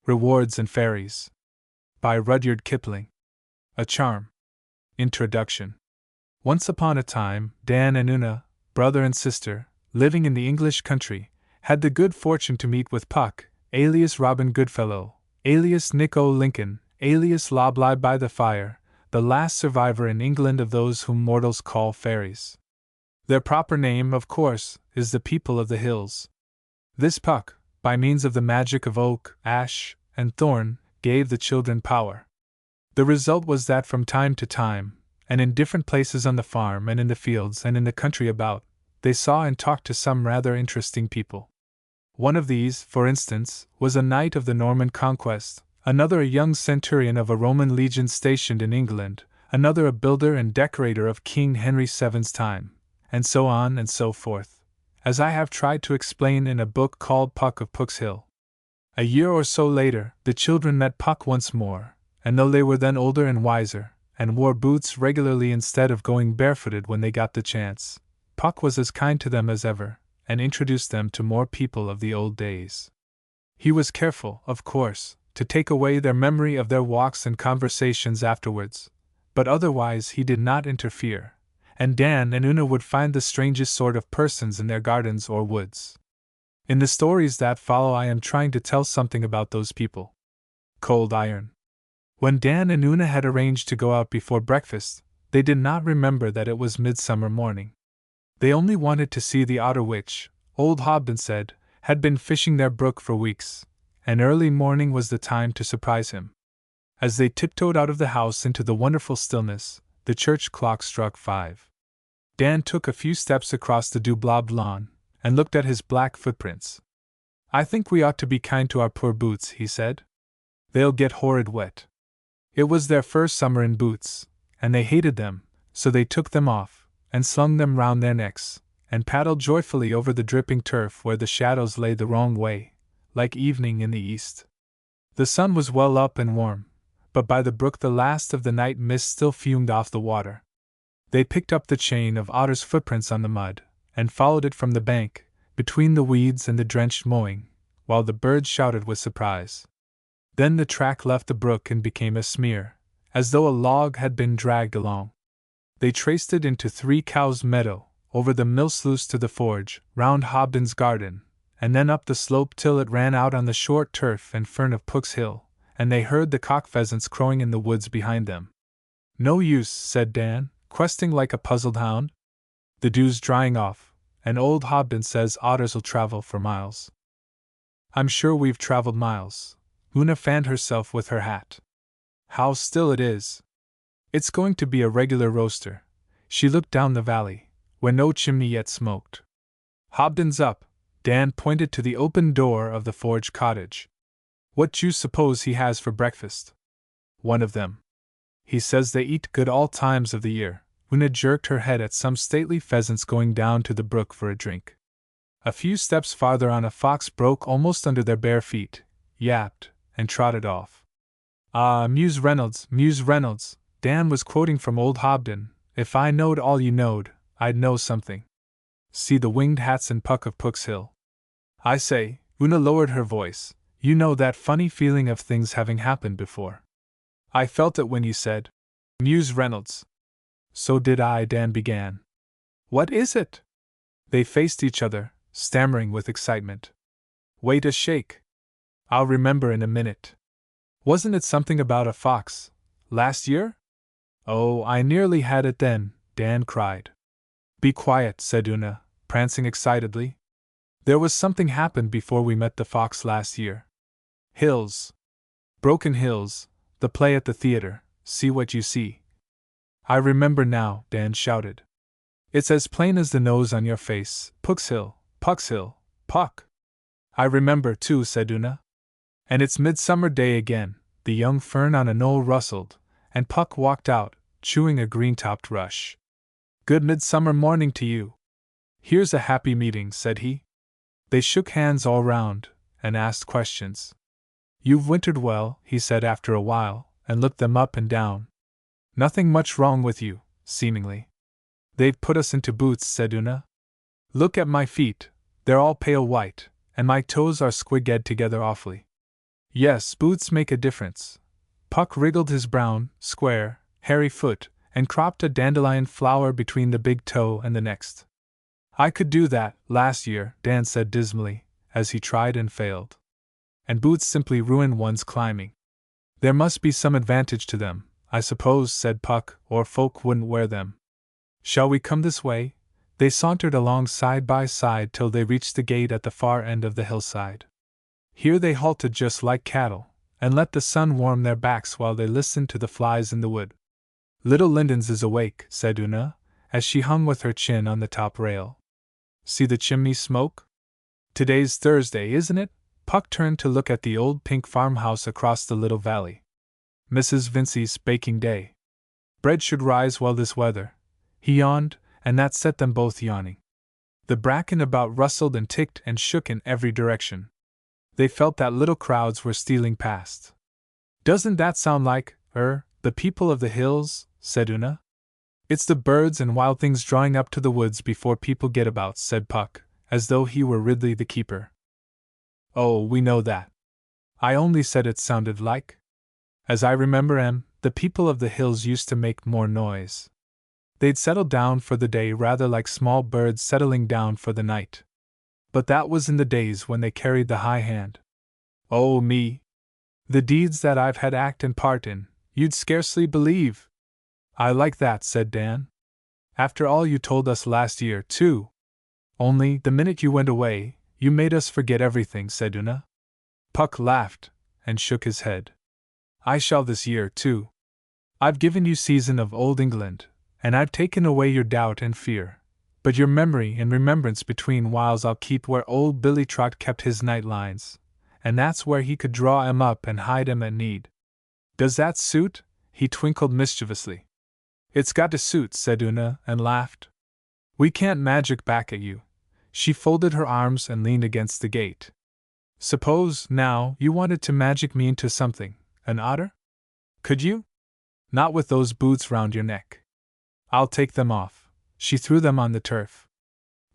Rewards and Fairies. By Rudyard Kipling. A Charm. Introduction. Once upon a time, Dan and Una, brother and sister, living in the English country, had the good fortune to meet with Puck, alias Robin Goodfellow, alias Nick O'Lincoln, alias Lob Lie by the Fire, the last survivor in England of those whom mortals call fairies. Their proper name, of course, is the People of the Hills. This Puck, by means of the magic of oak, ash, and thorn, gave the children power. The result was that from time to time, and in different places on the farm and in the fields and in the country about, they saw and talked to some rather interesting people. One of these, for instance, was a knight of the Norman conquest, another a young centurion of a Roman legion stationed in England, another a builder and decorator of King Henry VII's time, and so on and so forth, as I have tried to explain in a book called Puck of Pook's Hill. A year or so later, the children met Puck once more, and though they were then older and wiser, and wore boots regularly instead of going barefooted when they got the chance, Puck was as kind to them as ever, and introduced them to more people of the old days. He was careful, of course, to take away their memory of their walks and conversations afterwards, but otherwise he did not interfere, and Dan and Una would find the strangest sort of persons in their gardens or woods. In the stories that follow I am trying to tell something about those people. Cold Iron. When Dan and Una had arranged to go out before breakfast, they did not remember that it was midsummer morning. They only wanted to see the otter which, old Hobden said, had been fishing their brook for weeks, and early morning was the time to surprise him. As they tiptoed out of the house into the wonderful stillness, the church clock struck 5. Dan took a few steps across the dew-blobbed lawn, and looked at his black footprints. "I think we ought to be kind to our poor boots," he said. "They'll get horrid wet." It was their first summer in boots, and they hated them, so they took them off, and slung them round their necks, and paddled joyfully over the dripping turf where the shadows lay the wrong way, like evening in the east. The sun was well up and warm, but by the brook the last of the night mist still fumed off the water. They picked up the chain of Otter's footprints on the mud, and followed it from the bank, between the weeds and the drenched mowing, while the birds shouted with surprise. Then the track left the brook and became a smear, as though a log had been dragged along. They traced it into 3 Cows Meadow, over the mill sluice to the forge, round Hobden's garden, and then up the slope till it ran out on the short turf and fern of Pook's Hill, and they heard the cock pheasants crowing in the woods behind them. "No use," said Dan, questing like a puzzled hound. "The dew's drying off, and old Hobden says otters'll travel for miles." "I'm sure we've traveled miles." Una fanned herself with her hat. "How still it is! It's going to be a regular roaster." She looked down the valley, where no chimney yet smoked. "Hobden's up." Dan pointed to the open door of the forge cottage. "What d'you suppose he has for breakfast?" "One of them. He says they eat good all times of the year." Una jerked her head at some stately pheasants going down to the brook for a drink. A few steps farther on a fox broke almost under their bare feet, yapped, and trotted off. "Ah, Muse Reynolds, Muse Reynolds," Dan was quoting from old Hobden, "if I knowed all you knowed, I'd know something. See the winged hats in Puck of Pook's Hill. I say," Una lowered her voice, "you know that funny feeling of things having happened before? I felt it when you said, Muse Reynolds." "So did I," Dan began. "What is it?" They faced each other, stammering with excitement. "Wait a shake. I'll remember in a minute. Wasn't it something about a fox, last year?" "Oh, I nearly had it then," Dan cried. "Be quiet," said Una, prancing excitedly. "There was something happened before we met the fox last year. Hills. Broken Hills, the play at the theater, See What You See." "I remember now," Dan shouted. "It's as plain as the nose on your face. Pook's Hill, Puck's Hill, Puck." "I remember, too," said Una. "And it's Midsummer Day again." The young fern on a knoll rustled, and Puck walked out, chewing a green-topped rush. "Good midsummer morning to you. Here's a happy meeting," said he. They shook hands all round, and asked questions. "You've wintered well," he said after a while, and looked them up and down. "Nothing much wrong with you, seemingly." "They've put us into boots," said Una. "Look at my feet, they're all pale white, and my toes are squig-ed together awfully." Yes, boots make a difference. Puck wriggled his brown, square, hairy foot, and cropped a dandelion flower between the big toe and the next. I could do that, last year, Dan said dismally, as he tried and failed. And boots simply ruin one's climbing. There must be some advantage to them, I suppose, said Puck, or folk wouldn't wear them. Shall we come this way? They sauntered along side by side till they reached the gate at the far end of the hillside. Here they halted just like cattle, and let the sun warm their backs while they listened to the flies in the wood. Little Linden's is awake, said Una, as she hung with her chin on the top rail. See the chimney smoke? Today's Thursday, isn't it? Puck turned to look at the old pink farmhouse across the little valley. Mrs. Vincey's baking day. Bread should rise well this weather. He yawned, and that set them both yawning. The bracken about rustled and ticked and shook in every direction. They felt that little crowds were stealing past. Doesn't that sound like, the people of the hills? Said Una. It's the birds and wild things drawing up to the woods before people get about, said Puck, as though he were Ridley the Keeper. Oh, we know that. I only said it sounded like. As I remember the people of the hills used to make more noise. They'd settle down for the day rather like small birds settling down for the night. But that was in the days when they carried the high hand. Oh, me! The deeds that I've had act and part in, you'd scarcely believe. I like that, said Dan. After all you told us last year, too. Only, the minute you went away, you made us forget everything, said Una. Puck laughed, and shook his head. I shall this year, too. I've given you season of Old England, and I've taken away your doubt and fear. But your memory and remembrance between whiles I'll keep where old Billy Trot kept his night lines, and that's where he could draw 'em up and hide 'em at need. Does that suit? He twinkled mischievously. It's got to suit, said Una, and laughed. We can't magic back at you. She folded her arms and leaned against the gate. Suppose, now, you wanted to magic me into something, an otter? Could you? Not with those boots round your neck. I'll take them off. She threw them on the turf.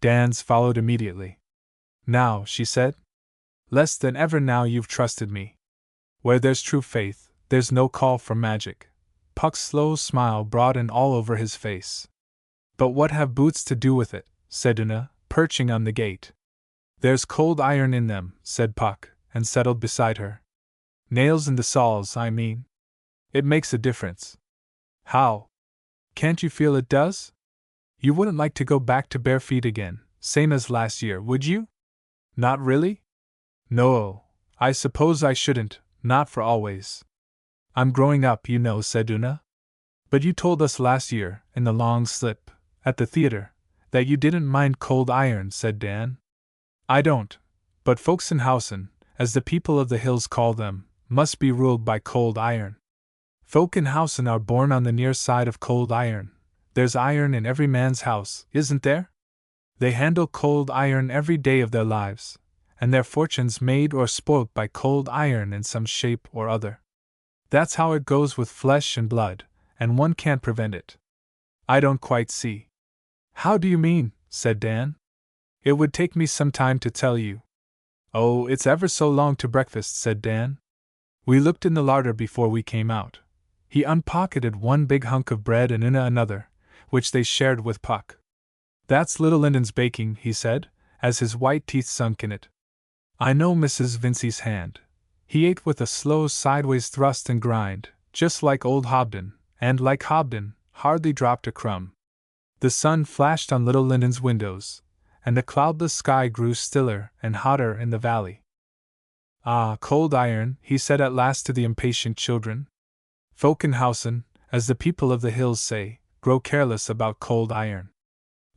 Dan's followed immediately. Now, she said. Less than ever now you've trusted me. Where there's true faith, there's no call for magic. Puck's slow smile broadened all over his face. But what have boots to do with it? Said Una, perching on the gate. There's cold iron in them, said Puck, and settled beside her. Nails in the soles, I mean. It makes a difference. How? Can't you feel it does? You wouldn't like to go back to bare feet again, same as last year, would you? Not really? No, I suppose I shouldn't, not for always. I'm growing up, you know, said Una. But you told us last year, in the long slip, at the theater, that you didn't mind cold iron, said Dan. I don't, but Folkenhausen, as the people of the hills call them, must be ruled by cold iron. Folkenhausen are born on the near side of cold iron. There's iron in every man's house, isn't there? They handle cold iron every day of their lives, and their fortunes made or spoilt by cold iron in some shape or other. That's how it goes with flesh and blood, and one can't prevent it. I don't quite see. How do you mean? Said Dan. It would take me some time to tell you. Oh, it's ever so long to breakfast, said Dan. We looked in the larder before we came out. He unpocketed one big hunk of bread and Una another, which they shared with Puck. That's little Linden's baking, he said, as his white teeth sunk in it. I know Mrs. Vincey's hand. He ate with a slow sideways thrust and grind, just like old Hobden, and like Hobden, hardly dropped a crumb. The sun flashed on little Linden's windows, and the cloudless sky grew stiller and hotter in the valley. Ah, cold iron, he said at last to the impatient children. Folkenhausen, as the people of the hills say, grow careless about cold iron.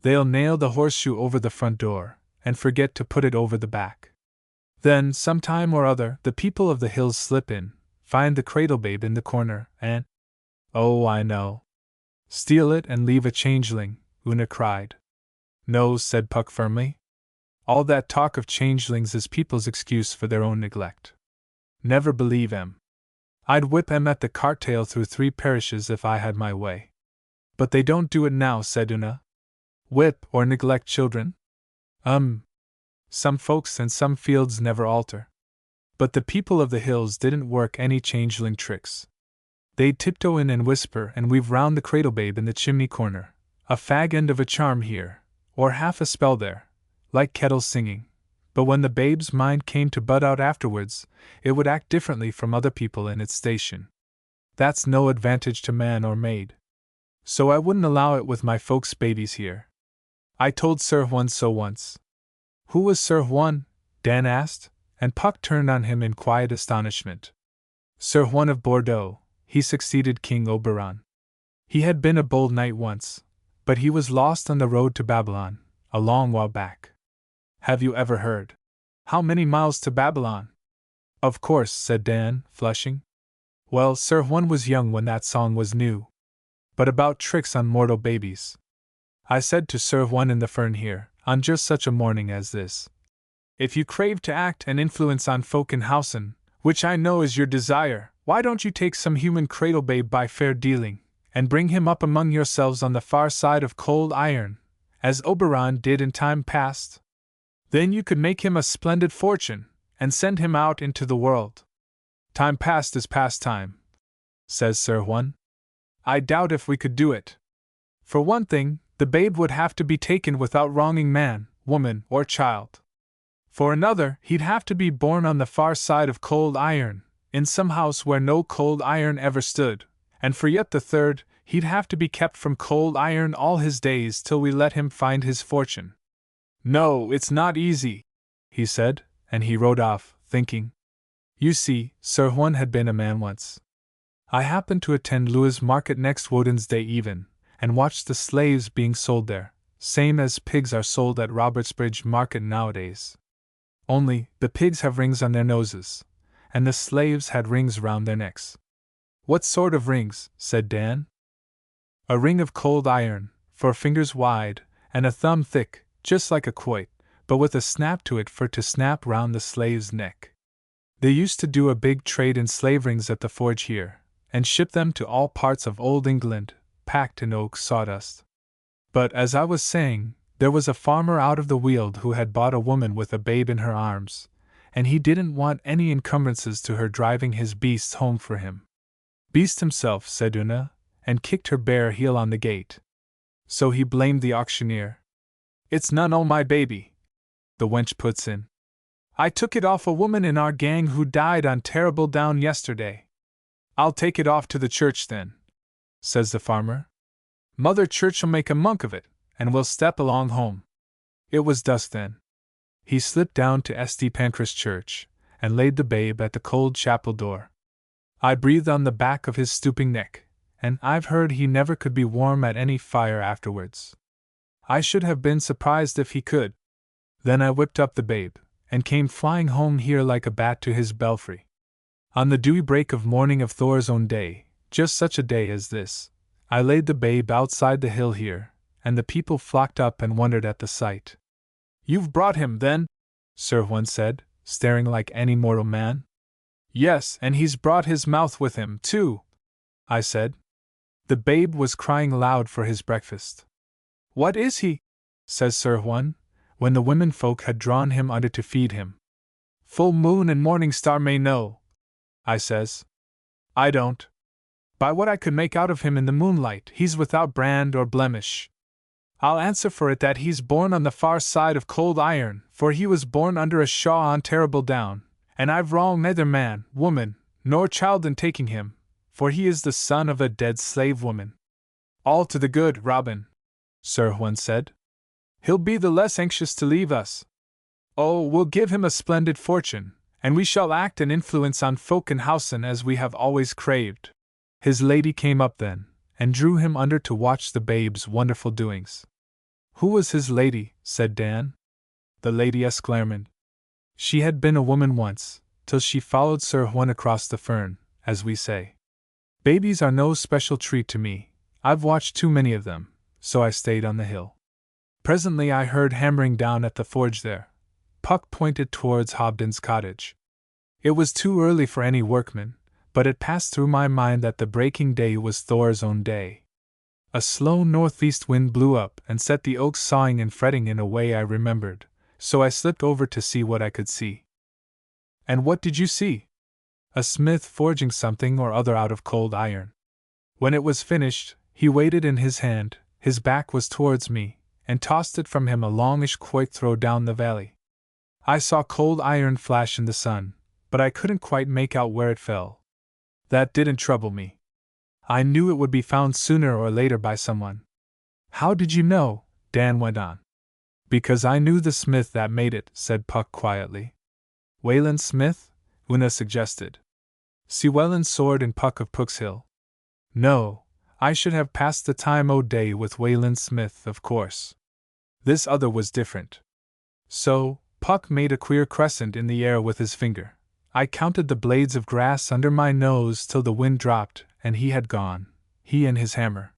They'll nail the horseshoe over the front door, and forget to put it over the back. Then, some time or other, the people of the hills slip in, find the cradle babe in the corner, and— Oh, I know. Steal it and leave a changeling, Una cried. No, said Puck firmly. All that talk of changelings is people's excuse for their own neglect. Never believe 'em. I'd whip 'em at the cart-tail through 3 parishes if I had my way. But they don't do it now, said Una. Whip or neglect children? Some folks and some fields never alter. But the people of the hills didn't work any changeling tricks. They'd tiptoe in and whisper and weave round the cradle babe in the chimney corner, a fag end of a charm here, or half a spell there, like kettles singing. But when the babe's mind came to bud out afterwards, it would act differently from other people in its station. That's no advantage to man or maid. So I wouldn't allow it with my folks' babies here. I told Sir Juan so once. Who was Sir Juan? Dan asked, and Puck turned on him in quiet astonishment. Sir Juan of Bordeaux. He succeeded King Oberon. He had been a bold knight once, but he was lost on the road to Babylon, a long while back. Have you ever heard? How many miles to Babylon? Of course, said Dan, flushing. Well, Sir Juan was young when that song was new. But about tricks on mortal babies. I said to Sir Juan in the fern here, on just such a morning as this. If you crave to act and influence on folk in Hausen, which I know is your desire, why don't you take some human cradle babe by fair dealing, and bring him up among yourselves on the far side of cold iron, as Oberon did in time past? Then you could make him a splendid fortune, and send him out into the world. Time past is past time, says Sir Juan. I doubt if we could do it. For one thing, the babe would have to be taken without wronging man, woman, or child. For another, he'd have to be born on the far side of cold iron, in some house where no cold iron ever stood, and for yet the third, he'd have to be kept from cold iron all his days till we let him find his fortune. No, it's not easy, he said, and he rode off, thinking. You see, Sir Juan had been a man once. I happened to attend Louis' market next Woden's Day even, and watched the slaves being sold there, same as pigs are sold at Robertsbridge market nowadays. Only, the pigs have rings on their noses, and the slaves had rings round their necks. What sort of rings? Said Dan. A ring of cold iron, 4 fingers wide, and a thumb thick, just like a quoit, but with a snap to it for to snap round the slave's neck. They used to do a big trade in slave rings at the forge here, and ship them to all parts of old England, packed in oak sawdust. But as I was saying, there was a farmer out of the Weald who had bought a woman with a babe in her arms, and he didn't want any encumbrances to her driving his beasts home for him. Beast himself, said Una, and kicked her bare heel on the gate. So he blamed the auctioneer. It's none o' my baby, the wench puts in. I took it off a woman in our gang who died on Terrible Down yesterday. I'll take it off to the church then, says the farmer. Mother Church'll make a monk of it, and we'll step along home. It was dusk then. He slipped down to St. Pancras Church, and laid the babe at the cold chapel door. I breathed on the back of his stooping neck, and I've heard he never could be warm at any fire afterwards. I should have been surprised if he could. Then I whipped up the babe, and came flying home here like a bat to his belfry. On the dewy break of morning of Thor's own day, just such a day as this, I laid the babe outside the hill here, and the people flocked up and wondered at the sight. You've brought him, then? Sir Juan said, staring like any mortal man. Yes, and he's brought his mouth with him, too, I said. The babe was crying loud for his breakfast. What is he? Says Sir Juan, when the women folk had drawn him under to feed him. Full moon and morning star may know, I says. I don't. By what I could make out of him in the moonlight, he's without brand or blemish. I'll answer for it that he's born on the far side of cold iron, for he was born under a shaw on Terrible Down, and I've wronged neither man, woman, nor child in taking him, for he is the son of a dead slave woman. All to the good, Robin, Sir Juan said. He'll be the less anxious to leave us. Oh, we'll give him a splendid fortune, and we shall act and influence on folk in Hausen as we have always craved. His lady came up then, and drew him under to watch the babe's wonderful doings. Who was his lady? Said Dan. The Lady Esclarmonde. She had been a woman once, till she followed Sir Juan across the fern, as we say. Babies are no special treat to me, I've watched too many of them, so I stayed on the hill. Presently I heard hammering down at the forge there. Puck pointed towards Hobden's cottage. It was too early for any workman, but it passed through my mind that the breaking day was Thor's own day. A slow northeast wind blew up and set the oaks sawing and fretting in a way I remembered, so I slipped over to see what I could see. And what did you see? A smith forging something or other out of cold iron. When it was finished, he weighed it in his hand, his back was towards me, and tossed it from him a longish quoit throw down the valley. I saw cold iron flash in the sun, but I couldn't quite make out where it fell. That didn't trouble me. I knew it would be found sooner or later by someone. How did you know? Dan went on. Because I knew the smith that made it, said Puck quietly. Wayland Smith? Una suggested. Sewellan Sword and Puck of Puck's Hill. No, I should have passed the time o' day with Wayland Smith, of course. This other was different. So, Puck made a queer crescent in the air with his finger. I counted the blades of grass under my nose till the wind dropped, and he had gone, he and his hammer.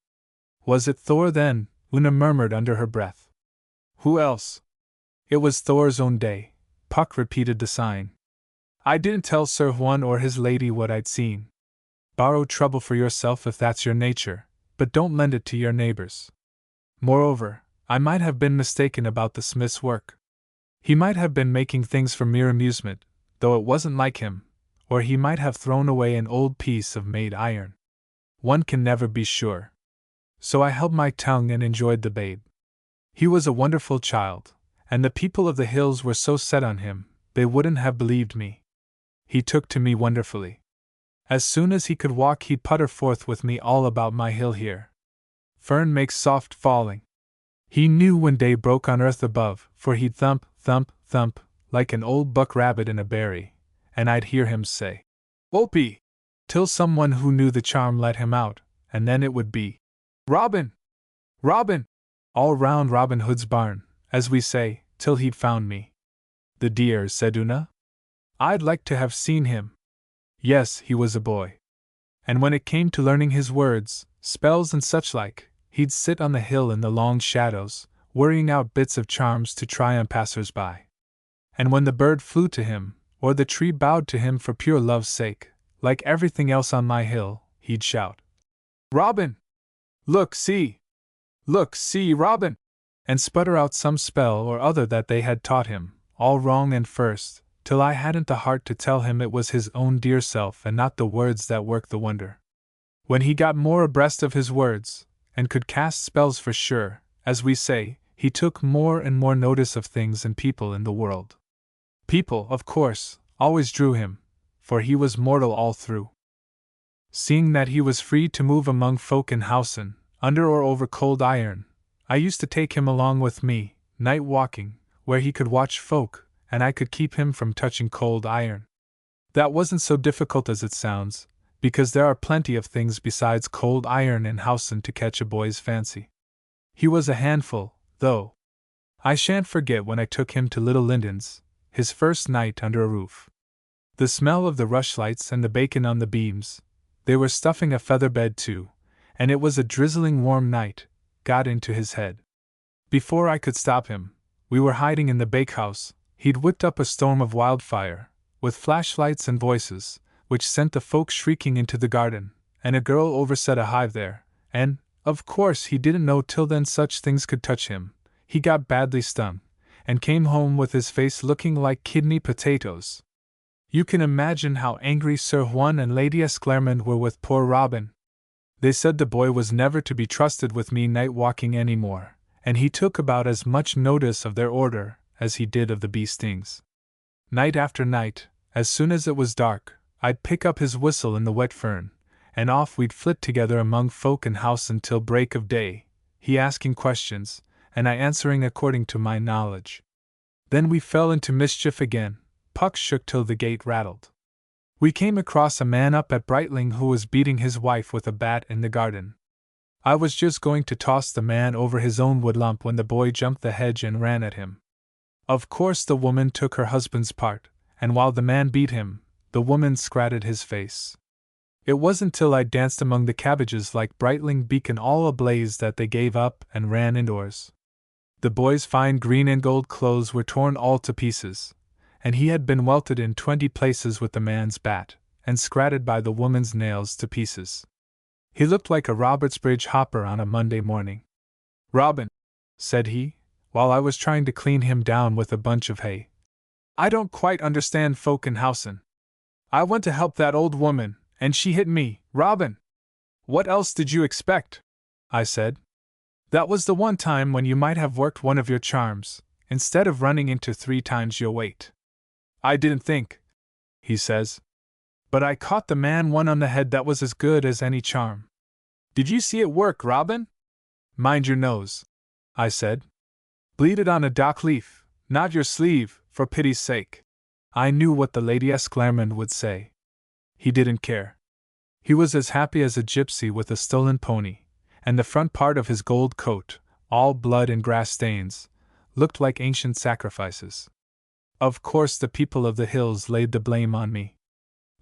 Was it Thor then? Una murmured under her breath. Who else? It was Thor's own day, Puck repeated the sign. I didn't tell Sir Juan or his lady what I'd seen. Borrow trouble for yourself if that's your nature, but don't lend it to your neighbors. Moreover, I might have been mistaken about the smith's work. He might have been making things for mere amusement, though it wasn't like him, or he might have thrown away an old piece of made iron. One can never be sure. So I held my tongue and enjoyed the babe. He was a wonderful child, and the people of the hills were so set on him, they wouldn't have believed me. He took to me wonderfully. As soon as he could walk, he'd putter forth with me all about my hill here. Fern makes soft falling. He knew when day broke on earth above, for he'd thump, thump, thump, like an old buck rabbit in a berry, and I'd hear him say, Opie! Till someone who knew the charm let him out, and then it would be, Robin! Robin! All round Robin Hood's barn, as we say, till he'd found me. The dear, said Una. I'd like to have seen him. Yes, he was a boy. And when it came to learning his words, spells and such like, he'd sit on the hill in the long shadows, worrying out bits of charms to try on passers-by. And when the bird flew to him, or the tree bowed to him for pure love's sake, like everything else on my hill, he'd shout, Robin! Look, see! Look, see, Robin! And sputter out some spell or other that they had taught him, all wrong and first, till I hadn't the heart to tell him it was his own dear self and not the words that worked the wonder. When he got more abreast of his words, and could cast spells for sure, as we say, he took more and more notice of things and people in the world. People, of course, always drew him, for he was mortal all through. Seeing that he was free to move among folk in housen, under or over cold iron, I used to take him along with me, night walking, where he could watch folk, and I could keep him from touching cold iron. That wasn't so difficult as it sounds, because there are plenty of things besides cold iron in housen to catch a boy's fancy. He was a handful, though. I shan't forget when I took him to Little Linden's, his first night under a roof. The smell of the rushlights and the bacon on the beams, they were stuffing a feather bed too, and it was a drizzling warm night, got into his head. Before I could stop him, we were hiding in the bakehouse. He'd whipped up a storm of wildfire, with flashlights and voices, which sent the folk shrieking into the garden, and a girl overset a hive there, and, of course, he didn't know till then such things could touch him. He got badly stung, and came home with his face looking like kidney potatoes. You can imagine how angry Sir Juan and Lady Esclarmonde were with poor Robin. They said the boy was never to be trusted with me night walking any more, and he took about as much notice of their order as he did of the bee stings. Night after night, as soon as it was dark, I'd pick up his whistle in the wet fern, and off we'd flit together among folk and house until break of day, he asking questions, and I answering according to my knowledge. Then we fell into mischief again. Puck shook till the gate rattled. We came across a man up at Brightling who was beating his wife with a bat in the garden. I was just going to toss the man over his own woodlump when the boy jumped the hedge and ran at him. Of course the woman took her husband's part, and while the man beat him, the woman scratted his face. It wasn't till I danced among the cabbages like Brightling beacon all ablaze that they gave up and ran indoors. The boy's fine green and gold clothes were torn all to pieces, and he had been welted in 20 places with the man's bat, and scratted by the woman's nails to pieces. He looked like a Robertsbridge hopper on a Monday morning. Robin, said he, while I was trying to clean him down with a bunch of hay. I don't quite understand Folkenhausen. I went to help that old woman, and she hit me, Robin. What else did you expect? I said. That was the one time when you might have worked one of your charms, instead of running into 3 times your weight. I didn't think, he says. But I caught the man one on the head that was as good as any charm. Did you see it work, Robin? Mind your nose, I said. Bleed it on a dock leaf, not your sleeve, for pity's sake. I knew what the Lady Esclarmonde would say. He didn't care. He was as happy as a gypsy with a stolen pony, and the front part of his gold coat, all blood and grass stains, looked like ancient sacrifices. Of course the people of the hills laid the blame on me.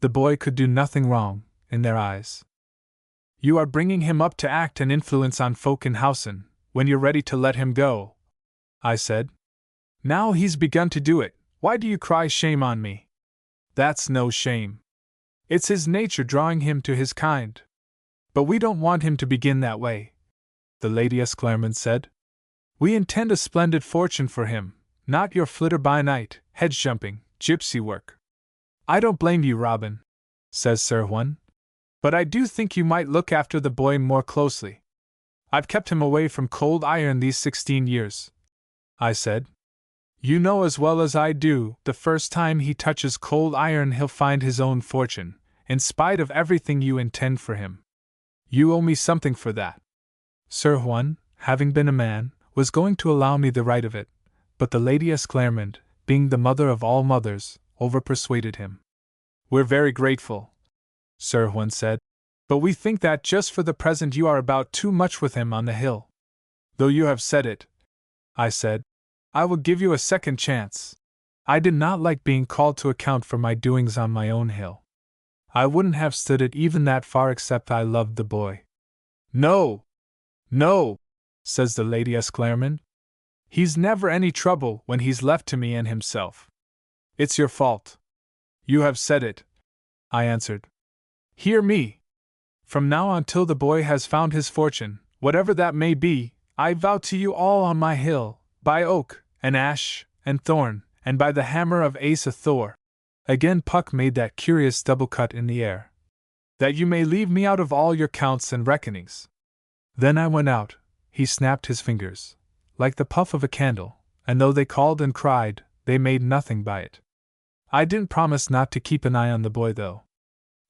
The boy could do nothing wrong, in their eyes. You are bringing him up to act and influence on Folkenhausen, when you're ready to let him go, I said. Now he's begun to do it, why do you cry shame on me? That's no shame. It's his nature drawing him to his kind. But we don't want him to begin that way, the Lady Esclarmonde said. We intend a splendid fortune for him, not your flitter-by-night, hedge-jumping, gypsy work. I don't blame you, Robin, says Sir Juan. But I do think you might look after the boy more closely. I've kept him away from cold iron these 16 years, I said. You know as well as I do, the first time he touches cold iron he'll find his own fortune, in spite of everything you intend for him. You owe me something for that. Sir Juan, having been a man, was going to allow me the right of it, but the Lady Esclarmonde, being the mother of all mothers, overpersuaded him. We're very grateful, Sir Juan said, but we think that just for the present you are about too much with him on the hill. Though you have said it, I said, I will give you a second chance. I did not like being called to account for my doings on my own hill. I wouldn't have stood it even that far except I loved the boy. No, no, says the Lady Esclarmonde. He's never any trouble when he's left to me and himself. It's your fault. You have said it, I answered. Hear me. From now on till the boy has found his fortune, whatever that may be, I vow to you all on my hill, by oak, and ash, and thorn, and by the hammer of Asa Thor. Again Puck made that curious double cut in the air. That you may leave me out of all your counts and reckonings. Then I went out, he snapped his fingers, like the puff of a candle, and though they called and cried, they made nothing by it. I didn't promise not to keep an eye on the boy though.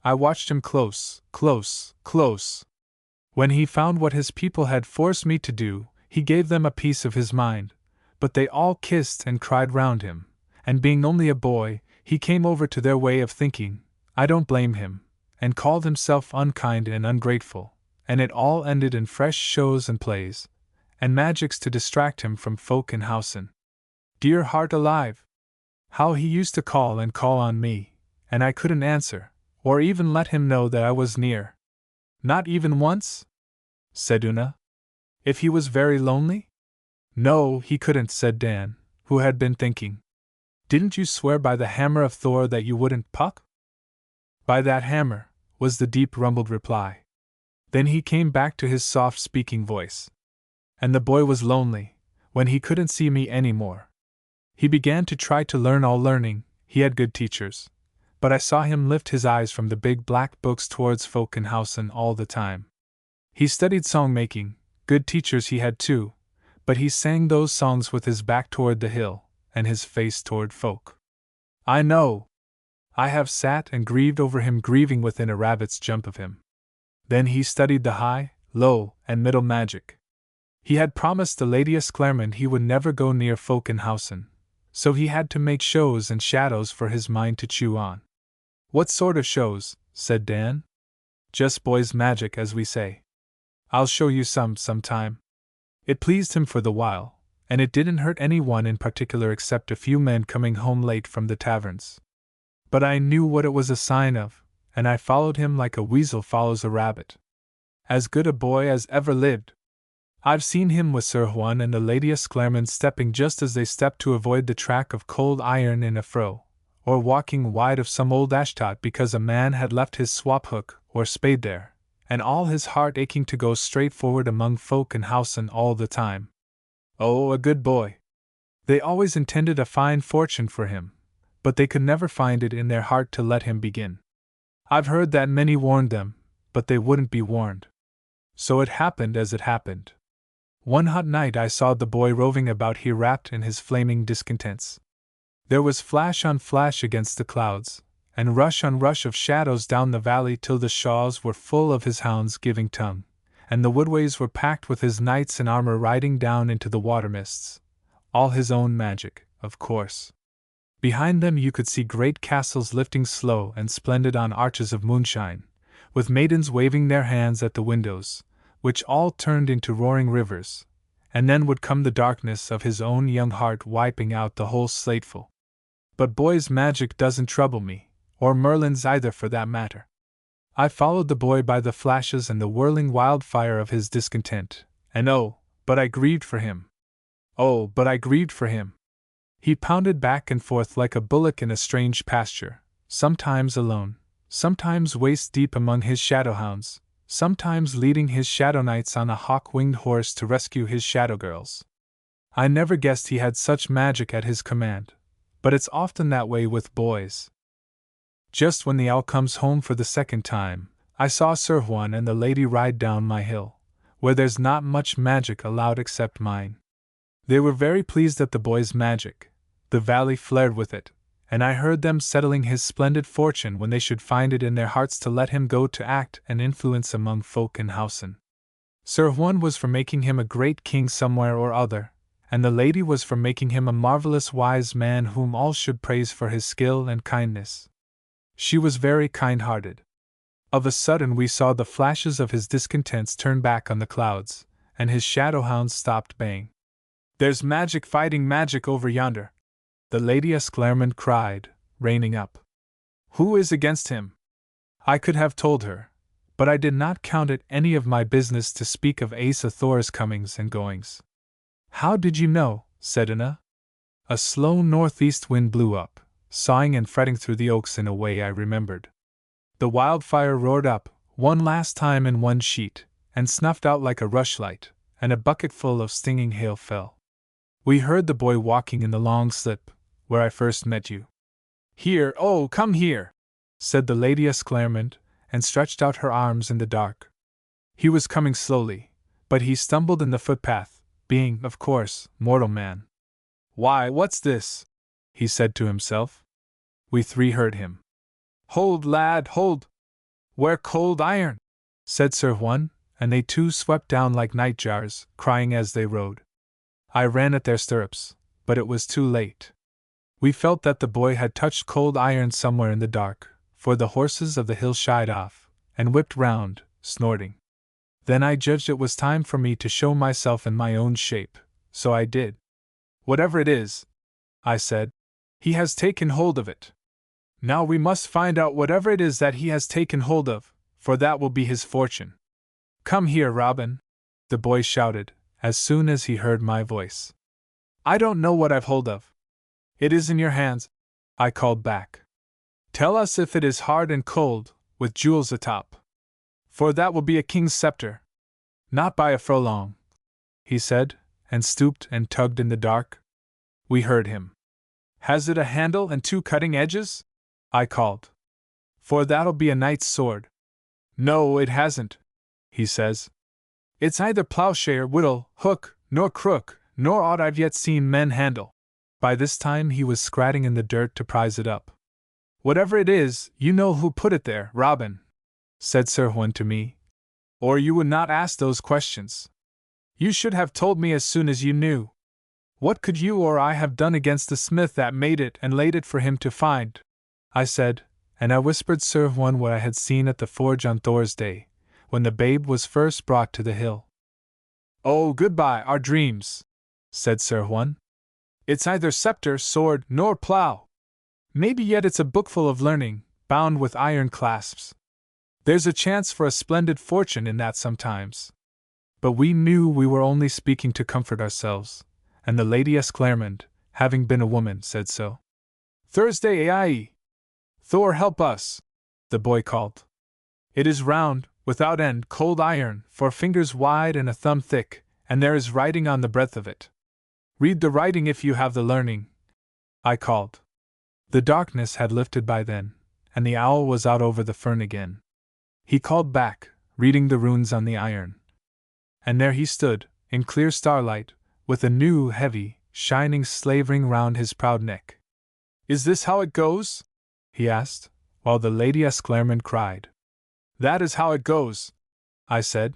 I watched him close. When he found what his people had forced me to do, he gave them a piece of his mind, but they all kissed and cried round him, and being only a boy, he came over to their way of thinking, I don't blame him, and called himself unkind and ungrateful, and it all ended in fresh shows and plays, and magics to distract him from Folkenhausen. Dear heart alive! How he used to call and call on me, and I couldn't answer, or even let him know that I was near. Not even once? Said Una. If he was very lonely? No, he couldn't, said Dan, who had been thinking. Didn't you swear by the hammer of Thor that you wouldn't, Puck? By that hammer, was the deep rumbled reply. Then he came back to his soft speaking voice. And the boy was lonely, when he couldn't see me any more. He began to try to learn all learning, he had good teachers, but I saw him lift his eyes from the big black books towards Folkenhausen all the time. He studied song-making, good teachers he had too, but he sang those songs with his back toward the hill, and his face toward folk. I know. I have sat and grieved over him, grieving within a rabbit's jump of him. Then he studied the high, low, and middle magic. He had promised the Lady Esclarmonde he would never go near Folkenhausen, so he had to make shows and shadows for his mind to chew on. What sort of shows? Said Dan. Just boys' magic, as we say. I'll show you sometime. It pleased him for the while, and it didn't hurt anyone in particular except a few men coming home late from the taverns. But I knew what it was a sign of, and I followed him like a weasel follows a rabbit. As good a boy as ever lived. I've seen him with Sir Juan and the Lady Esclarmonde stepping just as they stepped to avoid the track of cold iron in a furrow, or walking wide of some old ashdot because a man had left his swap hook or spade there, and all his heart aching to go straight forward among Folkenhausen all the time. Oh, a good boy! They always intended a fine fortune for him, but they could never find it in their heart to let him begin. I've heard that many warned them, but they wouldn't be warned. So it happened as it happened. One hot night I saw the boy roving about here wrapped in his flaming discontents. There was flash on flash against the clouds, and rush on rush of shadows down the valley till the shaws were full of his hounds giving tongue, and the woodways were packed with his knights in armor riding down into the water mists. All his own magic, of course. Behind them you could see great castles lifting slow and splendid on arches of moonshine, with maidens waving their hands at the windows, which all turned into roaring rivers, and then would come the darkness of his own young heart wiping out the whole slateful. But boy's magic doesn't trouble me, or Merlin's either for that matter. I followed the boy by the flashes and the whirling wildfire of his discontent, and oh, but I grieved for him. Oh, but I grieved for him. He pounded back and forth like a bullock in a strange pasture, sometimes alone, sometimes waist-deep among his shadowhounds, sometimes leading his shadow knights on a hawk-winged horse to rescue his shadow girls. I never guessed he had such magic at his command, but it's often that way with boys. Just when the owl comes home for the second time, I saw Sir Juan and the lady ride down my hill, where there's not much magic allowed except mine. They were very pleased at the boy's magic. The valley flared with it, and I heard them settling his splendid fortune when they should find it in their hearts to let him go to act and influence among folk in Hausen. Sir Juan was for making him a great king somewhere or other, and the lady was for making him a marvelous wise man whom all should praise for his skill and kindness. She was very kind-hearted. Of a sudden we saw the flashes of his discontents turn back on the clouds, and his shadowhounds stopped baying. "There's magic fighting magic over yonder," the Lady Esclarmonde cried, reining up. "Who is against him?" I could have told her, but I did not count it any of my business to speak of Asa Thor's comings and goings. "How did you know?" said Una. A slow northeast wind blew up, sighing and fretting through the oaks in a way I remembered. The wildfire roared up, one last time in one sheet, and snuffed out like a rushlight, and a bucketful of stinging hail fell. We heard the boy walking in the long slip, where I first met you. "Here, oh, come here!" said the Lady Esclarmonde, and stretched out her arms in the dark. He was coming slowly, but he stumbled in the footpath, being, of course, mortal man. "Why, what's this?" he said to himself. We three heard him. "Hold, lad, hold! Wear cold iron!" said Sir Juan, and they too swept down like nightjars, crying as they rode. I ran at their stirrups, but it was too late. We felt that the boy had touched cold iron somewhere in the dark, for the horses of the hill shied off, and whipped round, snorting. Then I judged it was time for me to show myself in my own shape, so I did. "Whatever it is," I said, "he has taken hold of it. Now we must find out whatever it is that he has taken hold of, for that will be his fortune. Come here, Robin," the boy shouted, as soon as he heard my voice. "I don't know what I've hold of." "It is in your hands," I called back. "Tell us if it is hard and cold, with jewels atop. For that will be a king's scepter." "Not by a furlong," he said, and stooped and tugged in the dark. We heard him. "Has it a handle and two cutting edges?" I called. "For that'll be a knight's sword." "No, it hasn't," he says. "It's either plowshare, whittle, hook, nor crook, nor aught I've yet seen men handle." By this time he was scratting in the dirt to prise it up. "Whatever it is, you know who put it there, Robin," said Sir Juan to me, "or you would not ask those questions. You should have told me as soon as you knew. What could you or I have done against the smith that made it and laid it for him to find?" I said, and I whispered Sir Juan what I had seen at the forge on Thor's day, when the babe was first brought to the hill. "Oh, goodbye, our dreams," said Sir Juan. "It's either scepter, sword, nor plough. Maybe yet it's a bookful of learning, bound with iron clasps. There's a chance for a splendid fortune in that sometimes." But we knew we were only speaking to comfort ourselves, and the Lady Esclarmonde, having been a woman, said so. "Thursday aye! Thor help us!" the boy called. "It is round, without end, cold iron, 4 fingers wide and a thumb thick, and there is writing on the breadth of it. Read the writing if you have the learning," I called. The darkness had lifted by then, and the owl was out over the fern again. He called back, reading the runes on the iron. And there he stood, in clear starlight, with a new, heavy, shining slavering round his proud neck. "Is this how it goes?" he asked, while the Lady Esclairmonde cried. "That is how it goes," I said.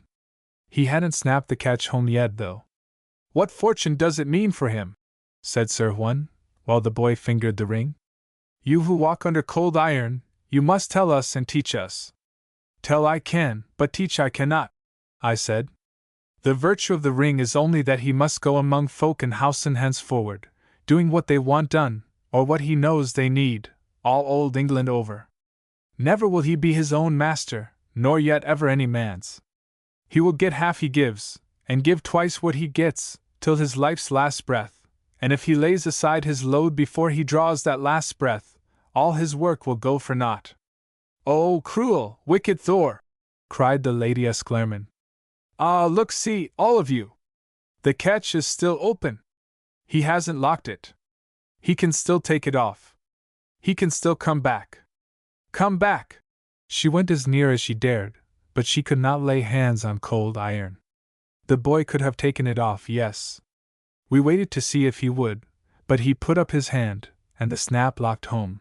He hadn't snapped the catch home yet, though. "What fortune does it mean for him?" said Sir Huon, while the boy fingered the ring. "You who walk under cold iron, you must tell us and teach us." "Tell I can, but teach I cannot," I said. "The virtue of the ring is only that he must go among folk in housen henceforward, doing what they want done, or what he knows they need, all old England over. Never will he be his own master, nor yet ever any man's. He will get half he gives, and give twice what he gets, till his life's last breath, and if he lays aside his load before he draws that last breath, all his work will go for naught." "Oh, cruel, wicked Thor!" cried the Lady Esclairmonde. "Ah, look, see, all of you! The catch is still open! He hasn't locked it. He can still take it off. He can still come back. Come back!" She went as near as she dared, but she could not lay hands on cold iron. The boy could have taken it off, yes. We waited to see if he would, but he put up his hand, and the snap locked home.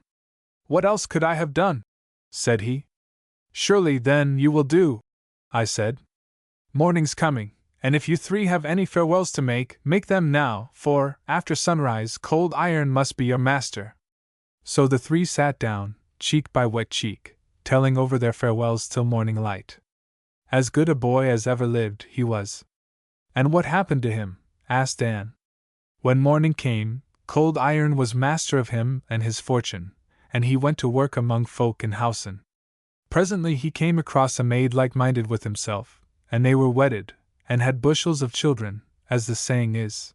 "What else could I have done?" said he. "Surely, then, you will do," I said. "Morning's coming, and if you three have any farewells to make them now, for, after sunrise, cold iron must be your master." So the three sat down, cheek by wet cheek, telling over their farewells till morning light. As good a boy as ever lived, he was. "And what happened to him?" asked Anne. "When morning came, cold iron was master of him and his fortune, and he went to work among folk in housen. Presently he came across a maid like-minded with himself, and they were wedded, and had bushels of children, as the saying is.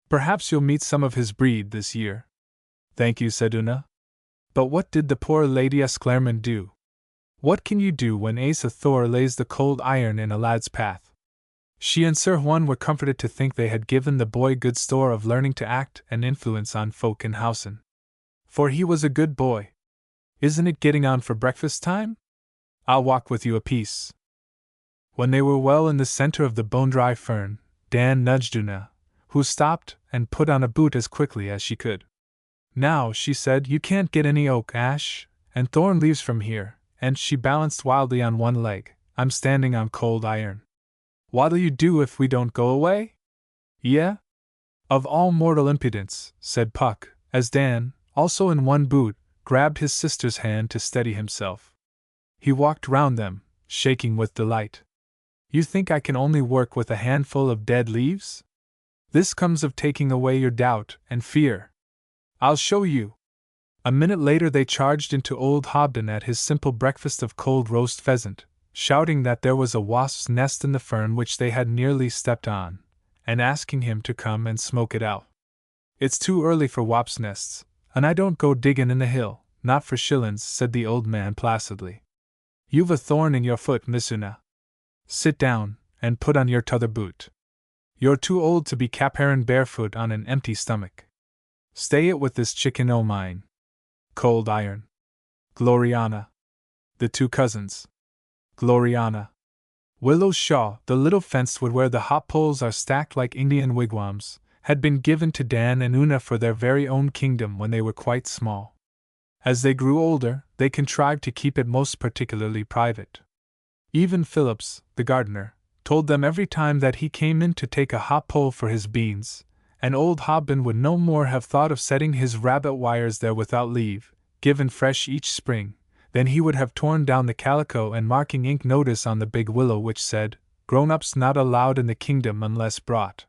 Perhaps you'll meet some of his breed this year." "Thank you," said Una. "But what did the poor Lady Esclairmonde do? What can you do when Asa Thor lays the cold iron in a lad's path?" She and Sir Huon were comforted to think they had given the boy good store of learning to act and influence on folk in housen. For he was a good boy. "Isn't it getting on for breakfast time? I'll walk with you a piece." When they were well in the center of the bone-dry fern, Dan nudged Una, who stopped and put on a boot as quickly as she could. "Now," she said, "you can't get any oak, ash, and thorn leaves from here," and she balanced wildly on one leg. "I'm standing on cold iron. What'll you do if we don't go away?" "Yeah?" "Of all mortal impudence," said Puck, as Dan, also in one boot, grabbed his sister's hand to steady himself. He walked round them, shaking with delight. "You think I can only work with a handful of dead leaves? This comes of taking away your doubt and fear. I'll show you." A minute later they charged into old Hobden at his simple breakfast of cold roast pheasant, shouting that there was a wasp's nest in the fern which they had nearly stepped on, and asking him to come and smoke it out. "It's too early for wasps' nests, and I don't go diggin' in the hill, not for shillin's," said the old man placidly. "You've a thorn in your foot, Miss Una. Sit down, and put on your t'other boot. You're too old to be caperin' barefoot on an empty stomach. Stay it with this chicken o' mine. Cold iron. Gloriana. The two cousins. Gloriana. Willow's Shaw, the little fenced wood where the hop poles are stacked like Indian wigwams, had been given to Dan and Una for their very own kingdom when they were quite small. As they grew older, they contrived to keep it most particularly private. Even Phillips, the gardener, told them every time that he came in to take a hop pole for his beans, and old Hobden would no more have thought of setting his rabbit wires there without leave, given fresh each spring, than he would have torn down the calico and marking ink notice on the big willow which said, "Grown-ups not allowed in the kingdom unless brought."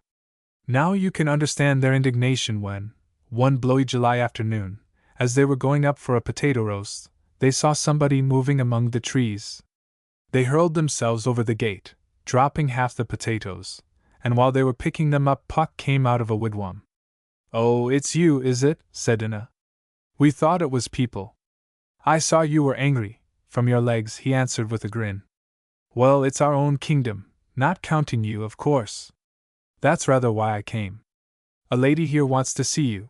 Now you can understand their indignation when, one blowy July afternoon, as they were going up for a potato roast, they saw somebody moving among the trees. They hurled themselves over the gate, dropping half the potatoes, and while they were picking them up Puck came out of a wigwam. "Oh, it's you, is it?" said Una. "We thought it was people." "I saw you were angry, from your legs," he answered with a grin. "Well, it's our own kingdom, not counting you, of course. That's rather why I came. A lady here wants to see you."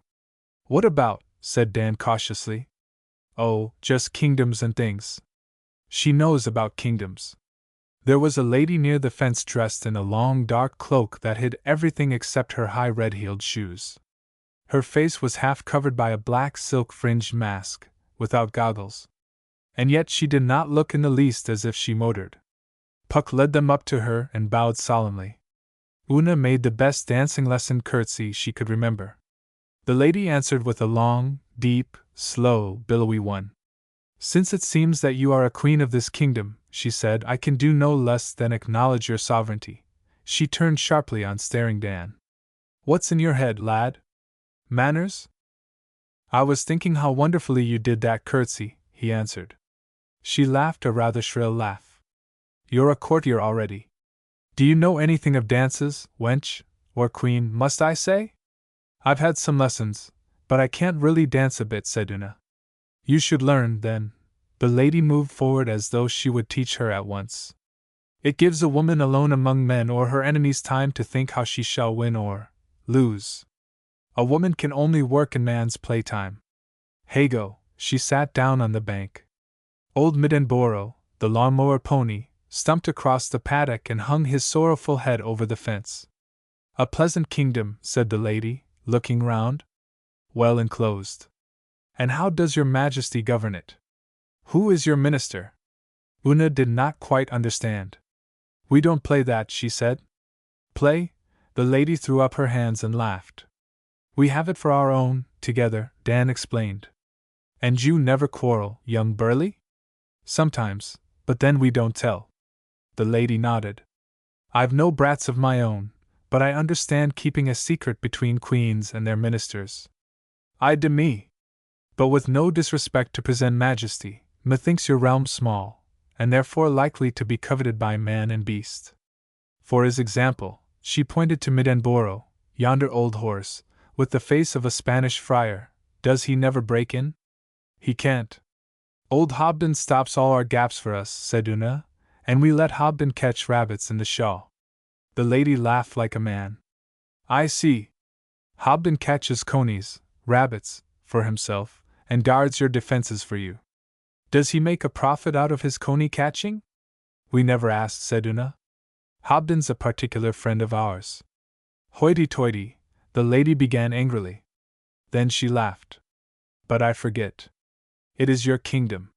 "What about?" said Dan cautiously. Oh, just kingdoms and things. She knows about kingdoms. There was a lady near the fence dressed in a long dark cloak that hid everything except her high red-heeled shoes. Her face was half covered by a black silk-fringed mask, without goggles. And yet she did not look in the least as if she motored. Puck led them up to her and bowed solemnly. Una made the best dancing lesson curtsy she could remember. The lady answered with a long, deep, slow, billowy one. Since it seems that you are a queen of this kingdom, she said, I can do no less than acknowledge your sovereignty. She turned sharply on staring Dan. What's in your head, lad? Manners? I was thinking how wonderfully you did that curtsy, he answered. She laughed a rather shrill laugh. You're a courtier already. Do you know anything of dances, wench, or queen, must I say? I've had some lessons, but I can't really dance a bit, said Una. You should learn, then. The lady moved forward as though she would teach her at once. It gives a woman alone among men or her enemies time to think how she shall win or lose. A woman can only work in man's playtime. Hago, she sat down on the bank. Old Middenboro, the lawnmower pony, stumped across the paddock and hung his sorrowful head over the fence. A pleasant kingdom, said the lady, looking round. Well enclosed. And how does your majesty govern it? Who is your minister? Una did not quite understand. We don't play that, she said. Play? The lady threw up her hands and laughed. We have it for our own, together, Dan explained. And you never quarrel, young Burley? Sometimes, but then we don't tell. The lady nodded. I've no brats of my own, but I understand keeping a secret between queens and their ministers. Ay de me! But with no disrespect to present majesty, methinks your realm small, and therefore likely to be coveted by man and beast. For his example, she pointed to Middenboro, yonder old horse, with the face of a Spanish friar. Does he never break in? He can't. Old Hobden stops all our gaps for us, said Una, and we let Hobden catch rabbits in the shaw. The lady laughed like a man. I see. Hobden catches conies, rabbits, for himself, and guards your defenses for you. Does he make a profit out of his coney catching? We never asked, said Una. Hobden's a particular friend of ours. Hoity-toity, the lady began angrily. Then she laughed. But I forget. It is your kingdom.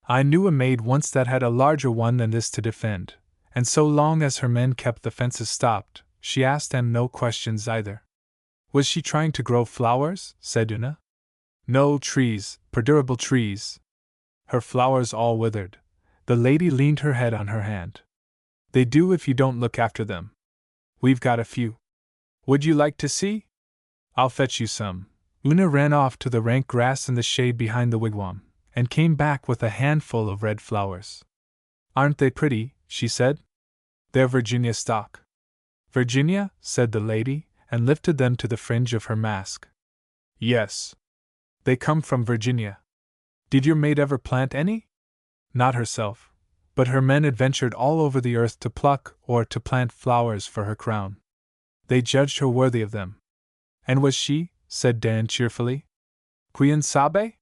I knew a maid once that had a larger one than this to defend, and so long as her men kept the fences stopped, she asked them no questions either. Was she trying to grow flowers? Said Una. No, trees, perdurable trees. Her flowers all withered. The lady leaned her head on her hand. They do if you don't look after them. We've got a few. Would you like to see? I'll fetch you some. Una ran off to the rank grass in the shade behind the wigwam, and came back with a handful of red flowers. Aren't they pretty? She said. They're Virginia stock. Virginia? Said the lady, and lifted them to the fringe of her mask. Yes. They come from Virginia. Did your maid ever plant any? Not herself, but her men adventured all over the earth to pluck or to plant flowers for her crown. They judged her worthy of them. And was she? Said Dan cheerfully. Quien sabe?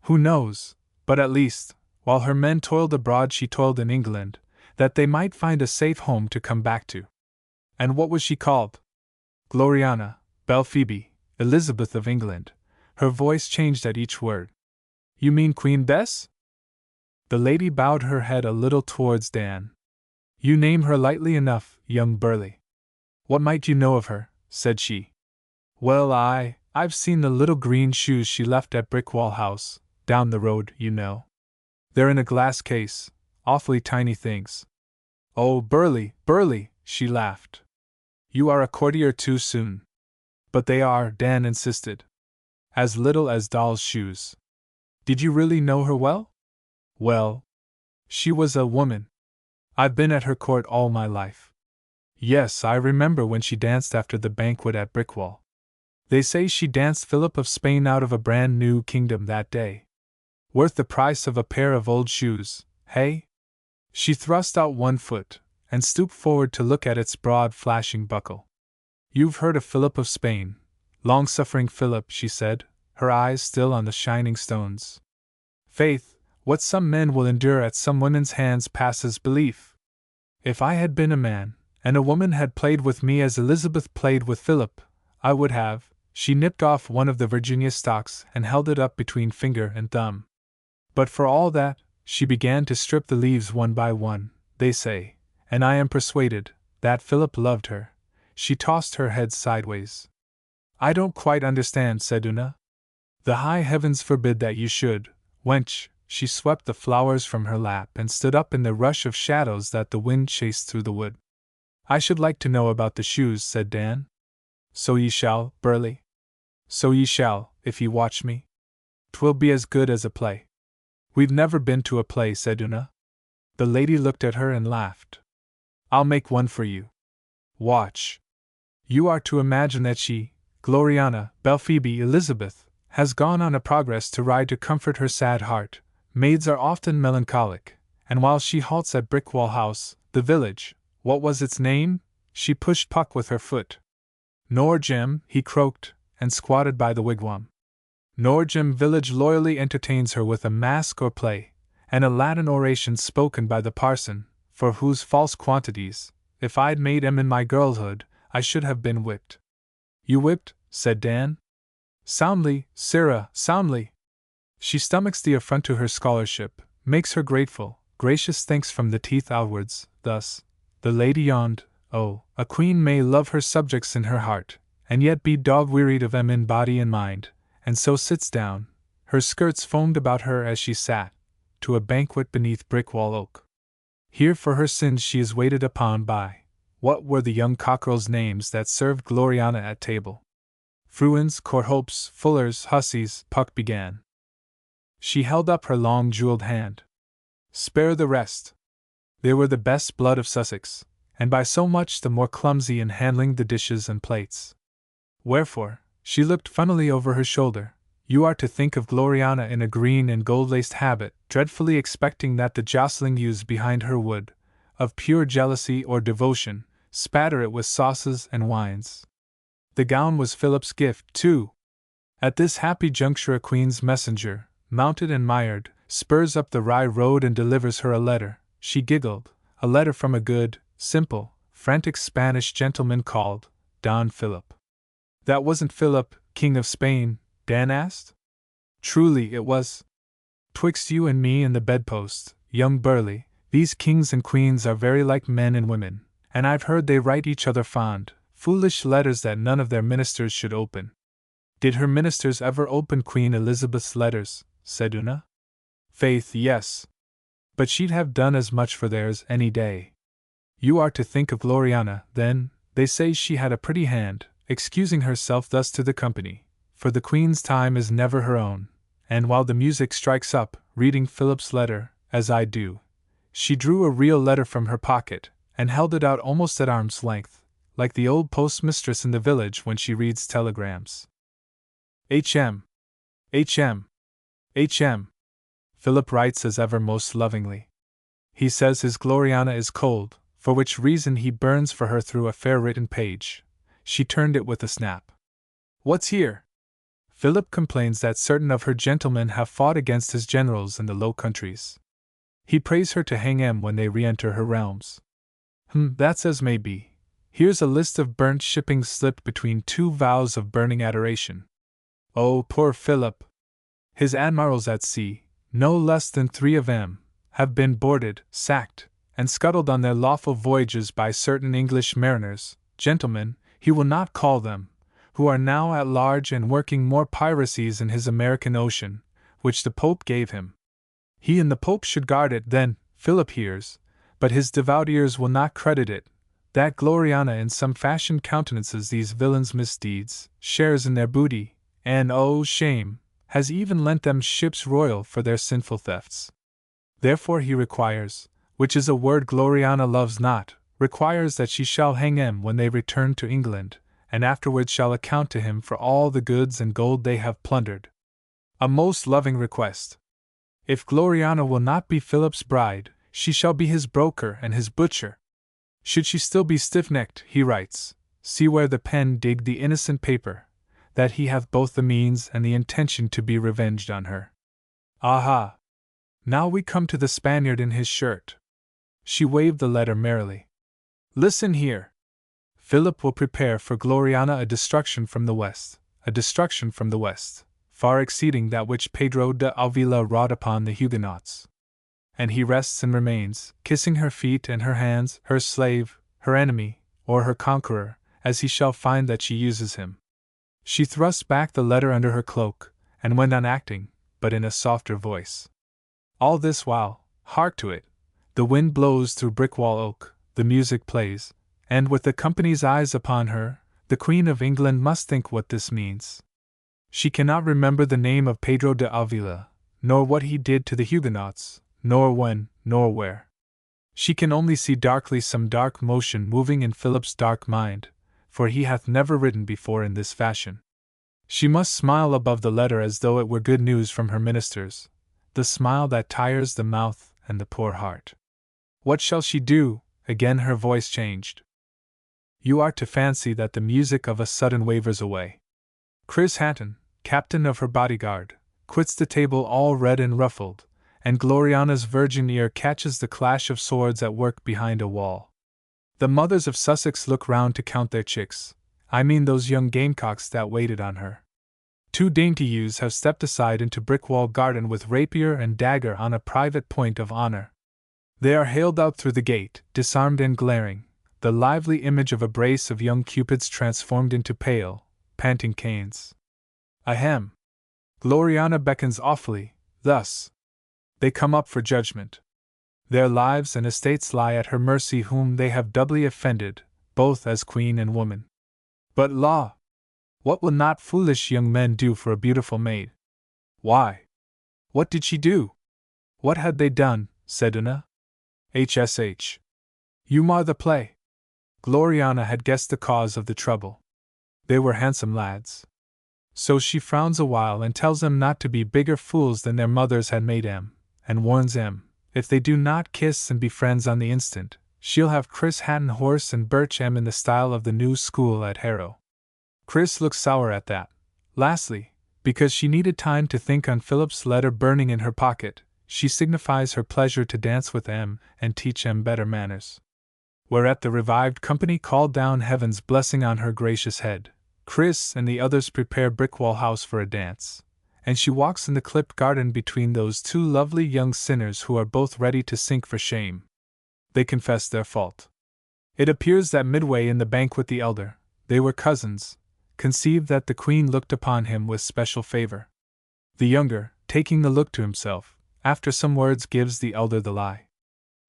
Who knows, but at least, while her men toiled abroad she toiled in England, that they might find a safe home to come back to. And what was she called? Gloriana, Belphoebe, Elizabeth of England. Her voice changed at each word. You mean Queen Bess? The lady bowed her head a little towards Dan. You name her lightly enough, young Burley. What might you know of her? Said she. Well, I've seen the little green shoes she left at Brickwall House, down the road, you know. They're in a glass case, awfully tiny things. Oh, Burley, Burley, she laughed. You are a courtier too soon. But they are, Dan insisted. As little as doll's shoes. Did you really know her well? Well, she was a woman. I've been at her court all my life. Yes, I remember when she danced after the banquet at Brickwall. They say she danced Philip of Spain out of a brand new kingdom that day. Worth the price of a pair of old shoes, hey? She thrust out one foot, and stooped forward to look at its broad flashing buckle. You've heard of Philip of Spain, long-suffering Philip, she said, her eyes still on the shining stones. Faith, what some men will endure at some women's hands passes belief. If I had been a man, and a woman had played with me as Elizabeth played with Philip, I would have. She nipped off one of the Virginia stalks and held it up between finger and thumb. But for all that, she began to strip the leaves one by one, they say, and I am persuaded that Philip loved her. She tossed her head sideways. I don't quite understand, said Una. The high heavens forbid that you should, wench. She swept the flowers from her lap and stood up in the rush of shadows that the wind chased through the wood. I should like to know about the shoes, said Dan. So ye shall, Burley. So ye shall, if ye watch me. 'Twill be as good as a play. We've never been to a play, said Una. The lady looked at her and laughed. I'll make one for you. Watch. You are to imagine that she, Gloriana, Belphoebe, Elizabeth, has gone on a progress to ride to comfort her sad heart. Maids are often melancholic, and while she halts at Brickwall House, the village, what was its name? She pushed Puck with her foot. Norgem, he croaked, and squatted by the wigwam. Norgem village loyally entertains her with a masque or play, and a Latin oration spoken by the parson, for whose false quantities, if I'd made 'em in my girlhood, I should have been whipped. You whipped, said Dan. Soundly, Sirrah, soundly. She stomachs the affront to her scholarship, makes her grateful, gracious thanks from the teeth outwards, thus. The lady yawned. Oh, a queen may love her subjects in her heart, and yet be dog-wearied of 'em in body and mind, and so sits down, her skirts foamed about her as she sat, to a banquet beneath Brickwall Oak. Here for her sins she is waited upon by, what were the young cockerels' names that served Gloriana at table? Fruins, Courthopes, Fullers, Hussies, Puck began. She held up her long jeweled hand. Spare the rest. They were the best blood of Sussex, and by so much the more clumsy in handling the dishes and plates. Wherefore, she looked funnily over her shoulder, you are to think of Gloriana in a green and gold-laced habit, dreadfully expecting that the jostling youths behind her would, of pure jealousy or devotion, spatter it with sauces and wines. The gown was Philip's gift, too. At this happy juncture a queen's messenger, mounted and mired, spurs up the Rye road and delivers her a letter. She giggled. A letter from a good, simple, frantic Spanish gentleman called Don Philip. That wasn't Philip, King of Spain? Dan asked. Truly it was. Twixt you and me and the bedpost, young Burley, these kings and queens are very like men and women, and I've heard they write each other fond, foolish letters that none of their ministers should open. Did her ministers ever open Queen Elizabeth's letters? Said Una. Faith, yes. But she'd have done as much for theirs any day. You are to think of Gloriana, then. They say she had a pretty hand, excusing herself thus to the company, for the Queen's time is never her own, and while the music strikes up, reading Philip's letter, as I do, she drew a real letter from her pocket, and held it out almost at arm's length, like the old postmistress in the village when she reads telegrams. H.M. H.M. H.M. Philip writes as ever most lovingly. He says his Gloriana is cold, for which reason he burns for her through a fair written page. She turned it with a snap. What's here? Philip complains that certain of her gentlemen have fought against his generals in the Low Countries. He prays her to hang 'em when they re-enter her realms. That's as may be. Here's a list of burnt shipping slipped between two vows of burning adoration. Oh, poor Philip! His admirals at sea, no less than 3 of 'em, have been boarded, sacked, and scuttled on their lawful voyages by certain English mariners, gentlemen, he will not call them, who are now at large and working more piracies in his American Ocean, which the Pope gave him. He and the Pope should guard it then, Philip hears, but his devout ears will not credit it, that Gloriana in some fashion countenances these villains' misdeeds, shares in their booty, and, oh shame, has even lent them ships royal for their sinful thefts. Therefore he requires, which is a word Gloriana loves not, requires that she shall hang 'em when they return to England, and afterwards shall account to him for all the goods and gold they have plundered. A most loving request. If Gloriana will not be Philip's bride, she shall be his broker and his butcher. Should she still be stiff-necked, he writes, see where the pen digged the innocent paper, that he hath both the means and the intention to be revenged on her. Aha! Now we come to the Spaniard in his shirt. She waved the letter merrily. Listen here. Philip will prepare for Gloriana a destruction from the west, far exceeding that which Pedro de Avila wrought upon the Huguenots. And he rests and remains, kissing her feet and her hands, her slave, her enemy, or her conqueror, as he shall find that she uses him. She thrust back the letter under her cloak, and went on acting, but in a softer voice. All this while, hark to it, the wind blows through Brickwall Oak, the music plays, and with the company's eyes upon her, the Queen of England must think what this means. She cannot remember the name of Pedro de Avila, nor what he did to the Huguenots, nor when, nor where. She can only see darkly some dark motion moving in Philip's dark mind, for he hath never written before in this fashion. She must smile above the letter as though it were good news from her ministers, the smile that tires the mouth and the poor heart. What shall she do? Again her voice changed. You are to fancy that the music of a sudden wavers away. Chris Hatton, captain of her bodyguard, quits the table all red and ruffled, and Gloriana's virgin ear catches the clash of swords at work behind a wall. The mothers of Sussex look round to count their chicks, I mean those young gamecocks that waited on her. 2 dainty youths have stepped aside into Brickwall Garden with rapier and dagger on a private point of honor. They are haled out through the gate, disarmed and glaring, the lively image of a brace of young cupids transformed into pale, panting canes. Ahem! Gloriana beckons awfully, thus. They come up for judgment. Their lives and estates lie at her mercy whom they have doubly offended, both as queen and woman. But law! What will not foolish young men do for a beautiful maid? Why? What did she do? What had they done? Said Una. HSH. You mar the play. Gloriana had guessed the cause of the trouble. They were handsome lads. So she frowns a while and tells them not to be bigger fools than their mothers had made them, and warns them, if they do not kiss and be friends on the instant, she'll have Chris Hatton horse and birch in the style of the new school at Harrow. Chris looks sour at that. Lastly, because she needed time to think on Philip's letter burning in her pocket, she signifies her pleasure to dance with M and teach M better manners. Whereat the revived company called down heaven's blessing on her gracious head. Chris and the others prepare Brickwall House for a dance, and she walks in the clipped garden between those 2 lovely young sinners who are both ready to sink for shame. They confess their fault. It appears that midway in the banquet the elder, they were cousins, conceived that the Queen looked upon him with special favor. The younger, taking the look to himself, after some words gives the elder the lie.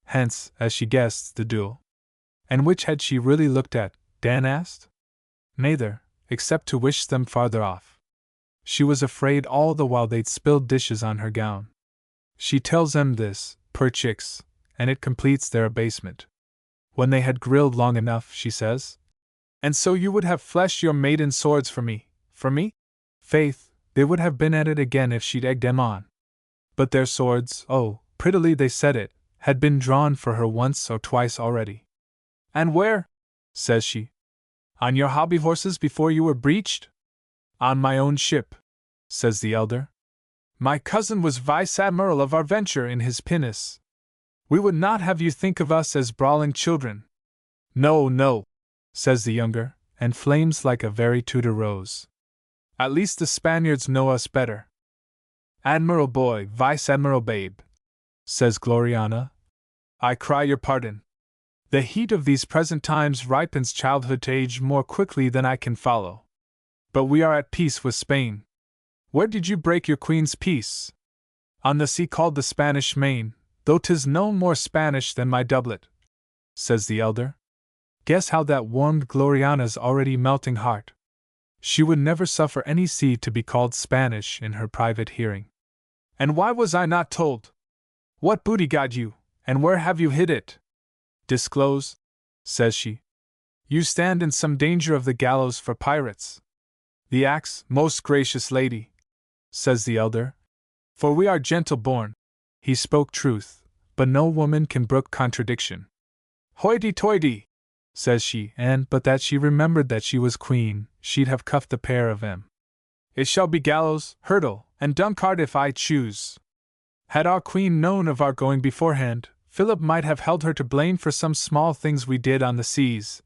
Hence, as she guessed, the duel. And which had she really looked at? Dan asked. Neither, except to wish them farther off. She was afraid all the while they'd spilled dishes on her gown. She tells them this, poor chicks, and it completes their abasement. When they had grilled long enough, she says, And so you would have fleshed your maiden swords for me? Faith, they would have been at it again if she'd egged them on. But their swords, oh, prettily they said it, had been drawn for her once or twice already. And where? Says she. On your hobby horses before you were breeched? On my own ship, says the elder. My cousin was vice-admiral of our venture in his pinnace. We would not have you think of us as brawling children. No, no, says the younger, and flames like a very Tudor rose. At least the Spaniards know us better. Admiral boy, vice-admiral babe, says Gloriana. I cry your pardon. The heat of these present times ripens childhood to age more quickly than I can follow. But we are at peace with Spain. Where did you break your queen's peace? On the sea called the Spanish Main, though 'tis no more Spanish than my doublet, says the elder. Guess how that warmed Gloriana's already melting heart. She would never suffer any sea to be called Spanish in her private hearing. And why was I not told? What booty got you, and where have you hid it? Disclose, says she. You stand in some danger of the gallows for pirates. The axe, most gracious lady, says the elder. For we are gentle born. He spoke truth, but no woman can brook contradiction. Hoity-toity, says she, and but that she remembered that she was queen, she'd have cuffed the pair of 'em. It shall be gallows, hurdle, and Dunkard if I choose. Had our queen known of our going beforehand, Philip might have held her to blame for some small things we did on the seas.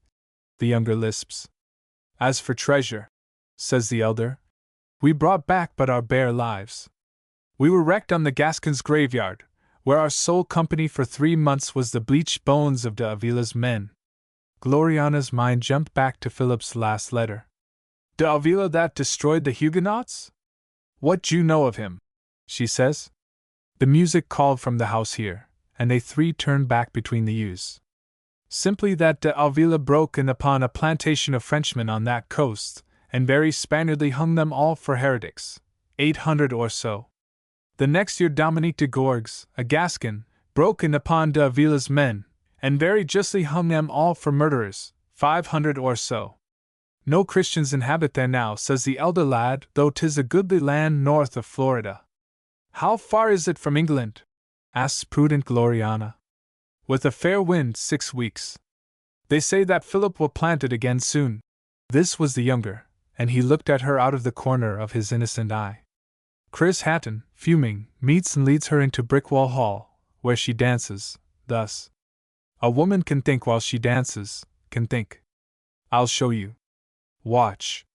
The younger lisps. As for treasure, says the elder, we brought back but our bare lives. We were wrecked on the Gascon's graveyard, where our sole company for 3 months was the bleached bones of de Avila's men. Gloriana's mind jumped back to Philip's last letter. De Avila that destroyed the Huguenots? What do you know of him? She says. The music called from the house here, and they three turned back between the yews. Simply that de Avila broke in upon a plantation of Frenchmen on that coast, and very Spaniardly hung them all for heretics, 800 or so. The next year Dominique de Gourgues, a Gascon, broke in upon de Avila's men, and very justly hung them all for murderers, 500 or so. No Christians inhabit there now, says the elder lad, though 'tis a goodly land north of Florida. How far is it from England? asks prudent Gloriana. With a fair wind, 6 weeks. They say that Philip will plant it again soon. This was the younger, and he looked at her out of the corner of his innocent eye. Chris Hatton, fuming, meets and leads her into Brickwall Hall, where she dances, thus. A woman can think while she dances, can think. I'll show you. Watch.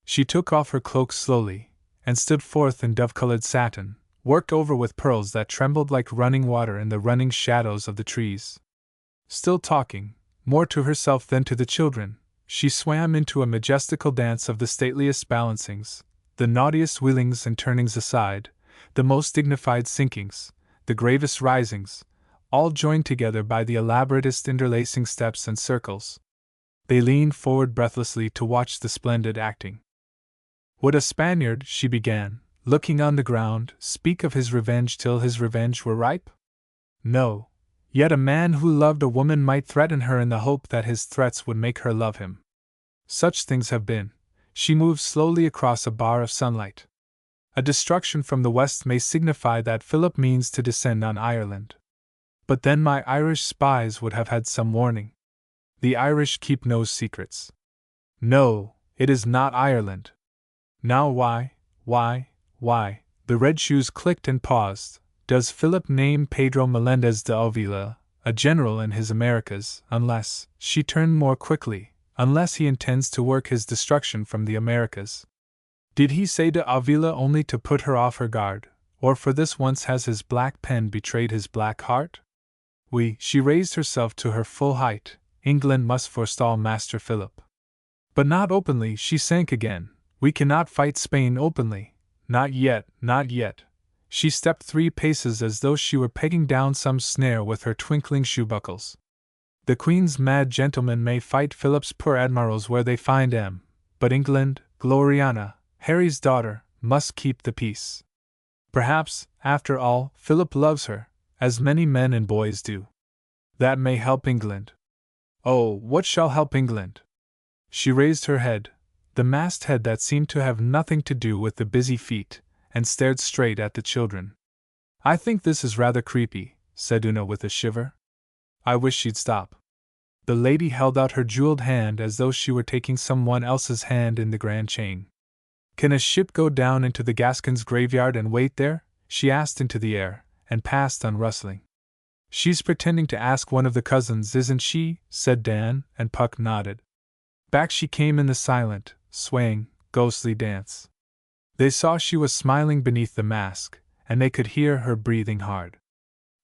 She took off her cloak slowly, and stood forth in dove-colored satin, worked over with pearls that trembled like running water in the running shadows of the trees. Still talking, more to herself than to the children, she swam into a majestical dance of the stateliest balancings, the naughtiest wheelings and turnings aside, the most dignified sinkings, the gravest risings, all joined together by the elaboratest interlacing steps and circles. They leaned forward breathlessly to watch the splendid acting. Would a Spaniard, she began, looking on the ground, speak of his revenge till his revenge were ripe? No, yet a man who loved a woman might threaten her in the hope that his threats would make her love him. Such things have been. She moved slowly across a bar of sunlight. A destruction from the west may signify that Philip means to descend on Ireland. But then my Irish spies would have had some warning. The Irish keep no secrets. No, it is not Ireland. Now why, the red shoes clicked and paused. Does Philip name Pedro Melendez de Avila, a general in his Americas, unless, she turned more quickly, unless he intends to work his destruction from the Americas? Did he say de Avila only to put her off her guard, or for this once has his black pen betrayed his black heart? She raised herself to her full height. England must forestall Master Philip. But not openly, she sank again. We cannot fight Spain openly. Not yet, not yet. She stepped 3 paces as though she were pegging down some snare with her twinkling shoe buckles. The Queen's mad gentlemen may fight Philip's poor admirals where they find em, but England, Gloriana, Harry's daughter, must keep the peace. Perhaps, after all, Philip loves her, as many men and boys do. That may help England. Oh, what shall help England? She raised her head, the masked head that seemed to have nothing to do with the busy feet, and stared straight at the children. I think this is rather creepy, said Una with a shiver. I wish she'd stop. The lady held out her jeweled hand as though she were taking someone else's hand in the grand chain. Can a ship go down into the Gascon's graveyard and wait there? She asked into the air, and passed on rustling. She's pretending to ask one of the cousins, isn't she? Said Dan, and Puck nodded. Back she came in the silent, swaying, ghostly dance. They saw she was smiling beneath the mask, and they could hear her breathing hard.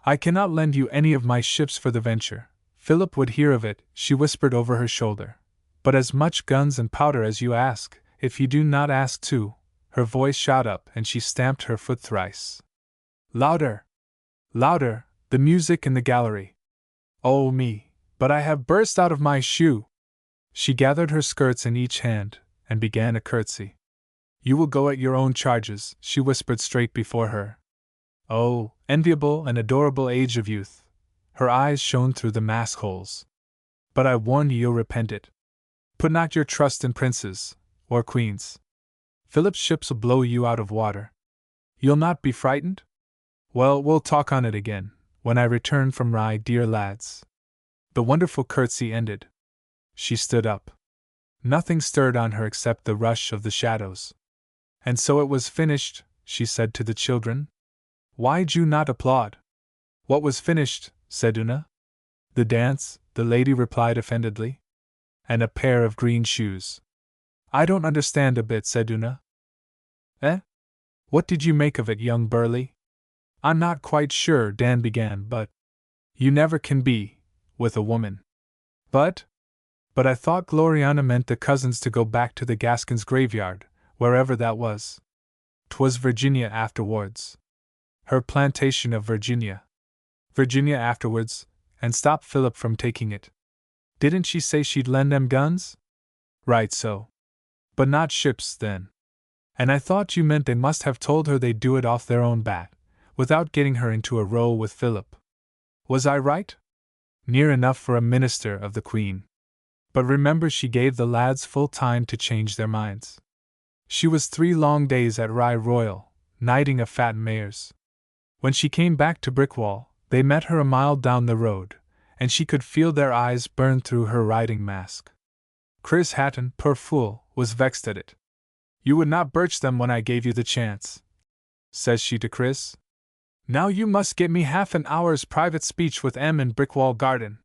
I cannot lend you any of my ships for the venture. Philip would hear of it, she whispered over her shoulder. But as much guns and powder as you ask, if you do not ask too. Her voice shot up, and she stamped her foot thrice. Louder! Louder! The music in the gallery. Oh me, but I have burst out of my shoe! She gathered her skirts in each hand, and began a curtsy. You will go at your own charges, she whispered straight before her. Oh, enviable and adorable age of youth! Her eyes shone through the mask holes. But I warn you, you'll repent it. Put not your trust in princes, or queens. Philip's ships'll blow you out of water. You'll not be frightened? Well, we'll talk on it again, when I return from Rye, dear lads. The wonderful curtsy ended. She stood up. Nothing stirred on her except the rush of the shadows. And so it was finished, she said to the children. Why'd you not applaud? What was finished? Said Una. The dance, the lady replied offendedly. And a pair of green shoes. I don't understand a bit, said Una. Eh? What did you make of it, young Burley? I'm not quite sure, Dan began, but you never can be, with a woman. But I thought Gloriana meant the cousins to go back to the Gaskins graveyard, wherever that was. 'Twas Virginia afterwards. Her plantation of Virginia. Virginia afterwards, and stop Philip from taking it. Didn't she say she'd lend them guns? Right so. But not ships, then. And I thought you meant they must have told her they'd do it off their own bat, without getting her into a row with Philip. Was I right? Near enough for a minister of the Queen. But remember, she gave the lads full time to change their minds. She was 3 long days at Rye Royal, knighting of fat mares. When she came back to Brickwall, they met her a mile down the road, and she could feel their eyes burn through her riding mask. Chris Hatton, poor fool, was vexed at it. You would not birch them when I gave you the chance, says she to Chris. Now you must get me half an hour's private speech with M in Brickwall Garden.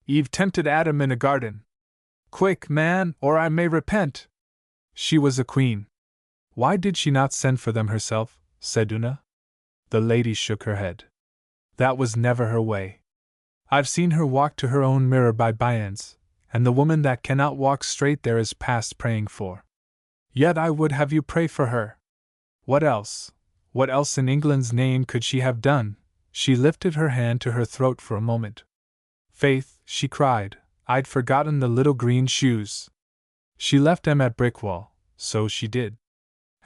Eve tempted Adam in a garden. Quick, man, or I may repent. She was a queen. Why did she not send for them herself? Said Una. The lady shook her head. That was never her way. I've seen her walk to her own mirror by byends, and the woman that cannot walk straight there is past praying for. Yet I would have you pray for her. What else in England's name could she have done? She lifted her hand to her throat for a moment. Faith, she cried, I'd forgotten the little green shoes. She left them at Brickwall, so she did.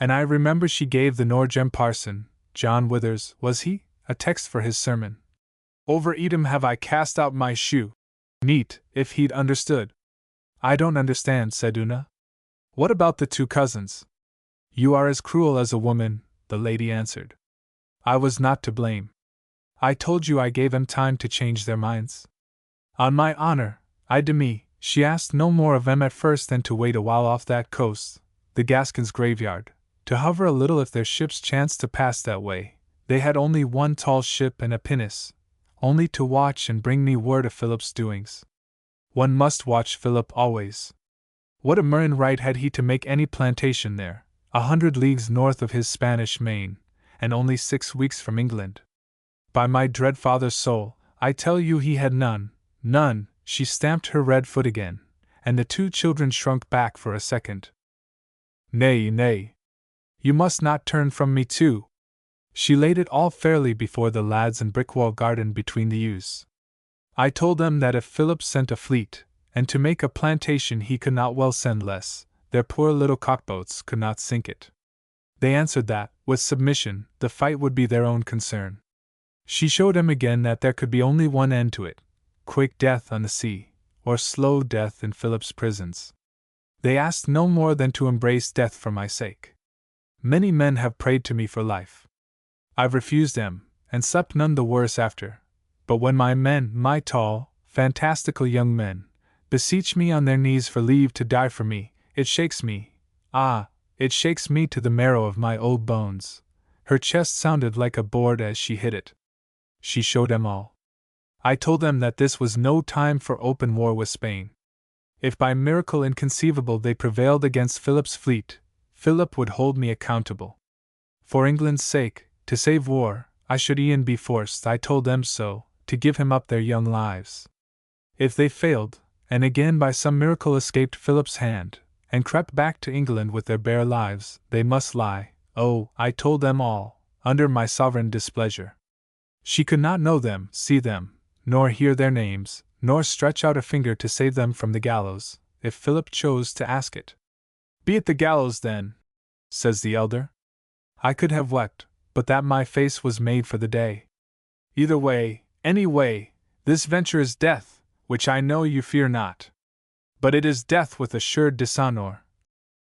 And I remember she gave the Norgem parson, John Withers, was he, a text for his sermon. Over Edom have I cast out my shoe. Neat, if he'd understood. I don't understand, said Una. What about the 2 cousins? You are as cruel as a woman, the lady answered. I was not to blame. I told you I gave them time to change their minds. On my honor, I demi, she asked no more of them at first than to wait a while off that coast, the Gaskins graveyard, to hover a little if their ships chanced to pass that way. They had only one tall ship and a pinnace, only to watch and bring me word of Philip's doings. One must watch Philip always. What a murrain right had he to make any plantation there, 100 leagues north of his Spanish Main, and only 6 weeks from England? By my dread father's soul, I tell you he had none, none. She stamped her red foot again, and the 2 children shrunk back for a second. Nay, nay. You must not turn from me too. She laid it all fairly before the lads in Brickwall Garden between the yews. I told them that if Philip sent a fleet, and to make a plantation he could not well send less, their poor little cockboats could not sink it. They answered that, with submission, the fight would be their own concern. She showed him again that there could be only one end to it: quick death on the sea, or slow death in Philip's prisons. They asked no more than to embrace death for my sake. Many men have prayed to me for life. I've refused them, and slept none the worse after. But when my men, my tall, fantastical young men, beseech me on their knees for leave to die for me, it shakes me, it shakes me to the marrow of my old bones. Her chest sounded like a board as she hit it. She showed them all. I told them that this was no time for open war with Spain. If by miracle inconceivable they prevailed against Philip's fleet, Philip would hold me accountable. For England's sake, to save war, I should e'en be forced, I told them so, to give him up their young lives. If they failed, and again by some miracle escaped Philip's hand, and crept back to England with their bare lives, they must lie, oh, I told them all, under my sovereign displeasure. She could not know them, see them, nor hear their names, nor stretch out a finger to save them from the gallows, if Philip chose to ask it. Be it the gallows then, says the elder. I could have wept, but that my face was made for the day. Either way, any way, this venture is death, which I know you fear not. But it is death with assured dishonor,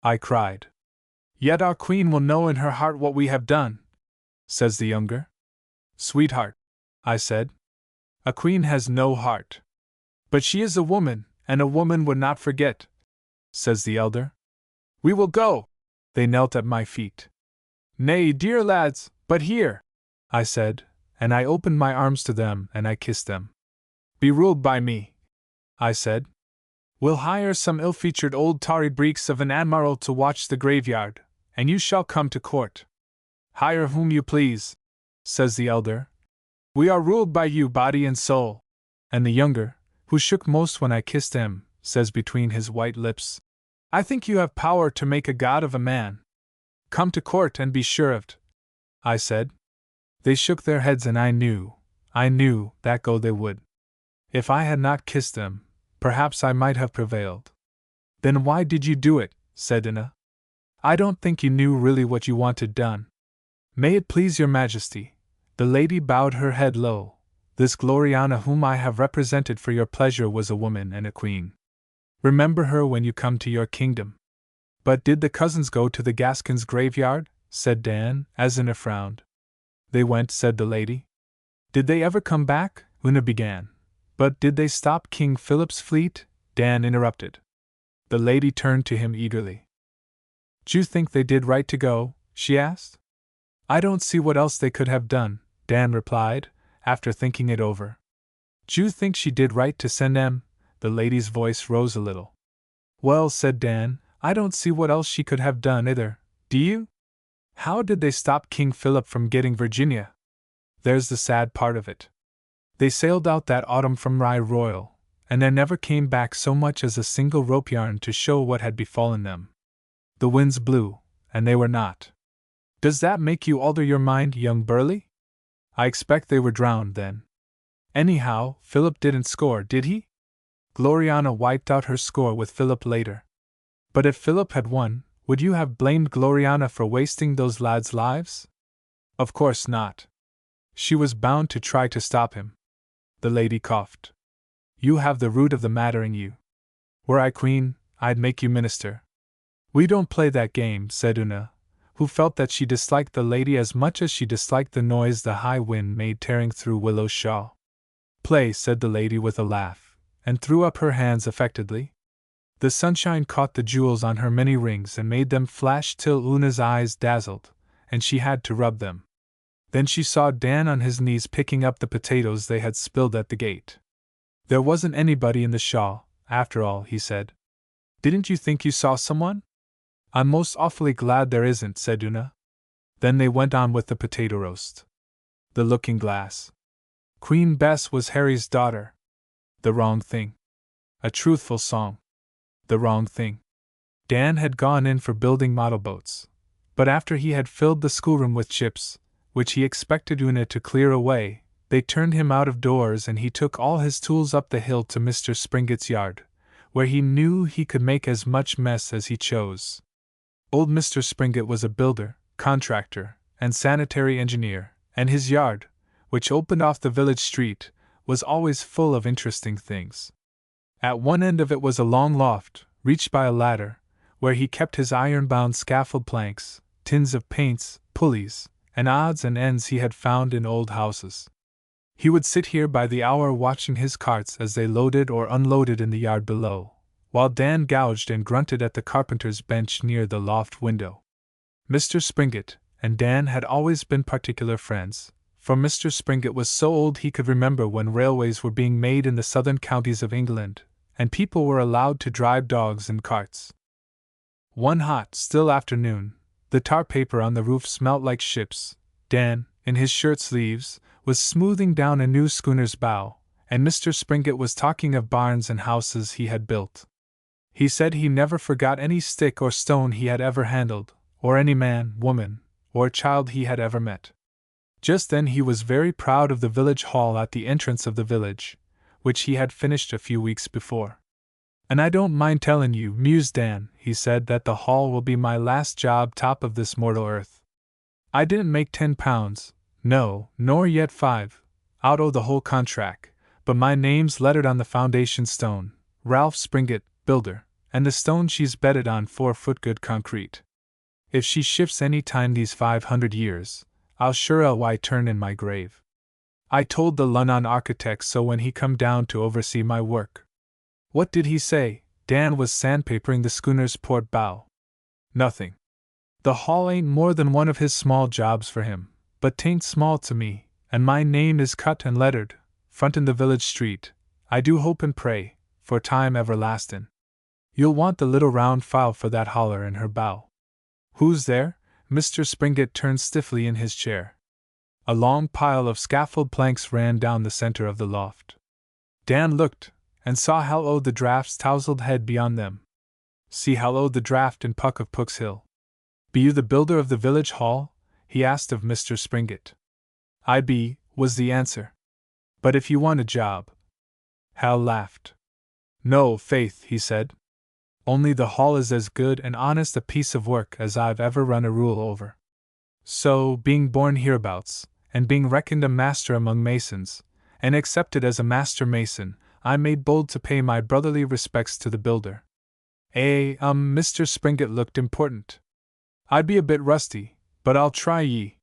I cried. Yet our queen will know in her heart what we have done, says the younger. Sweetheart, I said. A queen has no heart. But she is a woman, and a woman would not forget, says the elder. We will go, They knelt at my feet. Nay, dear lads, but here, I said, and I opened my arms to them and I kissed them. Be ruled by me, I said. We'll hire some ill-featured old tarry breeks of an admiral to watch the graveyard, and you shall come to court. Hire whom you please, says the elder. We are ruled by you body and soul. And the younger, who shook most when I kissed him, says between his white lips, I think you have power to make a god of a man. Come to court and be sure of't, I said. They shook their heads and I knew that go they would. If I had not kissed them, perhaps I might have prevailed. Then why did you do it? Said Una. I don't think you knew really what you wanted done. May it please your majesty. The lady bowed her head low. This Gloriana whom I have represented for your pleasure was a woman and a queen. Remember her when you come to your kingdom. But did the cousins go to the Gascons' graveyard? Said Dan, as Una frowned. They went, said the lady. Did they ever come back? Una began. But did they stop King Philip's fleet? Dan interrupted. The lady turned to him eagerly. D'you think they did right to go? She asked. I don't see what else they could have done, Dan replied, after thinking it over. D'you think she did right to send them? The lady's voice rose a little. Well, said Dan, I don't see what else she could have done either, do you? How did they stop King Philip from getting Virginia? There's the sad part of it. They sailed out that autumn from Rye Royal, and there never came back so much as a single rope yarn to show what had befallen them. The winds blew, and they were not. Does that make you alter your mind, young Burleigh? I expect they were drowned then. Anyhow, Philip didn't score, did he? Gloriana wiped out her score with Philip later. But if Philip had won, would you have blamed Gloriana for wasting those lads' lives? Of course not. She was bound to try to stop him. The lady coughed. You have the root of the matter in you. Were I queen, I'd make you minister. We don't play that game, said Una, who felt that she disliked the lady as much as she disliked the noise the high wind made tearing through Willow's shawl. Play, said the lady with a laugh, and threw up her hands affectedly. The sunshine caught the jewels on her many rings and made them flash till Una's eyes dazzled, and she had to rub them. Then she saw Dan on his knees picking up the potatoes they had spilled at the gate. There wasn't anybody in the shawl, after all, he said. Didn't you think you saw someone? I'm most awfully glad there isn't, said Una. Then they went on with the potato roast. The Looking-Glass. Queen Bess was Harry's daughter. The wrong thing. A truthful song. The wrong thing. Dan had gone in for building model boats, but after he had filled the schoolroom with chips, which he expected Una to clear away, they turned him out of doors and he took all his tools up the hill to Mr. Springett's yard, where he knew he could make as much mess as he chose. Old Mr. Springett was a builder, contractor, and sanitary engineer, and his yard, which opened off the village street, was always full of interesting things. At one end of it was a long loft, reached by a ladder, where he kept his iron-bound scaffold planks, tins of paints, pulleys, and odds and ends he had found in old houses. He would sit here by the hour watching his carts as they loaded or unloaded in the yard below, while Dan gouged and grunted at the carpenter's bench near the loft window. Mr. Springett and Dan had always been particular friends, for Mr. Springett was so old he could remember when railways were being made in the southern counties of England, and people were allowed to drive dogs in carts. One hot, still afternoon, the tar paper on the roof smelt like ships. Dan, in his shirt sleeves, was smoothing down a new schooner's bow, and Mr. Springett was talking of barns and houses he had built. He said he never forgot any stick or stone he had ever handled, or any man, woman, or child he had ever met. Just then he was very proud of the village hall at the entrance of the village, which he had finished a few weeks before. And I don't mind telling you, mused Dan, he said, that the hall will be my last job top of this mortal earth. I didn't make £10, no, nor yet 5, out o' the whole contract, but my name's lettered on the foundation stone, Ralph Springett, builder, and the stone she's bedded on 4-foot good concrete. If she shifts any time these 500 years, I'll sure ly turn in my grave. I told the Lunnon architect so when he come down to oversee my work. What did he say? Dan was sandpapering the schooner's port bow. Nothing. The haul ain't more than one of his small jobs for him, but 'tain't small to me, and my name is cut and lettered, frontin' the village street. I do hope and pray, for time everlastin'. You'll want the little round file for that holler in her bow. Who's there? Mr. Springett turned stiffly in his chair. A long pile of scaffold planks ran down the center of the loft. Dan looked, and saw Hal O' the Draft's tousled head beyond them. See Hal O' the Draft in Puck of Puck's Hill. Be you the builder of the village hall? He asked of Mr. Springett. I be, was the answer. But if you want a job. Hal laughed. No, faith, he said. Only the hall is as good and honest a piece of work as I've ever run a rule over. So, being born hereabouts, and being reckoned a master among masons, and accepted as a master mason, I made bold to pay my brotherly respects to the builder. Mr. Springett looked important. I'd be a bit rusty, but I'll try ye.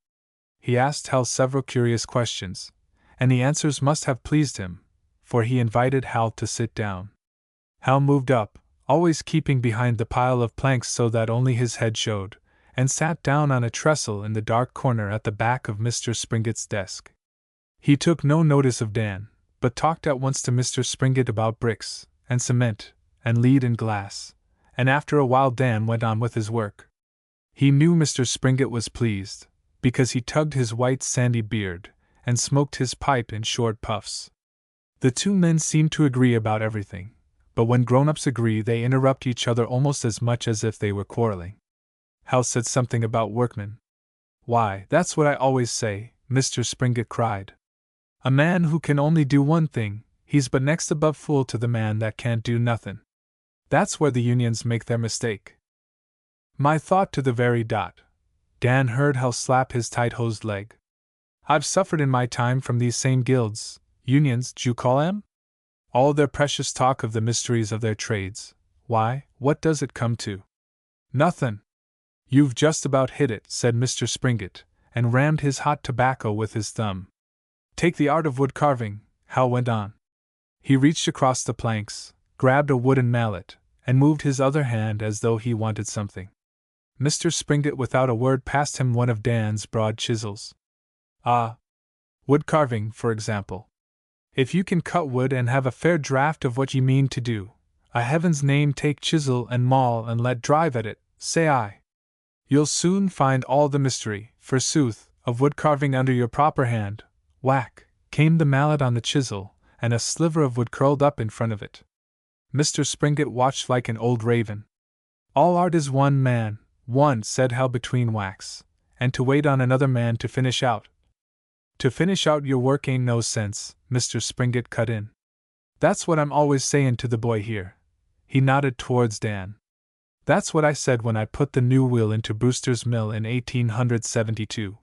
He asked Hal several curious questions, and the answers must have pleased him, for he invited Hal to sit down. Hal moved up, always keeping behind the pile of planks so that only his head showed, and sat down on a trestle in the dark corner at the back of Mr. Springett's desk. He took no notice of Dan, but talked at once to Mr. Springett about bricks, and cement, and lead and glass, and after a while Dan went on with his work. He knew Mr. Springett was pleased, because he tugged his white sandy beard, and smoked his pipe in short puffs. The two men seemed to agree about everything, but when grown-ups agree they interrupt each other almost as much as if they were quarreling. Hal said something about workmen. Why, that's what I always say, Mr. Springett cried. A man who can only do one thing, he's but next above fool to the man that can't do nothin'. That's where the unions make their mistake. My thought to the very dot. Dan heard Hal slap his tight-hosed leg. I've suffered in my time from these same guilds, unions, d'you call 'em? All their precious talk of the mysteries of their trades. Why, what does it come to? Nothin'. You've just about hit it, said Mr. Springett, and rammed his hot tobacco with his thumb. Take the art of wood carving, Hal went on. He reached across the planks, grabbed a wooden mallet, and moved his other hand as though he wanted something. Mr. Springett without a word passed him one of Dan's broad chisels. Ah! Wood carving, for example. If you can cut wood and have a fair draught of what ye mean to do, a heaven's name take chisel and maul and let drive at it, say I. You'll soon find all the mystery, forsooth, of wood carving under your proper hand. Whack, came the mallet on the chisel, and a sliver of wood curled up in front of it. Mr. Springett watched like an old raven. All art is one man, one, said Hal between whacks, and to wait on another man to finish out. To finish out your work ain't no sense, Mr. Springett cut in. That's what I'm always sayin' to the boy here. He nodded towards Dan. That's what I said when I put the new wheel into Brewster's mill in 1872.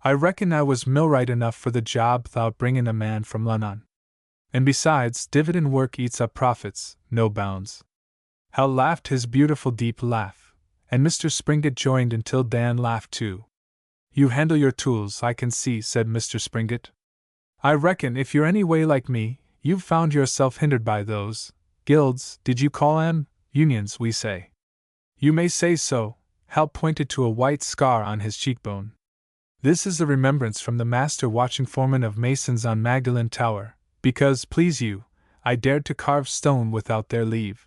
I reckon I was millwright enough for the job without bringin' a man from Lunnon. And besides, dividend work eats up profits, no bounds. Hal laughed his beautiful deep laugh, and Mr. Springett joined until Dan laughed too. You handle your tools, I can see, said Mr. Springett. I reckon if you're any way like me, you've found yourself hindered by those guilds, did you call 'em? Unions, we say. You may say so. Hal pointed to a white scar on his cheekbone. This is a remembrance from the master watching foreman of masons on Magdalen Tower, because, please you, I dared to carve stone without their leave.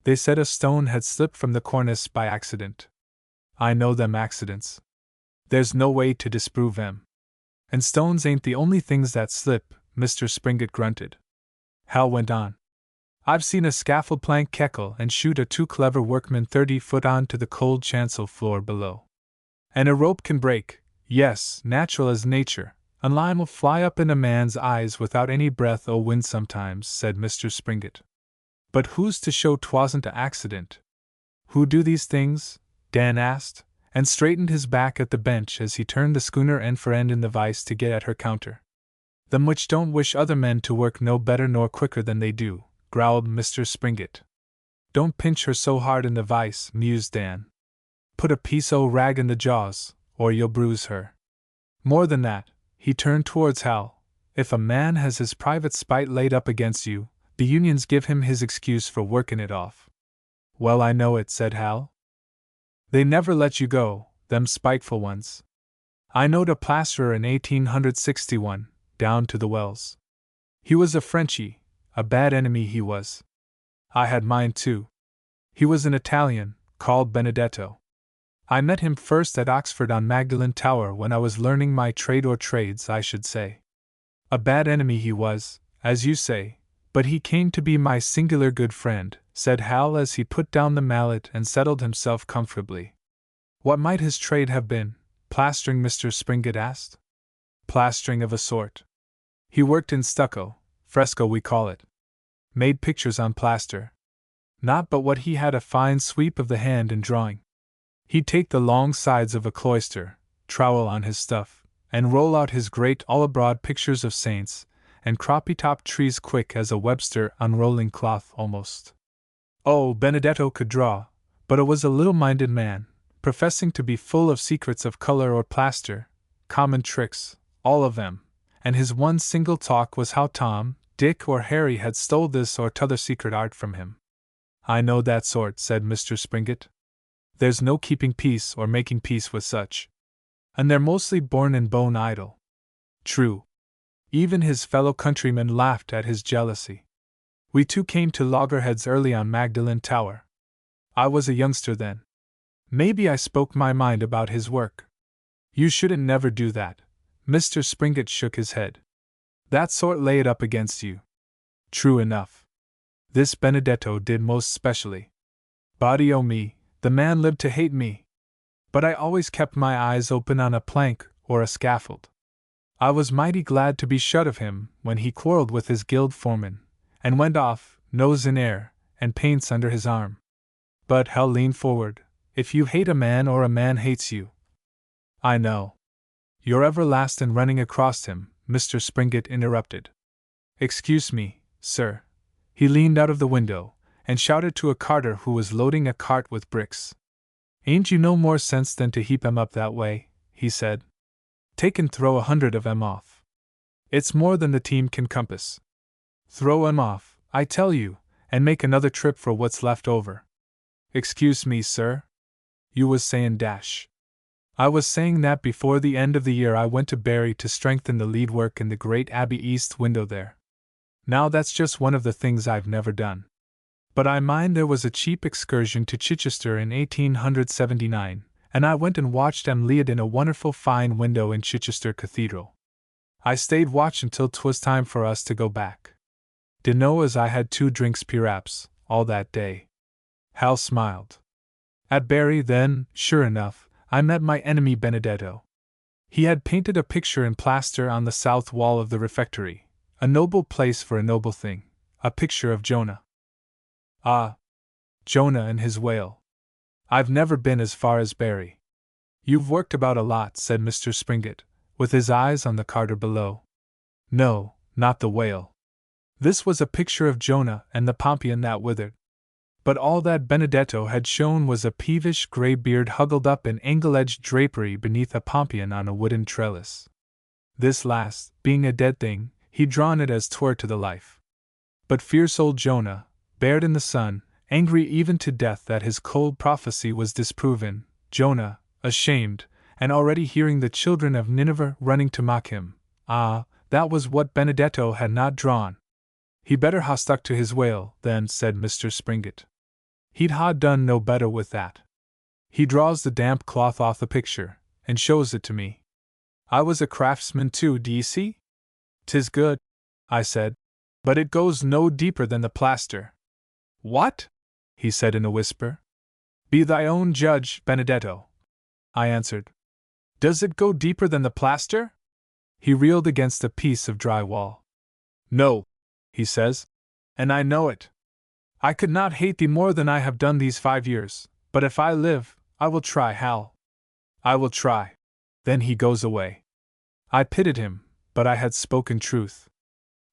They said a stone had slipped from the cornice by accident. I know them accidents. There's no way to disprove 'em. And stones ain't the only things that slip, Mr. Springett grunted. Hal went on. I've seen a scaffold plank keckle and shoot a too clever workman 30 foot on to the cold chancel floor below. And a rope can break, yes, natural as nature, a line will fly up in a man's eyes without any breath o' wind sometimes, said Mr. Springett. But who's to show 'twasn't a accident? Who do these things? Dan asked, and straightened his back at the bench as he turned the schooner end for end in the vice to get at her counter. Them which don't wish other men to work no better nor quicker than they do, growled Mr. Springett. Don't pinch her so hard in the vice, mused Dan. Put a piece o' rag in the jaws, or you'll bruise her. More than that, he turned towards Hal. If a man has his private spite laid up against you, the unions give him his excuse for workin' it off. Well, I know it, said Hal. They never let you go, them spiteful ones. I knowed a plasterer in 1861, down to the wells. He was a Frenchie, a bad enemy he was. I had mine too. He was an Italian, called Benedetto. I met him first at Oxford on Magdalen Tower when I was learning my trade or trades, I should say. A bad enemy he was, as you say, but he came to be my singular good friend, said Hal as he put down the mallet and settled himself comfortably. What might his trade have been? Plastering, Mr. Springett asked. Plastering of a sort. He worked in stucco, fresco we call it. Made pictures on plaster. Not but what he had a fine sweep of the hand in drawing. He'd take the long sides of a cloister, trowel on his stuff, and roll out his great all-abroad pictures of saints, and croppy-topped trees quick as a Webster unrolling cloth almost. Oh, Benedetto could draw, but it was a little-minded man, professing to be full of secrets of color or plaster, common tricks, all of them, and his one single talk was how Tom, Dick, or Harry had stole this or t'other secret art from him. I know that sort, said Mr. Springett. There's no keeping peace or making peace with such. And they're mostly born and bone idle. True. Even his fellow countrymen laughed at his jealousy. We too came to loggerheads early on Magdalen Tower. I was a youngster then. Maybe I spoke my mind about his work. You shouldn't never do that. Mr. Springett shook his head. That sort lay it up against you. True enough. This Benedetto did most specially. Body o' me, the man lived to hate me. But I always kept my eyes open on a plank or a scaffold. I was mighty glad to be shut of him when he quarreled with his guild foreman, and went off, nose in air, and paints under his arm. But Hal leaned forward. If you hate a man or a man hates you. I know. You're everlastin' running across him, Mr. Springett interrupted. Excuse me, sir. He leaned out of the window, and shouted to a carter who was loading a cart with bricks. Ain't you no more sense than to heap 'em up that way, he said. Take and throw 100 of 'em off. It's more than the team can compass. Throw 'em off, I tell you, and make another trip for what's left over. Excuse me, sir. You was sayin' dash. I was saying that before the end of the year I went to Barry to strengthen the lead work in the great Abbey East window there. Now that's just one of the things I've never done. But I mind there was a cheap excursion to Chichester in 1879, and I went and watched 'em lead in a wonderful fine window in Chichester Cathedral. I stayed watchin' till 'twas time for us to go back. Dunno as I had 2 drinks p'raps, all that day. Hal smiled. At Barry, then, sure enough, I met my enemy Benedetto. He had painted a picture in plaster on the south wall of the refectory, a noble place for a noble thing, a picture of Jonah. Ah, Jonah and his whale. I've never been as far as Barry. You've worked about a lot, said Mr. Springett, with his eyes on the carter below. No, not the whale. This was a picture of Jonah and the pompion that withered. But all that Benedetto had shown was a peevish grey beard huddled up in angle-edged drapery beneath a pompion on a wooden trellis. This last, being a dead thing, he'd drawn it as 'twere to the life. But fierce old Jonah, bared in the sun, angry even to death that his cold prophecy was disproven, Jonah, ashamed, and already hearing the children of Nineveh running to mock him, that was what Benedetto had not drawn. He better ha' stuck to his whale, then, said Mr. Springett. He'd ha' done no better with that. He draws the damp cloth off the picture, and shows it to me. I was a craftsman too, d'ye see? 'Tis good, I said, but it goes no deeper than the plaster. What? He said in a whisper. Be thy own judge, Benedetto, I answered. Does it go deeper than the plaster? He reeled against a piece of dry wall. No, he says, and I know it. I could not hate thee more than I have done these 5 years, but if I live, I will try, Hal. I will try. Then he goes away. I pitied him, but I had spoken truth.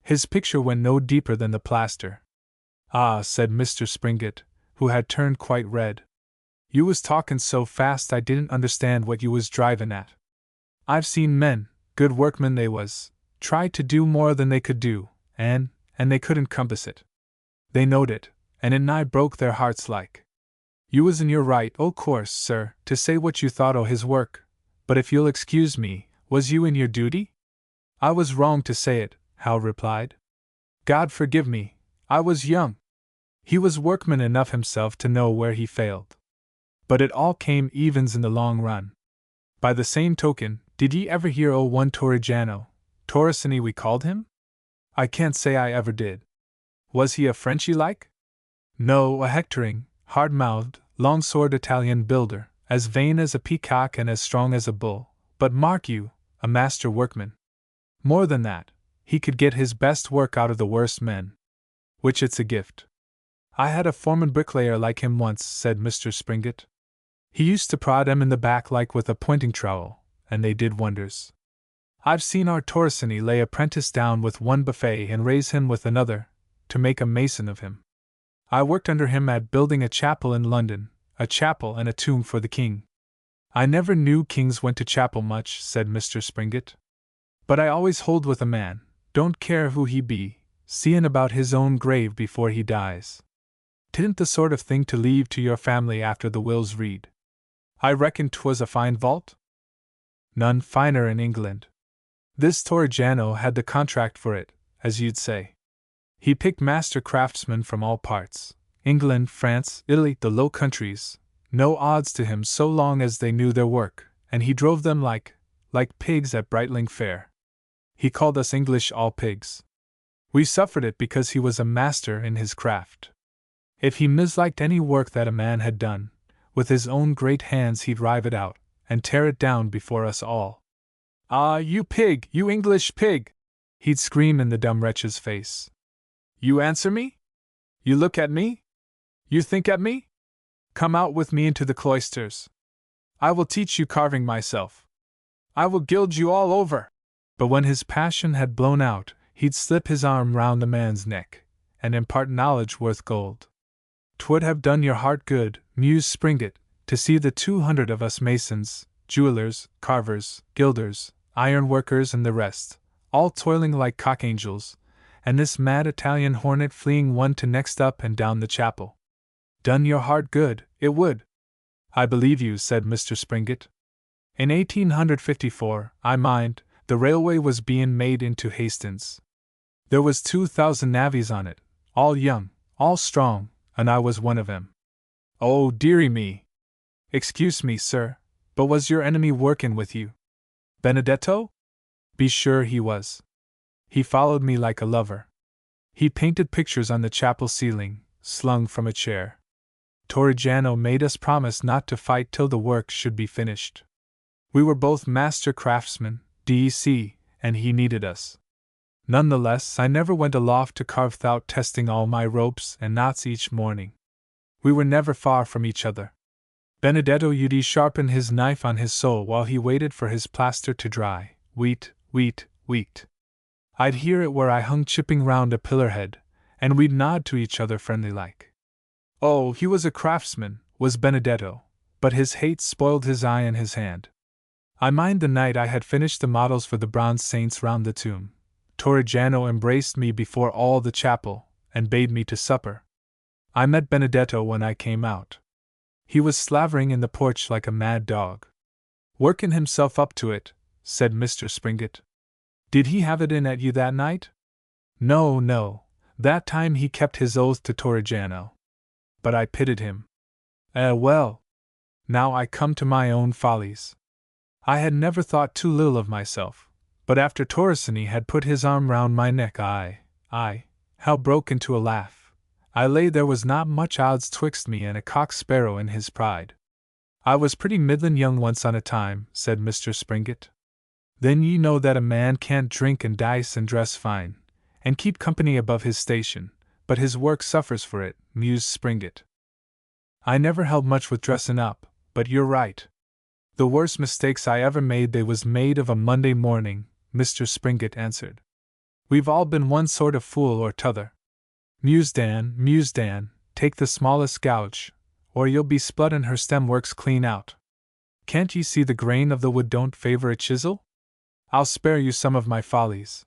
His picture went no deeper than the plaster. Ah, said Mr. Springett, who had turned quite red. You was talkin' so fast I didn't understand what you was drivin' at. I've seen men, good workmen they was, try to do more than they could do, and they couldn't compass it. They knowed it, and it nigh broke their hearts like. You was in your right, o' course, sir, to say what you thought o' his work, but if you'll excuse me, was you in your duty? I was wrong to say it, Hal replied. God forgive me, I was young. He was workman enough himself to know where he failed. But it all came evens in the long run. By the same token, did ye ever hear o' one Torrigiano, Torrisini we called him? I can't say I ever did. Was he a Frenchy like? No, a hectoring, hard-mouthed, long-sword Italian builder, as vain as a peacock and as strong as a bull, but mark you, a master workman. More than that, he could get his best work out of the worst men. Which it's a gift. I had a foreman bricklayer like him once, said Mr. Springett. He used to prod 'em in the back like with a pointing trowel, and they did wonders. I've seen our Torrisini lay a prentice down with one buffet and raise him with another, to make a mason of him. I worked under him at building a chapel in London, a chapel and a tomb for the king. I never knew kings went to chapel much, said Mr. Springett. But I always hold with a man, don't care who he be, seein' about his own grave before he dies. 'Tidn't the sort of thing to leave to your family after the will's read. I reckon 'twas a fine vault? None finer in England. This Torrigiano had the contract for it, as you'd say. He picked master craftsmen from all parts, England, France, Italy, the Low Countries, no odds to him so long as they knew their work, and he drove them like pigs at Brightling Fair. He called us English all pigs. We suffered it because he was a master in his craft. If he misliked any work that a man had done, with his own great hands he'd rive it out, and tear it down before us all. Ah, you pig, you English pig! He'd scream in the dumb wretch's face. You answer me? You look at me? You think at me? Come out with me into the cloisters. I will teach you carving myself. I will gild you all over. But when his passion had blown out, he'd slip his arm round the man's neck, and impart knowledge worth gold. 'Twould have done your heart good, mused Springett, to see the 200 of us masons, jewelers, carvers, gilders, ironworkers, and the rest, all toiling like cock-angels, and this mad Italian hornet fleeing one to next up and down the chapel. Done your heart good, it would. I believe you, said Mr. Springett. In 1854, I mind, the railway was bein' made into Hastings. There was 2,000 navvies on it, all young, all strong, and I was one of 'em. Oh, dearie me! Excuse me, sir, but was your enemy workin' with you? Benedetto? Be sure he was. He followed me like a lover. He painted pictures on the chapel ceiling, slung from a chair. Torrigiano made us promise not to fight till the work should be finished. We were both master craftsmen, D.C., and he needed us. None the less, I never went aloft to carve without testing all my ropes and knots each morning. We were never far from each other. Benedetto used sharpen his knife on his sole while he waited for his plaster to dry. Wheat. I'd hear it where I hung chipping round a pillar-head, and we'd nod to each other friendly-like. Oh, he was a craftsman, was Benedetto, but his hate spoiled his eye and his hand. I mind the night I had finished the models for the bronze saints round the tomb. Torrigiano embraced me before all the chapel, and bade me to supper. I met Benedetto when I came out. He was slavering in the porch like a mad dog. Workin' himself up to it, said Mr. Springett. Did he have it in at you that night? No, that time he kept his oath to Torrigiano. But I pitied him. Well, now I come to my own follies. I had never thought too little of myself, but after Torrisini had put his arm round my neck Hal broke into a laugh. I lay there was not much odds twixt me and a cock sparrow in his pride. I was pretty middlin' young once on a time, said Mr. Springett. Then ye know that a man can't drink and dice and dress fine, and keep company above his station, but his work suffers for it, mused Springett. I never held much with dressin' up, but you're right. The worst mistakes I ever made they was made of a Monday morning, Mr. Springett answered. We've all been one sort of fool or t'other. Mused Dan, take the smallest gouge, or you'll be spluttin' her stem works clean out. Can't ye see the grain of the wood don't favor a chisel? I'll spare you some of my follies.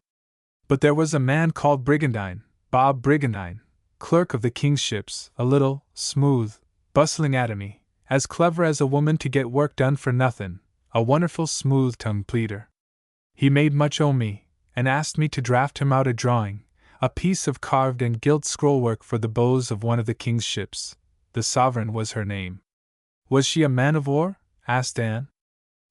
But there was a man called Brigandine, Bob Brigandine, clerk of the king's ships, a little, smooth, bustling at me, as clever as a woman to get work done for nothing, a wonderful smooth-tongued pleader. He made much o' me, and asked me to draft him out a drawing, a piece of carved and gilt scrollwork for the bows of one of the king's ships. The Sovereign was her name. Was she a man of war? Asked Anne.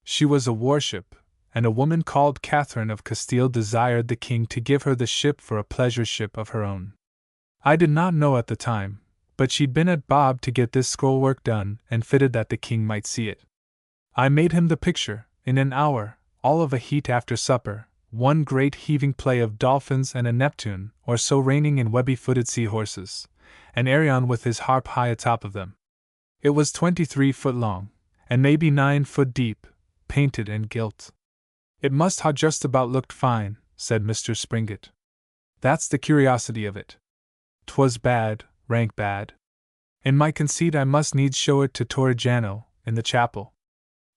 She was a warship, and a woman called Catherine of Castile desired the king to give her the ship for a pleasure ship of her own. I did not know at the time, but she'd been at Bob to get this scrollwork done and fitted that the king might see it. I made him the picture, in an hour, all of a heat after supper, one great heaving play of dolphins and a Neptune or so reining in webby-footed seahorses, and Arion with his harp high atop of them. It was 23 foot long, and maybe 9 foot deep, painted and gilt. It must ha' just about looked fine, said Mr. Springett. That's the curiosity of it. 'Twas bad, rank bad. In my conceit I must needs show it to Torrigiano, in the chapel.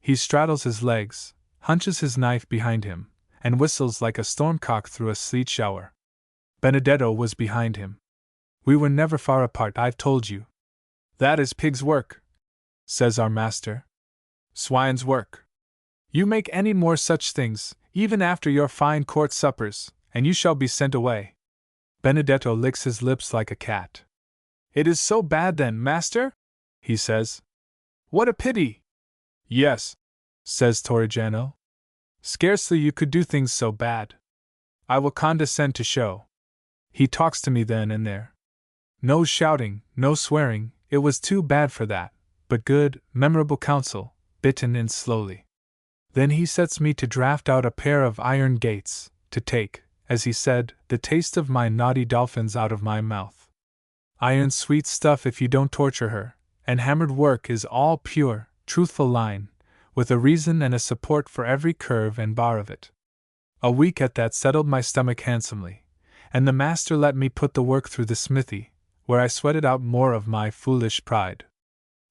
He straddles his legs, hunches his knife behind him, and whistles like a stormcock through a sleet shower. Benedetto was behind him. We were never far apart, I've told you. That is pig's work, says our master. Swine's work. You make any more such things, even after your fine court suppers, and you shall be sent away. Benedetto licks his lips like a cat. It is so bad then, master? He says. What a pity! Yes, says Torrigiano. Scarcely you could do things so bad. I will condescend to show. He talks to me then and there. No shouting, no swearing, it was too bad for that, but good, memorable counsel, bitten in slowly. Then he sets me to draft out a pair of iron gates, to take, as he said, the taste of my naughty dolphins out of my mouth. Iron's sweet stuff if you don't torture her, and hammered work is all pure, truthful line, with a reason and a support for every curve and bar of it. A week at that settled my stomach handsomely, and the master let me put the work through the smithy, where I sweated out more of my foolish pride.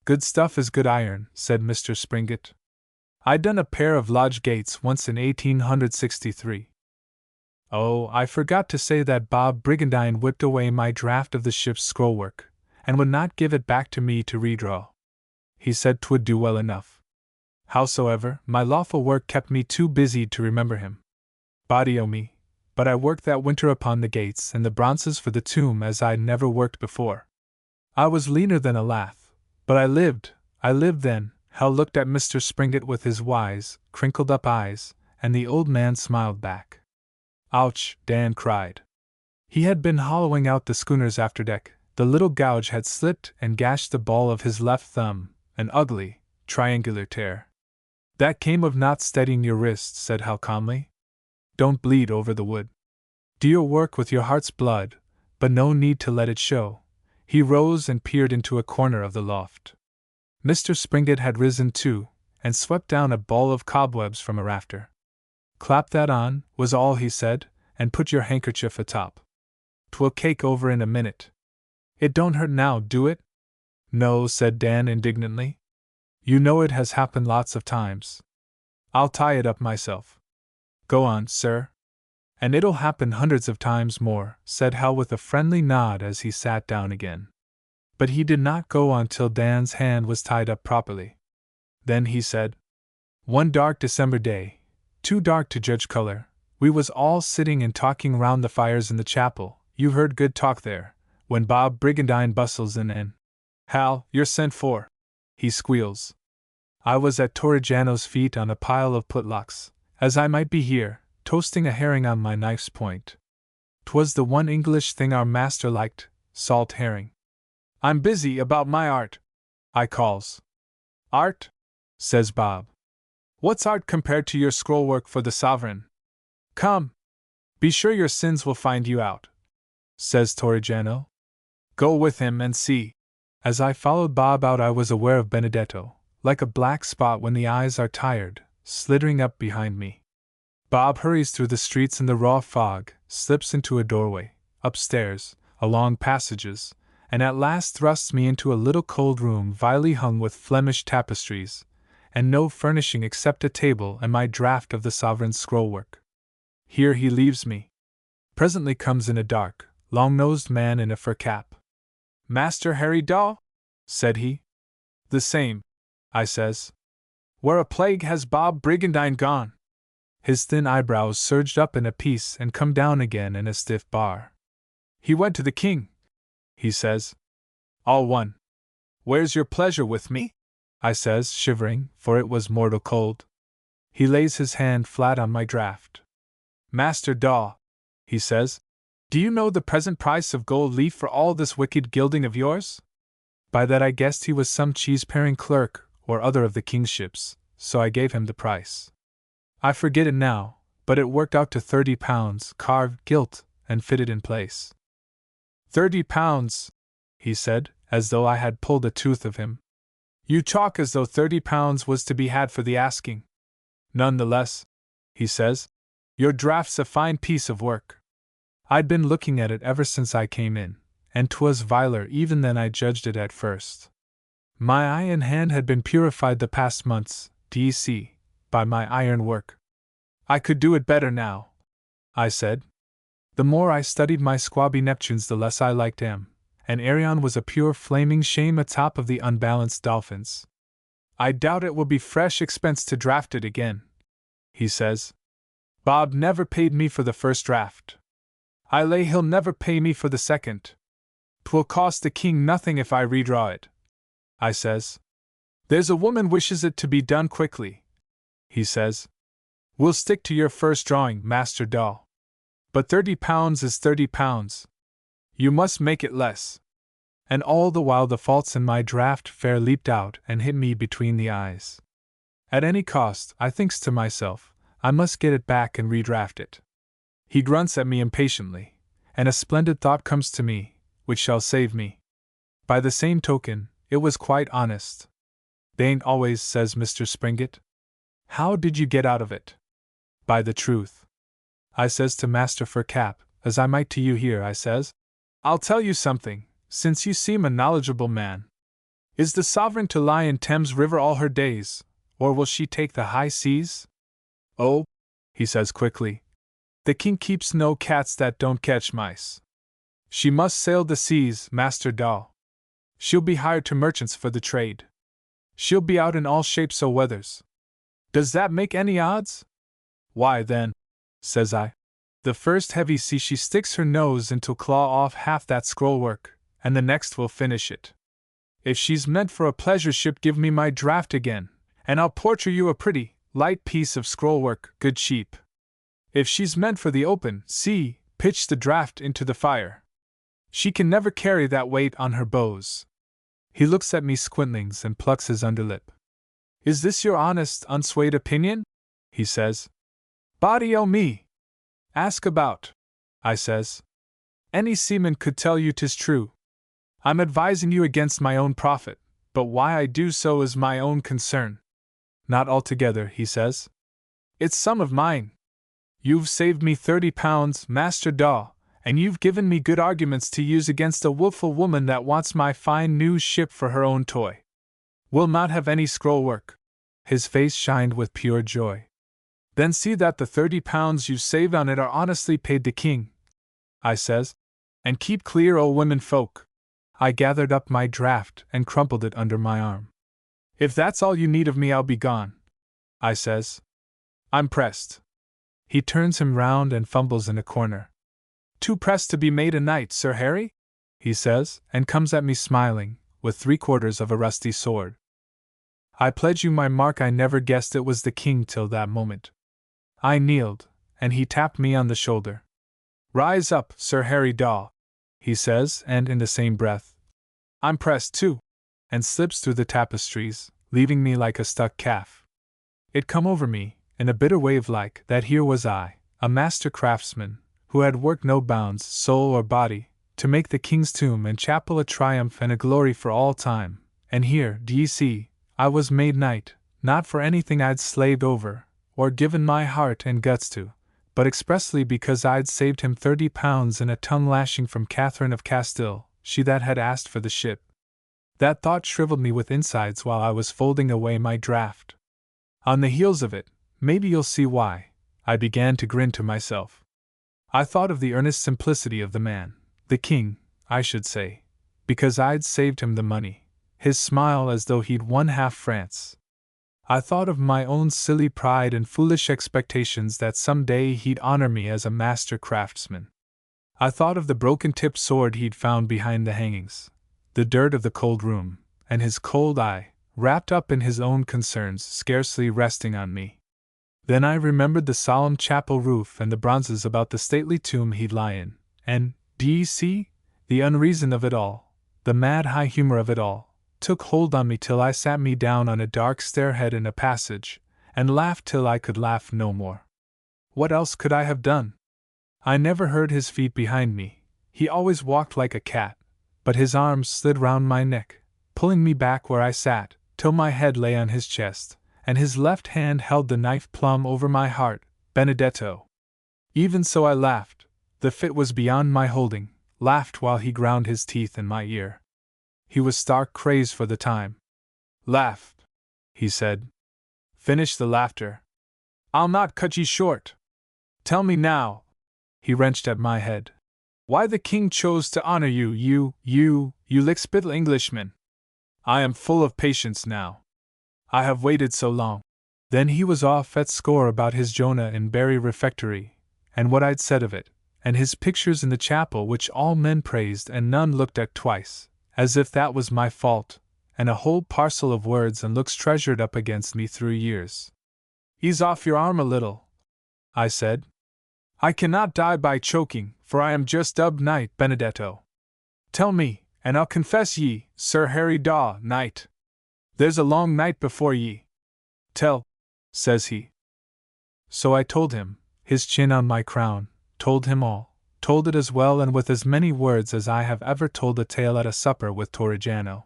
Good stuff is good iron, said Mr. Springett. I'd done a pair of lodge gates once in 1863. Oh, I forgot to say that Bob Brigandine whipped away my draft of the ship's scrollwork, and would not give it back to me to redraw. He said 'twould do well enough. Howsoever, my lawful work kept me too busy to remember him. Body o' me, but I worked that winter upon the gates and the bronzes for the tomb as I'd never worked before. I was leaner than a lath, but I lived then. Hal looked at Mr. Springett with his wise, crinkled-up eyes, and the old man smiled back. Ouch, Dan cried. He had been hollowing out the schooner's afterdeck. The little gouge had slipped and gashed the ball of his left thumb, an ugly, triangular tear. That came of not steadying your wrist, said Hal calmly. Don't bleed over the wood. Do your work with your heart's blood, but no need to let it show. He rose and peered into a corner of the loft. Mr. Springett had risen too, and swept down a ball of cobwebs from a rafter. Clap that on, was all he said, and put your handkerchief atop. 'Twill cake over in a minute. It don't hurt now, do it? No, said Dan indignantly. You know it has happened lots of times. I'll tie it up myself. Go on, sir. And it'll happen hundreds of times more, said Hal with a friendly nod as he sat down again. But he did not go on till Dan's hand was tied up properly. Then he said, one dark December day, too dark to judge color, we was all sitting and talking round the fires in the chapel, you heard good talk there, when Bob Brigandine bustles in and, Hal, you're sent for, he squeals. I was at Torrigiano's feet on a pile of putlocks, as I might be here, toasting a herring on my knife's point. 'Twas the one English thing our master liked, salt herring. I'm busy about my art, I calls. Art? Says Bob. What's art compared to your scrollwork for the Sovereign? Come! Be sure your sins will find you out, says Torrigiano. Go with him and see. As I followed Bob out, I was aware of Benedetto, like a black spot when the eyes are tired, slittering up behind me. Bob hurries through the streets in the raw fog, slips into a doorway, upstairs, along passages, and at last thrusts me into a little cold room vilely hung with Flemish tapestries, and no furnishing except a table and my draft of the Sovereign's scrollwork. Here he leaves me. Presently comes in a dark, long-nosed man in a fur cap. Master Harry Daw? Said he. The same, I says. Where a plague has Bob Brigandine gone? His thin eyebrows surged up in a piece and come down again in a stiff bar. He went to the king, he says. All one. Where's your pleasure with me? I says, shivering, for it was mortal cold. He lays his hand flat on my draft. Master Daw, he says, do you know the present price of gold leaf for all this wicked gilding of yours? By that I guessed he was some cheese-paring clerk or other of the king's ships, so I gave him the price. I forget it now, but it worked out to £30, carved, gilt, and fitted in place. £30, he said, as though I had pulled a tooth of him. You talk as though £30 was to be had for the asking. None the less, he says, your draft's a fine piece of work. I'd been looking at it ever since I came in, and 'twas viler even than I judged it at first. My eye and hand had been purified the past months, d'ye see, by my iron work. I could do it better now, I said. The more I studied my squabby Neptunes the less I liked him, and Arion was a pure flaming shame atop of the unbalanced dolphins. I doubt it will be fresh expense to draft it again, he says. Bob never paid me for the first draft. I lay he'll never pay me for the second. 'Twill cost the king nothing if I redraw it, I says. There's a woman wishes it to be done quickly, he says. We'll stick to your first drawing, Master Daw. But £30 is £30. You must make it less. And all the while the faults in my draft fair leaped out and hit me between the eyes. At any cost, I thinks to myself, I must get it back and redraft it. He grunts at me impatiently, and a splendid thought comes to me, which shall save me. By the same token, it was quite honest. They ain't always, says Mr. Springett. How did you get out of it? By the truth. I says to Master Furcap, as I might to you here, I says. I'll tell you something, since you seem a knowledgeable man. Is the sovereign to lie in Thames River all her days, or will she take the high seas? Oh, he says quickly, the king keeps no cats that don't catch mice. She must sail the seas, Master Daw. She'll be hired to merchants for the trade. She'll be out in all shapes o' weathers. Does that make any odds? Why then, says I, the first heavy sea she sticks her nose into'll claw off half that scroll work, and the next will finish it. If she's meant for a pleasure ship, give me my draft again, and I'll portrait you a pretty, light piece of scroll work, good cheap. If she's meant for the open sea, pitch the draft into the fire. She can never carry that weight on her bows. He looks at me squintlings and plucks his underlip. Is this your honest, unswayed opinion? He says. Body o' me! Ask about, I says. Any seaman could tell you 'tis true. I'm advising you against my own profit, but why I do so is my own concern. Not altogether, he says. It's some of mine. You've saved me £30, Master Daw, and you've given me good arguments to use against a wilful woman that wants my fine new ship for her own toy. We'll not have any scroll work. His face shined with pure joy. Then see that the £30 you saved on it are honestly paid the king, I says, and keep clear, O women folk. I gathered up my draft and crumpled it under my arm. If that's all you need of me, I'll be gone, I says. I'm pressed. He turns him round and fumbles in a corner. Too pressed to be made a knight, Sir Harry? He says, and comes at me smiling, with 3/4 of a rusty sword. I pledge you my mark I never guessed it was the king till that moment. I kneeled, and he tapped me on the shoulder. Rise up, Sir Harry Daw, he says, and in the same breath, I'm pressed too, and slips through the tapestries, leaving me like a stuck calf. It come over me, in a bitter wave like, that here was I, a master craftsman, who had worked no bounds, soul or body, to make the king's tomb and chapel a triumph and a glory for all time, and here, d'ye see, I was made knight, not for anything I'd slaved over, or given my heart and guts to, but expressly because I'd saved him £30 and a tongue lashing from Catherine of Castile, she that had asked for the ship. That thought shriveled me with insides while I was folding away my draft. On the heels of it, maybe you'll see why, I began to grin to myself. I thought of the earnest simplicity of the man, the king, I should say, because I'd saved him the money. his smile as though he'd won half France. I thought of my own silly pride and foolish expectations that some day he'd honor me as a master craftsman. I thought of the broken-tipped sword he'd found behind the hangings, the dirt of the cold room, and his cold eye, wrapped up in his own concerns, scarcely resting on me. Then I remembered the solemn chapel roof and the bronzes about the stately tomb he'd lie in, and, d'ye see, the unreason of it all, the mad high humor of it all, took hold on me till I sat me down on a dark stairhead in a passage, and laughed till I could laugh no more. What else could I have done? I never heard his feet behind me, he always walked like a cat, but his arms slid round my neck, pulling me back where I sat, till my head lay on his chest, and his left hand held the knife plumb over my heart. Benedetto! Even so I laughed, the fit was beyond my holding, laughed while he ground his teeth in my ear. He was stark crazed for the time. Laugh, he said. Finish the laughter. I'll not cut ye short. Tell me now, he wrenched at my head, why the king chose to honor you, you lickspittle Englishman. I am full of patience now. I have waited so long. Then he was off at score about his Jonah in Bury Refectory, and what I'd said of it, and his pictures in the chapel which all men praised and none looked at twice, as if that was my fault, and a whole parcel of words and looks treasured up against me through years. Ease off your arm a little, I said. I cannot die by choking, for I am just dubbed knight, Benedetto. Tell me, and I'll confess ye, Sir Harry Daw, knight. There's a long night before ye. Tell, says he. So I told him, his chin on my crown, told him all, told it as well and with as many words as I have ever told a tale at a supper with Torrigiano.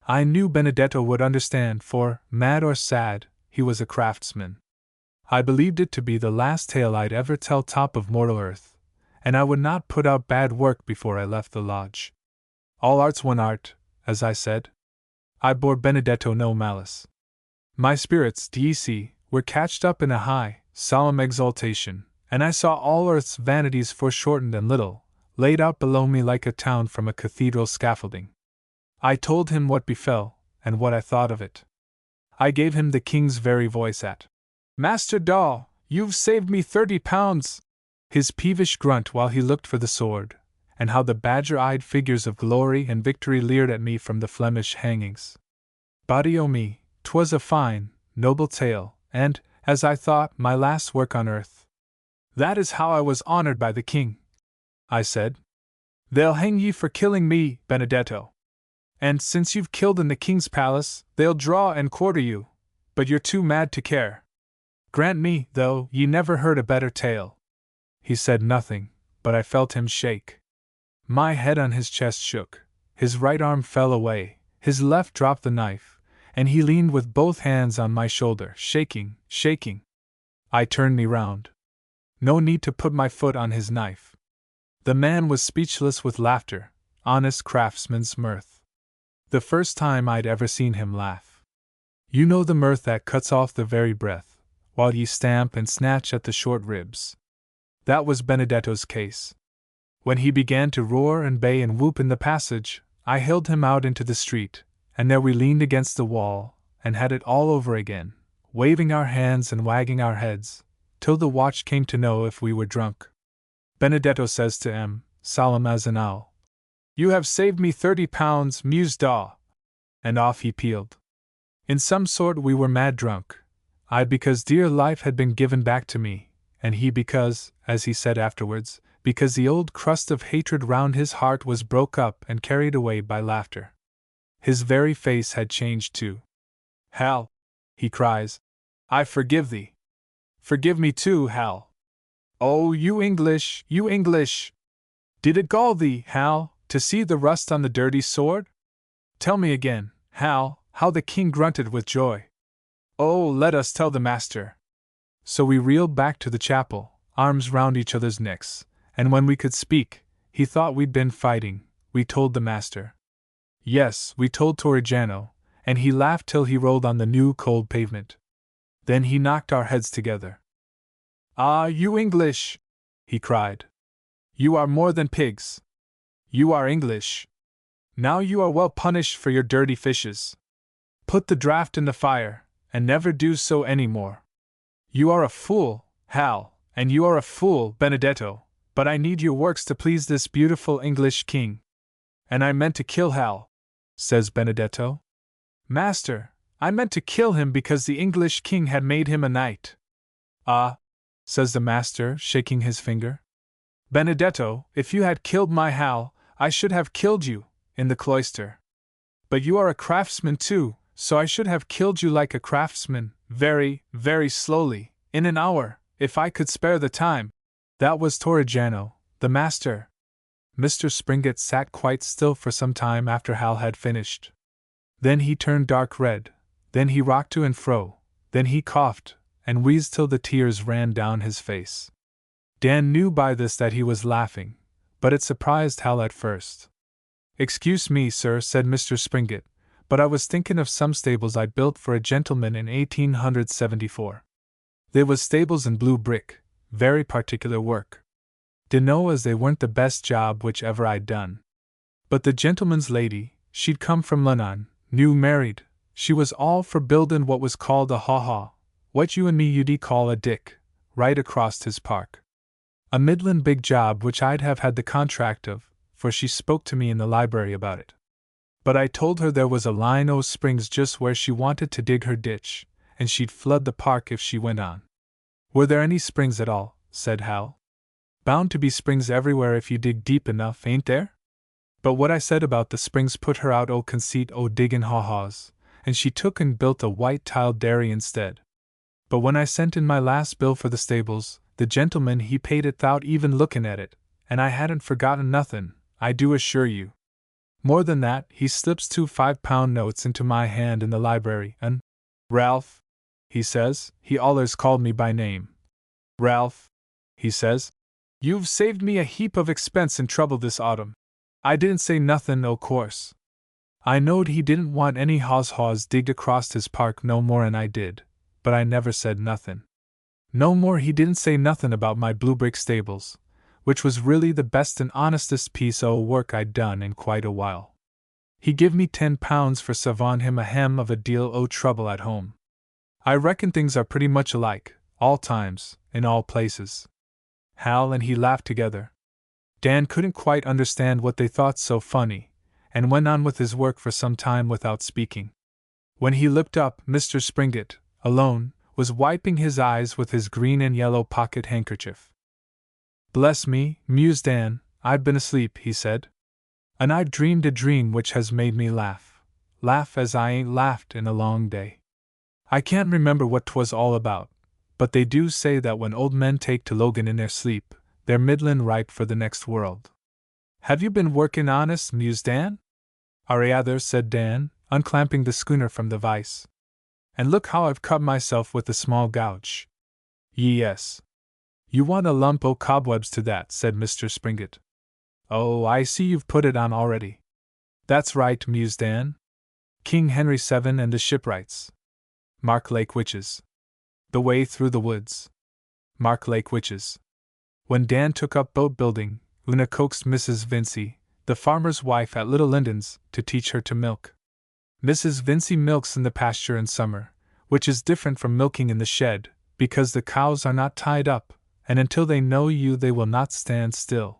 I knew Benedetto would understand, for, mad or sad, he was a craftsman. I believed it to be the last tale I'd ever tell top of mortal earth, and I would not put out bad work before I left the lodge. All art's one art, as I said. I bore Benedetto no malice. My spirits, d'ye see, were catched up in a high, solemn exaltation, and I saw all earth's vanities foreshortened and little, laid out below me like a town from a cathedral scaffolding. I told him what befell, and what I thought of it. I gave him the king's very voice at Master Daw, you've saved me £30, his peevish grunt while he looked for the sword, and how the badger-eyed figures of glory and victory leered at me from the Flemish hangings. Body o' me, 'twas a fine, noble tale, and, as I thought, my last work on earth. That is how I was honored by the king, I said. They'll hang ye for killing me, Benedetto. And since you've killed in the king's palace, they'll draw and quarter you, but you're too mad to care. Grant me, though, ye never heard a better tale. He said nothing, but I felt him shake. My head on his chest shook, his right arm fell away, his left dropped the knife, and he leaned with both hands on my shoulder, shaking. I turned me round. No need to put my foot on his knife. The man was speechless with laughter, honest craftsman's mirth. The first time I'd ever seen him laugh. You know the mirth that cuts off the very breath, while ye stamp and snatch at the short ribs. That was Benedetto's case. When he began to roar and bay and whoop in the passage, I hailed him out into the street, and there we leaned against the wall, and had it all over again, waving our hands and wagging our heads, till the watch came to know if we were drunk. Benedetto says to M, solemn as an owl, "You have saved me £30, mused Daw." And off he peeled. In some sort we were mad drunk. I because dear life had been given back to me, and he because, as he said afterwards, because the old crust of hatred round his heart was broke up and carried away by laughter. His very face had changed too. "Hal," he cries, "I forgive thee. Forgive me too, Hal. Oh, you English, you English! Did it gall thee, Hal, to see the rust on the dirty sword? Tell me again, Hal, how the king grunted with joy. Oh, let us tell the master." So we reeled back to the chapel, arms round each other's necks, and when we could speak, he thought we'd been fighting. We told the master. Yes, we told Torrigiano, and he laughed till he rolled on the new cold pavement. Then he knocked our heads together. "Ah, you English!" he cried. "You are more than pigs. You are English. Now you are well punished for your dirty fishes. Put the draft in the fire, and never do so any more. You are a fool, Hal, and you are a fool, Benedetto, but I need your works to please this beautiful English king. And I meant to kill Hal, says Benedetto. Master, I meant to kill him because the English king had made him a knight. Ah, says the master, shaking his finger. Benedetto, if you had killed my Hal, I should have killed you, in the cloister. But you are a craftsman too, so I should have killed you like a craftsman, very, very slowly, in an hour, if I could spare the time. That was Torrigiano, the master. Mr. Springett sat quite still for some time after Hal had finished. Then he turned dark red, then he rocked to and fro, then he coughed, and wheezed till the tears ran down his face. Dan knew by this that he was laughing, but it surprised Hal at first. Excuse me, sir, said Mr. Springett, but I was thinking of some stables I built for a gentleman in 1874. They was stables in blue brick, very particular work. Dunno as they weren't the best job which ever I'd done. But the gentleman's lady, she'd come from Lunnon, new married, she was all for buildin' what was called a haw-haw, what you and me you'd call a dick, right across his park. A middlin' big job which I'd have had the contract of, for she spoke to me in the library about it. But I told her there was a line o' springs just where she wanted to dig her ditch, and she'd flood the park if she went on. Were there any springs at all? Said Hal. Bound to be springs everywhere if you dig deep enough, ain't there? But what I said about the springs put her out o' conceit o' diggin' haw-haws, and she took and built a white-tiled dairy instead. But when I sent in my last bill for the stables, the gentleman he paid it 'thout even lookin' at it, and I hadn't forgotten nothin', I do assure you. More than that, he slips 2 5-pound notes into my hand in the library, and Ralph, he says, he allers called me by name. Ralph, he says, you've saved me a heap of expense and trouble this autumn. I didn't say nothin', o' course. I knowed he didn't want any haws-haws digged across his park no more'n I did, but I never said nothin'. No more he didn't say nothin' about my blue brick stables, which was really the best and honestest piece o' work I'd done in quite a while. He give me £10 for savin' him a hem of a deal o' trouble at home. I reckon things are pretty much alike, all times, in all places. Hal and he laughed together. Dan couldn't quite understand what they thought so funny, and went on with his work for some time without speaking. When he looked up, Mr. Springett, alone, was wiping his eyes with his green and yellow pocket handkerchief. Bless me, mused Dan, I've been asleep, he said. And I've dreamed a dream which has made me laugh as I ain't laughed in a long day. I can't remember what 'twas all about, but they do say that when old men take to Logan in their sleep, they're middlin' ripe for the next world. Have you been workin' honest, mused Dan? Rather, said Dan, unclamping the schooner from the vise. And look how I've cut myself with the small gouge. Yes. You want a lump o' cobwebs to that, said Mr. Springett. Oh, I see you've put it on already. That's right, mused Dan. King Henry VII and the shipwrights. Mark Lake Witches. The Way Through the Woods. Mark Lake Witches. When Dan took up boat building, Una coaxed Mrs. Vincey, the farmer's wife at Little Lindens, to teach her to milk. Mrs. Vincey milks in the pasture in summer, which is different from milking in the shed, because the cows are not tied up, and until they know you they will not stand still.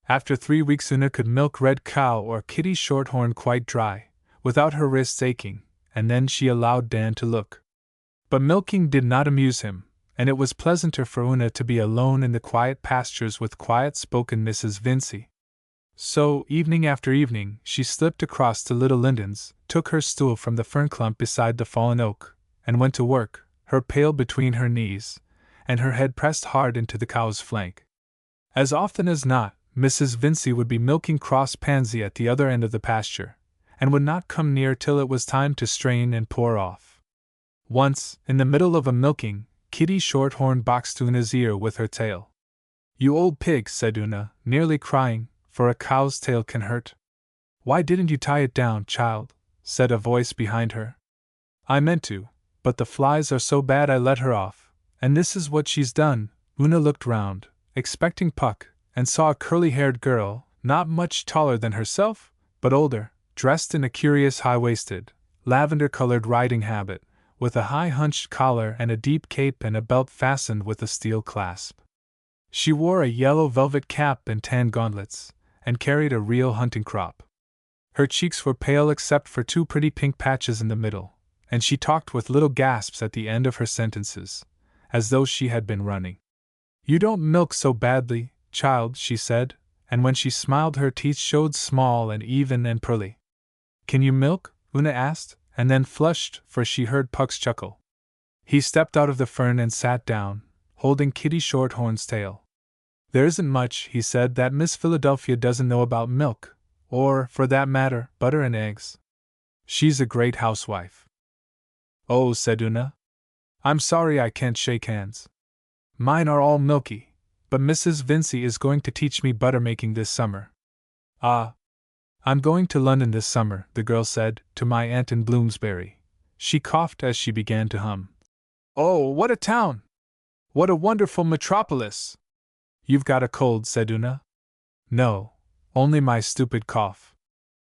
After 3 weeks Una could milk Red Cow or Kitty Shorthorn quite dry, without her wrists aching, and then she allowed Dan to look. But milking did not amuse him, and it was pleasanter for Una to be alone in the quiet pastures with quiet-spoken Mrs. Vincey. So, evening after evening, she slipped across to Little Lindens, took her stool from the fern clump beside the fallen oak, and went to work, her pail between her knees, and her head pressed hard into the cow's flank. As often as not, Mrs. Vincey would be milking Cross Pansy at the other end of the pasture, and would not come near till it was time to strain and pour off. Once, in the middle of a milking, Kitty Shorthorn boxed Una's ear with her tail. You old pig, said Una, nearly crying, for a cow's tail can hurt. Why didn't you tie it down, child? Said a voice behind her. I meant to, but the flies are so bad I let her off, and this is what she's done. Una looked round, expecting Puck, and saw a curly-haired girl, not much taller than herself, but older, dressed in a curious high-waisted, lavender-colored riding habit, with a high hunched collar and a deep cape and a belt fastened with a steel clasp. She wore a yellow velvet cap and tan gauntlets, and carried a real hunting crop. Her cheeks were pale except for two pretty pink patches in the middle, and she talked with little gasps at the end of her sentences, as though she had been running. "You don't milk so badly, child," she said, and when she smiled her teeth showed small and even and pearly. "Can you milk?" Una asked, and then flushed, for she heard Puck's chuckle. He stepped out of the fern and sat down, holding Kitty Shorthorn's tail. "There isn't much," he said, "that Miss Philadelphia doesn't know about milk, or, for that matter, butter and eggs. She's a great housewife." "Oh," said Una. "I'm sorry I can't shake hands. Mine are all milky, but Mrs. Vincy is going to teach me butter making this summer." "Ah, I'm going to London this summer," the girl said, "to my aunt in Bloomsbury." She coughed as she began to hum. "Oh, what a town! What a wonderful metropolis!" "You've got a cold," said Una. "No, only my stupid cough.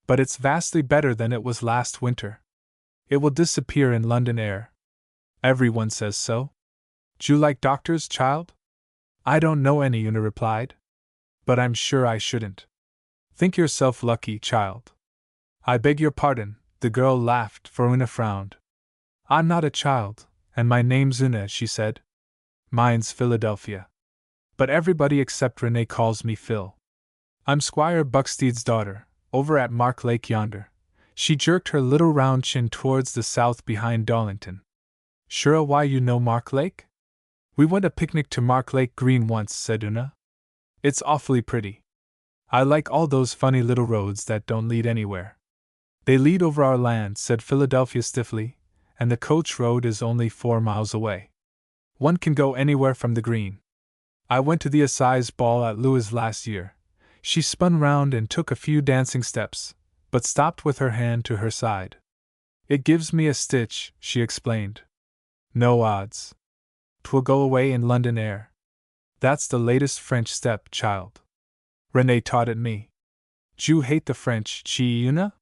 But it's vastly better than it was last winter. It will disappear in London air. Everyone says so. D'you like doctors, child?" "I don't know any," Una replied. "But I'm sure I shouldn't." "Think yourself lucky, child." "I beg your pardon," the girl laughed, for Una frowned. "I'm not a child, and my name's Una," she said. "Mine's Philadelphia. But everybody except Renee calls me Phil. I'm Squire Bucksteed's daughter, over at Mark Lake yonder." She jerked her little round chin towards the south behind Darlington. "Sure, why you know Mark Lake?" "We went a picnic to Mark Lake Green once," said Una. "It's awfully pretty. I like all those funny little roads that don't lead anywhere." "They lead over our land," said Philadelphia stiffly, "and the coach road is only 4 miles away. One can go anywhere from the green. I went to the assize ball at Lewes last year." She spun round and took a few dancing steps, but stopped with her hand to her side. "It gives me a stitch," she explained. "No odds. 'Twill go away in London air. That's the latest French step, child. Renee taught it me." "D'you hate the French, Una?"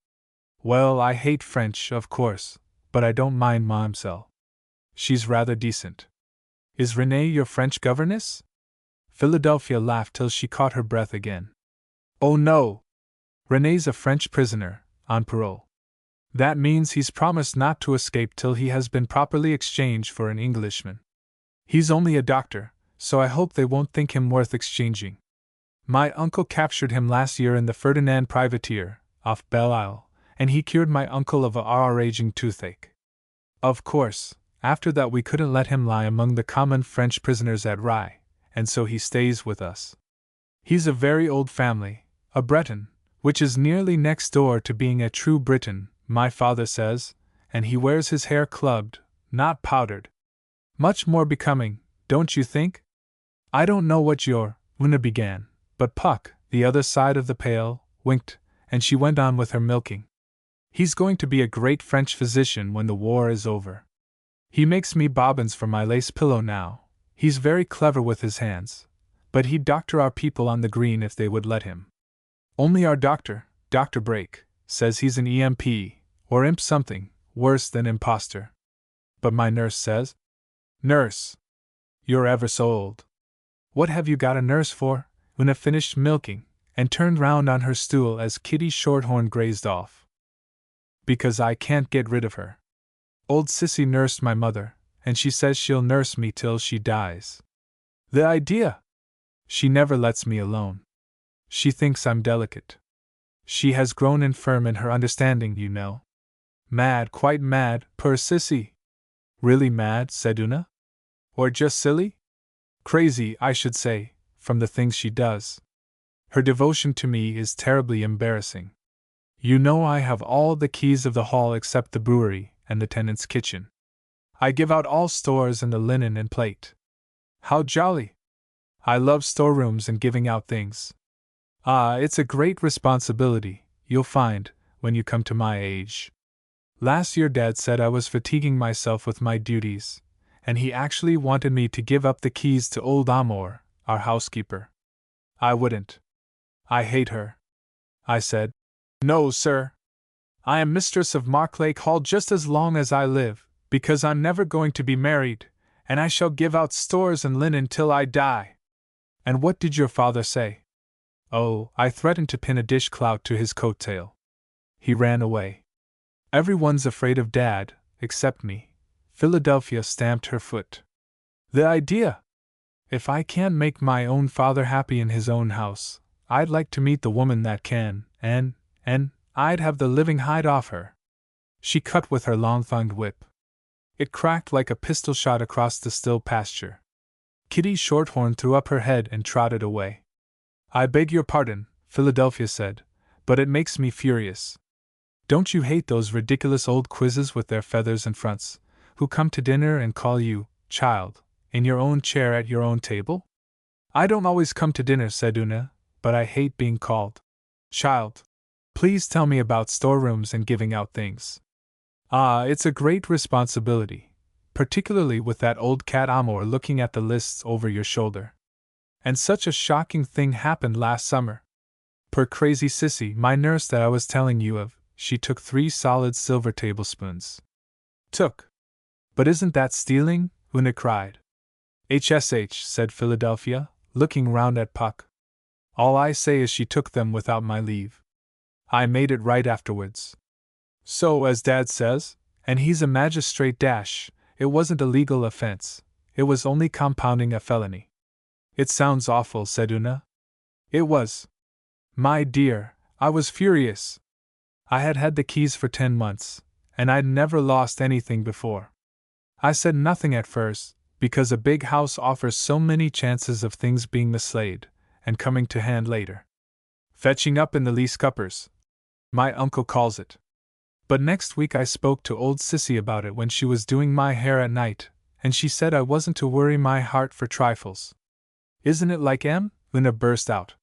"Well, I hate French, of course, but I don't mind Mamselle. She's rather decent." "Is Renee your French governess?" Philadelphia laughed till she caught her breath again. "Oh no! Renee's a French prisoner, on parole. That means he's promised not to escape till he has been properly exchanged for an Englishman. He's only a doctor, so I hope they won't think him worth exchanging. My uncle captured him last year in the Ferdinand privateer, off Belle Isle, and he cured my uncle of a raging toothache. Of course, after that we couldn't let him lie among the common French prisoners at Rye, and so he stays with us. He's a very old family, a Breton, which is nearly next door to being a true Briton, my father says, and he wears his hair clubbed, not powdered. Much more becoming, don't you think?" "I don't know what Una began, but Puck, the other side of the pail, winked, and she went on with her milking. "He's going to be a great French physician when the war is over. He makes me bobbins for my lace pillow now. He's very clever with his hands, but he'd doctor our people on the green if they would let him. Only our doctor, Dr. Brake, says he's an EMP, or imp something, worse than impostor. But my nurse says—" "Nurse! You're ever so old." "What have you got a nurse for?" Una finished milking, and turned round on her stool as Kitty Shorthorn grazed off. "Because I can't get rid of her. Old Sissy nursed my mother, and she says she'll nurse me till she dies. The idea! She never lets me alone. She thinks I'm delicate. She has grown infirm in her understanding, you know. Mad, quite mad, poor Sissy." "Really mad?" said Una. "Or just silly?" "Crazy, I should say, from the things she does. Her devotion to me is terribly embarrassing. You know I have all the keys of the hall except the brewery and the tenant's kitchen. I give out all stores and the linen and plate. How jolly! I love storerooms and giving out things. Ah, it's a great responsibility, you'll find, when you come to my age. Last year Dad said I was fatiguing myself with my duties, and he actually wanted me to give up the keys to old Amor, our housekeeper. I wouldn't. I hate her, I said. No, sir. I am mistress of Marklake Hall just as long as I live, because I'm never going to be married, and I shall give out stores and linen till I die. And what did your father say? Oh, I threatened to pin a dishclout to his coat tail. He ran away. Everyone's afraid of Dad, except me. Philadelphia stamped her foot. The idea! If I can't make my own father happy in his own house, I'd like to meet the woman that can, and I'd have the living hide off her. She cut with her long-thonged whip. It cracked like a pistol shot across the still pasture. Kitty Shorthorn threw up her head and trotted away. I beg your pardon, Philadelphia said, but it makes me furious. Don't you hate those ridiculous old quizzes with their feathers and fronts, who come to dinner and call you, child, in your own chair at your own table? I don't always come to dinner, said Una, but I hate being called child. Please tell me about storerooms and giving out things. Ah, it's a great responsibility, particularly with that old cat Amor looking at the lists over your shoulder. And such a shocking thing happened last summer. Per crazy Sissy, my nurse that I was telling you of, she took 3 solid silver tablespoons. Took. But isn't that stealing? Una cried. HSH, said Philadelphia, looking round at Puck. All I say is she took them without my leave. I made it right afterwards. So, as Dad says, and he's a magistrate dash, it wasn't a legal offense, it was only compounding a felony. It sounds awful, said Una. It was. My dear, I was furious. I had had the keys for 10 months, and I'd never lost anything before. I said nothing at first, because a big house offers so many chances of things being mislaid, and coming to hand later. Fetching up in the lee scuppers, my uncle calls it. But next week I spoke to old Sissy about it when she was doing my hair at night, and she said I wasn't to worry my heart for trifles. Isn't it like Em? Una burst out.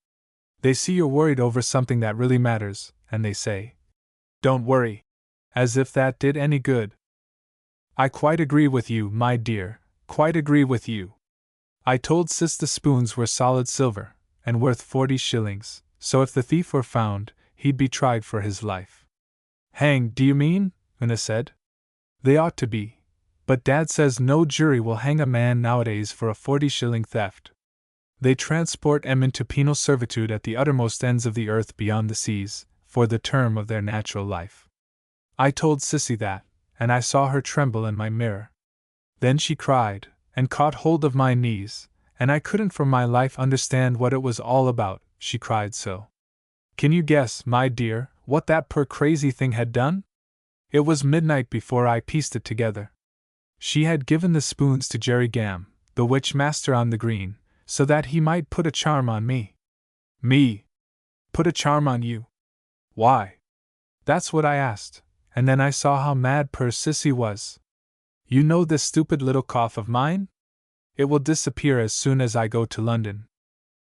They see you're worried over something that really matters, and they say, don't worry. As if that did any good. I quite agree with you, my dear, quite agree with you. I told Sis the spoons were solid silver, and worth 40 shillings, so if the thief were found, he'd be tried for his life. Hanged, do you mean? Una said. They ought to be, but Dad says no jury will hang a man nowadays for a 40-shilling theft. They transport them into penal servitude at the uttermost ends of the earth beyond the seas, for the term of their natural life. I told Sissy that, and I saw her tremble in my mirror. Then she cried, and caught hold of my knees, and I couldn't for my life understand what it was all about, she cried so. Can you guess, my dear, what that poor crazy thing had done? It was midnight before I pieced it together. She had given the spoons to Jerry Gam, the witch master on the green, so that he might put a charm on me. Me? Put a charm on you? Why? That's what I asked, and then I saw how mad poor Sissy was. You know this stupid little cough of mine? It will disappear as soon as I go to London.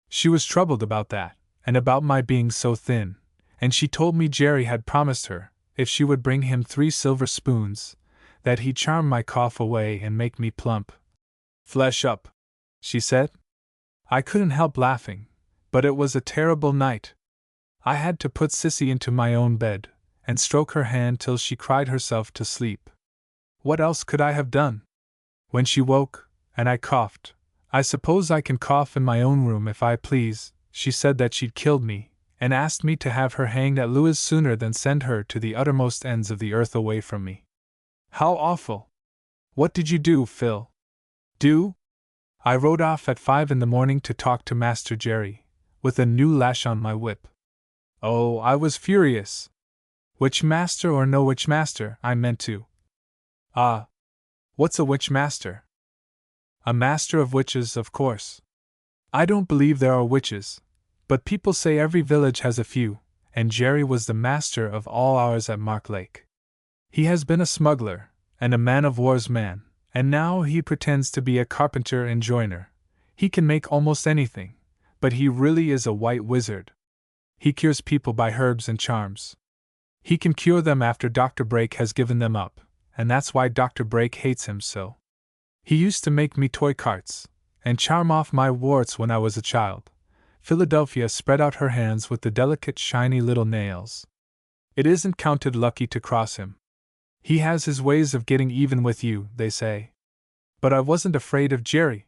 She was troubled about that, and about my being so thin, and she told me Jerry had promised her, if she would bring him 3 silver spoons, that he'd charm my cough away and make me plump. Flesh up, she said. I couldn't help laughing, but it was a terrible night. I had to put Sissy into my own bed, and stroke her hand till she cried herself to sleep. What else could I have done? When she woke, and I coughed, I suppose I can cough in my own room if I please, she said that she'd killed me, and asked me to have her hanged at Lewes sooner than send her to the uttermost ends of the earth away from me. How awful! What did you do, Phil? Do? I rode off at 5 in the morning to talk to Master Jerry, with a new lash on my whip. Oh, I was furious. Witch master or no witch master, I meant to. Ah, what's a witch master? A master of witches, of course. I don't believe there are witches, but people say every village has a few, and Jerry was the master of all ours at Marklake. He has been a smuggler, and a man-of-war's man, and now he pretends to be a carpenter and joiner. He can make almost anything, but he really is a white wizard. He cures people by herbs and charms. He can cure them after Dr. Brake has given them up, and that's why Dr. Brake hates him so. He used to make me toy carts, and charm off my warts when I was a child. Philadelphia spread out her hands with the delicate shiny little nails. It isn't counted lucky to cross him. He has his ways of getting even with you, they say. But I wasn't afraid of Jerry.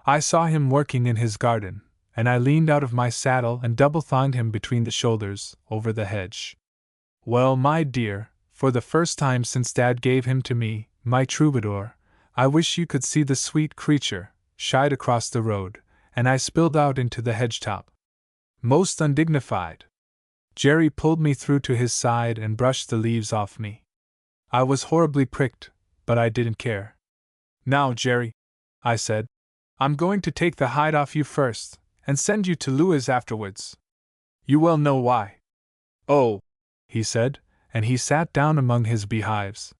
I saw him working in his garden, and I leaned out of my saddle and double-thonged him between the shoulders, over the hedge. Well, my dear, for the first time since Dad gave him to me, my troubadour, I wish you could see the sweet creature, shied across the road, and I spilled out into the hedge-top. Most undignified. Jerry pulled me through to his side and brushed the leaves off me. I was horribly pricked, but I didn't care. Now, Jerry, I said, I'm going to take the hide off you first, and send you to Louis afterwards. You well know why. Oh, he said, and he sat down among his beehives.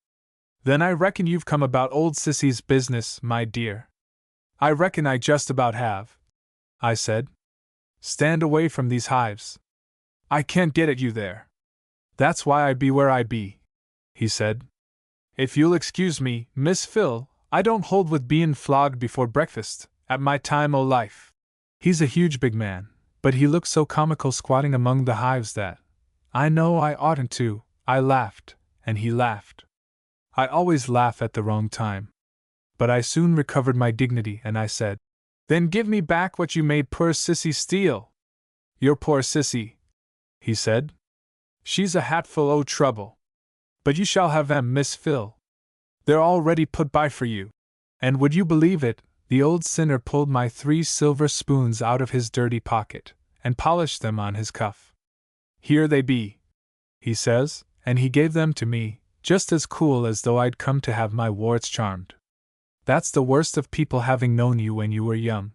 Then I reckon you've come about old Sissy's business, my dear. I reckon I just about have, I said. Stand away from these hives. I can't get at you there. That's why I be where I be, he said. If you'll excuse me, Miss Phil, I don't hold with bein' flogged before breakfast, at my time o' life. He's a huge big man, but he looked so comical squatting among the hives that, I know I oughtn't to, I laughed, and he laughed. I always laugh at the wrong time. But I soon recovered my dignity and I said, Then give me back what you made poor Sissy steal. Your poor Sissy, he said. She's a hatful o' trouble. But you shall have them, Miss Phil. They're already put by for you. And would you believe it, the old sinner pulled my 3 silver spoons out of his dirty pocket, and polished them on his cuff. Here they be, he says, and he gave them to me, just as cool as though I'd come to have my warts charmed. That's the worst of people having known you when you were young.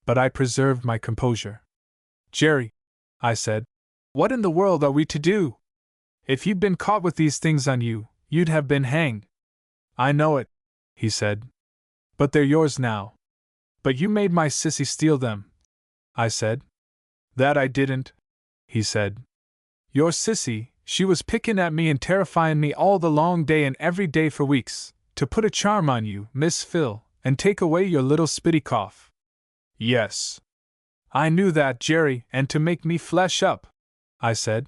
But I preserved my composure. Jerry, I said, what in the world are we to do? If you'd been caught with these things on you, you'd have been hanged. I know it, he said. But they're yours now. But you made my Sissy steal them, I said. That I didn't, he said. Your Sissy, she was pickin' at me and terrifyin' me all the long day and every day for weeks, to put a charm on you, Miss Phil, and take away your little spitty cough. Yes. I knew that, Jerry, and to make me flesh up, I said.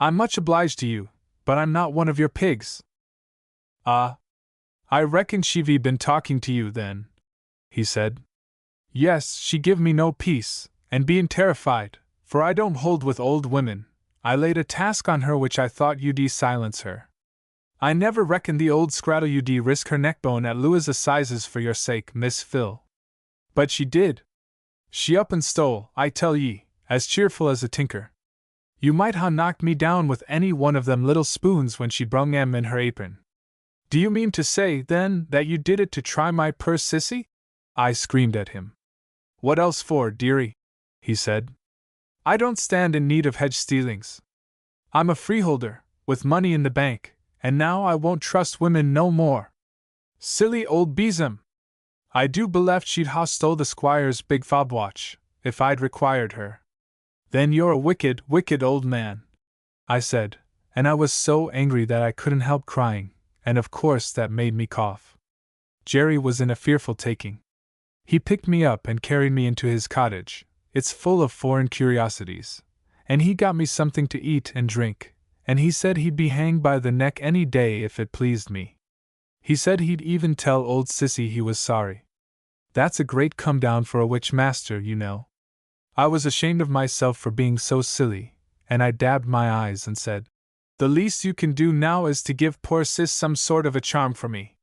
I'm much obliged to you, but I'm not one of your pigs. Ah. I reckon she've been talking to you then, he said. Yes, she give me no peace, and bein' terrified, for I don't hold with old women, I laid a task on her which I thought you'd silence her. I never reckoned the old scrattle you'd risk her neckbone at Louis' assizes for your sake, Miss Phil. But she did. She up and stole, I tell ye, as cheerful as a tinker. You might ha' knocked me down with any one of them little spoons when she brung 'em in her apron. Do you mean to say, then, that you did it to try my poor Sissy? I screamed at him. What else for, dearie? He said. I don't stand in need of hedge stealings. I'm a freeholder, with money in the bank, and now I won't trust women no more. Silly old besom! I do believe she'd ha' stole the squire's big fob watch, if I'd required her. Then you're a wicked, wicked old man, I said, and I was so angry that I couldn't help crying, and of course that made me cough. Jerry was in a fearful taking. He picked me up and carried me into his cottage. It's full of foreign curiosities. And he got me something to eat and drink, and he said he'd be hanged by the neck any day if it pleased me. He said he'd even tell old Sissy he was sorry. That's a great come down for a witch master, you know. I was ashamed of myself for being so silly, and I dabbed my eyes and said, The least you can do now is to give poor Sis some sort of a charm for me.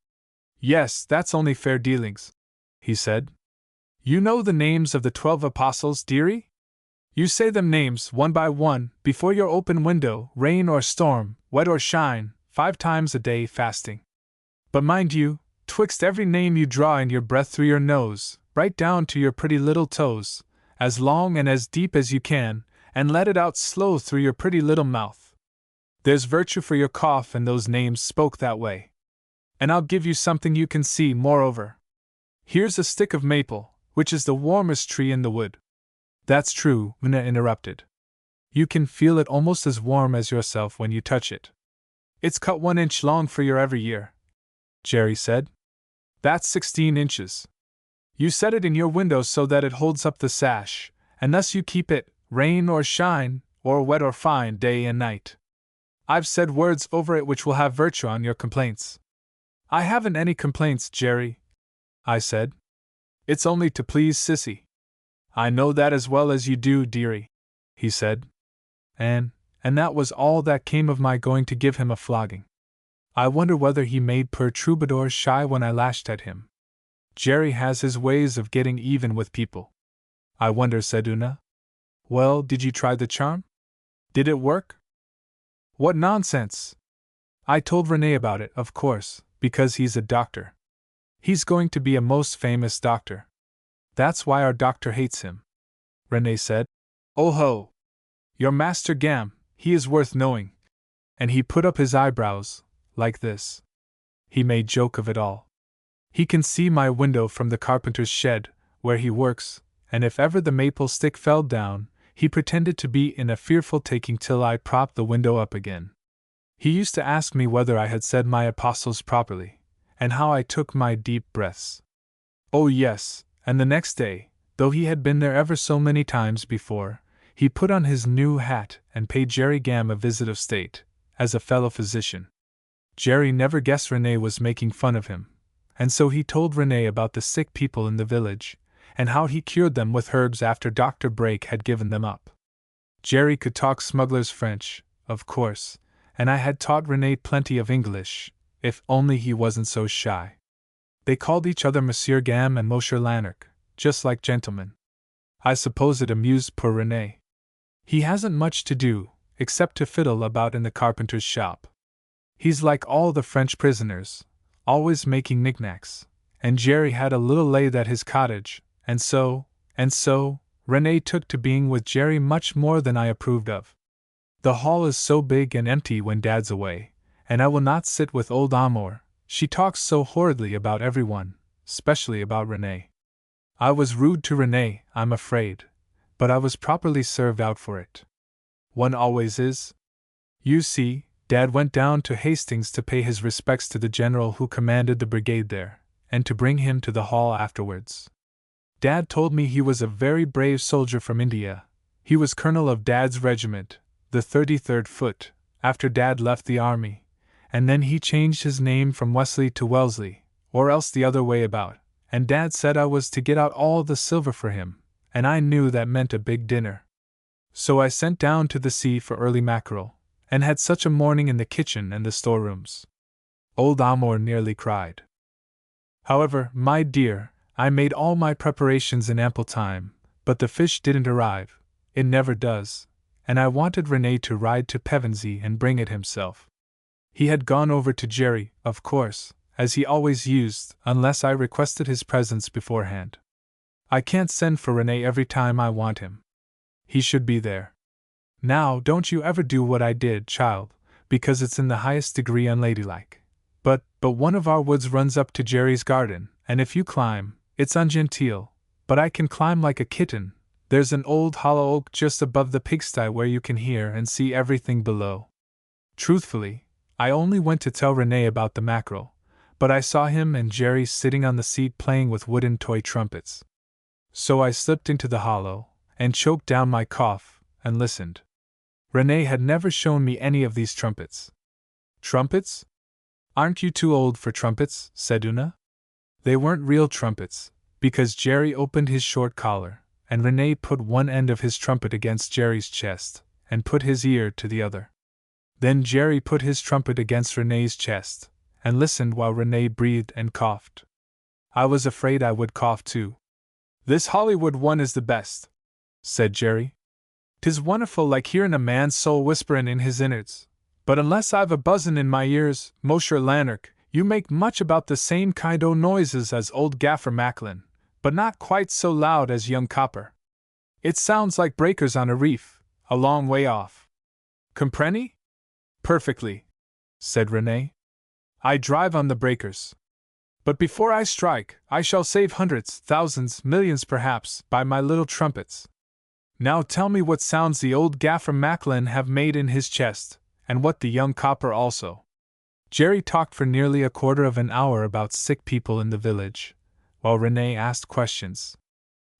Yes, that's only fair dealings, he said. You know the names of the 12 apostles, dearie? You say them names, one by one, before your open window, rain or storm, wet or shine, 5 times a day fasting. But mind you, 'twixt every name you draw in your breath through your nose, right down to your pretty little toes, as long and as deep as you can, and let it out slow through your pretty little mouth. There's virtue for your cough in those names spoke that way. And I'll give you something you can see, moreover. Here's a stick of maple, which is the warmest tree in the wood. That's true, Una interrupted. You can feel it almost as warm as yourself when you touch it. It's cut 1 inch long for your every year, Jerry said. That's 16 inches. You set it in your window so that it holds up the sash, and thus you keep it, rain or shine, or wet or fine, day and night. I've said words over it which will have virtue on your complaints. I haven't any complaints, Jerry, I said. It's only to please Sissy. I know that as well as you do, dearie, he said. And that was all that came of my going to give him a flogging. I wonder whether he made poor Troubadour shy when I lashed at him. Jerry has his ways of getting even with people. I wonder, said Una. Well, did you try the charm? Did it work? What nonsense! I told Rene about it, of course, because he's a doctor. He's going to be a most famous doctor. That's why our doctor hates him. Rene said. Oh ho! Your Master Gam, he is worth knowing. And he put up his eyebrows, like this. He made joke of it all. He can see my window from the carpenter's shed, where he works, and if ever the maple stick fell down, he pretended to be in a fearful taking till I propped the window up again. He used to ask me whether I had said my apostles properly, and how I took my deep breaths. Oh yes, and the next day, though he had been there ever so many times before, he put on his new hat and paid Jerry Gam a visit of state, as a fellow physician. Jerry never guessed Rene was making fun of him, and so he told Rene about the sick people in the village, and how he cured them with herbs after Dr. Brake had given them up. Jerry could talk smuggler's French, of course, and I had taught Rene plenty of English, if only he wasn't so shy. They called each other Monsieur Gam and Monsieur Lanark, just like gentlemen. I suppose it amused poor Rene. He hasn't much to do, except to fiddle about in the carpenter's shop. He's like all the French prisoners, always making knickknacks, and Jerry had a little lathe at his cottage, and so, Rene took to being with Jerry much more than I approved of. The hall is so big and empty when Dad's away, and I will not sit with old Amour, she talks so horridly about everyone, especially about Rene. I was rude to Rene, I'm afraid, but I was properly served out for it. One always is. You see, Dad went down to Hastings to pay his respects to the general who commanded the brigade there, and to bring him to the hall afterwards. Dad told me he was a very brave soldier from India. He was colonel of Dad's regiment, the 33rd Foot, after Dad left the army, and then he changed his name from Wesley to Wellesley, or else the other way about, and Dad said I was to get out all the silver for him, and I knew that meant a big dinner. So I sent down to the sea for early mackerel, and had such a morning in the kitchen and the storerooms. Old Amour nearly cried. However, my dear, I made all my preparations in ample time, but the fish didn't arrive, it never does, and I wanted Rene to ride to Pevensey and bring it himself. He had gone over to Jerry, of course, as he always used, unless I requested his presence beforehand. I can't send for Rene every time I want him. He should be there. Now, don't you ever do what I did, child, because it's in the highest degree unladylike. But one of our woods runs up to Jerry's garden, and if you climb, it's ungenteel, but I can climb like a kitten. There's an old hollow oak just above the pigsty where you can hear and see everything below. Truthfully, I only went to tell Rene about the mackerel, but I saw him and Jerry sitting on the seat playing with wooden toy trumpets. So I slipped into the hollow, and choked down my cough, and listened. Rene had never shown me any of these trumpets. Trumpets? Aren't you too old for trumpets? Said Una. They weren't real trumpets, because Jerry opened his short collar, and Rene put one end of his trumpet against Jerry's chest, and put his ear to the other. Then Jerry put his trumpet against Rene's chest, and listened while Rene breathed and coughed. I was afraid I would cough too. This Hollywood one is the best, said Jerry. 'Tis wonderful like hearin' a man's soul whisperin' in his innards, but unless I've a buzzin' in my ears, Mosher Lanark, you make much about the same kind o' noises as old Gaffer Macklin, but not quite so loud as young Copper. It sounds like breakers on a reef, a long way off. Comprenny? Perfectly, said Rene. I drive on the breakers. But before I strike, I shall save hundreds, thousands, millions perhaps, by my little trumpets. Now tell me what sounds the old Gaffer Macklin have made in his chest, and what the young Copper also. Jerry talked for nearly a quarter of an hour about sick people in the village, while Rene asked questions.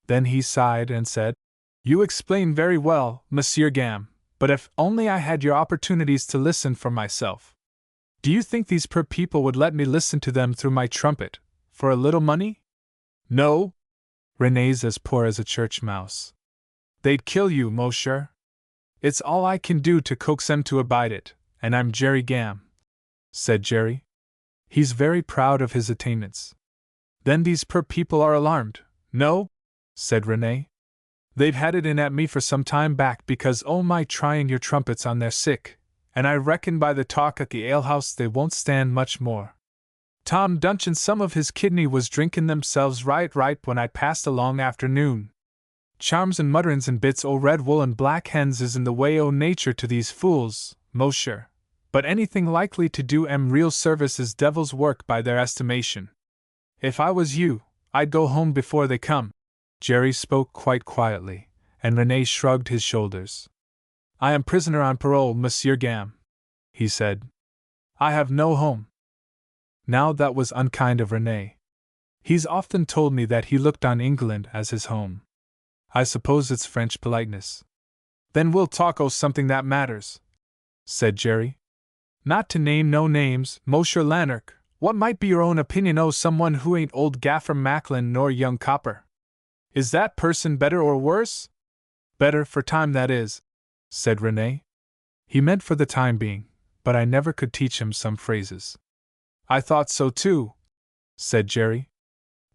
Then he sighed and said, You explain very well, Monsieur Gam, But if only I had your opportunities to listen for myself. Do you think these poor people would let me listen to them through my trumpet, for a little money? No. Rene's as poor as a church mouse. They'd kill you, monsieur. It's all I can do to coax them to abide it, and I'm Jerry Gam, said Jerry. He's very proud of his attainments. Then these poor people are alarmed, no? Said Rene. They've had it in at me for some time back because my trying your trumpets on their sick, and I reckon by the talk at the alehouse they won't stand much more. Tom Dunch and some of his kidney was drinking themselves right when I passed along afternoon. Charms and mutterins and bits o' red wool and black hens is in the way o' nature to these fools, monsieur, but anything likely to do 'em real service is devil's work by their estimation. If I was you, I'd go home before they come. Jerry spoke quite quietly, and Rene shrugged his shoulders. I am prisoner on parole, Monsieur Gam, he said. I have no home. Now that was unkind of Rene. He's often told me that he looked on England as his home. I suppose it's French politeness. Then we'll talk o' something that matters, said Jerry. Not to name no names, Monsieur Lanark, what might be your own opinion o' someone who ain't old Gaffer Macklin nor young Copper? Is that person better or worse? Better for time, that is, said Rene. He meant for the time being, but I never could teach him some phrases. I thought so too, said Jerry.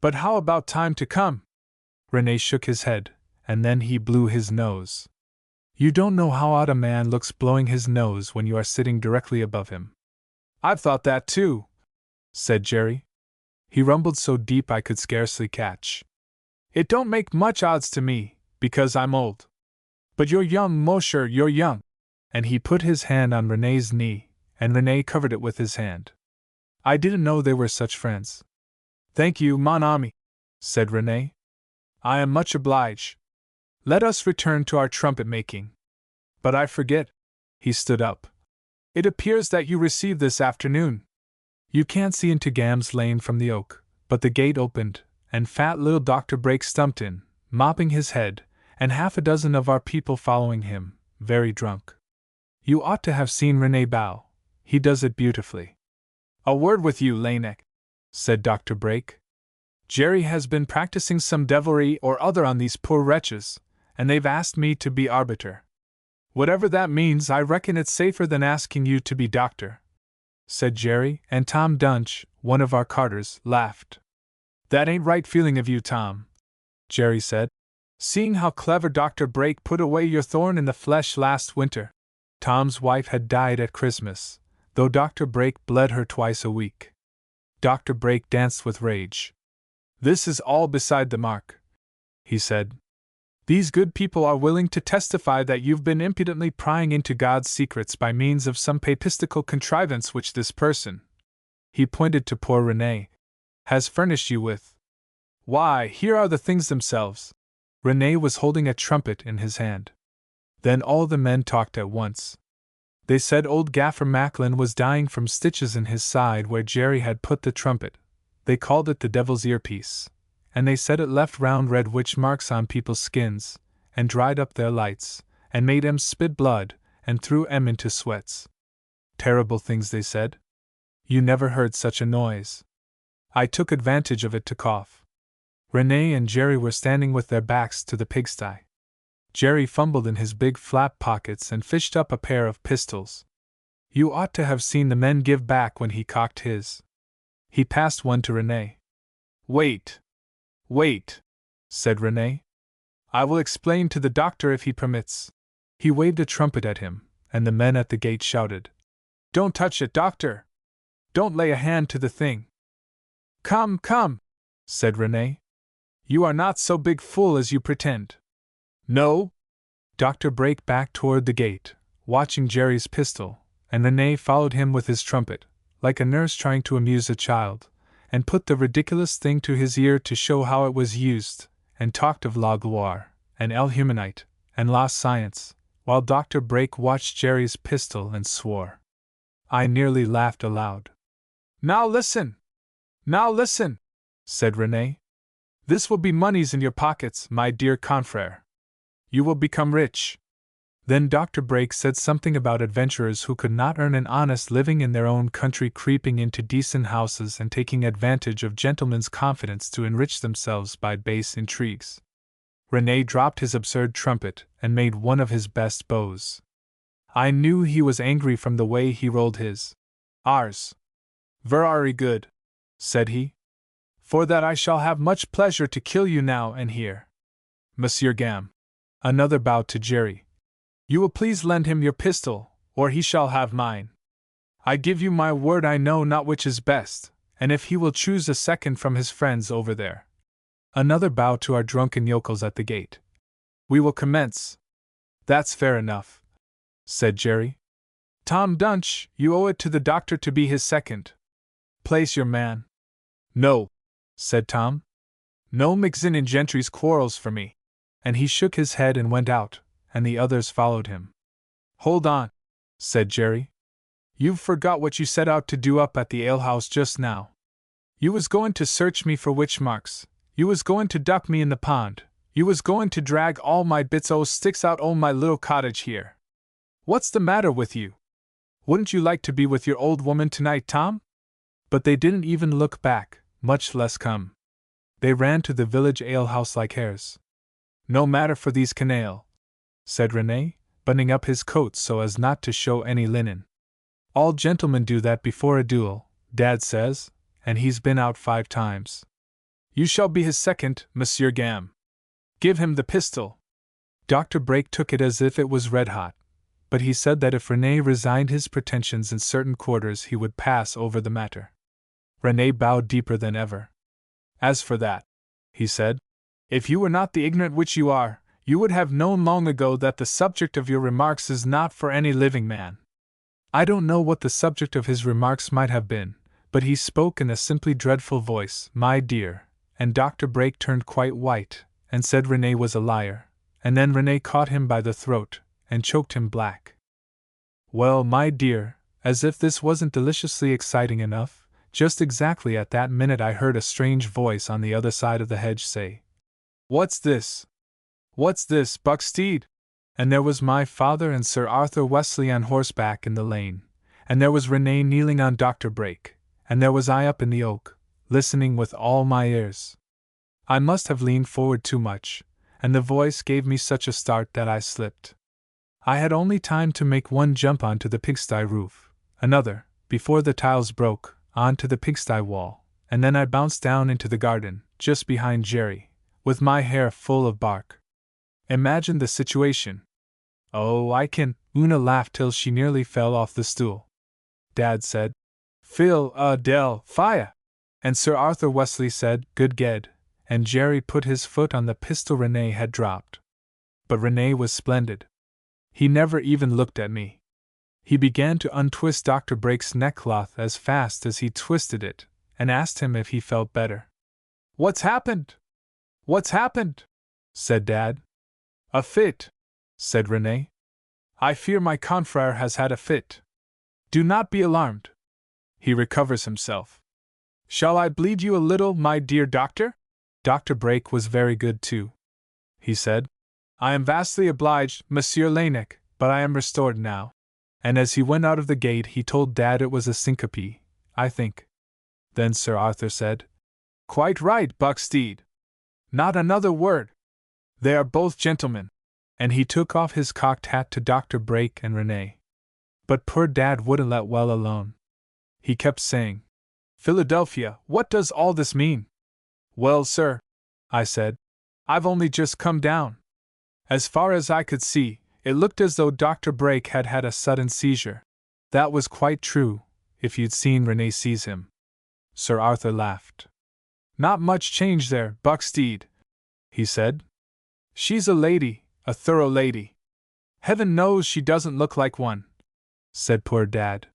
But how about time to come? Rene shook his head, and then he blew his nose. You don't know how odd a man looks blowing his nose when you are sitting directly above him. I've thought that too, said Jerry. He rumbled so deep I could scarcely catch. It don't make much odds to me, because I'm old. But you're young, monsieur, you're young. And he put his hand on Rene's knee, and Rene covered it with his hand. I didn't know they were such friends. Thank you, mon ami, said Rene. I am much obliged. Let us return to our trumpet making. But I forget. He stood up. It appears that you received this afternoon. You can't see into Gam's Lane from the oak, but the gate opened, and fat little Dr. Brake stumped in, mopping his head, and half a dozen of our people following him, very drunk. You ought to have seen Rene bow. He does it beautifully. A word with you, Laennec, said Dr. Brake. Jerry has been practicing some devilry or other on these poor wretches, and they've asked me to be arbiter. Whatever that means, I reckon it's safer than asking you to be doctor, said Jerry, and Tom Dunch, one of our carters, laughed. That ain't right feeling of you, Tom, Jerry said, seeing how clever Dr. Brake put away your thorn in the flesh last winter. Tom's wife had died at Christmas, though Dr. Brake bled her twice a week. Dr. Brake danced with rage. This is all beside the mark, he said. These good people are willing to testify that you've been impudently prying into God's secrets by means of some papistical contrivance which this person, he pointed to poor Rene, has furnished you with. Why, here are the things themselves. Rene was holding a trumpet in his hand. Then all the men talked at once. They said old Gaffer Macklin was dying from stitches in his side where Jerry had put the trumpet. They called it the devil's earpiece, and they said it left round red witch marks on people's skins, and dried up their lights, and made 'em spit blood, and threw 'em into sweats. Terrible things, they said. You never heard such a noise. I took advantage of it to cough. Rene and Jerry were standing with their backs to the pigsty. Jerry fumbled in his big flap pockets and fished up a pair of pistols. You ought to have seen the men give back when he cocked his. He passed one to Rene. Wait, said Rene. I will explain to the doctor if he permits. He waved a trumpet at him, and the men at the gate shouted, Don't touch it, doctor! Don't lay a hand to the thing! Come, said Rene. You are not so big fool as you pretend. No? Dr. Brake backed toward the gate, watching Jerry's pistol, and Rene followed him with his trumpet, like a nurse trying to amuse a child, and put the ridiculous thing to his ear to show how it was used, and talked of la gloire, and el humanite, and la science, while Dr. Brake watched Jerry's pistol and swore. I nearly laughed aloud. Now listen, said Rene. This will be moneys in your pockets, my dear confrère. You will become rich. Then Dr. Brake said something about adventurers who could not earn an honest living in their own country creeping into decent houses and taking advantage of gentlemen's confidence to enrich themselves by base intrigues. René dropped his absurd trumpet and made one of his best bows. I knew he was angry from the way he rolled his R's. "Very good," said he. "For that I shall have much pleasure to kill you now and here. Monsieur Gam." Another bow to Jerry. "You will please lend him your pistol, or he shall have mine. I give you my word I know not which is best, and if he will choose a second from his friends over there." Another bow to our drunken yokels at the gate. "We will commence." "That's fair enough," said Jerry. "Tom Dunch, you owe it to the doctor to be his second. Place your man." "No," said Tom. "No mixin' in gentry's quarrels for me." And he shook his head and went out, and the others followed him. "Hold on," said Jerry. "You've forgot what you set out to do up at the alehouse just now. You was going to search me for witch marks, you was going to duck me in the pond, you was going to drag all my bits o' sticks out o' my little cottage here. What's the matter with you? Wouldn't you like to be with your old woman tonight, Tom?" But they didn't even look back, much less come. They ran to the village alehouse like hares. "No matter for these canaille," said René, buttoning up his coat so as not to show any linen. "All gentlemen do that before a duel, Dad says, and he's been out 5 times. You shall be his second, Monsieur Gam. Give him the pistol." Dr. Brake took it as if it was red hot, but he said that if René resigned his pretensions in certain quarters he would pass over the matter. René bowed deeper than ever. "As for that," he said, "if you were not the ignorant witch you are, you would have known long ago that the subject of your remarks is not for any living man." I don't know what the subject of his remarks might have been, but he spoke in a simply dreadful voice, "My dear," and Dr. Brake turned quite white, and said René was a liar, and then René caught him by the throat, and choked him black. "Well, my dear," as if this wasn't deliciously exciting enough, just exactly at that minute I heard a strange voice on the other side of the hedge say, "What's this? What's this, Bucksteed?" And there was my father and Sir Arthur Wesley on horseback in the lane, and there was René kneeling on Dr. Brake, and there was I up in the oak, listening with all my ears. I must have leaned forward too much, and the voice gave me such a start that I slipped. I had only time to make one jump onto the pigsty roof, another, before the tiles broke, onto the pigsty wall, and then I bounced down into the garden, just behind Jerry, with my hair full of bark. Imagine the situation. "Oh, I can." Una laughed till she nearly fell off the stool. Dad said, "Phil, Del, fire!" And Sir Arthur Wesley said, "Good ged," and Jerry put his foot on the pistol René had dropped. But René was splendid. He never even looked at me. He began to untwist Dr. Brake's neckcloth as fast as he twisted it, and asked him if he felt better. "What's happened? What's happened?" said Dad. "A fit," said René. "I fear my confrère has had a fit. Do not be alarmed. He recovers himself. Shall I bleed you a little, my dear doctor?" Dr. Brake was very good too. He said, "I am vastly obliged, Monsieur Laennec, but I am restored now." And as he went out of the gate he told Dad it was a syncope, I think. Then Sir Arthur said, "Quite right, Bucksteed. Not another word. They are both gentlemen." And he took off his cocked hat to Dr. Brake and René. But poor Dad wouldn't let well alone. He kept saying, "Philadelphia, what does all this mean?" "Well, sir," I said, "I've only just come down. As far as I could see, it looked as though Dr. Brake had had a sudden seizure." That was quite true, if you'd seen René seize him. Sir Arthur laughed. "Not much change there, Bucksteed," he said. "She's a lady, a thorough lady. Heaven knows she doesn't look like one," said poor Dad.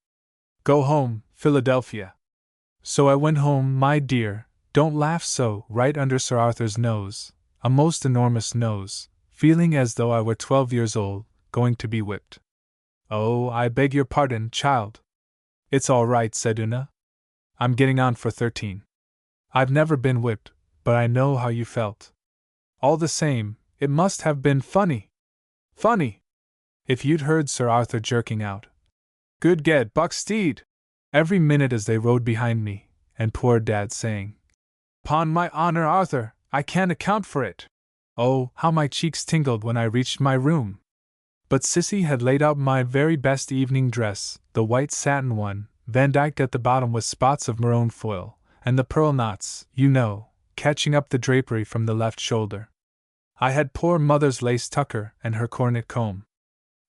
"Go home, Philadelphia." So I went home, my dear, don't laugh so, right under Sir Arthur's nose, a most enormous nose, feeling as though I were 12 years old, going to be whipped. "Oh, I beg your pardon, child." "It's all right," said Una. "I'm getting on for 13. I've never been whipped, but I know how you felt. All the same, it must have been funny." "Funny!" If you'd heard Sir Arthur jerking out, "Good ged, buck steed!" every minute as they rode behind me, and poor Dad saying, "'Pon my honor, Arthur, I can't account for it!" Oh, how my cheeks tingled when I reached my room! But Sissy had laid out my very best evening dress, the white satin one, vandyked at the bottom with spots of maroon foil, and the pearl knots, you know, catching up the drapery from the left shoulder. I had poor mother's lace tucker and her cornet comb.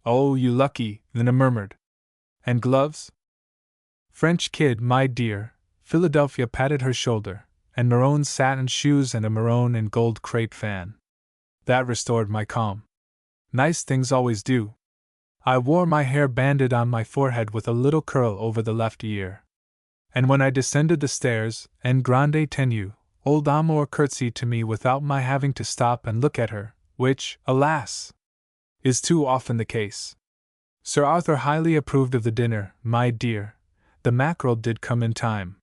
"Oh, you lucky," Lina murmured. "And gloves?" "French kid, my dear," Philadelphia patted her shoulder, "and maroon satin shoes and a maroon and gold crepe fan." That restored my calm. Nice things always do. I wore my hair banded on my forehead with a little curl over the left ear. And when I descended the stairs, en grande tenue, old Amour curtsied to me without my having to stop and look at her, which, alas, is too often the case. Sir Arthur highly approved of the dinner, my dear. The mackerel did come in time.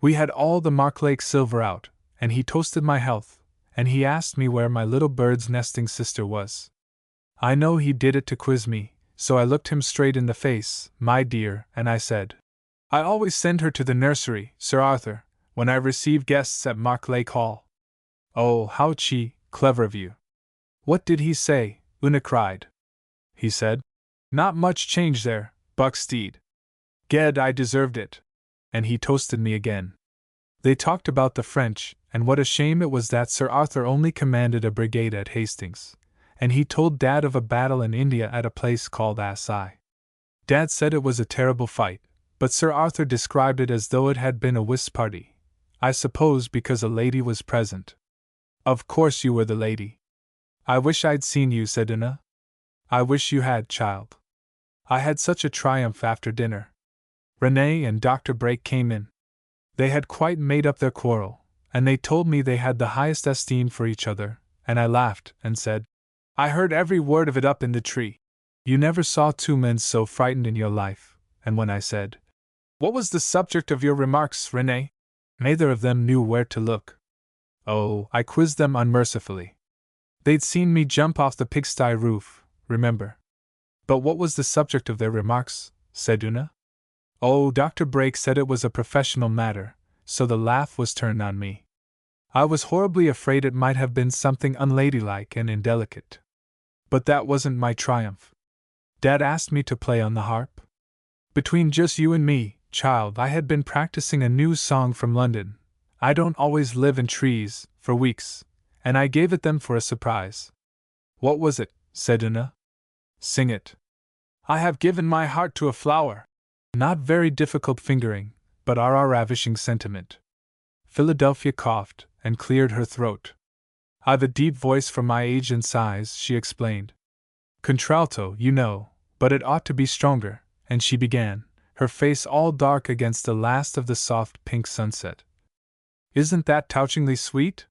We had all the Marklake silver out, and he toasted my health, and he asked me where my little bird's nesting sister was. I know he did it to quiz me, so I looked him straight in the face, my dear, and I said, "I always send her to the nursery, Sir Arthur, when I receive guests at Marklake Hall." "Oh, how clever of you!" "What did he say?" Una cried. "He said, 'Not much change there, buck steed.' Ged, I deserved it." And he toasted me again. They talked about the French, and what a shame it was that Sir Arthur only commanded a brigade at Hastings, and he told Dad of a battle in India at a place called Assai. Dad said it was a terrible fight, but Sir Arthur described it as though it had been a whist party, I suppose because a lady was present. "Of course you were the lady." "I wish I'd seen you," said Una. "I wish you had, child. I had such a triumph after dinner." Renee and Dr. Brake came in. They had quite made up their quarrel, and they told me they had the highest esteem for each other, and I laughed and said, "I heard every word of it up in the tree. You never saw two men so frightened in your life." And when I said, "What was the subject of your remarks, Renee?" neither of them knew where to look. Oh, I quizzed them unmercifully. They'd seen me jump off the pigsty roof, remember. "But what was the subject of their remarks?" said Una. Oh, Dr. Brake said it was a professional matter, so the laugh was turned on me. I was horribly afraid it might have been something unladylike and indelicate. But that wasn't my triumph. Dad asked me to play on the harp. Between just you and me, child, I had been practicing a new song from London, "I Don't Always Live in Trees," for weeks, and I gave it them for a surprise. "What was it?" said Una. "Sing it." "I have given my heart to a flower." Not very difficult fingering, but our ravishing sentiment. Philadelphia coughed and cleared her throat. "I've a deep voice for my age and size," she explained. "Contralto, you know, but it ought to be stronger," and she began, her face all dark against the last of the soft pink sunset. "Isn't that touchingly sweet?"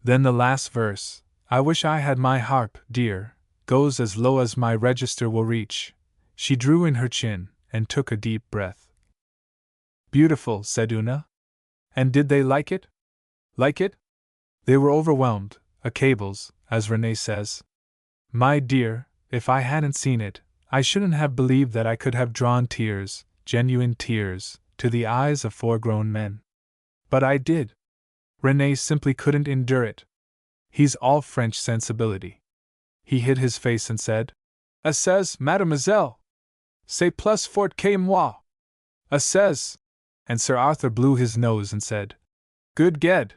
Then the last verse, "I wish I had my harp, dear," goes as low as my register will reach. She drew in her chin and took a deep breath. "Beautiful," said Una. "And did they like it?" "Like it?" "They were overwhelmed, a cables, as Renee says. My dear, if I hadn't seen it, I shouldn't have believed that I could have drawn tears, genuine tears, to the eyes of 4 grown men. But I did. Renee simply couldn't endure it. He's all French sensibility." He hid his face and said, "Assez, mademoiselle. C'est plus fort que moi. Assez." And Sir Arthur blew his nose and said, "Good ged.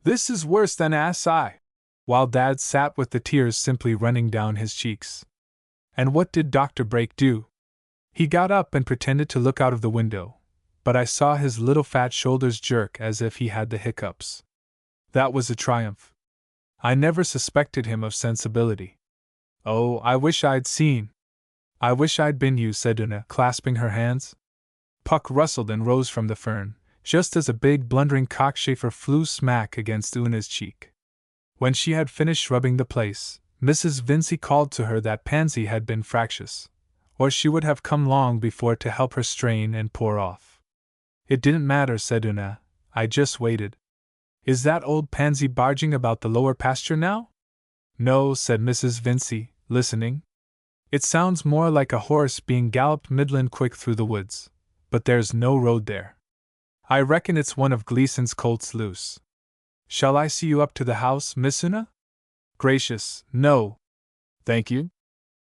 This is worse than Assai," while Dad sat with the tears simply running down his cheeks. And what did Dr. Brake do? He got up and pretended to look out of the window, but I saw his little fat shoulders jerk as if he had the hiccups. That was a triumph. I never suspected him of sensibility. "Oh, I wish I'd seen. I wish I'd been you," said Una, clasping her hands. Puck rustled and rose from the fern, just as a big blundering cockchafer flew smack against Una's cheek. When she had finished rubbing the place, Mrs. Vincey called to her that Pansy had been fractious, or she would have come long before to help her strain and pour off. "It didn't matter," said Una, "I just waited." "Is that old Pansy barging about the lower pasture now?" "No," said Mrs. Vincey, listening. It sounds more like a horse being galloped midland quick through the woods, but there's no road there. I reckon it's one of Gleason's colts loose. Shall I see you up to the house, Miss Una? Gracious, no. Thank you.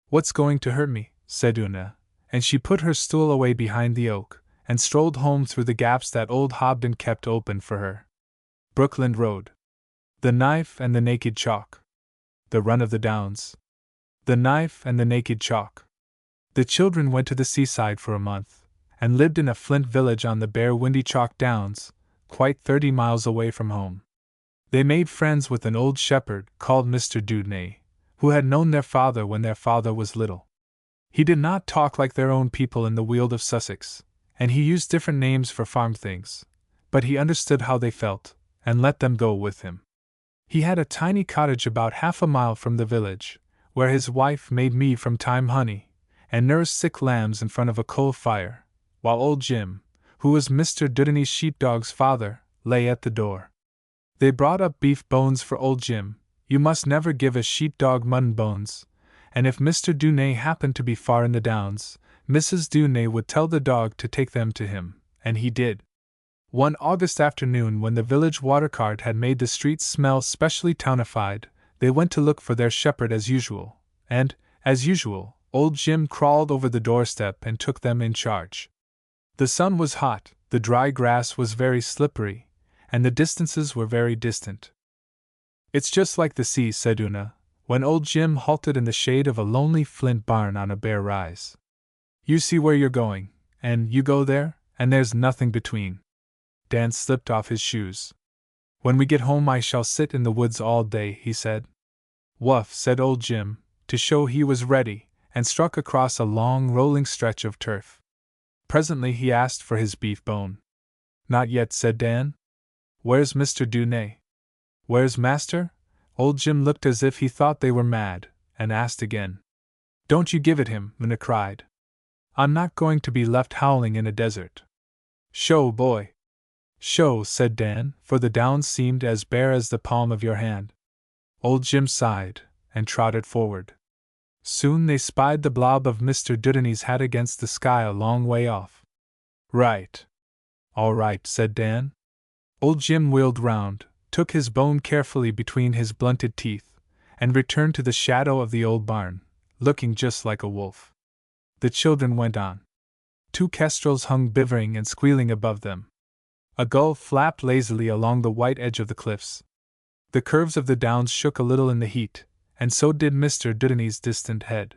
What's going to hurt me? Said Una, and she put her stool away behind the oak, and strolled home through the gaps that old Hobden kept open for her. Brookland Road. The Knife and the Naked Chalk. The Run of the Downs. The Knife and the Naked Chalk. The children went to the seaside for a month, and lived in a flint village on the bare windy chalk downs, quite 30 miles away from home. They made friends with an old shepherd called Mr. Dudney, who had known their father when their father was little. He did not talk like their own people in the Weald of Sussex, and he used different names for farm things, but he understood how they felt, and let them go with him. He had a tiny cottage about half a mile from the village, where his wife made mead from thyme honey, and nursed sick lambs in front of a coal fire, while old Jim, who was Mr. Dudney's sheepdog's father, lay at the door. They brought up beef bones for old Jim. You must never give a sheepdog mutton bones, and if Mr. Dudney happened to be far in the downs, Mrs. Dudney would tell the dog to take them to him, and he did. One August afternoon, when the village watercart had made the streets smell specially townified, they went to look for their shepherd as usual, and, as usual, old Jim crawled over the doorstep and took them in charge. The sun was hot, the dry grass was very slippery, and the distances were very distant. It's just like the sea, said Una, when old Jim halted in the shade of a lonely flint barn on a bare rise. You see where you're going, and you go there, and there's nothing between. Dan slipped off his shoes. When we get home I shall sit in the woods all day, he said. Woof, said old Jim, to show he was ready, and struck across a long rolling stretch of turf. Presently he asked for his beef bone. Not yet, said Dan. Where's Mr. Dudney? Where's master? Old Jim looked as if he thought they were mad, and asked again. Don't you give it him, Una cried. I'm not going to be left howling in a desert. Show, boy. Show, said Dan, for the downs seemed as bare as the palm of your hand. Old Jim sighed, and trotted forward. Soon they spied the blob of Mr. Dudney's hat against the sky a long way off. Right. All right, said Dan. Old Jim wheeled round, took his bone carefully between his blunted teeth, and returned to the shadow of the old barn, looking just like a wolf. The children went on. 2 kestrels hung bivvering and squealing above them. A gull flapped lazily along the white edge of the cliffs. The curves of the downs shook a little in the heat, and so did Mr. Dudney's distant head.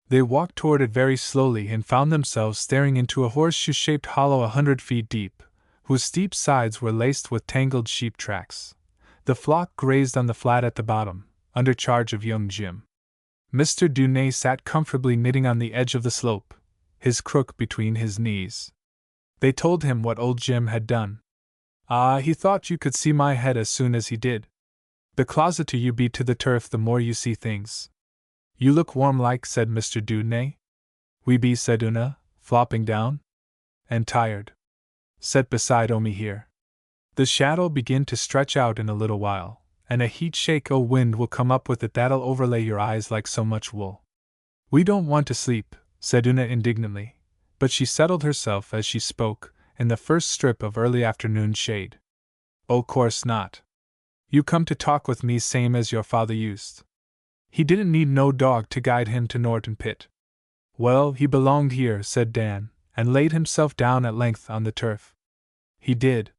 They walked toward it very slowly and found themselves staring into a horseshoe-shaped hollow 100 feet deep, whose steep sides were laced with tangled sheep tracks. The flock grazed on the flat at the bottom, under charge of young Jim. Mr. Dudney sat comfortably knitting on the edge of the slope, his crook between his knees. They told him what old Jim had done. Ah, he thought you could see my head as soon as he did. The closeter you be to the turf the more you see things. You look warm like, said Mr. Dudney. We be, said Una, flopping down. And tired. Set beside o me here. The shadow'll begin to stretch out in a little while, and a heat shake o' wind will come up with it that'll overlay your eyes like so much wool. We don't want to sleep, said Una indignantly, but she settled herself as she spoke, in the first strip of early afternoon shade. O' course not. You come to talk with me same as your father used. He didn't need no dog to guide him to Norton Pit. Well, he belonged here, said Dan, and laid himself down at length on the turf. He did.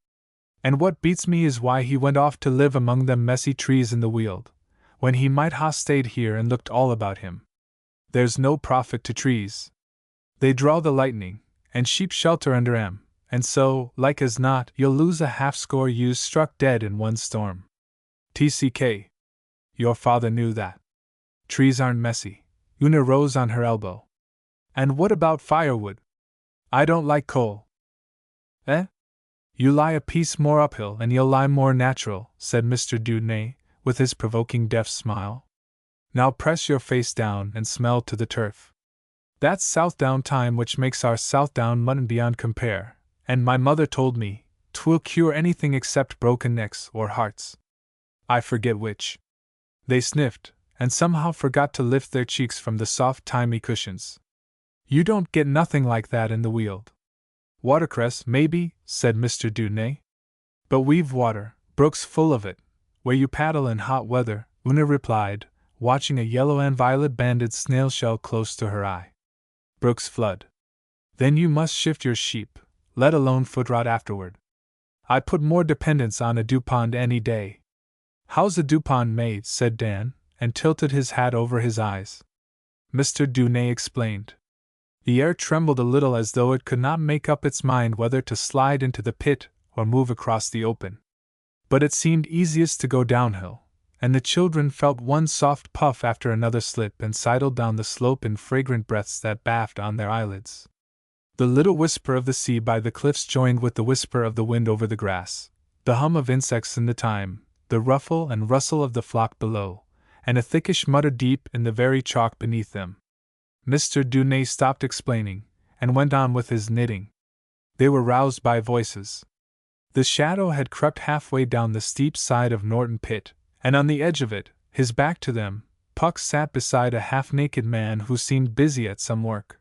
And what beats me is why he went off to live among them messy trees in the Weald, when he might ha' stayed here and looked all about him. There's no profit to trees. They draw the lightning, and sheep shelter under 'em, and so, like as not, you'll lose a half-score ewes struck dead in one storm. TCK. Your father knew that. Trees aren't messy. Una rose on her elbow. And what about firewood? I don't like coal. Eh? You lie a piece more uphill and you'll lie more natural, said Mr. Dudney, with his provoking deaf smile. Now press your face down and smell to the turf. That's Southdown thyme which makes our Southdown mutton beyond compare, and my mother told me 'twill cure anything except broken necks or hearts. I forget which. They sniffed, and somehow forgot to lift their cheeks from the soft, thymy cushions. You don't get nothing like that in the Weald. Watercress, maybe, said Mr. Dudney. But we've water, brooks full of it, where you paddle in hot weather, Una replied, watching a yellow and violet-banded snail shell close to her eye. Brooks flood. Then you must shift your sheep, let alone foot rot afterward. I'd put more dependence on a dewpond any day. How's a dewpond made? Said Dan, and tilted his hat over his eyes. Mr. Dudney explained. The air trembled a little as though it could not make up its mind whether to slide into the pit or move across the open. But it seemed easiest to go downhill, and the children felt one soft puff after another slip and sidled down the slope in fragrant breaths that baffed on their eyelids. The little whisper of the sea by the cliffs joined with the whisper of the wind over the grass, the hum of insects in the thyme, the ruffle and rustle of the flock below, and a thickish mutter deep in the very chalk beneath them. Mr. Dudney stopped explaining, and went on with his knitting. They were roused by voices. The shadow had crept halfway down the steep side of Norton Pit, and on the edge of it, his back to them, Puck sat beside a half-naked man who seemed busy at some work.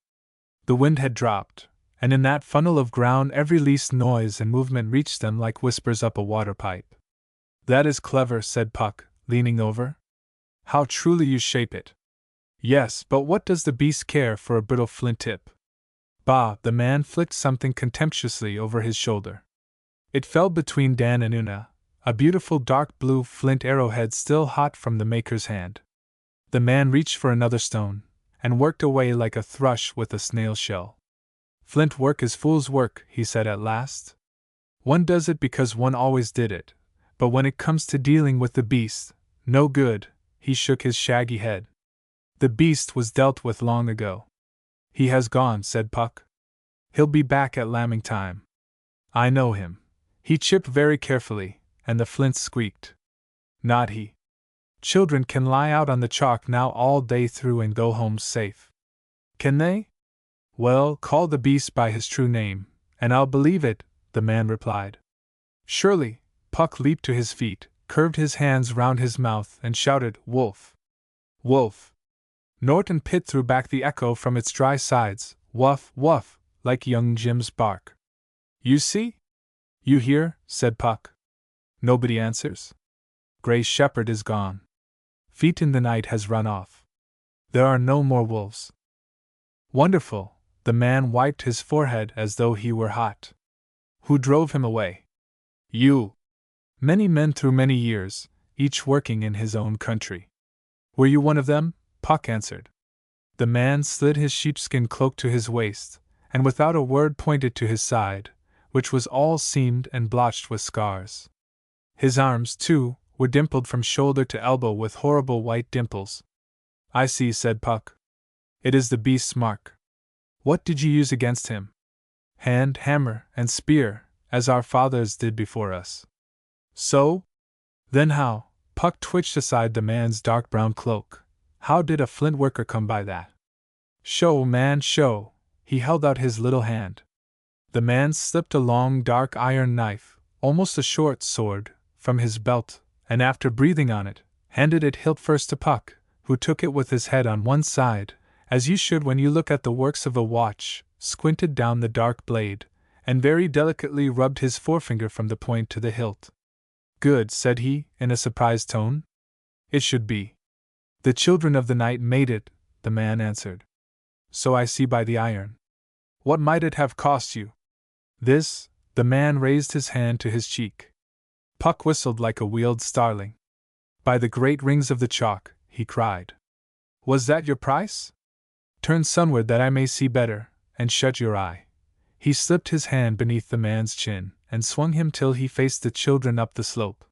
The wind had dropped, and in that funnel of ground every least noise and movement reached them like whispers up a water pipe. That is clever, said Puck, leaning over. How truly you shape it. Yes, but what does the beast care for a brittle flint tip? Bah, the man flicked something contemptuously over his shoulder. It fell between Dan and Una, a beautiful dark blue flint arrowhead still hot from the maker's hand. The man reached for another stone, and worked away like a thrush with a snail shell. Flint work is fool's work, he said at last. One does it because one always did it, but when it comes to dealing with the beast, no good. He shook his shaggy head. The beast was dealt with long ago. He has gone, said Puck. He'll be back at lambing time. I know him. He chipped very carefully, and the flints squeaked. Not he. Children can lie out on the chalk now all day through and go home safe. Can they? Well, call the beast by his true name, and I'll believe it, the man replied. Surely. Puck leaped to his feet, curved his hands round his mouth, and shouted, Wolf! Wolf! Norton Pit threw back the echo from its dry sides, wuff, wuff, like young Jim's bark. You see? You hear? Said Puck. Nobody answers. Grey Shepherd is gone. Feet in the Night has run off. There are no more wolves. Wonderful! The man wiped his forehead as though he were hot. Who drove him away? You! Many men through many years, each working in his own country. Were you one of them? Puck answered. The man slid his sheepskin cloak to his waist, and without a word pointed to his side, which was all seamed and blotched with scars. His arms, too, were dimpled from shoulder to elbow with horrible white dimples. I see, said Puck. It is the beast's mark. What did you use against him? Hand, hammer, and spear, as our fathers did before us. So? Then how? Puck twitched aside the man's dark brown cloak. How did a flint worker come by that? Show, man, show! He held out his little hand. The man slipped a long dark iron knife, almost a short sword, from his belt, and after breathing on it, handed it hilt first to Puck, who took it with his head on one side, as you should when you look at the works of a watch, squinted down the dark blade, and very delicately rubbed his forefinger from the point to the hilt. Good, said he, in a surprised tone. It should be. The children of the night made it, the man answered. So I see by the iron. What might it have cost you? This, the man raised his hand to his cheek. Puck whistled like a wheeled starling. By the great rings of the chalk, he cried. Was that your price? Turn sunward that I may see better, and shut your eye. He slipped his hand beneath the man's chin, and swung him till he faced the children up the slope.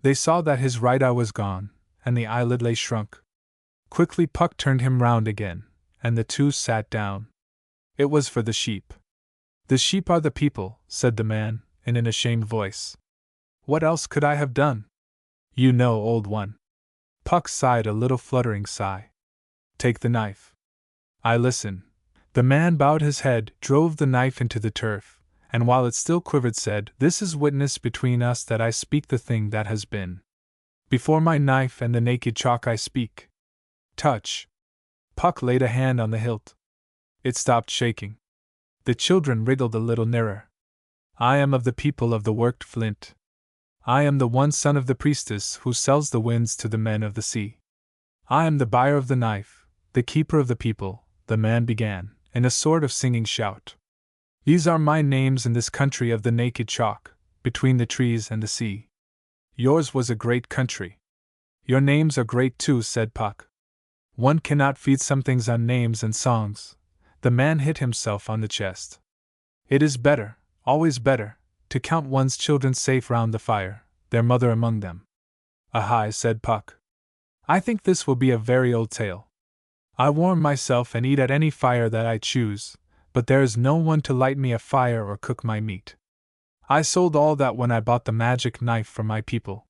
They saw that his right eye was gone, and the eyelid lay shrunk. Quickly Puck turned him round again, and the two sat down. It was for the sheep. The sheep are the people, said the man, in an ashamed voice. What else could I have done? You know, old one. Puck sighed a little fluttering sigh. Take the knife. I listen. The man bowed his head, drove the knife into the turf, and while it still quivered said, This is witness between us that I speak the thing that has been. Before my knife and the naked chalk I speak. Touch. Puck laid a hand on the hilt. It stopped shaking. The children wriggled a little nearer. I am of the people of the worked flint. I am the one son of the priestess who sells the winds to the men of the sea. I am the buyer of the knife, the keeper of the people, the man began, in a sort of singing shout. These are my names in this country of the naked chalk, between the trees and the sea. Yours was a great country. Your names are great too, said Puck. One cannot feed some things on names and songs. The man hit himself on the chest. It is better, always better, to count one's children safe round the fire, their mother among them. Aye, said Puck. I think this will be a very old tale. I warm myself and eat at any fire that I choose, but there is no one to light me a fire or cook my meat. I sold all that when I bought the magic knife for my people.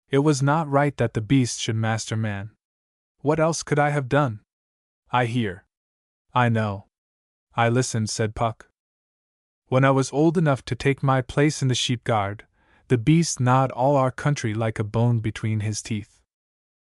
It was not right that the beast should master man. What else could I have done? I hear. I know. I listened, said Puck. When I was old enough to take my place in the sheep guard, the beast gnawed all our country like a bone between his teeth.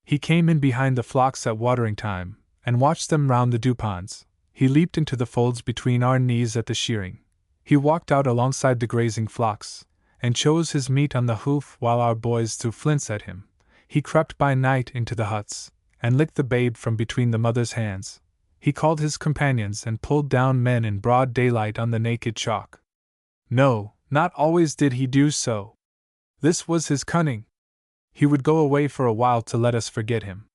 He came in behind the flocks at watering time, and watched them round the dewponds. He leaped into the folds between our knees at the shearing. He walked out alongside the grazing flocks, and chose his meat on the hoof while our boys threw flints at him. He crept by night into the huts, and licked the babe from between the mother's hands. He called his companions and pulled down men in broad daylight on the naked chalk. No, not always did he do so. This was his cunning. He would go away for a while to let us forget him.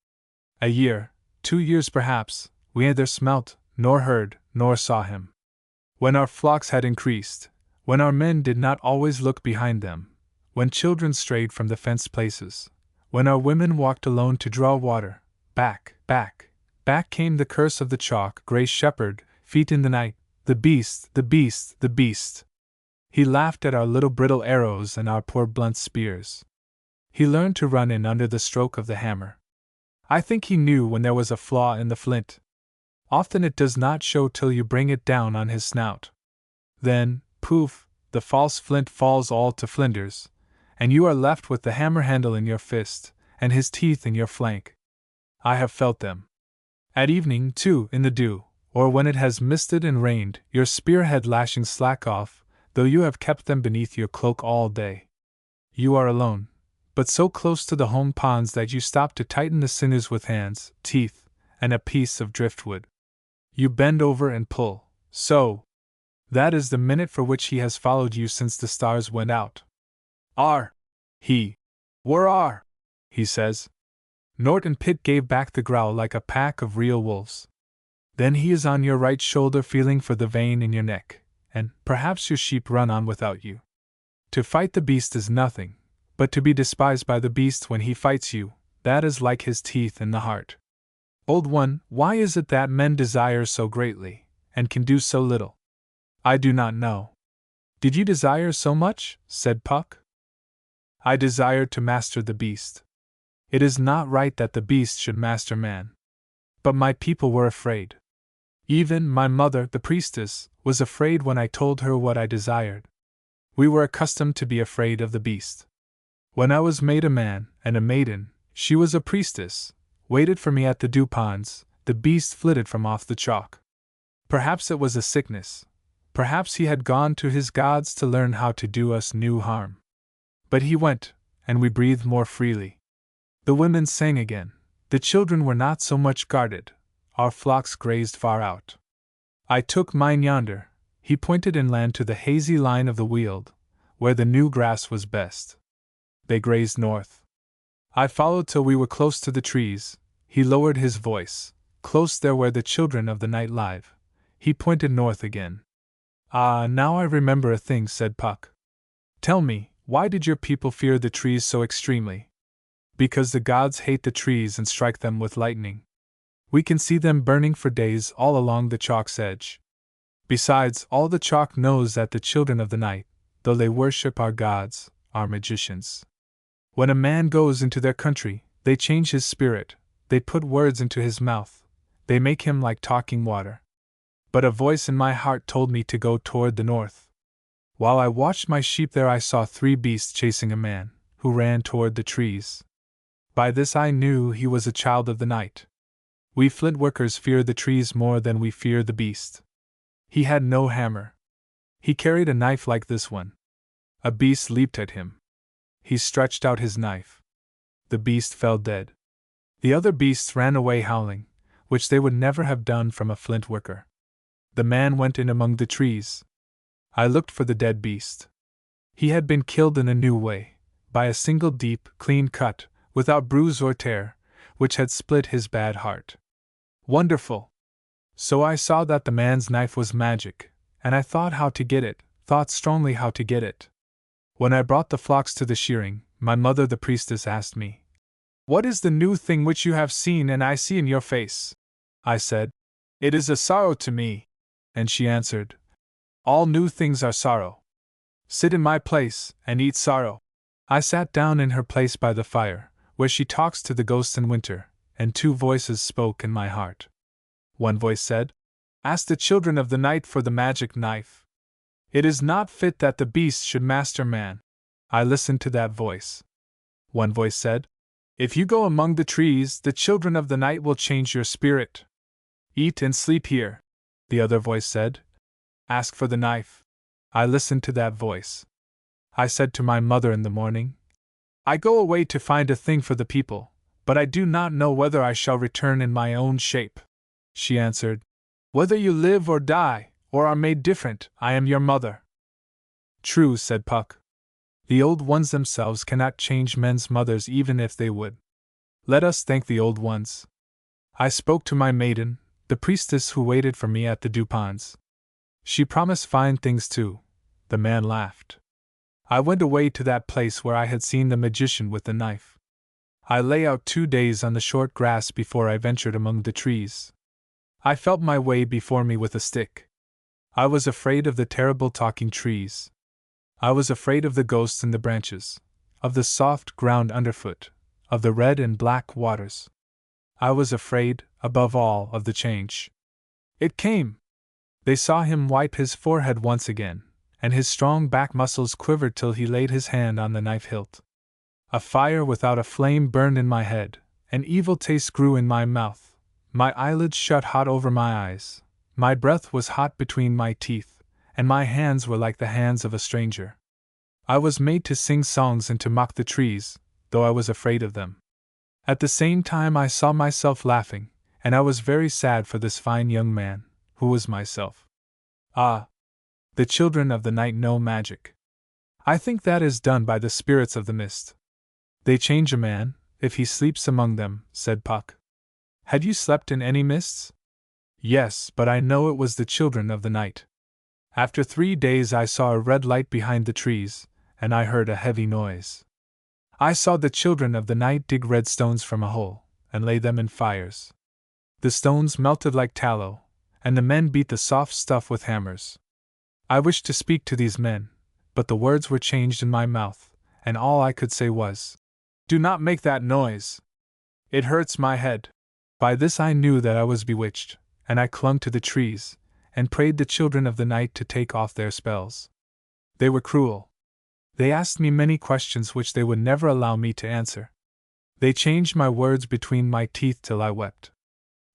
A year, 2 years perhaps, we neither smelt, nor heard, nor saw him. When our flocks had increased, when our men did not always look behind them, when children strayed from the fenced places, when our women walked alone to draw water, back came the curse of the chalk, grey shepherd, feet in the night, the beast, the beast, the beast. He laughed at our little brittle arrows and our poor blunt spears. He learned to run in under the stroke of the hammer. I think he knew when there was a flaw in the flint. Often it does not show till you bring it down on his snout. Then, poof, the false flint falls all to flinders, and you are left with the hammer handle in your fist, and his teeth in your flank. I have felt them. At evening, too, in the dew, or when it has misted and rained, your spearhead lashing slack off, though you have kept them beneath your cloak all day. You are alone, but so close to the home ponds that you stop to tighten the sinews with hands, teeth, and a piece of driftwood. You bend over and pull, so. That is the minute for which he has followed you since the stars went out. Ar! Where are? He says. Nort and Pitt gave back the growl like a pack of real wolves. Then he is on your right shoulder feeling for the vein in your neck, and perhaps your sheep run on without you. To fight the beast is nothing, but to be despised by the beast when he fights you, that is like his teeth in the heart. Old one, why is it that men desire so greatly, and can do so little? I do not know. Did you desire so much? Said Puck. I desired to master the beast. It is not right that the beast should master man. But my people were afraid. Even my mother, the priestess, was afraid when I told her what I desired. We were accustomed to be afraid of the beast. When I was made a man and a maiden, she was a priestess, waited for me at the dew ponds, the beast flitted from off the chalk. Perhaps it was a sickness. Perhaps he had gone to his gods to learn how to do us new harm. But he went, and we breathed more freely. The women sang again. The children were not so much guarded. Our flocks grazed far out. I took mine yonder. He pointed inland to the hazy line of the weald, where the new grass was best. They grazed north. I followed till we were close to the trees. He lowered his voice. Close there where the children of the night live. He pointed north again. Ah, now I remember a thing, said Puck. Tell me, why did your people fear the trees so extremely? Because the gods hate the trees and strike them with lightning. We can see them burning for days all along the chalk's edge. Besides, all the chalk knows that the children of the night, though they worship our gods, are magicians. When a man goes into their country, they change his spirit, they put words into his mouth, they make him like talking water. But a voice in my heart told me to go toward the north. While I watched my sheep there I saw 3 beasts chasing a man, who ran toward the trees. By this I knew he was a child of the night. We flint workers fear the trees more than we fear the beast. He had no hammer. He carried a knife like this one. A beast leaped at him. He stretched out his knife. The beast fell dead. The other beasts ran away howling, which they would never have done from a flint worker. The man went in among the trees. I looked for the dead beast. He had been killed in a new way, by a single deep, clean cut, without bruise or tear, which had split his bad heart. Wonderful! So I saw that the man's knife was magic, and I thought how to get it, thought strongly how to get it. When I brought the flocks to the shearing, my mother the priestess asked me, "What is the new thing which you have seen and I see in your face?" I said, "It is a sorrow to me." And she answered, "All new things are sorrow. Sit in my place, and eat sorrow." I sat down in her place by the fire, where she talks to the ghosts in winter, and two voices spoke in my heart. One voice said, "Ask the children of the night for the magic knife. It is not fit that the beast should master man." I listened to that voice. One voice said, "If you go among the trees, the children of the night will change your spirit. Eat and sleep here." The other voice said, "Ask for the knife." I listened to that voice. I said to my mother in the morning, "I go away to find a thing for the people, but I do not know whether I shall return in my own shape." She answered, "Whether you live or die, or are made different, I am your mother." "True," said Puck. "The old ones themselves cannot change men's mothers even if they would. Let us thank the old ones." I spoke to my maiden, the priestess who waited for me at the Dupins. She promised fine things too. The man laughed. I went away to that place where I had seen the magician with the knife. I lay out 2 days on the short grass before I ventured among the trees. I felt my way before me with a stick. I was afraid of the terrible talking trees. I was afraid of the ghosts in the branches, of the soft ground underfoot, of the red and black waters. I was afraid, above all, of the change. It came. They saw him wipe his forehead once again, and his strong back muscles quivered till he laid his hand on the knife hilt. A fire without a flame burned in my head, an evil taste grew in my mouth, my eyelids shut hot over my eyes, my breath was hot between my teeth, and my hands were like the hands of a stranger. I was made to sing songs and to mock the trees, though I was afraid of them. At the same time I saw myself laughing, and I was very sad for this fine young man, who was myself. Ah! The children of the night know magic. I think that is done by the spirits of the mist. They change a man, if he sleeps among them, said Puck. Had you slept in any mists? Yes, but I know it was the children of the night. After 3 days I saw a red light behind the trees, and I heard a heavy noise. I saw the children of the night dig red stones from a hole, and lay them in fires. The stones melted like tallow, and the men beat the soft stuff with hammers. I wished to speak to these men, but the words were changed in my mouth, and all I could say was, "Do not make that noise. It hurts my head." By this I knew that I was bewitched, and I clung to the trees, and prayed the children of the night to take off their spells. They were cruel. They asked me many questions which they would never allow me to answer. They changed my words between my teeth till I wept.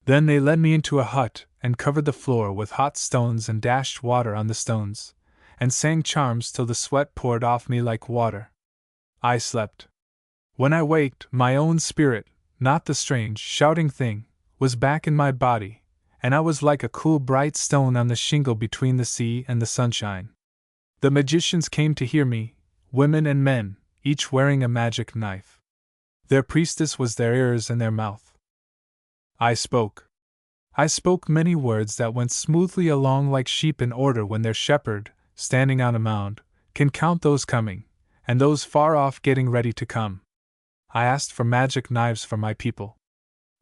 Then they led me into a hut, and covered the floor with hot stones and dashed water on the stones, and sang charms till the sweat poured off me like water. I slept. When I waked, my own spirit, not the strange, shouting thing, was back in my body, and I was like a cool bright stone on the shingle between the sea and the sunshine. The magicians came to hear me, women and men, each wearing a magic knife. Their priestess was their ears and their mouth. I spoke. I spoke many words that went smoothly along like sheep in order when their shepherd, standing on a mound, can count those coming, and those far off getting ready to come. I asked for magic knives for my people.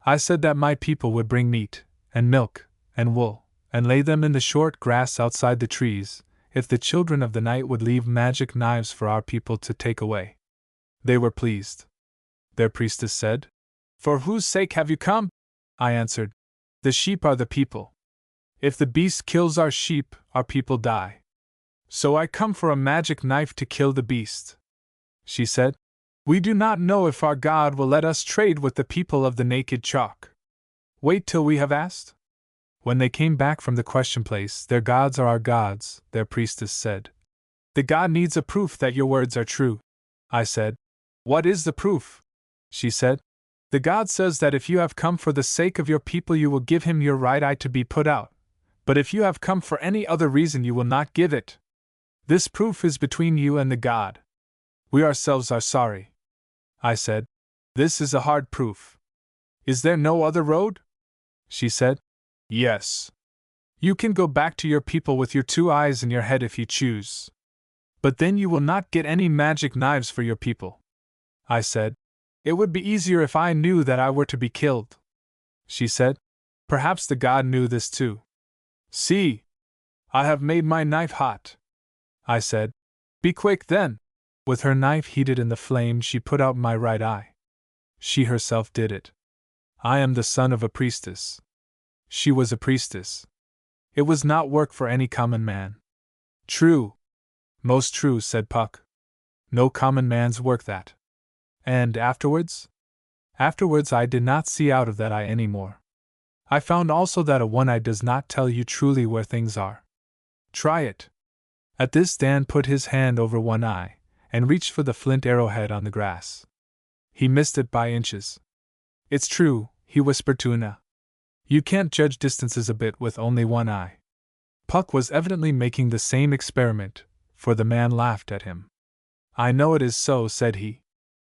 I said that my people would bring meat, and milk, and wool, and lay them in the short grass outside the trees, if the children of the night would leave magic knives for our people to take away. They were pleased. Their priestess said, "For whose sake have you come?" I answered, "The sheep are the people. If the beast kills our sheep, our people die. So I come for a magic knife to kill the beast." She said, "We do not know if our God will let us trade with the people of the naked chalk." Wait till we have asked? When they came back from the question place, their gods are our gods, their priestess said. The god needs a proof that your words are true. I said. What is the proof? She said. The god says that if you have come for the sake of your people, you will give him your right eye to be put out, but if you have come for any other reason, you will not give it. This proof is between you and the god. We ourselves are sorry. I said. This is a hard proof. Is there no other road? She said. Yes. You can go back to your people with your 2 eyes in your head if you choose. But then you will not get any magic knives for your people. I said. It would be easier if I knew that I were to be killed. She said. Perhaps the god knew this too. See! I have made my knife hot. I said. Be quick then. With her knife heated in the flame, she put out my right eye. She herself did it. I am the son of a priestess. She was a priestess. It was not work for any common man. True. Most true, said Puck. No common man's work that. And afterwards? Afterwards I did not see out of that eye any more. I found also that a one eye does not tell you truly where things are. Try it. At this Dan put his hand over one eye, and reached for the flint arrowhead on the grass. He missed it by inches. It's true, he whispered to Una. You can't judge distances a bit with only one eye. Puck was evidently making the same experiment, for the man laughed at him. I know it is so, said he.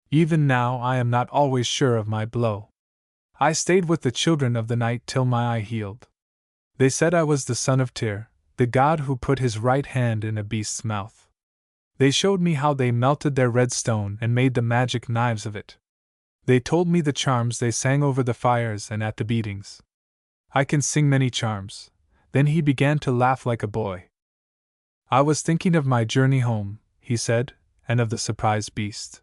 Even now I am not always sure of my blow. I stayed with the children of the night till my eye healed. They said I was the son of Tyr, the god who put his right hand in a beast's mouth. They showed me how they melted their red stone and made the magic knives of it. They told me the charms they sang over the fires and at the beatings. I can sing many charms. Then he began to laugh like a boy. I was thinking of my journey home, he said, and of the surprised beast.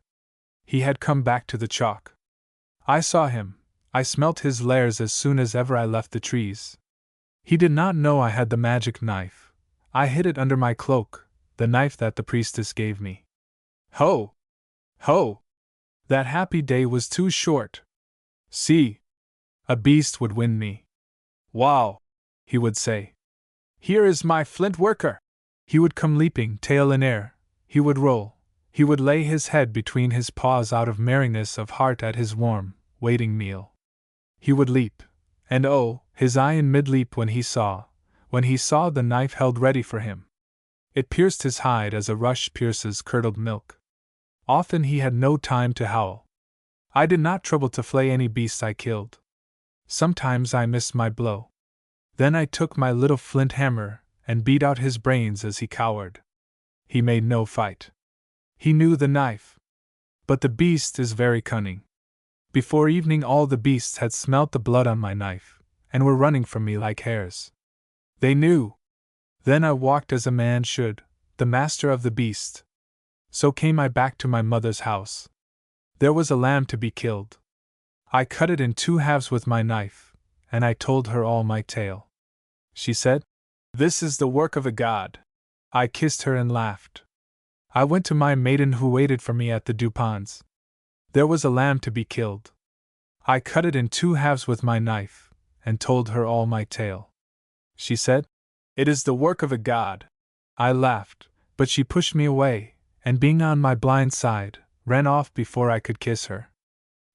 He had come back to the chalk. I saw him. I smelt his lairs as soon as ever I left the trees. He did not know I had the magic knife. I hid it under my cloak, the knife that the priestess gave me. Ho! Ho! That happy day was too short. See! A beast would win me. Wow! He would say. Here is my flint worker! He would come leaping, tail in air. He would roll. He would lay his head between his paws out of merriness of heart at his warm, waiting meal. He would leap, and oh, his eye in mid-leap when he saw the knife held ready for him. It pierced his hide as a rush pierces curdled milk. Often he had no time to howl. I did not trouble to flay any beast I killed. Sometimes I missed my blow. Then I took my little flint hammer and beat out his brains as he cowered. He made no fight. He knew the knife. But the beast is very cunning. Before evening all the beasts had smelt the blood on my knife, and were running from me like hares. They knew. Then I walked as a man should, the master of the beast. So came I back to my mother's house. There was a lamb to be killed. I cut it in 2 halves with my knife, and I told her all my tale. She said, This is the work of a god. I kissed her and laughed. I went to my maiden who waited for me at the Duponds. There was a lamb to be killed. I cut it in 2 halves with my knife, and told her all my tale. She said, It is the work of a god. I laughed, but she pushed me away, and being on my blind side, ran off before I could kiss her.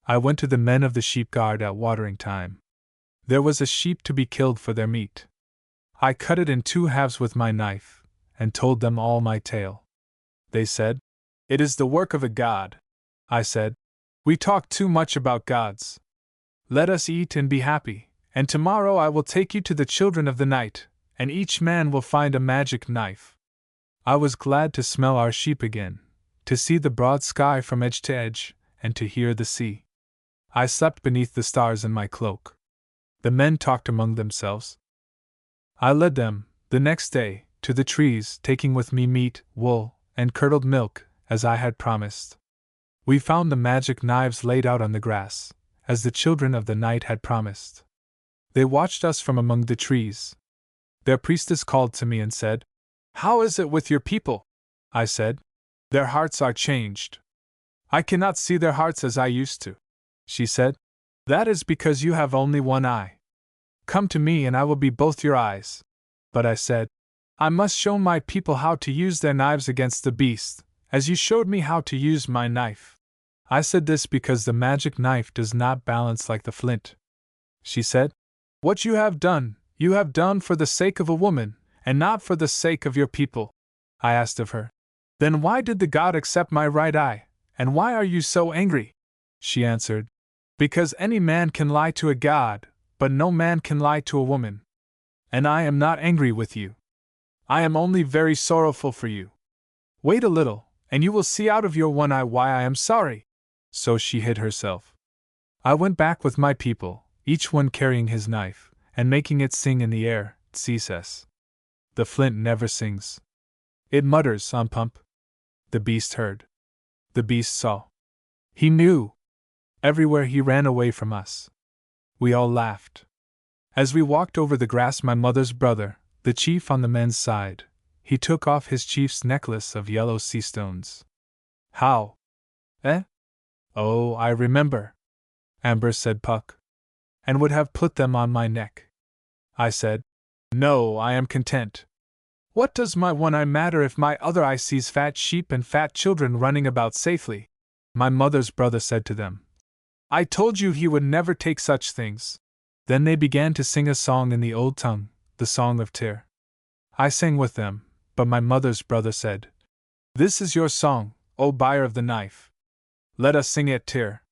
I went to the men of the sheep guard at watering time. There was a sheep to be killed for their meat. I cut it in 2 halves with my knife, and told them all my tale. They said, It is the work of a god. I said, We talk too much about gods. Let us eat and be happy, and tomorrow I will take you to the children of the night, and each man will find a magic knife. I was glad to smell our sheep again, to see the broad sky from edge to edge, and to hear the sea. I slept beneath the stars in my cloak. The men talked among themselves. I led them, the next day, to the trees, taking with me meat, wool, and curdled milk, as I had promised. We found the magic knives laid out on the grass, as the children of the night had promised. They watched us from among the trees. Their priestess called to me and said, How is it with your people? I said, Their hearts are changed. I cannot see their hearts as I used to. She said, That is because you have only one eye. Come to me and I will be both your eyes. But I said, I must show my people how to use their knives against the beast, as you showed me how to use my knife. I said this because the magic knife does not balance like the flint. She said, What you have done for the sake of a woman, and not for the sake of your people. I asked of her, Then why did the god accept my right eye, and why are you so angry? She answered, Because any man can lie to a god, but no man can lie to a woman. And I am not angry with you. I am only very sorrowful for you. Wait a little, and you will see out of your one eye why I am sorry. So she hid herself. I went back with my people, each one carrying his knife, and making it sing in the air, tss. The flint never sings. It mutters on pump. The beast heard. The beast saw. He knew. Everywhere he ran away from us. We all laughed. As we walked over the grass, my mother's brother, the chief on the men's side, he took off his chief's necklace of yellow sea stones. How? Eh? Oh, I remember, Amber said Puck, and would have put them on my neck. I said, No, I am content. What does my one eye matter if my other eye sees fat sheep and fat children running about safely? My mother's brother said to them, I told you he would never take such things. Then they began to sing a song in the old tongue, the song of Tyr. I sang with them, but my mother's brother said, This is your song, O buyer of the knife. Let us sing it, Tyr.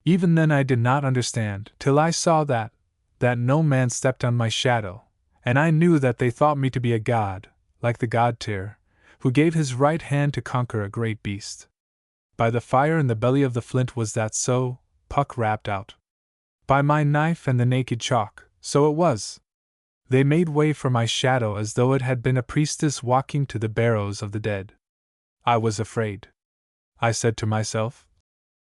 Even then I did not understand, till I saw that no man stepped on my shadow, and I knew that they thought me to be a god, like the god Tyr, who gave his right hand to conquer a great beast. By the fire in the belly of the flint was that so, Puck rapped out. By my knife and the naked chalk, so it was. They made way for my shadow as though it had been a priestess walking to the barrows of the dead. I was afraid. I said to myself,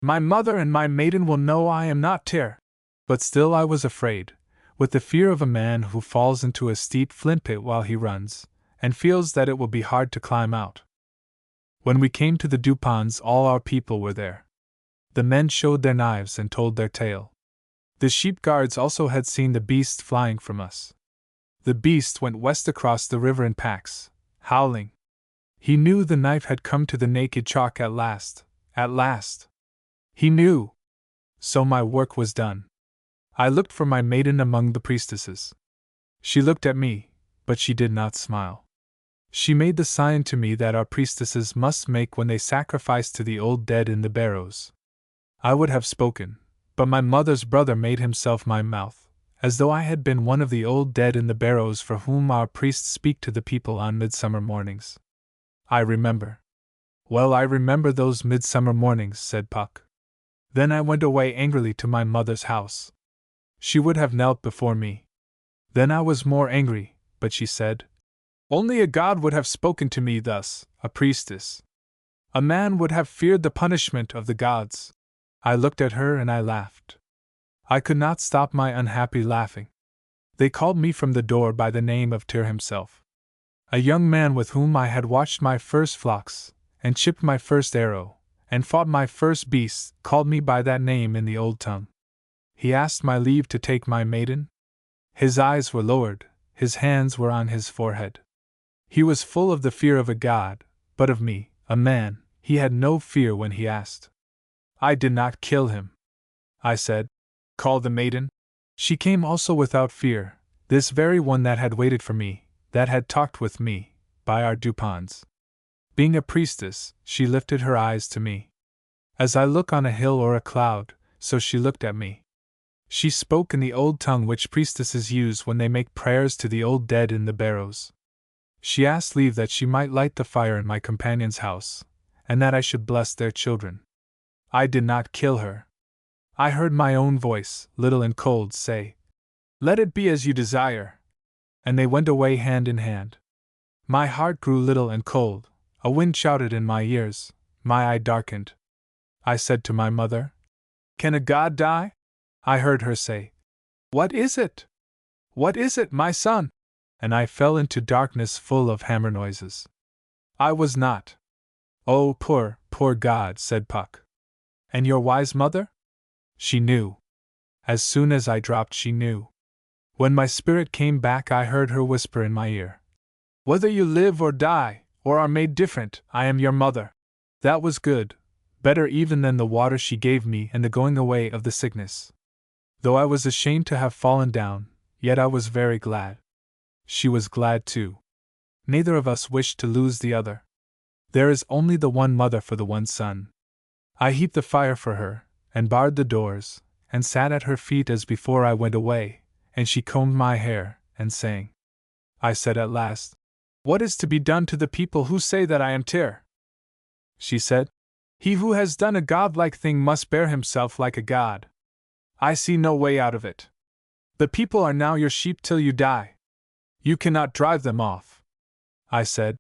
My mother and my maiden will know I am not Tyr. But still I was afraid, with the fear of a man who falls into a steep flint pit while he runs, and feels that it will be hard to climb out. When we came to the Duponds, all our people were there. The men showed their knives and told their tale. The sheep guards also had seen the beast flying from us. The beast went west across the river in packs, howling. He knew the knife had come to the naked chalk at last, at last. He knew. So my work was done. I looked for my maiden among the priestesses. She looked at me, but she did not smile. She made the sign to me that our priestesses must make when they sacrificed to the old dead in the barrows. I would have spoken, but my mother's brother made himself my mouth, as though I had been one of the old dead in the barrows for whom our priests speak to the people on midsummer mornings. I remember. Well, I remember those midsummer mornings, said Puck. Then I went away angrily to my mother's house. She would have knelt before me. Then I was more angry, but she said, Only a god would have spoken to me thus, a priestess. A man would have feared the punishment of the gods. I looked at her and I laughed. I could not stop my unhappy laughing. They called me from the door by the name of Tyr himself. A young man with whom I had watched my first flocks, and chipped my first arrow, and fought my first beasts, called me by that name in the old tongue. He asked my leave to take my maiden. His eyes were lowered, his hands were on his forehead. He was full of the fear of a god, but of me, a man, he had no fear when he asked. I did not kill him. I said, Call the maiden. She came also without fear, this very one that had waited for me, that had talked with me, by our Duponds. Being a priestess, she lifted her eyes to me. As I look on a hill or a cloud, so she looked at me. She spoke in the old tongue which priestesses use when they make prayers to the old dead in the barrows. She asked leave that she might light the fire in my companion's house, and that I should bless their children. I did not kill her. I heard my own voice, little and cold, say, Let it be as you desire. And they went away hand in hand. My heart grew little and cold, a wind shouted in my ears, my eye darkened. I said to my mother, Can a god die? I heard her say, What is it? What is it, my son? And I fell into darkness full of hammer noises. I was not. Oh, poor, poor God, said Puck. And your wise mother? She knew. As soon as I dropped, she knew. When my spirit came back, I heard her whisper in my ear, "Whether you live or die, or are made different, I am your mother." That was good, better even than the water she gave me and the going away of the sickness. Though I was ashamed to have fallen down, yet I was very glad. She was glad too. Neither of us wished to lose the other. There is only the one mother for the one son. I heaped the fire for her, and barred the doors, and sat at her feet as before I went away, and she combed my hair, and sang. I said at last, "What is to be done to the people who say that I am Tyr?" She said, "He who has done a godlike thing must bear himself like a god. I see no way out of it. The people are now your sheep till you die. You cannot drive them off." I said,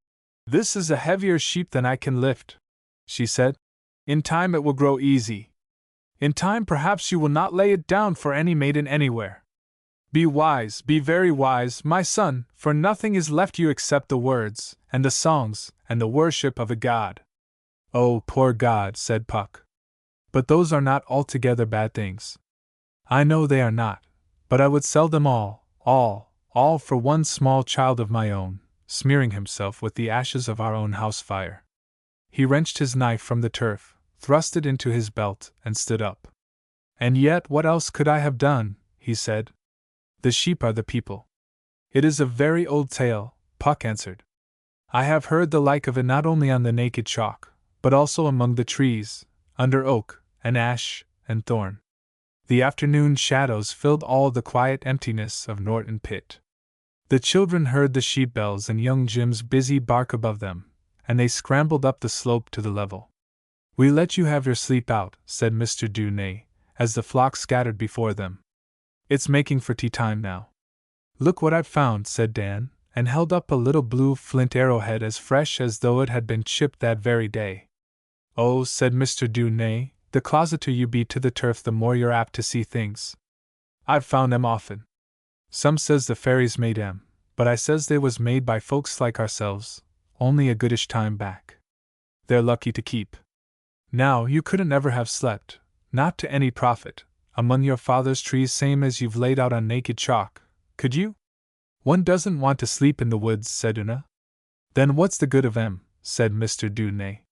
"This is a heavier sheep than I can lift." She said, "In time it will grow easy. In time perhaps you will not lay it down for any maiden anywhere. Be wise, be very wise, my son, for nothing is left you except the words, and the songs, and the worship of a god." "Oh, poor god," said Puck. "But those are not altogether bad things." "I know they are not, but I would sell them all for one small child of my own, smearing himself with the ashes of our own house fire." He wrenched his knife from the turf, thrust it into his belt, and stood up. "And yet what else could I have done?" he said. "The sheep are the people." "It is a very old tale," Puck answered. "I have heard the like of it not only on the naked chalk, but also among the trees, under oak, and ash, and thorn." The afternoon shadows filled all the quiet emptiness of Norton Pit. The children heard the sheep bells and young Jim's busy bark above them, and they scrambled up the slope to the level. "We let you have your sleep out," said Mr. Dunay, as the flock scattered before them. "It's making for tea time now." "Look what I've found," said Dan, and held up a little blue flint arrowhead as fresh as though it had been chipped that very day. "Oh," said Mr. Dunay, "the closeter you be to the turf the more you're apt to see things. I've found 'em often. Some says the fairies made 'em, but I says they was made by folks like ourselves, only a goodish time back. They're lucky to keep. Now, you couldn't ever have slept, not to any profit, among your father's trees same as you've laid out on naked chalk, could you?" "One doesn't want to sleep in the woods," said Una. "Then what's the good of 'em?" said Mr. Dunay.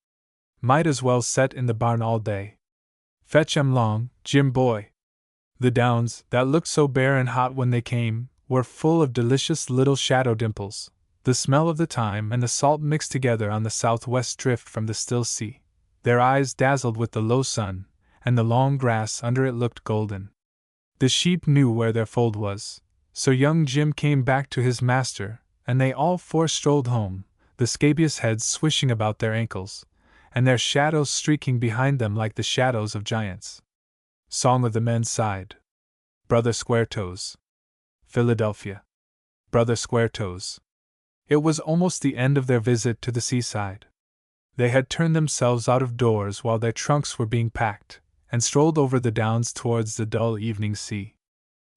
"Might as well set in the barn all day. Fetch 'em long, Jim boy." The downs, that looked so bare and hot when they came, were full of delicious little shadow dimples, the smell of the thyme and the salt mixed together on the southwest drift from the still sea. Their eyes dazzled with the low sun, and the long grass under it looked golden. The sheep knew where their fold was, so young Jim came back to his master, and they all four strolled home, the scabious heads swishing about their ankles, and their shadows streaking behind them like the shadows of giants. Song of the Men's Side. Brother Squaretoes. Philadelphia. Brother Squaretoes. It was almost the end of their visit to the seaside. They had turned themselves out of doors while their trunks were being packed, and strolled over the downs towards the dull evening sea.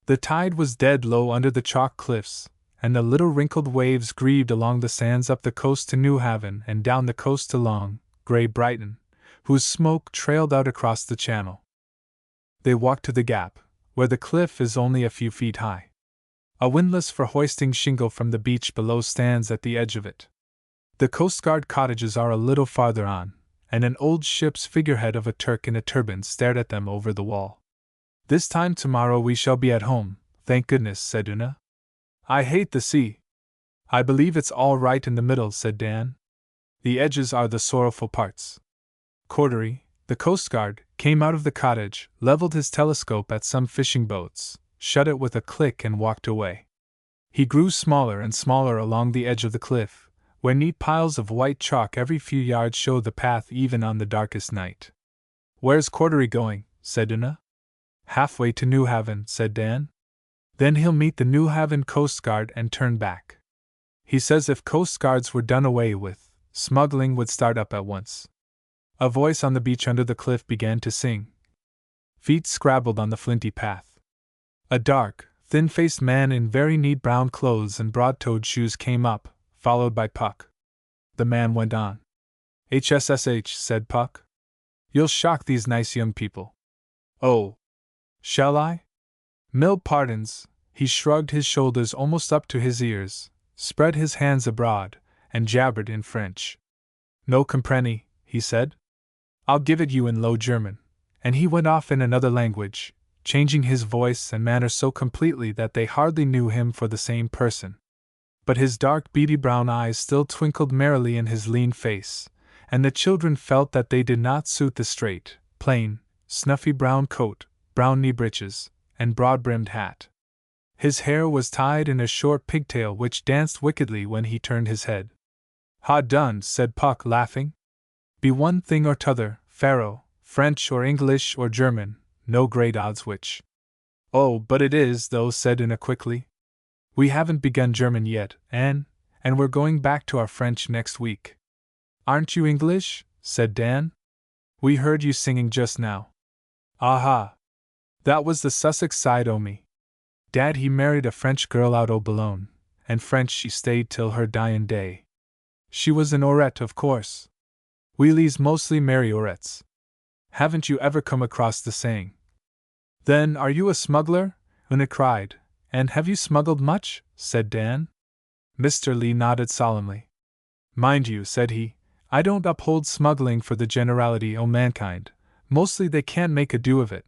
The tide was dead low under the chalk cliffs, and the little wrinkled waves grieved along the sands up the coast to New Haven and down the coast to long, grey Brighton, whose smoke trailed out across the channel. They walked to the gap, where the cliff is only a few feet high. A windlass for hoisting shingle from the beach below stands at the edge of it. The coastguard cottages are a little farther on, and an old ship's figurehead of a Turk in a turban stared at them over the wall. "This time tomorrow we shall be at home, thank goodness," said Una. "I hate the sea." "I believe it's all right in the middle," said Dan. "The edges are the sorrowful parts." Cordery, the coastguard, came out of the cottage, leveled his telescope at some fishing boats, shut it with a click and walked away. He grew smaller and smaller along the edge of the cliff, where neat piles of white chalk every few yards showed the path even on the darkest night. "Where's Cordery going?" said Una. "Halfway to New Haven," said Dan. "Then he'll meet the New Haven coastguard and turn back. He says if coastguards were done away with, smuggling would start up at once." A voice on the beach under the cliff began to sing. Feet scrabbled on the flinty path. A dark, thin-faced man in very neat brown clothes and broad-toed shoes came up, followed by Puck. The man went on. "HSSH," said Puck. "You'll shock these nice young people." "Oh. Shall I?" Mille pardons, he shrugged his shoulders almost up to his ears, spread his hands abroad, and jabbered in French. No comprenny, he said. I'll give it you in Low German, and he went off in another language, changing his voice and manner so completely that they hardly knew him for the same person. But his dark beady brown eyes still twinkled merrily in his lean face, and the children felt that they did not suit the straight, plain, snuffy brown coat, brown knee breeches, and broad-brimmed hat. His hair was tied in a short pigtail which danced wickedly when he turned his head. Ha done, said Puck, laughing. Be one thing or t'other, Pharaoh, French or English or German, no great odds which. Oh, but it is, though, said Una quickly. We haven't begun German yet, and we're going back to our French next week. Aren't you English? Said Dan. We heard you singing just now. Aha! That was the Sussex side o' me. Dad he married a French girl out o' Boulogne, and French she stayed till her dyin' day. She was an Aurette, of course. Wheelies mostly marry Aurettes. Haven't you ever come across the saying? Then are you a smuggler? Una cried. And have you smuggled much? Said Dan. Mr. Lee nodded solemnly. Mind you, said he, I don't uphold smuggling for the generality o' mankind. Mostly they can't make a do of it.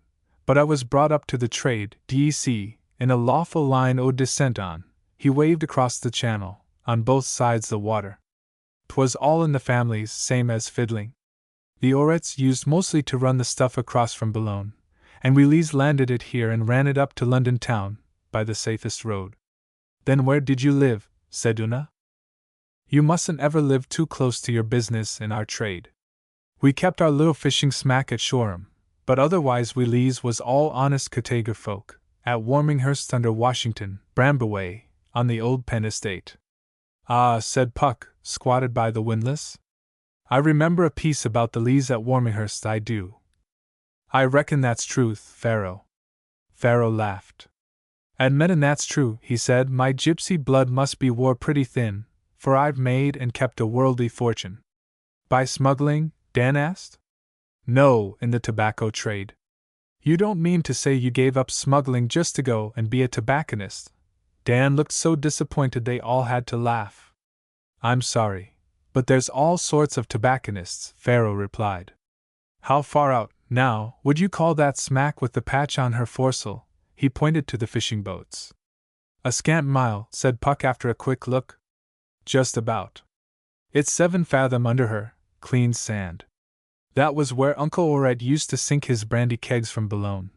But I was brought up to the trade, d'ye see, in a lawful line o' descent on. He waved across the channel, on both sides the water. 'Twas all in the families, same as fiddling. The Aurettes used mostly to run the stuff across from Boulogne, and Wheelies landed it here and ran it up to London town, by the safest road. Then where did you live? Said Una. You mustn't ever live too close to your business in our trade. We kept our little fishing smack at Shoreham, but otherwise Wheelies was all honest Cottager folk, at Warminghurst under Washington, Brambaway, on the old Penn estate. Ah, said Puck, squatted by the windlass. I remember a piece about the Lees at Warminghurst, I do. I reckon that's truth, Pharaoh. Pharaoh laughed. Admittin' that's true, he said, my gypsy blood must be wore pretty thin, for I've made and kept a worldly fortune. By smuggling? Dan asked. No, in the tobacco trade. You don't mean to say you gave up smuggling just to go and be a tobacconist? Dan looked so disappointed they all had to laugh. I'm sorry, but there's all sorts of tobacconists, Pharaoh replied. How far out, now, would you call that smack with the patch on her foresail? He pointed to the fishing boats. A scant mile, said Puck after a quick look. Just about. It's 7 fathom under her, clean sand. That was where Uncle Aurette used to sink his brandy kegs from Boulogne,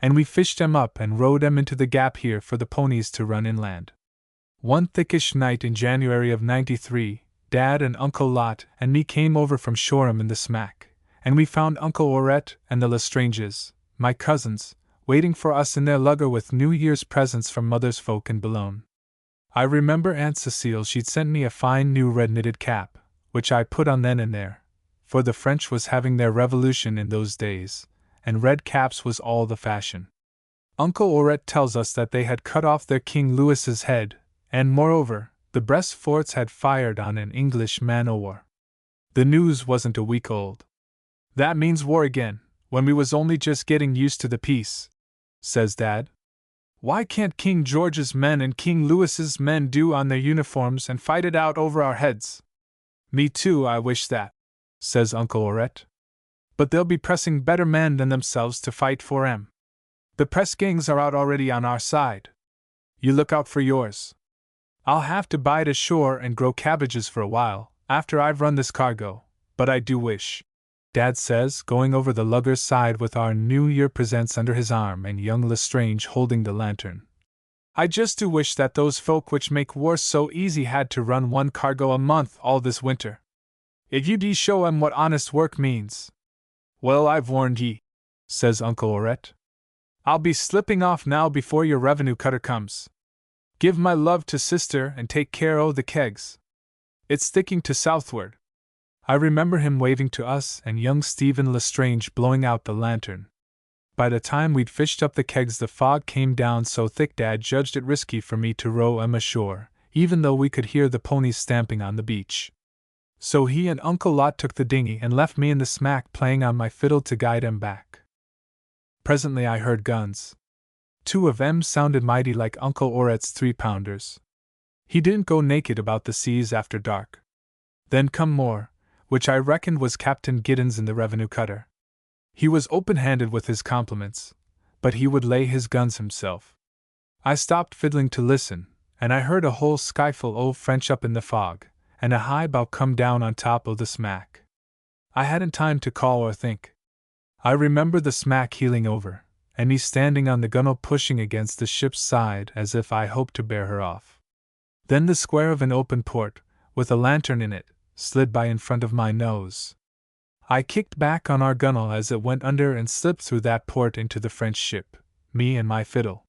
and we fished 'em up and rowed 'em into the gap here for the ponies to run inland. One thickish night in January of '93, Dad and Uncle Lot and me came over from Shoreham in the smack, and we found Uncle Aurette and the Lestranges, my cousins, waiting for us in their lugger with New Year's presents from Mother's folk in Boulogne. I remember Aunt Cecile, she'd sent me a fine new red knitted cap, which I put on then and there, for the French was having their revolution in those days, and red caps was all the fashion. Uncle Aurette tells us that they had cut off their King Louis's head, and moreover, the Brest forts had fired on an English man-o'-war. The news wasn't a week old. That means war again, when we was only just getting used to the peace, says Dad. Why can't King George's men and King Louis's men do on their uniforms and fight it out over our heads? Me too, I wish that, says Uncle Aurette. But they'll be pressing better men than themselves to fight for 'em. The press gangs are out already on our side. You look out for yours. I'll have to bide ashore and grow cabbages for a while, after I've run this cargo, but I do wish, Dad says, going over the lugger's side with our New Year presents under his arm and young Lestrange holding the lantern. I just do wish that those folk which make war so easy had to run one cargo a month all this winter. If you'd show 'em what honest work means. Well, I've warned ye, says Uncle Aurette. I'll be slipping off now before your revenue cutter comes. Give my love to sister and take care o' the kegs. It's sticking to southward. I remember him waving to us and young Stephen Lestrange blowing out the lantern. By the time we'd fished up the kegs the fog came down so thick Dad judged it risky for me to row 'em ashore, even though we could hear the ponies stamping on the beach. So he and Uncle Lot took the dinghy and left me in the smack playing on my fiddle to guide 'em back. Presently I heard guns. Two of 'em sounded mighty like Uncle Oret's 3-pounders. He didn't go naked about the seas after dark. Then come more, which I reckoned was Captain Giddens in the revenue cutter. He was open-handed with his compliments, but he would lay his guns himself. I stopped fiddling to listen, and I heard a whole skyful o' French up in the fog, and a high bow come down on top o' the smack. I hadn't time to call or think. I remember the smack heeling over, and me standing on the gunwale pushing against the ship's side as if I hoped to bear her off. Then the square of an open port, with a lantern in it, slid by in front of my nose. I kicked back on our gunwale as it went under and slipped through that port into the French ship, me and my fiddle.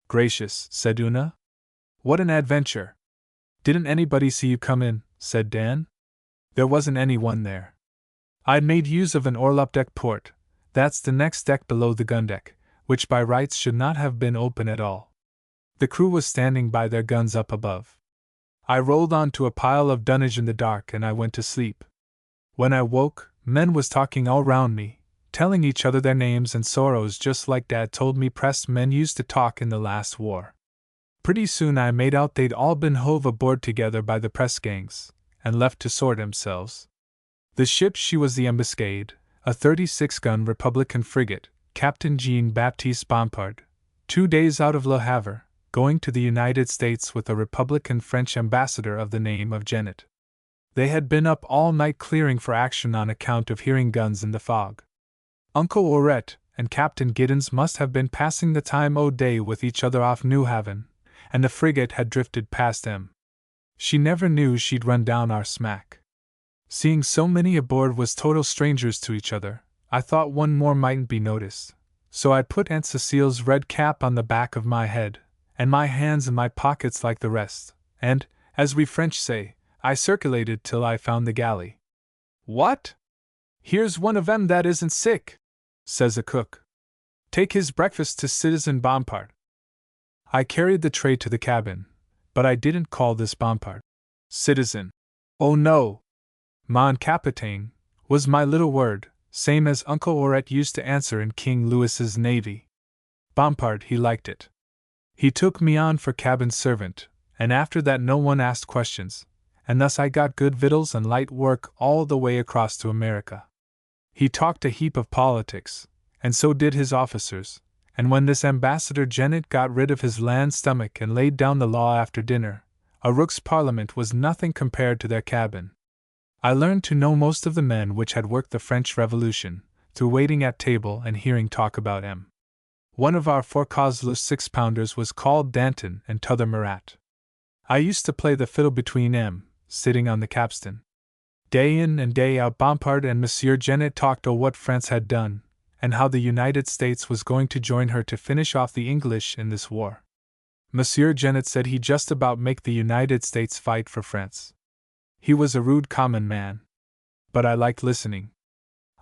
Gracious, said Una. What an adventure! Didn't anybody see you come in? Said Dan. There wasn't any one there. I'd made use of an orlop deck port, that's the next deck below the gun deck, which by rights should not have been open at all. The crew was standing by their guns up above. I rolled onto a pile of dunnage in the dark and I went to sleep. When I woke, men was talking all round me, telling each other their names and sorrows just like Dad told me pressed men used to talk in the last war. Pretty soon I made out they'd all been hove aboard together by the press gangs, and left to sort themselves. The ship she was the Ambuscade, a 36-gun Republican frigate, Captain Jean-Baptiste Bompard, 2 days out of Le Havre, going to the United States with a Republican French ambassador of the name of Genet. They had been up all night clearing for action on account of hearing guns in the fog. Uncle Oret and Captain Giddens must have been passing the time o' day with each other off New Haven, and the frigate had drifted past them. She never knew she'd run down our smack. Seeing so many aboard was total strangers to each other, I thought one more mightn't be noticed, so I put Aunt Cecile's red cap on the back of my head, and my hands in my pockets like the rest, and, as we French say, I circulated till I found the galley. What? Here's one of 'em that isn't sick, says a cook. Take his breakfast to Citizen Bompard. I carried the tray to the cabin, but I didn't call this Bompard. Citizen. Oh no! Mon Capitaine was my little word, same as Uncle Oret used to answer in King Louis's navy. Bompard, he liked it. He took me on for cabin servant, and after that no one asked questions, and thus I got good victuals and light work all the way across to America. He talked a heap of politics, and so did his officers, and when this Ambassador Genet got rid of his land stomach and laid down the law after dinner, a rook's parliament was nothing compared to their cabin. I learned to know most of the men which had worked the French Revolution, through waiting at table and hearing talk about 'em. One of our forecastle 6-pounders was called Danton and t'other Marat. I used to play the fiddle between 'em, sitting on the capstan. Day in and day out Bompard and Monsieur Genet talked o' what France had done, and how the United States was going to join her to finish off the English in this war. Monsieur Genet said he'd just about make the United States fight for France. He was a rude common man. But I liked listening.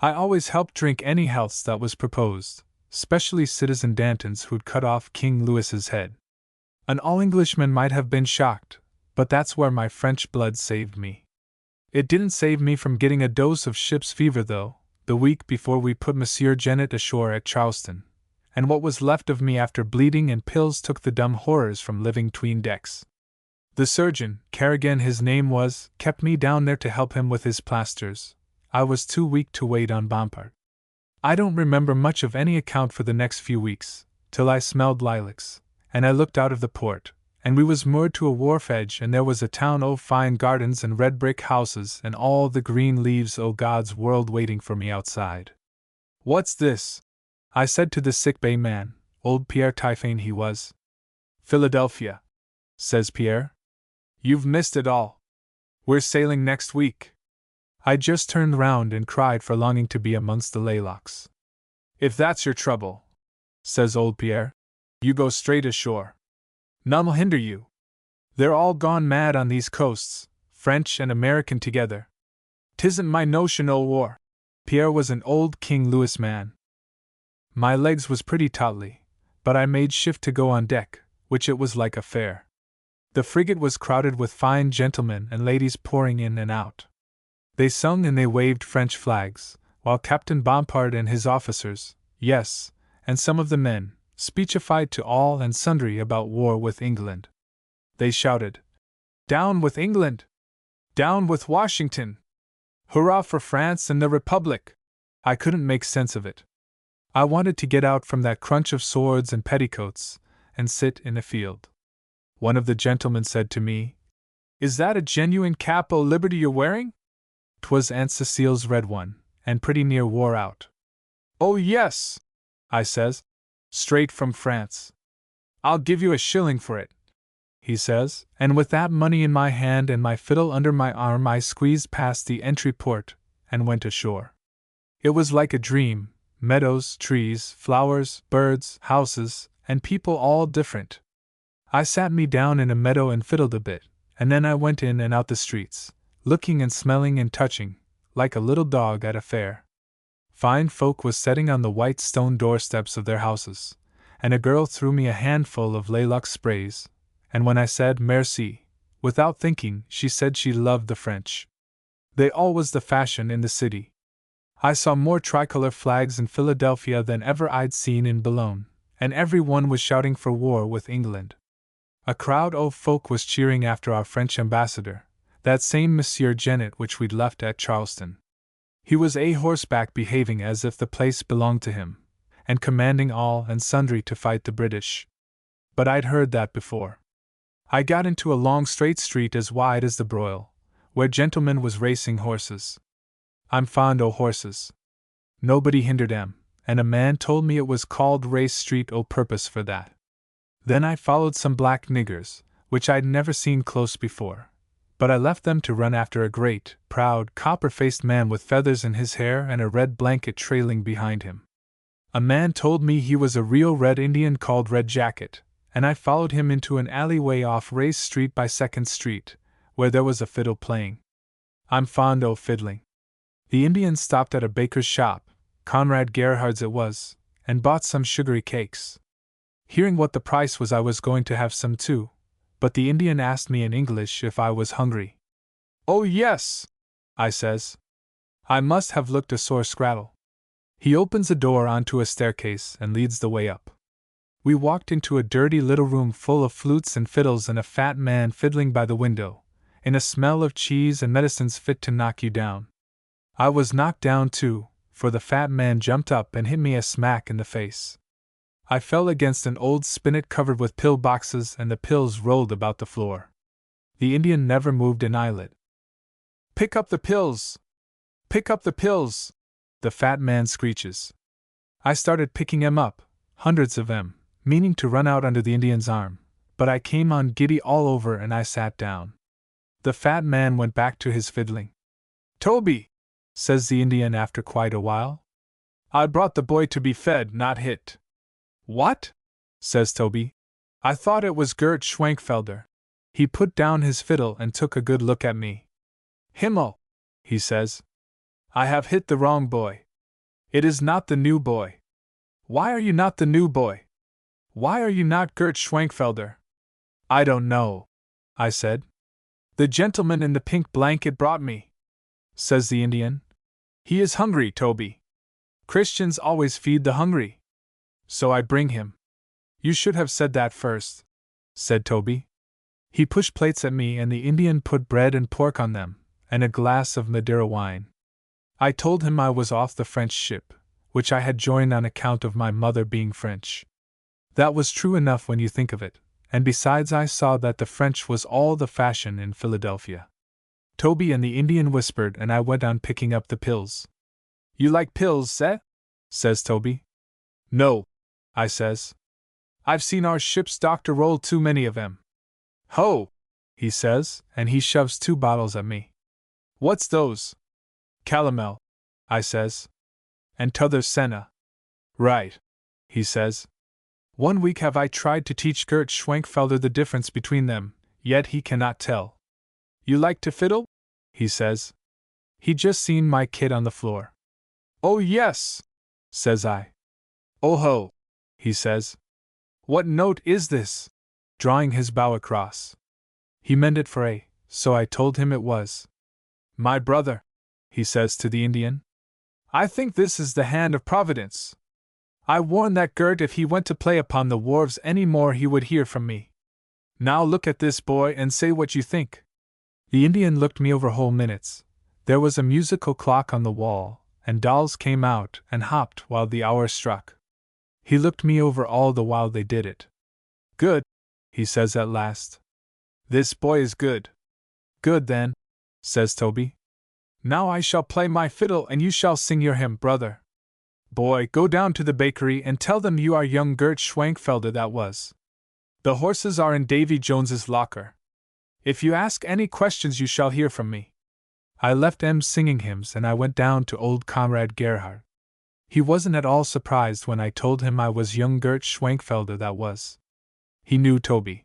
I always helped drink any healths that was proposed, specially Citizen Danton's who'd cut off King Louis's head. An all-Englishman might have been shocked, but that's where my French blood saved me. It didn't save me from getting a dose of ship's fever though, the week before we put Monsieur Genet ashore at Charleston, and what was left of me after bleeding and pills took the dumb horrors from living 'tween decks. The surgeon, Kerrigan his name was, kept me down there to help him with his plasters. I was too weak to wait on Bompard. I don't remember much of any account for the next few weeks, till I smelled lilacs, and I looked out of the port, and we was moored to a wharf edge and there was a town o' fine gardens and red brick houses and all the green leaves o' God's world waiting for me outside. What's this? I said to the sick bay man, old Pierre Typhane he was. Philadelphia, says Pierre. You've missed it all. We're sailing next week. I just turned round and cried for longing to be amongst the laylocks. If that's your trouble, says old Pierre, you go straight ashore. None'll hinder you. They're all gone mad on these coasts, French and American together. 'Tisn't my notion o' war. Pierre was an old King Louis man. My legs was pretty tautly, but I made shift to go on deck, which it was like a fair. The frigate was crowded with fine gentlemen and ladies pouring in and out. They sung and they waved French flags, while Captain Bompard and his officers, yes, and some of the men, speechified to all and sundry about war with England. They shouted, "Down with England! Down with Washington! Hurrah for France and the Republic!" I couldn't make sense of it. I wanted to get out from that crunch of swords and petticoats and sit in a field. One of the gentlemen said to me, "Is that a genuine cap o' liberty you're wearing?" 'Twas Aunt Cecile's red one, and pretty near wore out. "Oh, yes," I says, "straight from France. I'll give you a shilling for it," he says, and with that money in my hand and my fiddle under my arm I squeezed past the entry port and went ashore. It was like a dream, meadows, trees, flowers, birds, houses, and people all different. I sat me down in a meadow and fiddled a bit, and then I went in and out the streets, looking and smelling and touching, like a little dog at a fair. Fine folk was sitting on the white stone doorsteps of their houses, and a girl threw me a handful of lilac sprays, and when I said merci, without thinking, she said she loved the French. They all was the fashion in the city. I saw more tricolor flags in Philadelphia than ever I'd seen in Boulogne, and every one was shouting for war with England. A crowd o' folk was cheering after our French ambassador, that same Monsieur Genet which we'd left at Charleston. He was a horseback behaving as if the place belonged to him, and commanding all and sundry to fight the British. But I'd heard that before. I got into a long straight street as wide as the Broil, where gentlemen was racing horses. I'm fond o' horses. Nobody hindered 'em, and a man told me it was called Race Street o' purpose for that. Then I followed some black niggers, which I'd never seen close before, but I left them to run after a great, proud, copper-faced man with feathers in his hair and a red blanket trailing behind him. A man told me he was a real Red Indian called Red Jacket, and I followed him into an alleyway off Race Street by 2nd Street, where there was a fiddle playing. I'm fond o' fiddling. The Indian stopped at a baker's shop, Conrad Gerhard's it was, and bought some sugary cakes. Hearing what the price was, I was going to have some too, but the Indian asked me in English if I was hungry. "Oh, yes," I says. I must have looked a sore scrattle. He opens a door onto a staircase and leads the way up. We walked into a dirty little room full of flutes and fiddles and a fat man fiddling by the window, in a smell of cheese and medicines fit to knock you down. I was knocked down too, for the fat man jumped up and hit me a smack in the face. I fell against an old spinet covered with pill boxes and the pills rolled about the floor. The Indian never moved an eyelid. "Pick up the pills! Pick up the pills!" the fat man screeches. I started picking 'em up, hundreds of 'em, meaning to run out under the Indian's arm, but I came on giddy all over and I sat down. The fat man went back to his fiddling. "Toby," says the Indian after quite a while, "I brought the boy to be fed, not hit." "What?" says Toby. "I thought it was Gert Schwenkfelder." He put down his fiddle and took a good look at me. "Himmel," he says. "I have hit the wrong boy. It is not the new boy. Why are you not the new boy? Why are you not Gert Schwenkfelder?" "I don't know," I said. "The gentleman in the pink blanket brought me," says the Indian. "He is hungry, Toby. Christians always feed the hungry. So I bring him." "You should have said that first," said Toby. He pushed plates at me and the Indian put bread and pork on them, and a glass of Madeira wine. I told him I was off the French ship, which I had joined on account of my mother being French. That was true enough when you think of it, and besides I saw that the French was all the fashion in Philadelphia. Toby and the Indian whispered and I went on picking up the pills. "You like pills, eh?" says Toby. "No," I says. "I've seen our ship's doctor roll too many of 'em." "Ho!" he says, and he shoves 2 bottles at me. "What's those?" "Calomel," I says. "And t'other's senna." "Right," he says. 1 week have I tried to teach Gert Schwenkfelder the difference between them, yet he cannot tell. "You like to fiddle?" he says. He just seen my kit on the floor. "Oh, yes," says I. "Oh ho," he says. "What note is this?" drawing his bow across. He meant it for A, so I told him it was. "My brother," he says to the Indian, "I think this is the hand of Providence. I warned that Gert if he went to play upon the wharves any more he would hear from me. Now look at this boy and say what you think. The Indian looked me over whole minutes. There was a musical clock on the wall, and dolls came out and hopped while the hour struck. He looked me over all the while they did it. Good, he says at last. This boy is good. Good then, says Toby. Now I shall play my fiddle and you shall sing your hymn, brother. Boy, go down to the bakery and tell them you are young Gert Schwenkfelder that was. The horses are in Davy Jones's locker. If you ask any questions you shall hear from me. I left M singing hymns and I went down to old comrade Gerhard. He wasn't at all surprised when I told him I was young Gert Schwenkfelder that was. He knew Toby.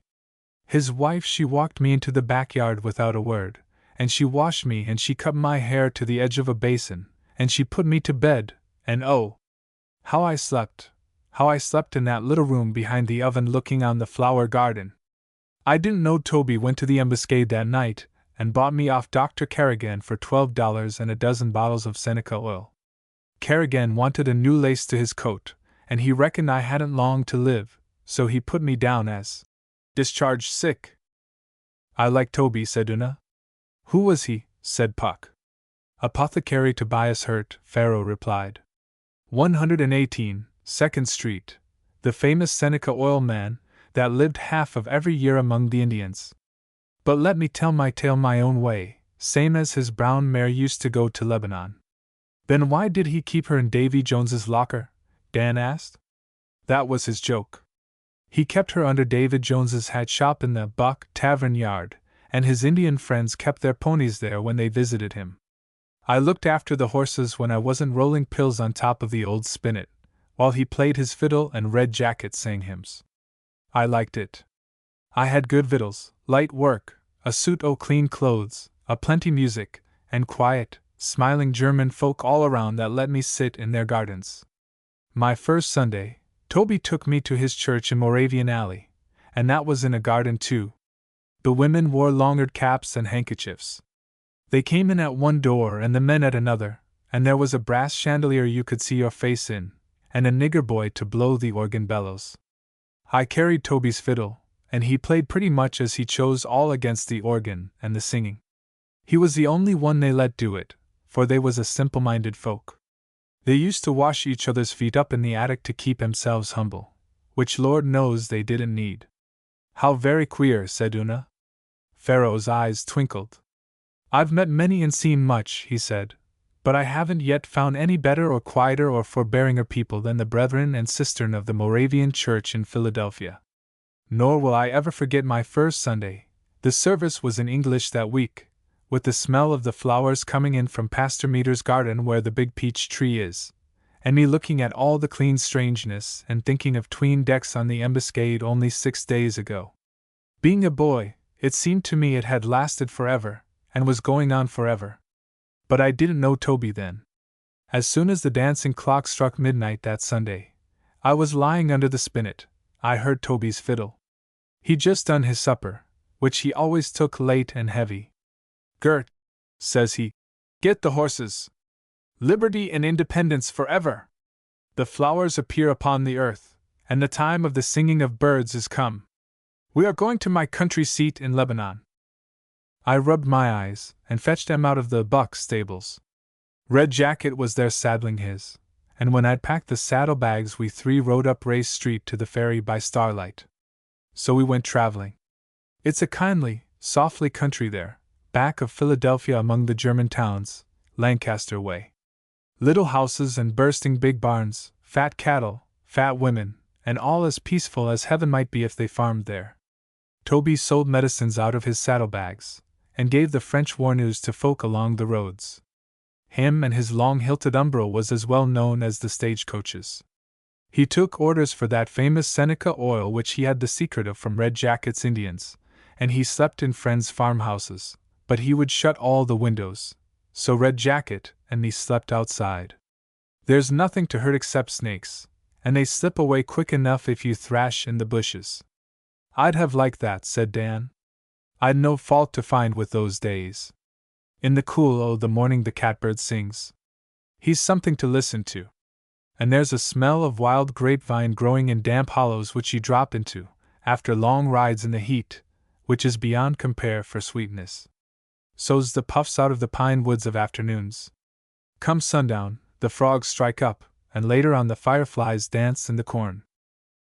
His wife, she walked me into the backyard without a word, and she washed me and she cut my hair to the edge of a basin, and she put me to bed, and oh! How I slept in that little room behind the oven looking on the flower garden. I didn't know Toby went to the ambuscade that night, and bought me off Dr. Kerrigan for $12 and a dozen bottles of Seneca oil. Kerrigan wanted a new lace to his coat, and he reckoned I hadn't long to live, so he put me down as discharged sick. I like Toby, said Una. Who was he? Said Puck. Apothecary Tobias Hurt, Pharaoh replied. 118, 2nd Street, the famous Seneca oil man, that lived half of every year among the Indians. But let me tell my tale my own way, same as his brown mare used to go to Lebanon. Then why did he keep her in Davy Jones's locker? Dan asked. That was his joke. He kept her under David Jones's hat shop in the Buck Tavern yard, and his Indian friends kept their ponies there when they visited him. I looked after the horses when I wasn't rolling pills on top of the old spinet, while he played his fiddle and Red Jacket sang hymns. I liked it. I had good victuals, light work, a suit o' clean clothes, a plenty music, and quiet, smiling German folk all around that let me sit in their gardens. My first Sunday, Toby took me to his church in Moravian Alley, and that was in a garden too. The women wore long-eared caps and handkerchiefs. They came in at one door and the men at another, and there was a brass chandelier you could see your face in, and a nigger boy to blow the organ bellows. I carried Toby's fiddle, and he played pretty much as he chose, all against the organ and the singing. He was the only one they let do it, for they was a simple-minded folk. They used to wash each other's feet up in the attic to keep themselves humble, which Lord knows they didn't need. How very queer, said Una. Pharaoh's eyes twinkled. I've met many and seen much, he said, but I haven't yet found any better or quieter or forbaringer people than the brethren and sistern of the Moravian Church in Philadelphia. Nor will I ever forget my first Sunday. The service was in English that week, with the smell of the flowers coming in from Pastor Meter's garden where the big peach tree is, and me looking at all the clean strangeness and thinking of 'tween decks on the ambuscade only 6 days ago. Being a boy, it seemed to me it had lasted forever, and was going on forever. But I didn't know Toby then. As soon as the dancing clock struck midnight that Sunday, I was lying under the spinet. I heard Toby's fiddle. He'd just done his supper, which he always took late and heavy. Gert, says he, get the horses. Liberty and independence forever. The flowers appear upon the earth, and the time of the singing of birds is come. We are going to my country seat in Lebanon. I rubbed my eyes, and fetched them out of the Buck stables. Red Jacket was there saddling his, and when I'd packed the saddlebags we three rode up Race Street to the ferry by starlight. So we went traveling. It's a kindly, softly country there, back of Philadelphia among the German towns, Lancaster way. Little houses and bursting big barns, fat cattle, fat women, and all as peaceful as heaven might be if they farmed there. Toby sold medicines out of his saddlebags, and gave the French war news to folk along the roads. Him and his long-hilted umbrella was as well known as the stagecoaches. He took orders for that famous Seneca oil which he had the secret of from Red Jacket's Indians, and he slept in friends' farmhouses, but he would shut all the windows, so Red Jacket and me slept outside. There's nothing to hurt except snakes, and they slip away quick enough if you thrash in the bushes. I'd have liked that, said Dan. I'd no fault to find with those days. In the cool o' the morning the catbird sings. He's something to listen to. And there's a smell of wild grapevine growing in damp hollows which you drop into, after long rides in the heat, which is beyond compare for sweetness. So's the puffs out of the pine woods of afternoons. Come sundown, the frogs strike up, and later on the fireflies dance in the corn.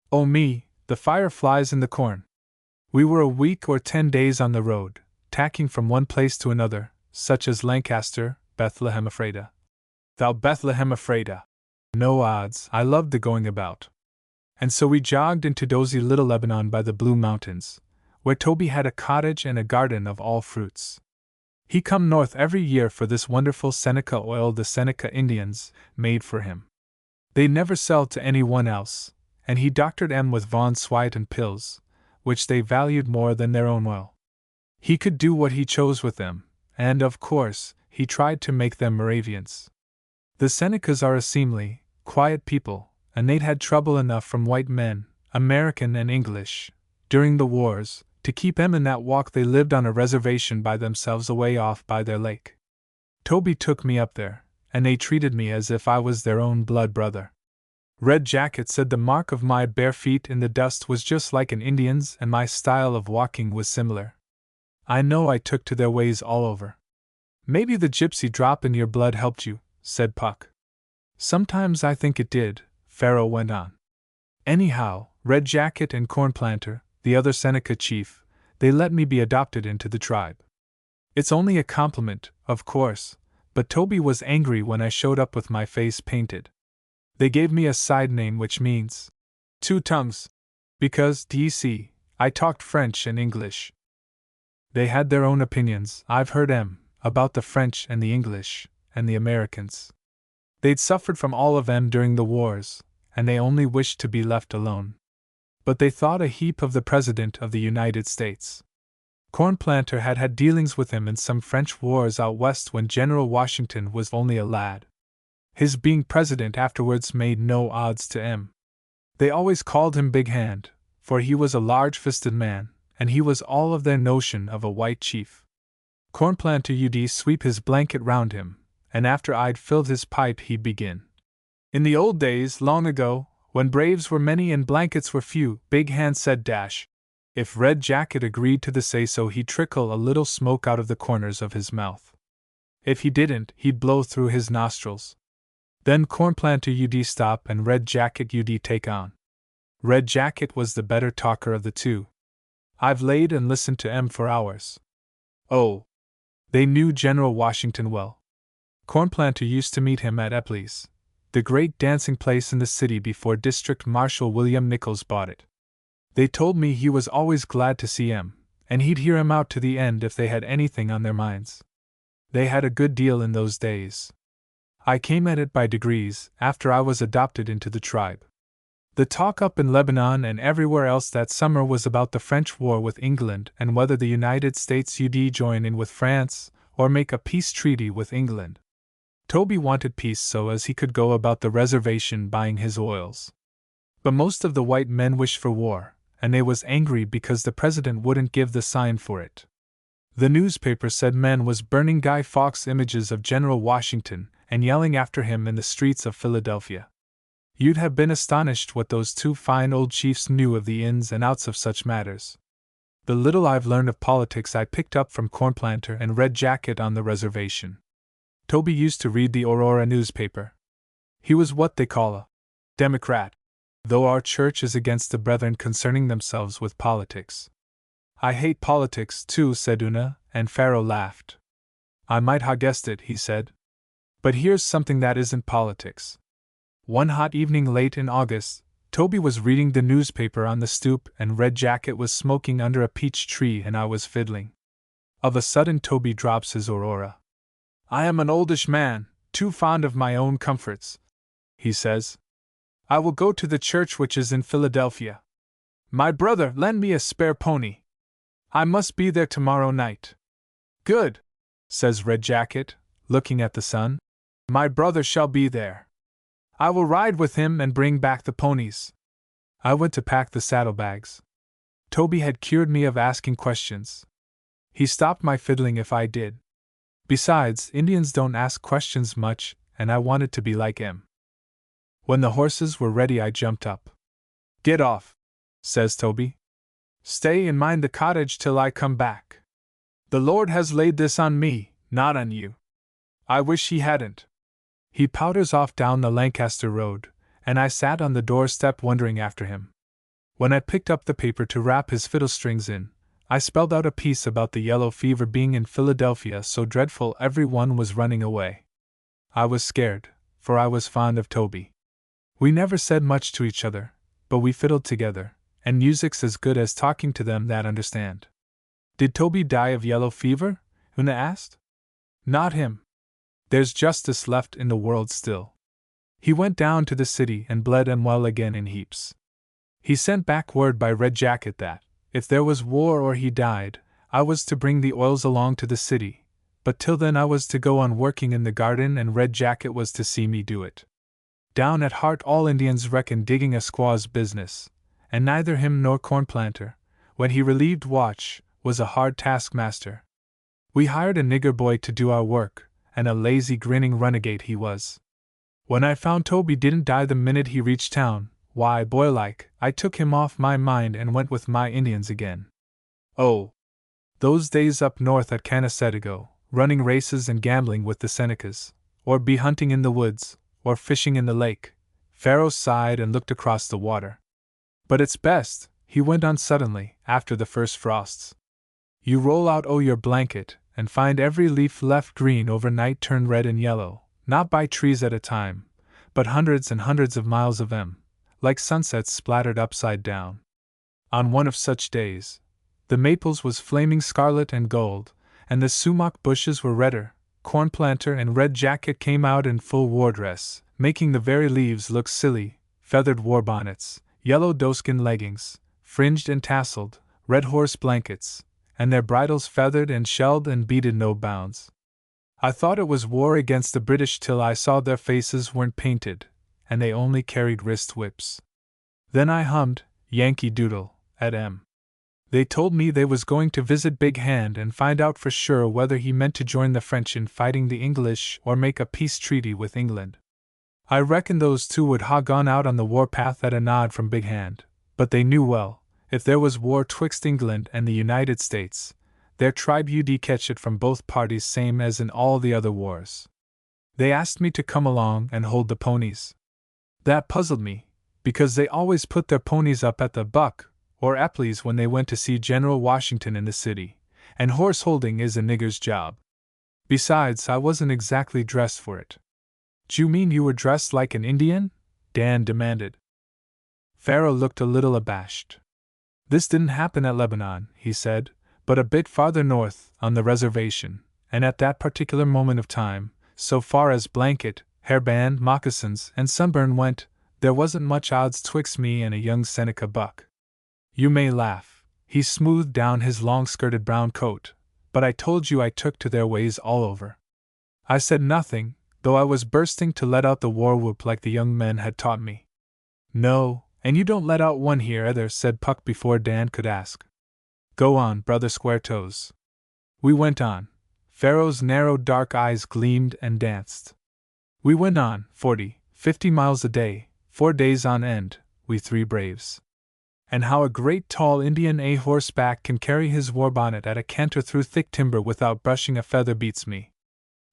Oh me, the fireflies in the corn! We were a week or 10 days on the road, tacking from one place to another, such as Lancaster, Bethlehem Ephrata. Thou Bethlehem Ephrata! No odds, I loved the going about. And so we jogged into dozy little Lebanon by the Blue Mountains, where Toby had a cottage and a garden of all fruits. He come north every year for this wonderful Seneca oil the Seneca Indians made for him. They never sell to any one else, and he doctored 'em with Von Swiaton pills, which they valued more than their own oil. He could do what he chose with them, and of course, he tried to make them Moravians. The Senecas are a seemly, quiet people, and they'd had trouble enough from white men, American and English, during the wars, to keep 'em in that walk. They lived on a reservation by themselves away off by their lake. Toby took me up there, and they treated me as if I was their own blood brother. Red Jacket said the mark of my bare feet in the dust was just like an Indian's, and my style of walking was similar. I know I took to their ways all over. Maybe the gypsy drop in your blood helped you, said Puck. Sometimes I think it did, Pharaoh went on. Anyhow, Red Jacket and Cornplanter, the other Seneca chief, they let me be adopted into the tribe. It's only a compliment, of course, but Toby was angry when I showed up with my face painted. They gave me a side name which means 2 tongues, because, d'ye see, I talked French and English. They had their own opinions, I've heard 'em, about the French and the English, and the Americans. They'd suffered from all of 'em during the wars, and they only wished to be left alone. But they thought a heap of the President of the United States. Cornplanter had had dealings with him in some French wars out west when General Washington was only a lad. His being president afterwards made no odds to 'em. They always called him Big Hand, for he was a large-fisted man, and he was all of their notion of a white chief. Cornplanter would sweep his blanket round him, and after I'd filled his pipe he'd begin. In the old days, long ago, when braves were many and blankets were few, Big Hand said dash. If Red Jacket agreed to the say-so, he'd trickle a little smoke out of the corners of his mouth. If he didn't, he'd blow through his nostrils. Then Cornplanter would stop and Red Jacket would take on. Red Jacket was the better talker of the two. I've laid and listened to 'em for hours. Oh! They knew General Washington well. Cornplanter used to meet him at Epley's, the great dancing place in the city before District Marshal William Nichols bought it. They told me he was always glad to see 'em, and he'd hear 'em out to the end if they had anything on their minds. They had a good deal in those days. I came at it by degrees, after I was adopted into the tribe. The talk up in Lebanon and everywhere else that summer was about the French war with England and whether the United States would join in with France, or make a peace treaty with England. Toby wanted peace so as he could go about the reservation buying his oils. But most of the white men wished for war, and they was angry because the president wouldn't give the sign for it. The newspaper said men was burning Guy Fawkes images of General Washington and yelling after him in the streets of Philadelphia. You'd have been astonished what those two fine old chiefs knew of the ins and outs of such matters. The little I've learned of politics I picked up from Cornplanter and Red Jacket on the reservation. Toby used to read the Aurora newspaper. He was what they call a Democrat, though our church is against the brethren concerning themselves with politics. I hate politics too, said Una, and Pharaoh laughed. I might ha' guessed it, he said. But here's something that isn't politics. One hot evening late in August, Toby was reading the newspaper on the stoop and Red Jacket was smoking under a peach tree and I was fiddling. Of a sudden Toby drops his Aurora. I am an oldish man, too fond of my own comforts, he says. I will go to the church which is in Philadelphia. My brother, lend me a spare pony. I must be there tomorrow night. Good, says Red Jacket, looking at the sun. My brother shall be there. I will ride with him and bring back the ponies. I went to pack the saddlebags. Toby had cured me of asking questions. He stopped my fiddling if I did. Besides, Indians don't ask questions much, and I wanted to be like him. When the horses were ready, I jumped up. "Get off," says Toby. "Stay and mind the cottage till I come back. The Lord has laid this on me, not on you. I wish He hadn't." He powders off down the Lancaster Road, and I sat on the doorstep wondering after him. When I picked up the paper to wrap his fiddle strings in, I spelled out a piece about the yellow fever being in Philadelphia so dreadful everyone was running away. I was scared, for I was fond of Toby. We never said much to each other, but we fiddled together, and music's as good as talking to them that understand. "Did Toby die of yellow fever?" Una asked. "Not him. There's justice left in the world still. He went down to the city and bled and well again in heaps. He sent back word by Red Jacket that, if there was war or he died, I was to bring the oils along to the city, but till then I was to go on working in the garden and Red Jacket was to see me do it. Down at heart all Indians reckon digging a squaw's business, and neither him nor Cornplanter, when he relieved watch, was a hard taskmaster. We hired a nigger boy to do our work, and a lazy grinning renegade he was. When I found Toby didn't die the minute he reached town, why, boy-like, I took him off my mind and went with my Indians again. Oh, those days up north at Canasetigo, running races and gambling with the Senecas, or bee hunting in the woods, or fishing in the lake. Pharaoh sighed and looked across the water. But it's best, he went on suddenly, after the first frosts. You roll out your blanket, and find every leaf left green overnight turn red and yellow, not by trees at a time, but hundreds and hundreds of miles of them, like sunsets splattered upside down. On one of such days, the maples was flaming scarlet and gold, and the sumac bushes were redder. Cornplanter and Red Jacket came out in full war dress, making the very leaves look silly, feathered war bonnets, yellow doeskin leggings, fringed and tasseled, red horse blankets, and their bridles feathered and shelled and beaded no bounds. I thought it was war against the British till I saw their faces weren't painted, and they only carried wrist whips. Then I hummed Yankee Doodle at M. They told me they was going to visit Big Hand and find out for sure whether he meant to join the French in fighting the English or make a peace treaty with England. I reckon those two would ha' gone out on the warpath at a nod from Big Hand, but they knew well, if there was war twixt England and the United States, their tribe would catch it from both parties same as in all the other wars. They asked me to come along and hold the ponies. That puzzled me, because they always put their ponies up at the Buck or Epply's when they went to see General Washington in the city, and horse holding is a nigger's job. Besides, I wasn't exactly dressed for it. "D'you mean you were dressed like an Indian?" Dan demanded. Pharaoh looked a little abashed. "This didn't happen at Lebanon," he said, "but a bit farther north, on the reservation, and at that particular moment of time, so far as blanket, hairband, moccasins, and sunburn went, there wasn't much odds twixt me and a young Seneca buck. You may laugh," he smoothed down his long-skirted brown coat, "but I told you I took to their ways all over. I said nothing, though I was bursting to let out the war whoop like the young men had taught me." "No, and you don't let out one here either," said Puck before Dan could ask. "Go on, Brother Square-Toes." We went on. Pharaoh's narrow dark eyes gleamed and danced. We went on, 40, 50 miles a day, 4 days on end, we three braves. And how a great tall Indian horseback can carry his war bonnet at a canter through thick timber without brushing a feather beats me.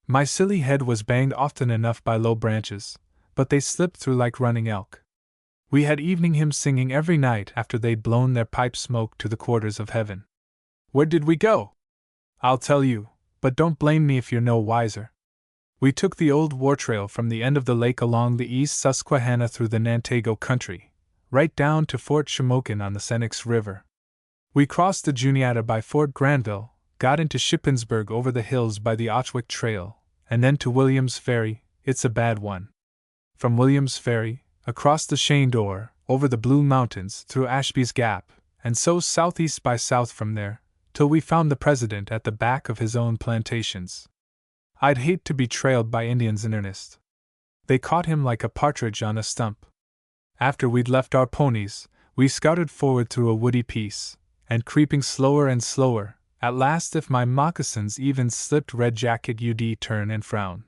My silly head was banged often enough by low branches, but they slipped through like running elk. We had evening hymns singing every night after they'd blown their pipe smoke to the quarters of heaven. Where did we go? I'll tell you, but don't blame me if you're no wiser. We took the old war trail from the end of the lake along the East Susquehanna through the Nantago country, right down to Fort Shamokin on the Senex River. We crossed the Juniata by Fort Granville, got into Shippensburg over the hills by the Otchwick Trail, and then to Williams Ferry. It's a bad one. From Williams Ferry, across the Shenandoah, over the Blue Mountains, through Ashby's Gap, and so southeast by south from there, till we found the president at the back of his own plantations. I'd hate to be trailed by Indians in earnest. They caught him like a partridge on a stump. After we'd left our ponies, we scouted forward through a woody piece, and creeping slower and slower, at last if my moccasins even slipped Red Jacket ud turn and frown.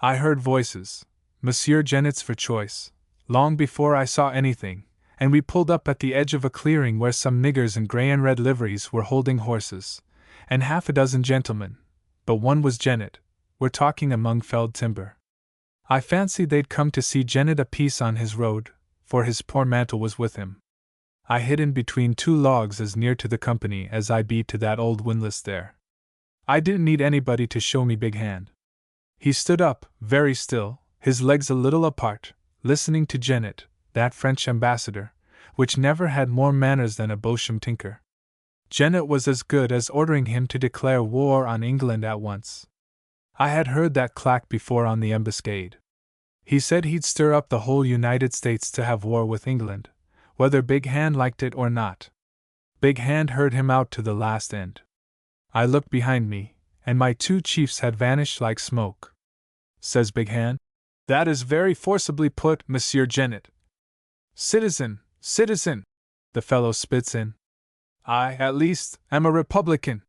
I heard voices, Monsieur Genet's for choice, long before I saw anything, and we pulled up at the edge of a clearing where some niggers in grey and red liveries were holding horses, and half a dozen gentlemen, but one was Janet, were talking among felled timber. I fancied they'd come to see Janet a piece on his road, for his portmanteau was with him. I hid in between two logs as near to the company as I be to that old windlass there. I didn't need anybody to show me Big Hand. He stood up, very still, his legs a little apart, listening to Janet, that French ambassador, which never had more manners than a Bosham tinker. Janet was as good as ordering him to declare war on England at once. I had heard that clack before on the ambuscade. He said he'd stir up the whole United States to have war with England, whether Big Hand liked it or not. Big Hand heard him out to the last end. I looked behind me, and my two chiefs had vanished like smoke. Says Big Hand, "That is very forcibly put, Monsieur Janet." "Citizen, citizen," the fellow spits in. "I, at least, am a Republican."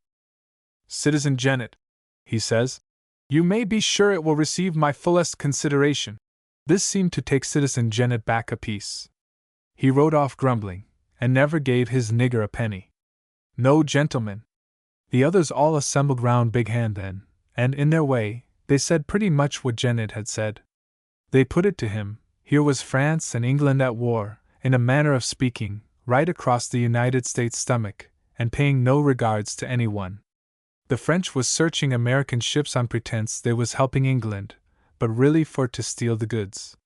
"Citizen Janet," he says, "you may be sure it will receive my fullest consideration." This seemed to take Citizen Janet back a piece. He rode off grumbling, and never gave his nigger a penny. "No, gentlemen." The others all assembled round Big Hand then, and in their way, they said pretty much what Janet had said. They put it to him, here was France and England at war, in a manner of speaking, right across the United States stomach, and paying no regards to anyone. The French was searching American ships on pretense they was helping England, but really for to steal the goods.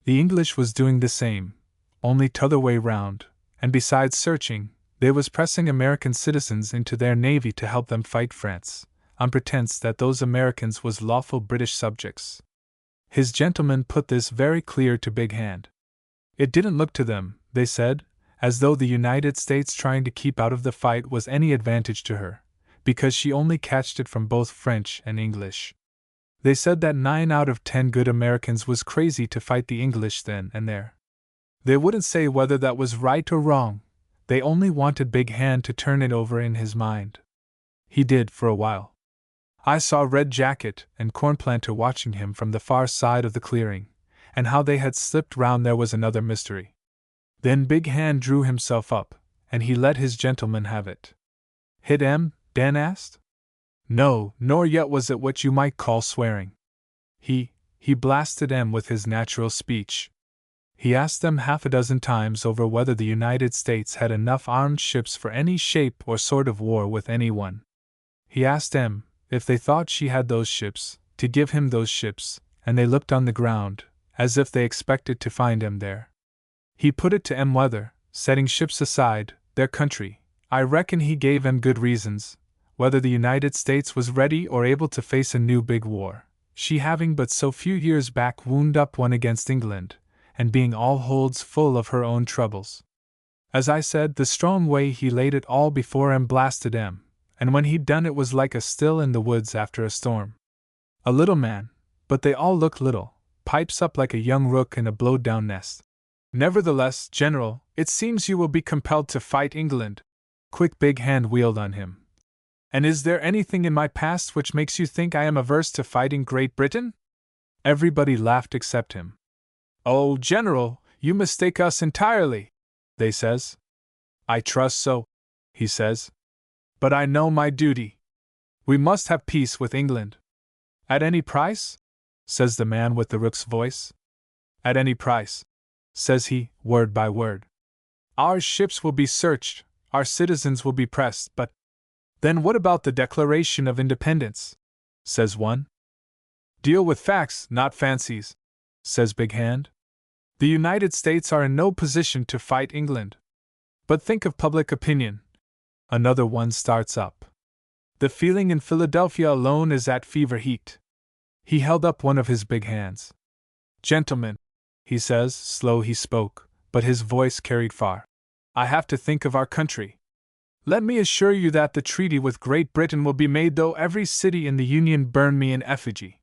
The English was doing the same, only t'other way round, and besides searching, they was pressing American citizens into their navy to help them fight France, on pretense that those Americans was lawful British subjects. His gentlemen put this very clear to Big Hand. It didn't look to them, they said, as though the United States trying to keep out of the fight was any advantage to her, because she only catched it from both French and English. They said that 9 out of 10 good Americans was crazy to fight the English then and there. They wouldn't say whether that was right or wrong, they only wanted Big Hand to turn it over in his mind. He did for a while. I saw Red Jacket and Cornplanter watching him from the far side of the clearing, and how they had slipped round there was another mystery. Then Big Hand drew himself up, and he let his gentleman have it. "Hit 'em?" Dan asked. "No, nor yet was it what you might call swearing. He blasted 'em with his natural speech. He asked them half a dozen times over whether the United States had enough armed ships for any shape or sort of war with anyone. He asked 'em, if they thought she had those ships, to give him those ships, and they looked on the ground, as if they expected to find 'em there. He put it to 'em whether, setting ships aside, their country, I reckon he gave 'em good reasons, whether the United States was ready or able to face a new big war, she having but so few years back wound up one against England, and being all holds full of her own troubles. As I said, the strong way he laid it all before 'em blasted 'em, and when he'd done it was like a still in the woods after a storm. A little man, but they all look little, pipes up like a young rook in a blowed-down nest. "Nevertheless, General, it seems you will be compelled to fight England." Quick Big Hand wheeled on him. "And is there anything in my past which makes you think I am averse to fighting Great Britain?" Everybody laughed except him. "Oh, General, you mistake us entirely," they says. "I trust so," he says. "But I know my duty. We must have peace with England." "At any price?" says the man with the rook's voice. "At any price," says he, word by word. "Our ships will be searched, our citizens will be pressed, but—" "Then what about the Declaration of Independence?" says one. "Deal with facts, not fancies," says Big Hand. "The United States are in no position to fight England. But think of public opinion." Another one starts up. "The feeling in Philadelphia alone is at fever heat." He held up one of his big hands. "Gentlemen," he says, slow he spoke, but his voice carried far, "I have to think of our country. Let me assure you that the treaty with Great Britain will be made though every city in the Union burn me in effigy."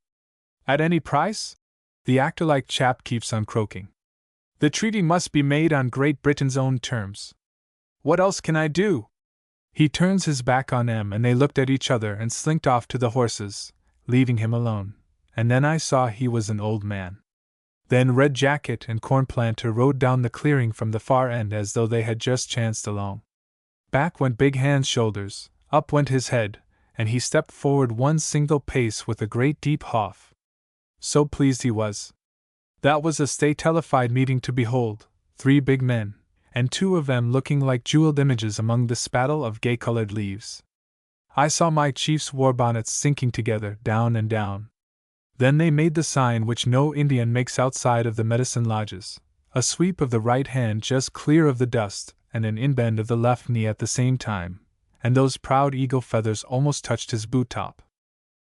"At any price?" the actor-like chap keeps on croaking. "The treaty must be made on Great Britain's own terms. What else can I do?" He turns his back on them and they looked at each other and slinked off to the horses, leaving him alone, and then I saw he was an old man. Then Red Jacket and Cornplanter rode down the clearing from the far end as though they had just chanced along. Back went Big Hand's shoulders, up went his head, and he stepped forward one single pace with a great deep huff. So pleased he was. That was a stay-telefied meeting to behold, 3 big men, and 2 of them looking like jeweled images among the spattle of gay-colored leaves. I saw my chief's war bonnets sinking together, down and down. Then they made the sign which no Indian makes outside of the medicine lodges, a sweep of the right hand just clear of the dust, and an inbend of the left knee at the same time, and those proud eagle feathers almost touched his boot top.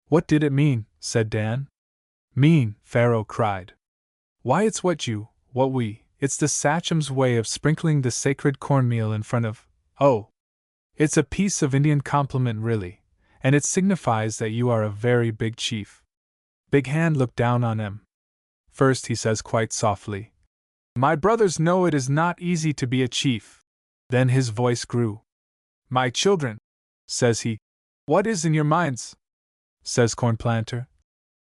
What did it mean? Said Dan. Mean? Pharaoh cried. Why, it's what it's the Sachem's way of sprinkling the sacred cornmeal in front of, oh! It's a piece of Indian compliment really, and it signifies that you are a very big chief. Big Hand looked down on him. First he says quite softly, My brothers know it is not easy to be a chief. Then his voice grew. My children, says he, what is in your minds? Says Cornplanter.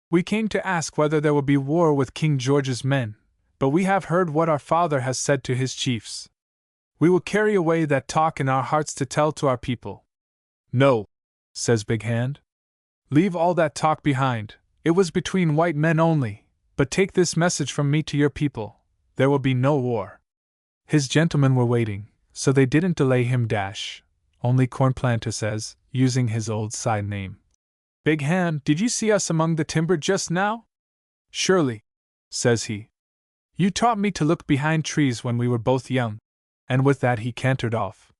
We came to ask whether there will be war with King George's men, but we have heard what our father has said to his chiefs. We will carry away that talk in our hearts to tell to our people. No, says Big Hand. Leave all that talk behind. It was between white men only, but take this message from me to your people. There will be no war. His gentlemen were waiting, so they didn't delay him. Only Cornplanter says, using his old side name. Big Hand, did you see us among the timber just now? Surely, says he. You taught me to look behind trees when we were both young. And with that he cantered off.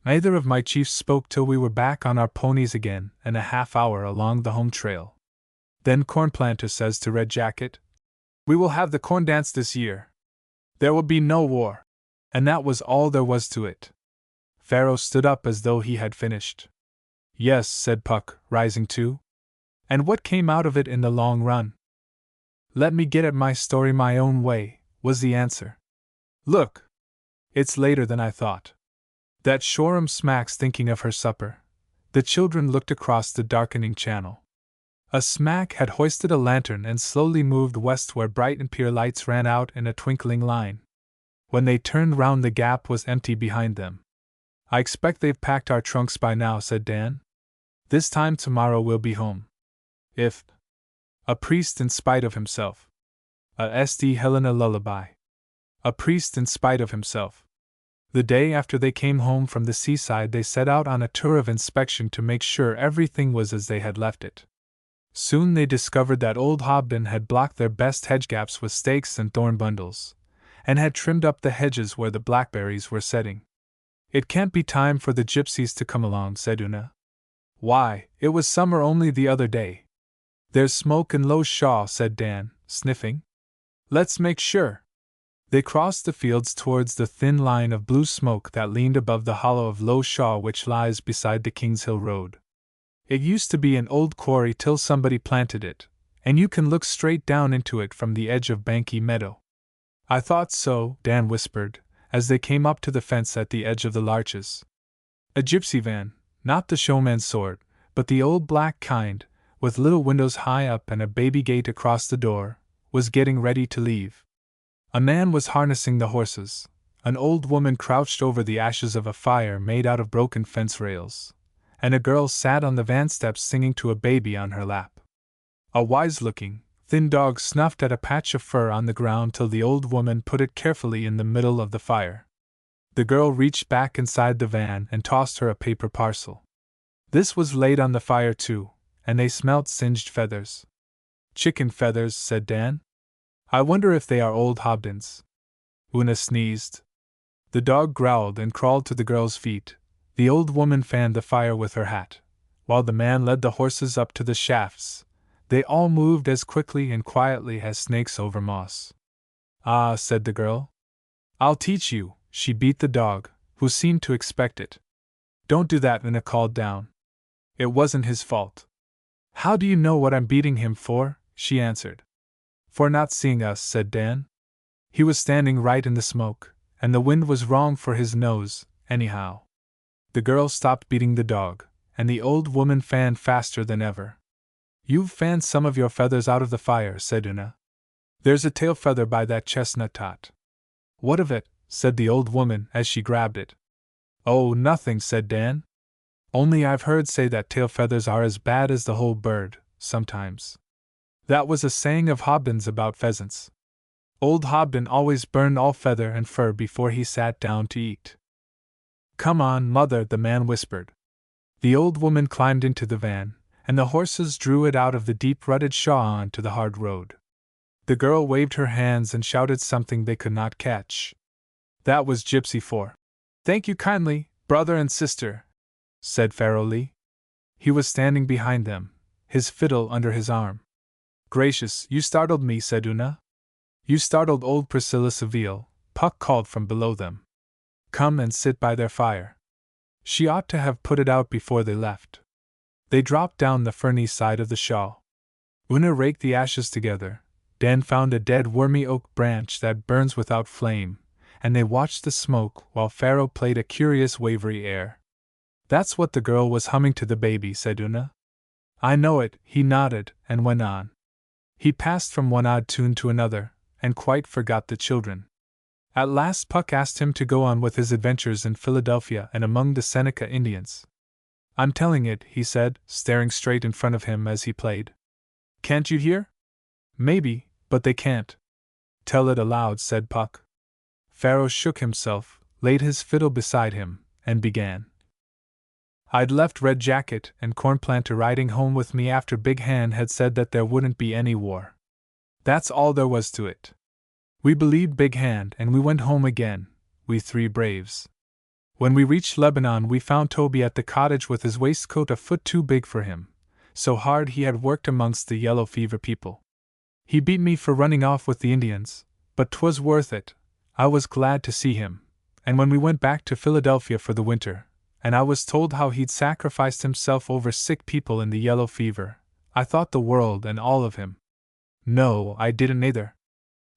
Neither of my chiefs spoke till we were back on our ponies again and a half hour along the home trail. Then Cornplanter says to Red Jacket, We will have the corn dance this year. There will be no war. And that was all there was to it. Pharaoh stood up as though he had finished. Yes, said Puck, rising too. And what came out of it in the long run? Let me get at my story my own way, was the answer. Look! It's later than I thought. That Shoreham smacks thinking of her supper. The children looked across the darkening channel. A smack had hoisted a lantern and slowly moved west where Brighton Pier lights ran out in a twinkling line. When they turned round the gap was empty behind them. I expect they've packed our trunks by now, said Dan. This time tomorrow we'll be home. If. A priest in spite of himself. A St. Helena lullaby. A priest in spite of himself. The day after they came home from the seaside they set out on a tour of inspection to make sure everything was as they had left it. Soon they discovered that old Hobden had blocked their best hedge gaps with stakes and thorn bundles, and had trimmed up the hedges where the blackberries were setting. It can't be time for the gypsies to come along, said Una. Why, it was summer only the other day. There's smoke in Low Shaw, said Dan, sniffing. Let's make sure. They crossed the fields towards the thin line of blue smoke that leaned above the hollow of Low Shaw which lies beside the Kings Hill Road. It used to be an old quarry till somebody planted it, and you can look straight down into it from the edge of Banky Meadow. I thought so, Dan whispered, as they came up to the fence at the edge of the larches. A gypsy van, not the showman's sort, but the old black kind, with little windows high up and a baby gate across the door, was getting ready to leave. A man was harnessing the horses. An old woman crouched over the ashes of a fire made out of broken fence rails, and a girl sat on the van steps singing to a baby on her lap. A wise-looking, thin dog snuffed at a patch of fur on the ground till the old woman put it carefully in the middle of the fire. The girl reached back inside the van and tossed her a paper parcel. This was laid on the fire too, and they smelt singed feathers. Chicken feathers, said Dan. I wonder if they are old Hobden's. Una sneezed. The dog growled and crawled to the girl's feet. The old woman fanned the fire with her hat, while the man led the horses up to the shafts. They all moved as quickly and quietly as snakes over moss. Ah, said the girl. I'll teach you, she beat the dog, who seemed to expect it. Don't do that, Una called down. It wasn't his fault. How do you know what I'm beating him for? She answered. For not seeing us, said Dan. He was standing right in the smoke, and the wind was wrong for his nose, anyhow. The girl stopped beating the dog, and the old woman fanned faster than ever. You've fanned some of your feathers out of the fire, said Una. There's a tail feather by that chestnut tot. What of it? Said the old woman as she grabbed it. Oh, nothing, said Dan. Only I've heard say that tail feathers are as bad as the whole bird, sometimes. That was a saying of Hobden's about pheasants. Old Hobden always burned all feather and fur before he sat down to eat. Come on, mother, the man whispered. The old woman climbed into the van, and the horses drew it out of the deep rutted shaw onto the hard road. The girl waved her hands and shouted something they could not catch. That was Gypsy for, "Thank you kindly, brother and sister," said Pharaoh Lee. He was standing behind them, his fiddle under his arm. Gracious, you startled me, said Una. You startled old Priscilla Seville, Puck called from below them. Come and sit by their fire. She ought to have put it out before they left. They dropped down the ferny side of the shawl. Una raked the ashes together. Dan found a dead wormy oak branch that burns without flame, and they watched the smoke while Pharaoh played a curious wavery air. That's what the girl was humming to the baby, said Una. I know it, he nodded, and went on. He passed from one odd tune to another, and quite forgot the children. At last Puck asked him to go on with his adventures in Philadelphia and among the Seneca Indians. I'm telling it, he said, staring straight in front of him as he played. Can't you hear? Maybe, but they can't. Tell it aloud, said Puck. Pharaoh shook himself, laid his fiddle beside him, and began. I'd left Red Jacket and Cornplanter riding home with me after Big Hand had said that there wouldn't be any war. That's all there was to it. We believed Big Hand and we went home again, we three braves. When we reached Lebanon we found Toby at the cottage with his waistcoat a foot too big for him, so hard he had worked amongst the yellow fever people. He beat me for running off with the Indians, but 'twas worth it. I was glad to see him, and when we went back to Philadelphia for the winter, and I was told how he'd sacrificed himself over sick people in the yellow fever, I thought the world and all of him. No, I didn't either.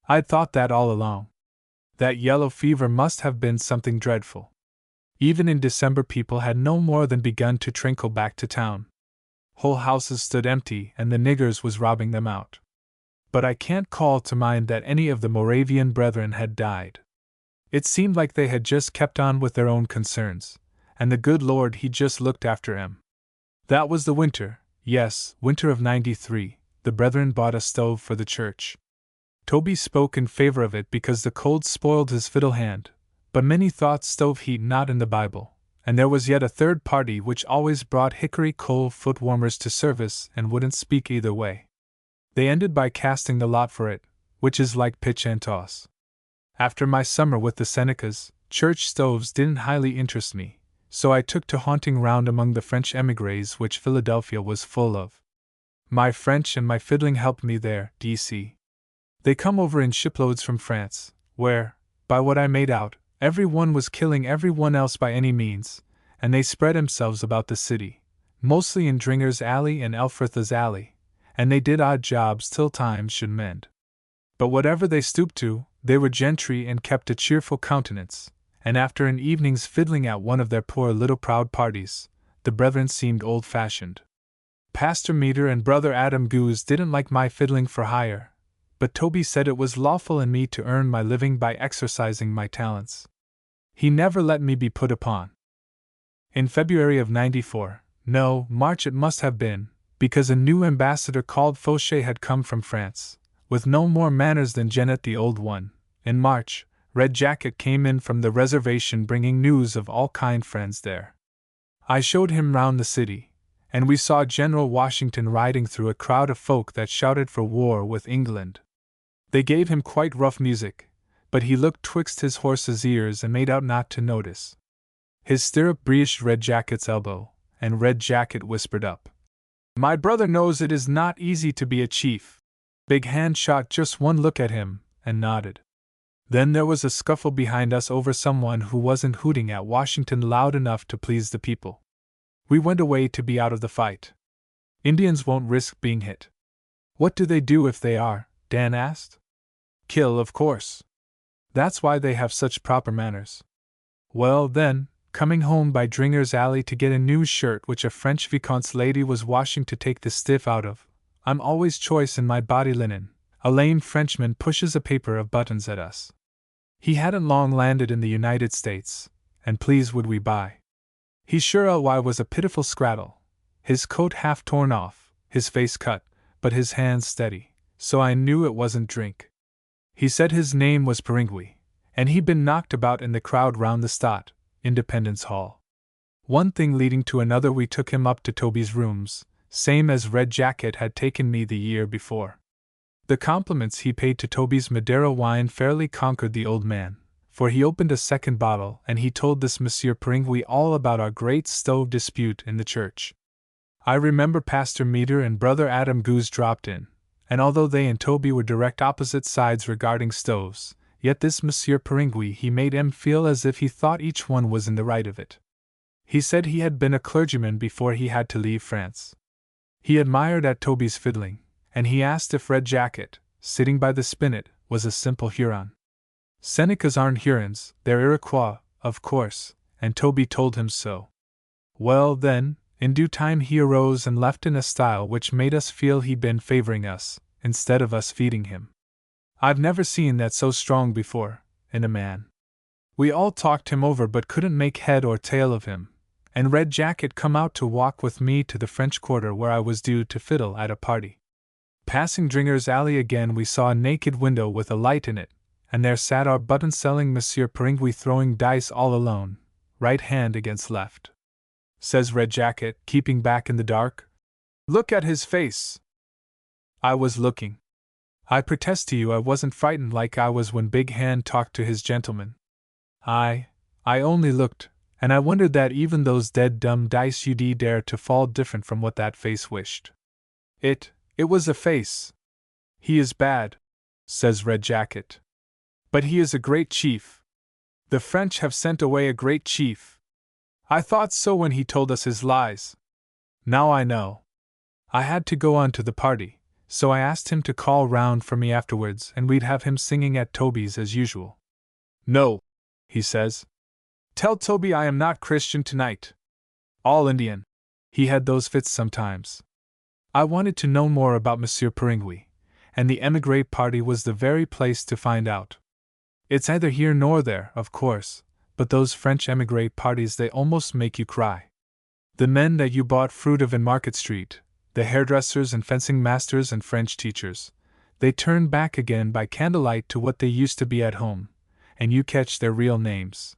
I'd thought that all along. That yellow fever must have been something dreadful. Even in December people had no more than begun to trickle back to town. Whole houses stood empty and the niggers was robbing them out. But I can't call to mind that any of the Moravian brethren had died. It seemed like they had just kept on with their own concerns, and the good Lord he just looked after 'em. That was the winter, yes, winter of '93, the brethren bought a stove for the church. Toby spoke in favor of it because the cold spoiled his fiddle hand, but many thought stove heat not in the Bible, and there was yet a third party which always brought hickory coal foot warmers to service and wouldn't speak either way. They ended by casting the lot for it, which is like pitch and toss. After my summer with the Senecas, church stoves didn't highly interest me, so I took to haunting round among the French émigrés which Philadelphia was full of. My French and my fiddling helped me there, D.C. They come over in shiploads from France, where, by what I made out, every one was killing every one else by any means, and they spread themselves about the city, mostly in Dringer's Alley and Elfreth's Alley, and they did odd jobs till times should mend. But whatever they stooped to, they were gentry and kept a cheerful countenance, and after an evening's fiddling at one of their poor little proud parties, the brethren seemed old-fashioned. Pastor Meter and Brother Adam Goose didn't like my fiddling for hire, but Toby said it was lawful in me to earn my living by exercising my talents. He never let me be put upon. In February of '94, no, March it must have been, because a new ambassador called Fauché had come from France, with no more manners than Janet the old one. In March, Red Jacket came in from the reservation bringing news of all kind friends there. I showed him round the city, and we saw General Washington riding through a crowd of folk that shouted for war with England. They gave him quite rough music, but he looked twixt his horse's ears and made out not to notice. His stirrup breached Red Jacket's elbow, and Red Jacket whispered up, "My brother knows it is not easy to be a chief." Big Hand shot just one look at him, and nodded. Then there was a scuffle behind us over someone who wasn't hooting at Washington loud enough to please the people. We went away to be out of the fight. Indians won't risk being hit. What do they do if they are? Dan asked. Kill, of course. That's why they have such proper manners. Well, then, coming home by Dringer's Alley to get a new shirt which a French Vicomte's lady was washing to take the stiff out of, I'm always choice in my body linen, A lame Frenchman pushes a paper of buttons at us. He hadn't long landed in the United States, and please would we buy. He sure was a pitiful scrattle, his coat half torn off, his face cut, but his hands steady, so I knew it wasn't drink. He said his name was Pringui, and he'd been knocked about in the crowd round the Stott, Independence Hall. One thing leading to another, we took him up to Toby's rooms, same as Red Jacket had taken me the year before. The compliments he paid to Toby's Madeira wine fairly conquered the old man, for he opened a second bottle and he told this Monsieur Pringui all about our great stove dispute in the church. I remember Pastor Meter and Brother Adam Goose dropped in, and although they and Toby were direct opposite sides regarding stoves, yet this Monsieur Pringui he made em feel as if he thought each one was in the right of it. He said he had been a clergyman before he had to leave France. He admired at Toby's fiddling, and he asked if Red Jacket, sitting by the spinet, was a simple Huron. Senecas aren't Hurons, they're Iroquois, of course, and Toby told him so. Well, then, in due time he arose and left in a style which made us feel he'd been favoring us, instead of us feeding him. I've never seen that so strong before, in a man. We all talked him over but couldn't make head or tail of him, and Red Jacket come out to walk with me to the French Quarter where I was due to fiddle at a party. Passing Dringer's Alley again, we saw a naked window with a light in it, and there sat our button-selling Monsieur Pringui throwing dice all alone, right hand against left. Says Red Jacket, keeping back in the dark. Look at his face! I was looking. I protest to you I wasn't frightened like I was when Big Hand talked to his gentleman. I only looked, and I wondered that even those dead dumb dice you'd dare to fall different from what that face wished. It was a face. He is bad, says Red Jacket. But he is a great chief. The French have sent away a great chief. I thought so when he told us his lies. Now I know. I had to go on to the party, so I asked him to call round for me afterwards and we'd have him singing at Toby's as usual. No, he says. Tell Toby I am not Christian tonight. All Indian. He had those fits sometimes. I wanted to know more about Monsieur Pringui, and the emigre party was the very place to find out. It's neither here nor there, of course, but those French emigre parties, they almost make you cry. The men that you bought fruit of in Market Street, the hairdressers and fencing masters and French teachers, they turn back again by candlelight to what they used to be at home, and you catch their real names.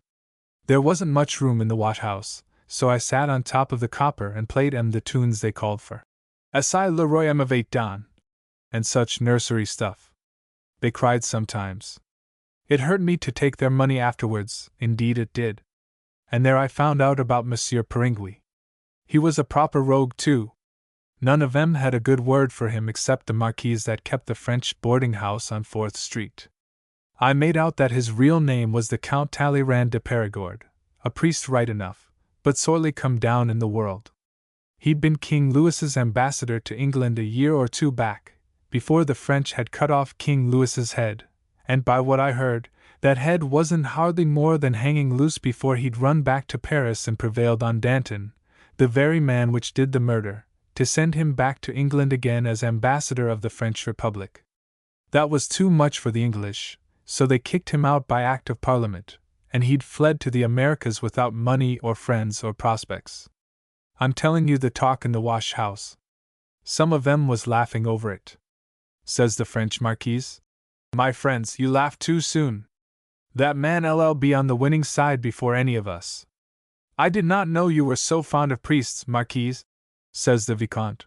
There wasn't much room in the wash-house, so I sat on top of the copper and played the tunes they called for. Assis le roi m'avait don, and such nursery stuff. They cried sometimes. It hurt me to take their money afterwards, indeed it did. And there I found out about Monsieur Pringui. He was a proper rogue too. None of them had a good word for him except the Marquise that kept the French boarding house on 4th Street. I made out that his real name was the Count Talleyrand de Perigord, a priest right enough, but sorely come down in the world. He'd been King Louis's ambassador to England a year or two back, before the French had cut off King Louis's head, and by what I heard, that head wasn't hardly more than hanging loose before he'd run back to Paris and prevailed on Danton, the very man which did the murder, to send him back to England again as ambassador of the French Republic. That was too much for the English, so they kicked him out by Act of Parliament, and he'd fled to the Americas without money or friends or prospects. I'm telling you the talk in the wash-house. Some of them was laughing over it. Says the French Marquise. My friends, you laughed too soon. That man LL.B. on the winning side before any of us. I did not know you were so fond of priests, Marquise, says the Vicomte.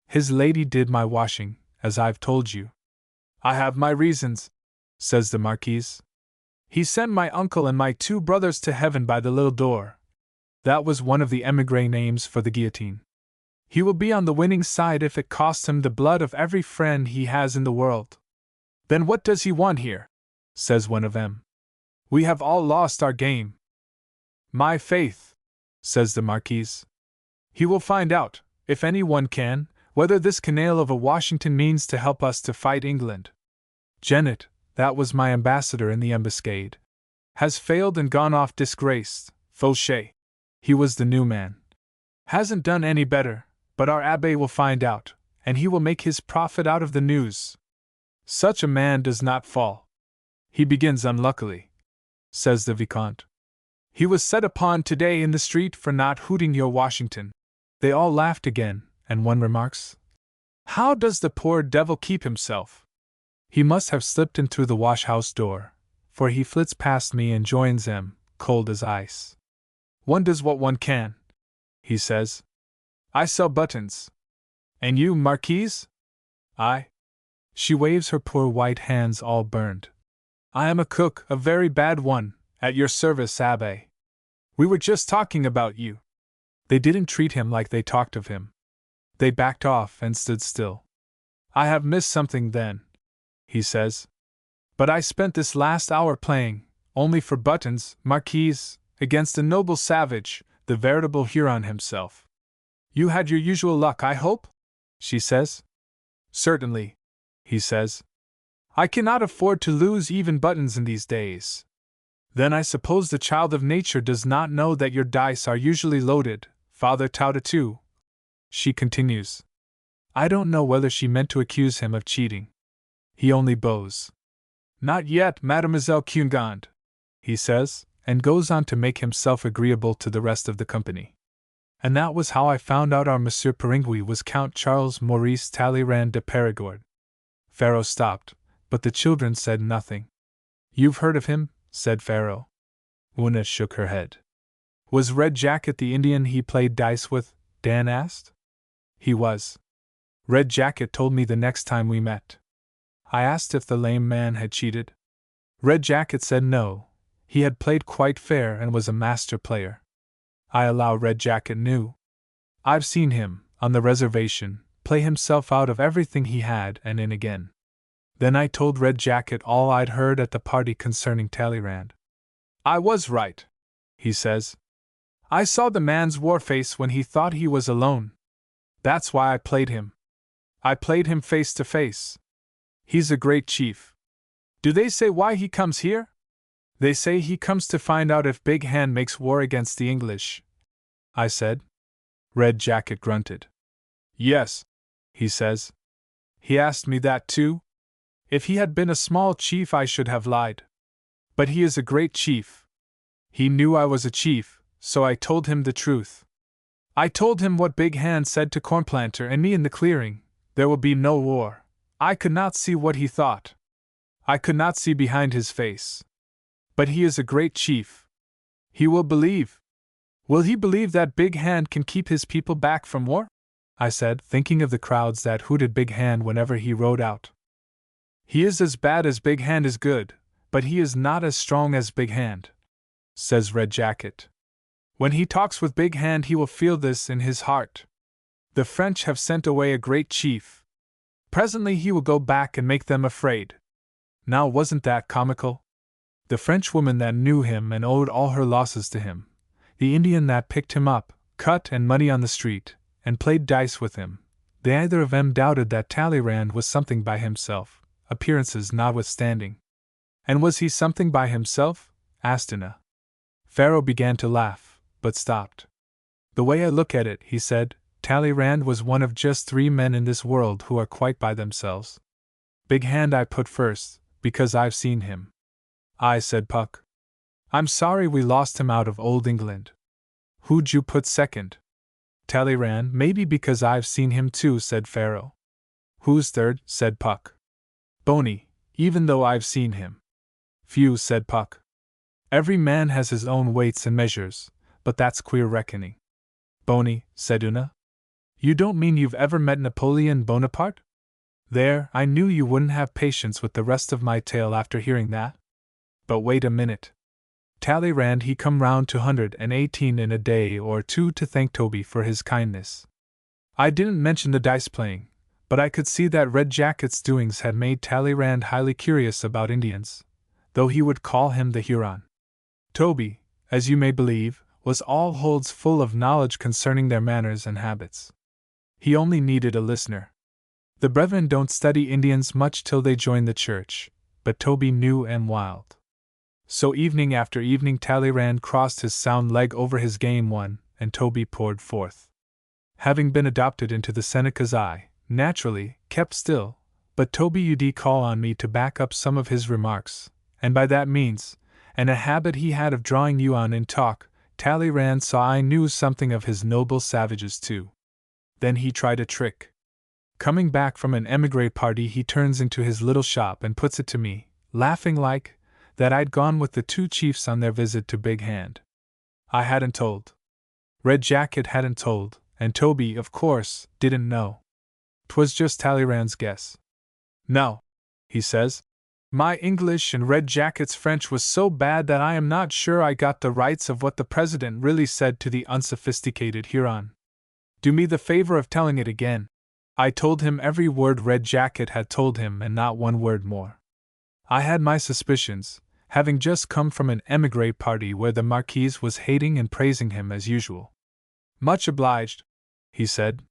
His lady did my washing, as I've told you. I have my reasons, says the Marquise. He sent my uncle and my 2 brothers to heaven by the little door. That was one of the emigre names for the guillotine. He will be on the winning side if it costs him the blood of every friend he has in the world. Then what does he want here? Says one of them. We have all lost our game. My faith, says the Marquise. He will find out, if any one can, whether this canaille of a Washington means to help us to fight England. Janet, that was my ambassador in the ambuscade, has failed and gone off disgraced. Fauché. He was the new man. Hasn't done any better, but our abbé will find out, and he will make his profit out of the news. Such a man does not fall. He begins unluckily, says the Vicomte. He was set upon today in the street for not hooting your Washington. They all laughed again, and one remarks, How does the poor devil keep himself? He must have slipped in through the wash-house door, for he flits past me and joins them, cold as ice. One does what one can, he says. I sell buttons. And you, Marquise? I. She waves her poor white hands all burned. I am a cook, a very bad one, at your service, Abbé. We were just talking about you. They didn't treat him like they talked of him. They backed off and stood still. I have missed something then, he says. But I spent this last hour playing, only for buttons, Marquise, against a noble savage, the veritable Huron himself. You had your usual luck, I hope? She says. Certainly, he says. I cannot afford to lose even buttons in these days. Then I suppose the child of nature does not know that your dice are usually loaded, Father Tautetou. She continues. I don't know whether she meant to accuse him of cheating. He only bows. Not yet, Mademoiselle Cunegonde, he says, and goes on to make himself agreeable to the rest of the company. And that was how I found out our Monsieur Peringuey was Count Charles Maurice Talleyrand de Perigord. Pharaoh stopped, but the children said nothing. You've heard of him? Said Pharaoh. Una shook her head. Was Red Jacket the Indian he played dice with? Dan asked. He was. Red Jacket told me the next time we met. I asked if the lame man had cheated. Red Jacket said no, he had played quite fair and was a master player. I allow Red Jacket knew. I've seen him, on the reservation, play himself out of everything he had and in again. Then I told Red Jacket all I'd heard at the party concerning Talleyrand. I was right, he says. I saw the man's war face when he thought he was alone. That's why I played him. I played him face to face. He's a great chief. Do they say why he comes here? They say he comes to find out if Big Hand makes war against the English, I said. Red Jacket grunted. Yes, he says. He asked me that too. If he had been a small chief I should have lied. But he is a great chief. He knew I was a chief, so I told him the truth. I told him what Big Hand said to Cornplanter and me in the clearing, there will be no war. I could not see what he thought. I could not see behind his face. But he is a great chief. He will believe. Will he believe that Big Hand can keep his people back from war? I said, thinking of the crowds that hooted Big Hand whenever he rode out. He is as bad as Big Hand is good, but he is not as strong as Big Hand, says Red Jacket. When he talks with Big Hand he will feel this in his heart. The French have sent away a great chief. Presently he will go back and make them afraid. Now wasn't that comical? The Frenchwoman that knew him and owed all her losses to him, the Indian that picked him up, cut and muddy on the street, and played dice with him, they either of them doubted that Talleyrand was something by himself, appearances notwithstanding. And was he something by himself? Asked Una. Pharaoh began to laugh, but stopped. The way I look at it, he said, Talleyrand was one of just 3 men in this world who are quite by themselves. Big Hand I put first, because I've seen him. I said Puck. I'm sorry we lost him out of Old England. Who'd you put second? Talleyrand, maybe because I've seen him too, said Pharaoh. Who's third? Said Puck. Boney, even though I've seen him. Phew, said Puck. Every man has his own weights and measures, but that's queer reckoning. Boney, said Una. You don't mean you've ever met Napoleon Bonaparte? There, I knew you wouldn't have patience with the rest of my tale after hearing that. But wait a minute. Talleyrand he come round to 118 in a day or two to thank Toby for his kindness. I didn't mention the dice playing, but I could see that Red Jacket's doings had made Talleyrand highly curious about Indians, though he would call him the Huron. Toby, as you may believe, was all holds full of knowledge concerning their manners and habits. He only needed a listener. The brethren don't study Indians much till they join the church, but Toby knew and wild. So evening after evening Talleyrand crossed his sound leg over his game one, and Toby poured forth. Having been adopted into the Seneca's eye, naturally, kept still, but Toby would call on me to back up some of his remarks, and by that means, and a habit he had of drawing you on in talk, Talleyrand saw I knew something of his noble savages too. Then he tried a trick. Coming back from an emigre party, he turns into his little shop and puts it to me, laughing like, that I'd gone with the two chiefs on their visit to Big Hand. I hadn't told. Red Jacket hadn't told, and Toby, of course, didn't know. 'Twas just Talleyrand's guess. No, he says, my English and Red Jacket's French was so bad that I am not sure I got the rights of what the President really said to the unsophisticated Huron. Do me the favor of telling it again. I told him every word Red Jacket had told him and not one word more. I had my suspicions, having just come from an emigre party where the Marquise was hating and praising him as usual. Much obliged, he said.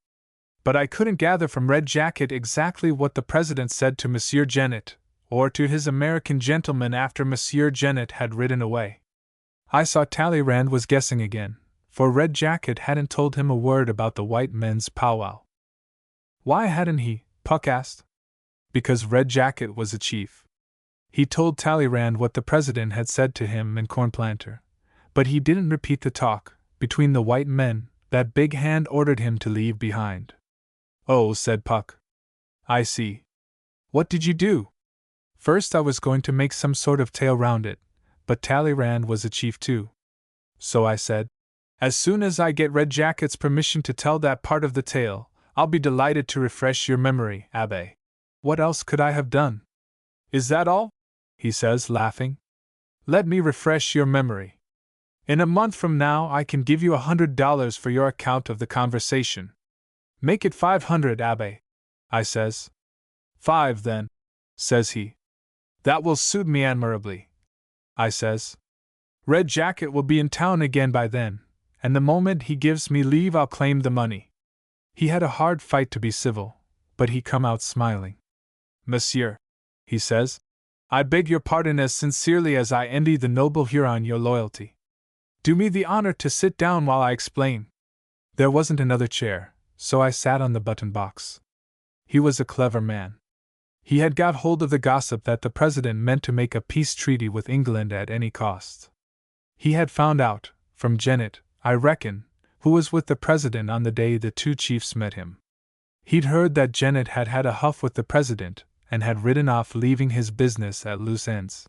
But I couldn't gather from Red Jacket exactly what the President said to Monsieur Genet, or to his American gentleman after Monsieur Genet had ridden away. I saw Talleyrand was guessing again, for Red Jacket hadn't told him a word about the white men's powwow. Why hadn't he? Puck asked. Because Red Jacket was a chief. He told Talleyrand what the President had said to him and Cornplanter, but he didn't repeat the talk between the white men that Big Hand ordered him to leave behind. Oh, said Puck. I see. What did you do? First I was going to make some sort of tale round it, but Talleyrand was a chief too. So I said, as soon as I get Red Jacket's permission to tell that part of the tale, I'll be delighted to refresh your memory, Abbe. What else could I have done? Is that all? He says, laughing. Let me refresh your memory. In a month from now I can give you $100 for your account of the conversation. Make it 500, Abbe, I says. 5 then, says he. That will suit me admirably, I says. Red Jacket will be in town again by then, and the moment he gives me leave I'll claim the money. He had a hard fight to be civil, but he come out smiling. Monsieur, he says, I beg your pardon as sincerely as I envy the noble Huron your loyalty. Do me the honor to sit down while I explain. There wasn't another chair, so I sat on the button box. He was a clever man. He had got hold of the gossip that the President meant to make a peace treaty with England at any cost. He had found out, from Genet, I reckon, who was with the President on the day the two chiefs met him. He'd heard that Genet had had a huff with the President, and had ridden off leaving his business at loose ends.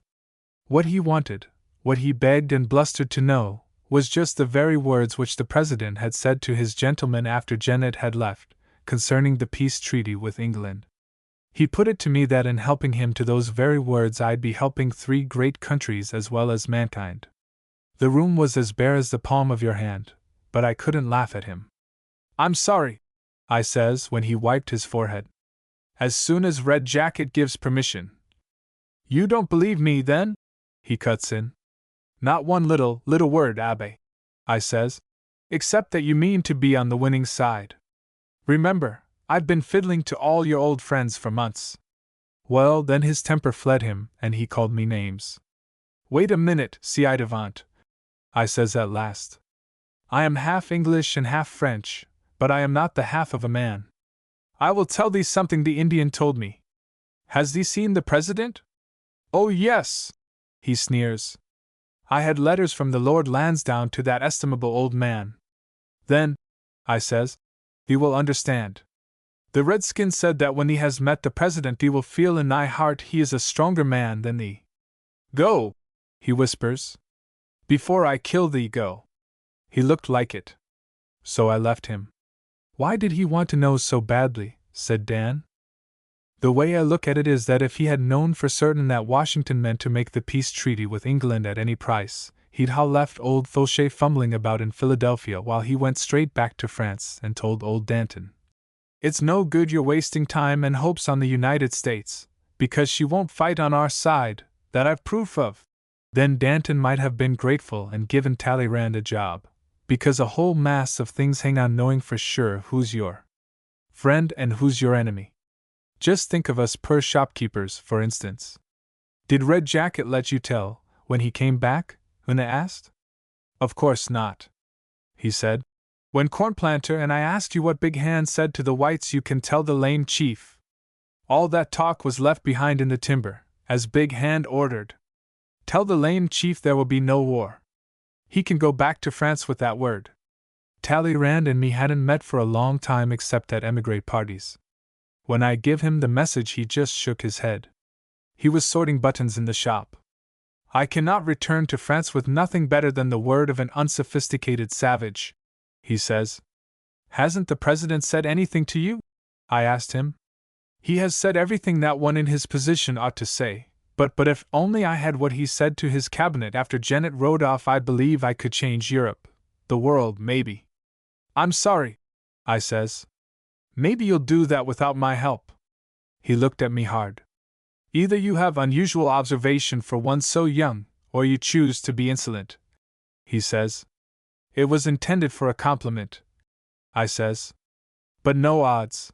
What he wanted, what he begged and blustered to know, was just the very words which the President had said to his gentleman after Genet had left, concerning the peace treaty with England. He put it to me that in helping him to those very words I'd be helping 3 great countries as well as mankind. The room was as bare as the palm of your hand, but I couldn't laugh at him. I'm sorry, I says when he wiped his forehead. As soon as Red Jacket gives permission. You don't believe me then? He cuts in. Not one little word, Abbe, I says, except that you mean to be on the winning side. Remember, I've been fiddling to all your old friends for months. Well, then his temper fled him, and he called me names. Wait a minute, ci devant, I says at last. I am half English and half French, but I am not the half of a man. I will tell thee something the Indian told me. Has thee seen the President? Oh yes, he sneers. I had letters from the Lord Lansdowne to that estimable old man. Then, I says, thee will understand. The Redskin said that when thee has met the President thee will feel in thy heart he is a stronger man than thee. Go, he whispers. Before I kill thee, go. He looked like it. So I left him. Why did he want to know so badly? Said Dan. The way I look at it is that if he had known for certain that Washington meant to make the peace treaty with England at any price, he'd ha' left old Fauchet fumbling about in Philadelphia while he went straight back to France and told old Danton. It's no good you're wasting time and hopes on the United States, because she won't fight on our side, that I've proof of. Then Danton might have been grateful and given Talleyrand a job, because a whole mass of things hang on knowing for sure who's your friend and who's your enemy. Just think of us poor shopkeepers, for instance. Did Red Jacket let you tell, when he came back? Una asked. Of course not, he said. When Cornplanter and I asked you what Big Hand said to the whites, you can tell the lame chief. All that talk was left behind in the timber, as Big Hand ordered. Tell the lame chief there will be no war. He can go back to France with that word. Talleyrand and me hadn't met for a long time except at emigre parties. When I give him the message he just shook his head. He was sorting buttons in the shop. I cannot return to France with nothing better than the word of an unsophisticated savage, he says. Hasn't the president said anything to you? I asked him. He has said everything that one in his position ought to say, but if only I had what he said to his cabinet after Janet rode off, I believe I could change Europe, the world, maybe. I'm sorry, I says. Maybe you'll do that without my help. He looked at me hard. Either you have unusual observation for one so young, or you choose to be insolent, he says. It was intended for a compliment, I says. But no odds.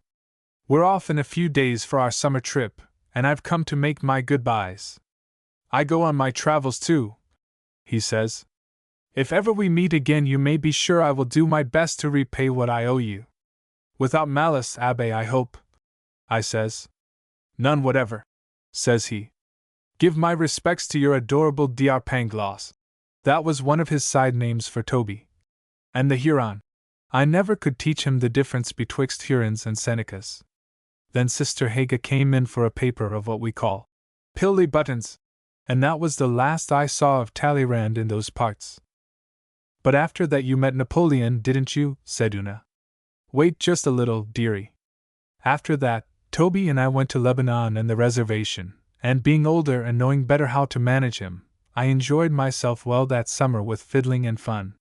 We're off in a few days for our summer trip, and I've come to make my goodbyes. I go on my travels too, he says. If ever we meet again, you may be sure I will do my best to repay what I owe you. Without malice, Abbe, I hope, I says. None whatever, says he. Give my respects to your adorable Dr. Pangloss. That was one of his side names for Toby. And the Huron. I never could teach him the difference betwixt Hurons and Senecas. Then Sister Haga came in for a paper of what we call pilly buttons, and that was the last I saw of Talleyrand in those parts. But after that you met Napoleon, didn't you? Said Una. Wait just a little, dearie. After that, Toby and I went to Lebanon and the reservation, and being older and knowing better how to manage him, I enjoyed myself well that summer with fiddling and fun.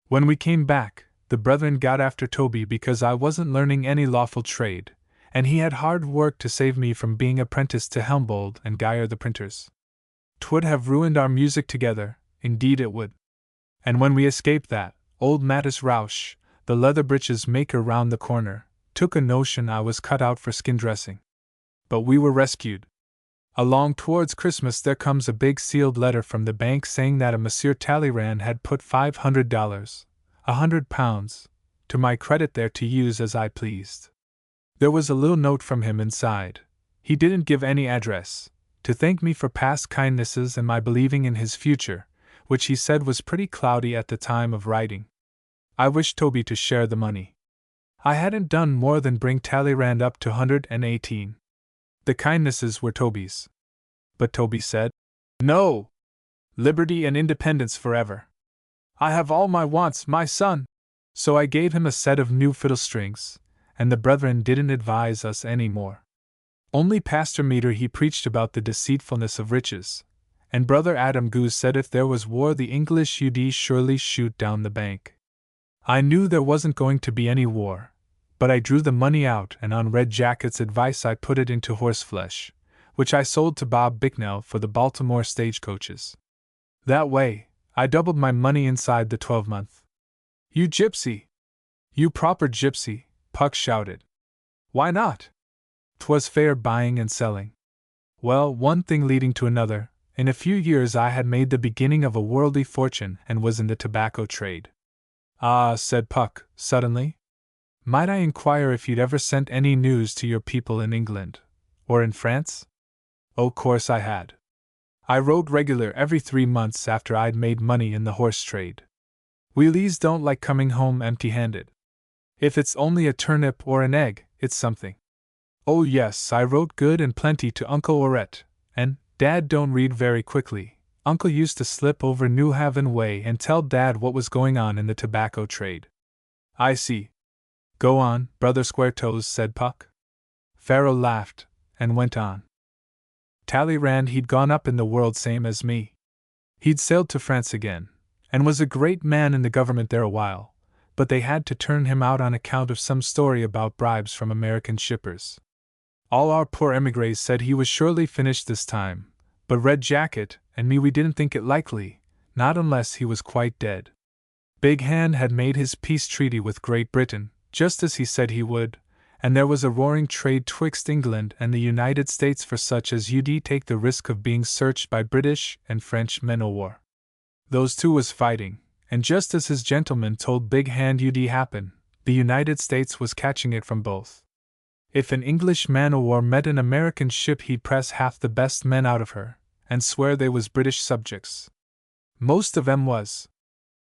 When we came back, the brethren got after Toby because I wasn't learning any lawful trade, and he had hard work to save me from being apprenticed to Helmbold and Geyer the printers. 'Twould have ruined our music together, indeed it would. And when we escaped that, old Mattis Rausch, the leather breeches maker round the corner, took a notion I was cut out for skin dressing. But we were rescued. Along towards Christmas there comes a big sealed letter from the bank saying that a Monsieur Talleyrand had put $500, £100, to my credit there to use as I pleased. There was a little note from him inside. He didn't give any address, to thank me for past kindnesses and my believing in his future, which he said was pretty cloudy at the time of writing. I wished Toby to share the money. I hadn't done more than bring Talleyrand up to 118. The kindnesses were Toby's. But Toby said, No! Liberty and independence forever. I have all my wants, my son! So I gave him a set of new fiddle strings, and the brethren didn't advise us any more. Only Pastor Meter he preached about the deceitfulness of riches, and Brother Adam Goose said if there was war the English would surely shoot down the bank. I knew there wasn't going to be any war, but I drew the money out and on Red Jacket's advice I put it into horseflesh, which I sold to Bob Bicknell for the Baltimore stagecoaches. That way, I doubled my money inside the 12-month. You gypsy! You proper gypsy, Puck shouted. Why not? 'Twas fair buying and selling. Well, one thing leading to another, in a few years I had made the beginning of a worldly fortune and was in the tobacco trade. Ah, said Puck, suddenly. Might I inquire if you'd ever sent any news to your people in England? Or in France? Oh, course I had. I wrote regular every 3 months after I'd made money in the horse trade. Wheelies don't like coming home empty-handed. If it's only a turnip or an egg, it's something. Oh yes, I wrote good and plenty to Uncle Oret, and Dad don't read very quickly. Uncle used to slip over New Haven way and tell Dad what was going on in the tobacco trade. I see. Go on, Brother Squaretoes, said Puck. Pharaoh laughed, and went on. Talleyrand he'd gone up in the world same as me. He'd sailed to France again, and was a great man in the government there a while, but they had to turn him out on account of some story about bribes from American shippers. All our poor emigres said he was surely finished this time, but Red Jacket and me we didn't think it likely, not unless he was quite dead. Big Hand had made his peace treaty with Great Britain, just as he said he would, and there was a roaring trade twixt England and the United States for such as you'd take the risk of being searched by British and French men o' war. Those two was fighting, and just as his gentleman told Big Hand you'd happen, the United States was catching it from both. If an English man-o'-war met an American ship, he'd press half the best men out of her, and swear they was British subjects. Most of 'em was.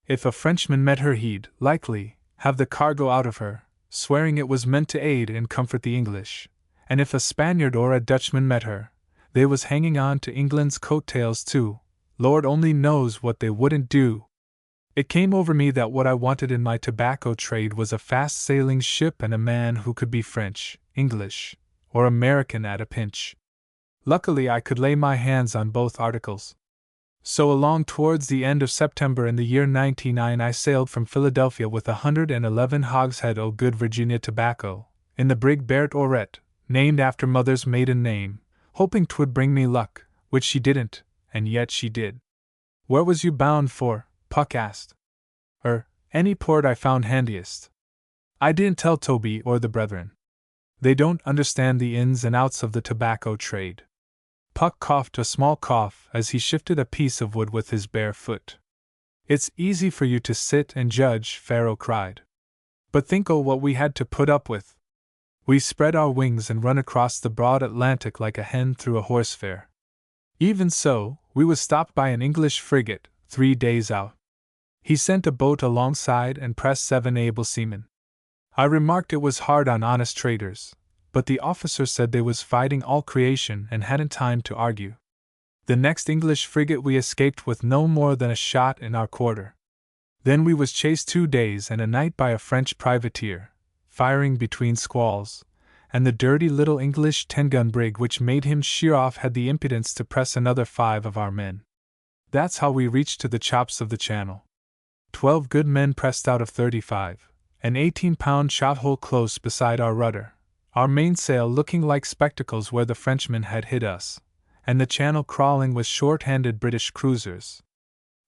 If a Frenchman met her, he'd, likely, have the cargo out of her, swearing it was meant to aid and comfort the English, and if a Spaniard or a Dutchman met her, they was hanging on to England's coat-tails too. Lord only knows what they wouldn't do. It came over me that what I wanted in my tobacco trade was a fast-sailing ship and a man who could be French, English, or American at a pinch. Luckily I could lay my hands on both articles. So along towards the end of September in the year 99 I sailed from Philadelphia with 111 hogshead o' good Virginia tobacco, in the brig Bert Orette, named after Mother's maiden name, hoping 'twould bring me luck, which she didn't, and yet she did. Where was you bound for? Puck asked. Any port I found handiest. I didn't tell Toby or the brethren. They don't understand the ins and outs of the tobacco trade. Puck coughed a small cough as he shifted a piece of wood with his bare foot. It's easy for you to sit and judge, Pharaoh cried. But think o' what we had to put up with. We spread our wings and run across the broad Atlantic like a hen through a horse fair. Even so, we was stopped by an English frigate, 3 days out. He sent a boat alongside and pressed 7 able seamen. I remarked it was hard on honest traders, but the officer said they was fighting all creation and hadn't time to argue. The next English frigate we escaped with no more than a shot in our quarter. Then we was chased 2 days and a night by a French privateer, firing between squalls, and the dirty little English 10-gun brig which made him sheer off had the impudence to press another 5 of our men. That's how we reached to the chops of the Channel. 12 good men pressed out of 35, an 18-pound shot-hole close beside our rudder, our mainsail looking like spectacles where the Frenchmen had hit us, and the Channel crawling with short-handed British cruisers.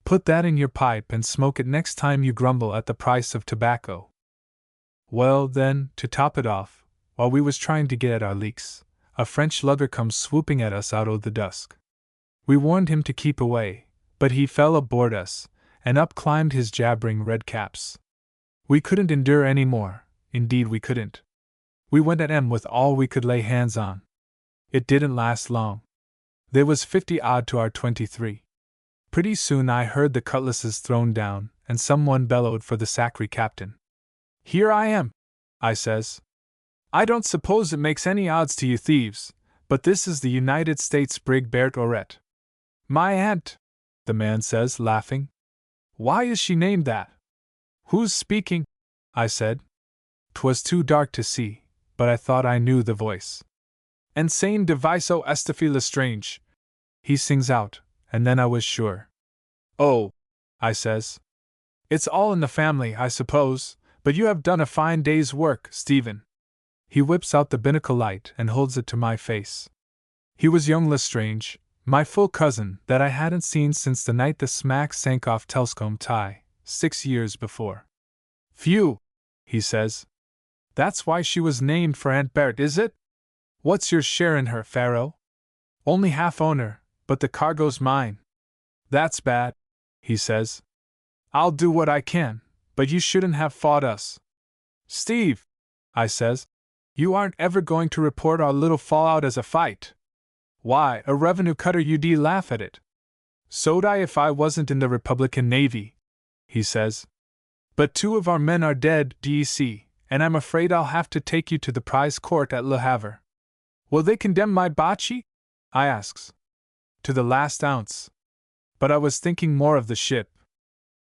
Put that in your pipe and smoke it next time you grumble at the price of tobacco. Well, then, to top it off, while we was trying to get at our leaks, a French lugger comes swooping at us out o' the dusk. We warned him to keep away, but he fell aboard us, and up climbed his jabbering red caps. We couldn't endure any more, indeed we couldn't. We went at 'em with all we could lay hands on. It didn't last long. There was 50 odd to our 23. Pretty soon I heard the cutlasses thrown down, and someone bellowed for the sacree captain. Here I am, I says. I don't suppose it makes any odds to you thieves, but this is the United States brig Bert Orette. My aunt, the man says, laughing. Why is she named that? Who's speaking? I said. 'Twas too dark to see, but I thought I knew the voice. Insane deviso Estefie Lestrange, he sings out, and then I was sure. Oh, I says. It's all in the family, I suppose, but you have done a fine day's work, Stephen. He whips out the binnacle light and holds it to my face. He was young Lestrange, my full cousin that I hadn't seen since the night the smack sank off Telscombe Tye, 6 years before. Phew, he says. That's why she was named for Aunt Bert, is it? What's your share in her, Pharaoh? Only half owner, but the cargo's mine. That's bad, he says. I'll do what I can, but you shouldn't have fought us. Steve, I says, you aren't ever going to report our little fallout as a fight. Why, a revenue cutter, you'd laugh at it. So'd I if I wasn't in the Republican Navy, he says. But 2 of our men are dead, d'ye see, and I'm afraid I'll have to take you to the prize court at Le Havre. Will they condemn my bocce? I asks. To the last ounce. But I was thinking more of the ship.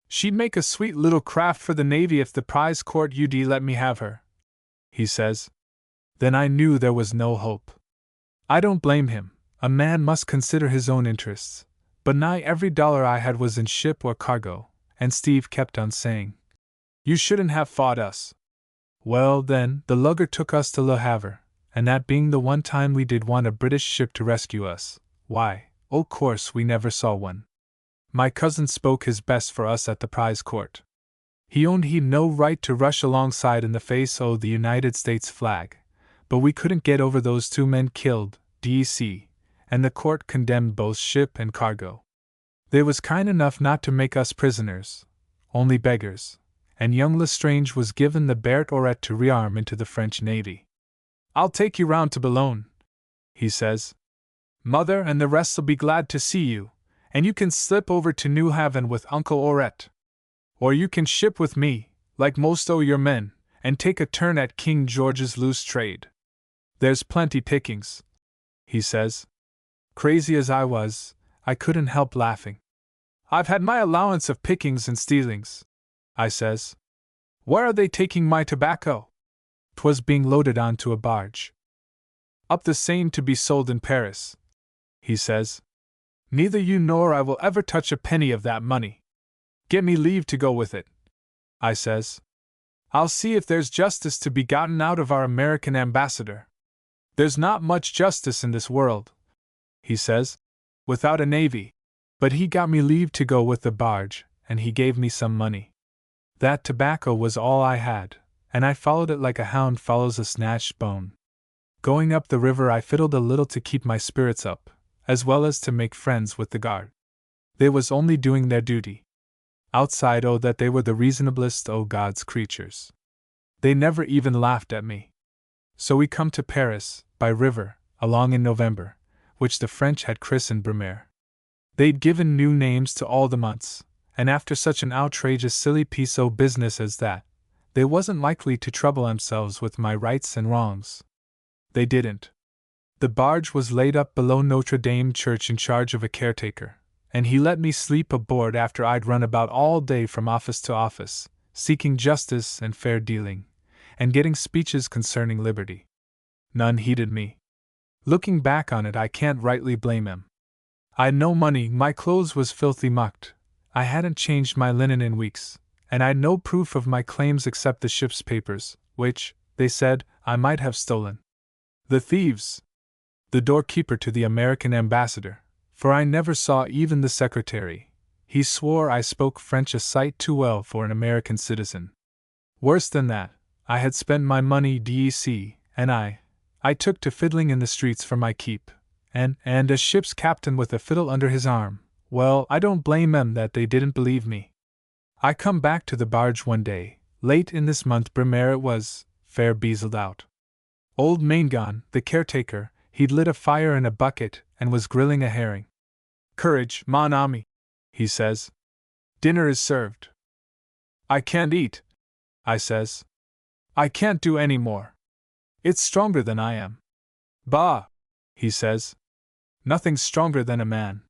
She'd make a sweet little craft for the Navy if the prize court you'd let me have her, he says. Then I knew there was no hope. I don't blame him. A man must consider his own interests, but nigh every dollar I had was in ship or cargo, and Steve kept on saying, You shouldn't have fought us. Well, then, the lugger took us to Le Havre, and that being the one time we did want a British ship to rescue us, why, o' course we never saw one. My cousin spoke his best for us at the prize court. He owned he'd no right to rush alongside in the face o' the United States flag, but we couldn't get over those 2 men killed, d'ye see, and the court condemned both ship and cargo. They was kind enough not to make us prisoners, only beggars, and young Lestrange was given the Bert Orette to rearm into the French Navy. I'll take you round to Boulogne, he says. Mother and the rest'll be glad to see you, and you can slip over to New Haven with Uncle Orette. Or you can ship with me, like most o' your men, and take a turn at King George's loose trade. There's plenty pickings, he says. Crazy as I was, I couldn't help laughing. I've had my allowance of pickings and stealings, I says. Where are they taking my tobacco? 'Twas being loaded onto a barge. Up the Seine to be sold in Paris, he says. Neither you nor I will ever touch a penny of that money. Get me leave to go with it, I says. I'll see if there's justice to be gotten out of our American ambassador. There's not much justice in this world, he says, without a navy. But he got me leave to go with the barge, and he gave me some money. That tobacco was all I had, and I followed it like a hound follows a snatched bone. Going up the river I fiddled a little to keep my spirits up, as well as to make friends with the guard. They was only doing their duty. Outside, oh, that they were the reasonablest o' God's creatures. They never even laughed at me. So we come to Paris, by river, along in November, which the French had christened Brumaire. They'd given new names to all the months, and after such an outrageous silly piece o' business as that, they wasn't likely to trouble themselves with my rights and wrongs. They didn't. The barge was laid up below Notre Dame Church in charge of a caretaker, and he let me sleep aboard after I'd run about all day from office to office, seeking justice and fair dealing, and getting speeches concerning liberty. None heeded me. Looking back on it, I can't rightly blame him. I'd no money, my clothes was filthy mucked, I hadn't changed my linen in weeks, and I'd no proof of my claims except the ship's papers, which, they said, I might have stolen. The thieves! The doorkeeper to the American ambassador, for I never saw even the secretary, he swore I spoke French a sight too well for an American citizen. Worse than that, I had spent my money d'ec, and I took to fiddling in the streets for my keep. And a ship's captain with a fiddle under his arm, well, I don't blame 'em that they didn't believe me. I come back to the barge one day, late in this month Brumaire it was, fair beazled out. Old Maingon, the caretaker, he'd lit a fire in a bucket and was grilling a herring. Courage, mon ami, he says. Dinner is served. I can't eat, I says. I can't do any more. It's stronger than I am. Bah, he says. Nothing's stronger than a man.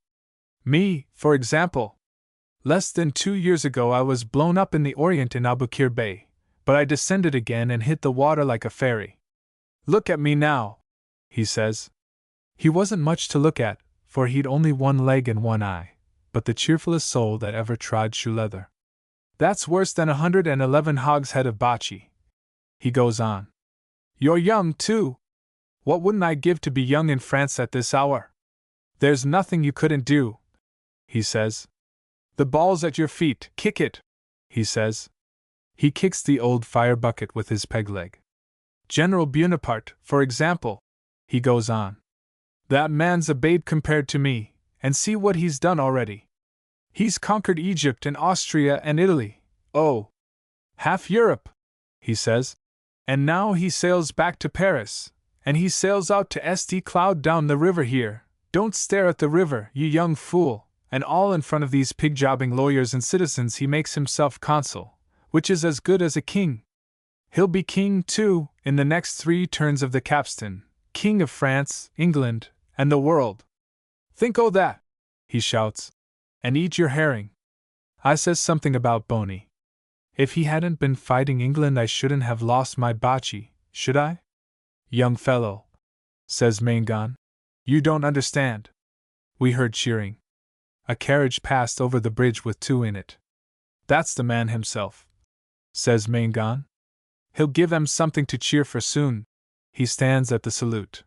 Me, for example. Less than 2 years ago I was blown up in the Orient in Aboukir Bay, but I descended again and hit the water like a fairy. Look at me now, he says. He wasn't much to look at, for he'd only one leg and one eye, but the cheerfulest soul that ever trod shoe leather. That's worse than 111 hogshead of bocce. He goes on. You're young, too. What wouldn't I give to be young in France at this hour? There's nothing you couldn't do, he says. The ball's at your feet, kick it, he says. He kicks the old fire bucket with his peg leg. General Bonaparte, for example, he goes on. That man's a babe compared to me, and see what he's done already. He's conquered Egypt and Austria and Italy, oh, half Europe, he says. And now he sails back to Paris, and he sails out to St. Cloud down the river here. Don't stare at the river, you young fool, and all in front of these pig-jobbing lawyers and citizens he makes himself consul, which is as good as a king. He'll be king, too, in the next 3 turns of the capstan, king of France, England, and the world. Think o' that, he shouts, and eat your herring. I says something about Boney. If he hadn't been fighting England I shouldn't have lost my bocce, should I? Young fellow, says Maingon, you don't understand. We heard cheering. A carriage passed over the bridge with 2 in it. That's the man himself, says Maingon. He'll give 'em something to cheer for soon. He stands at the salute.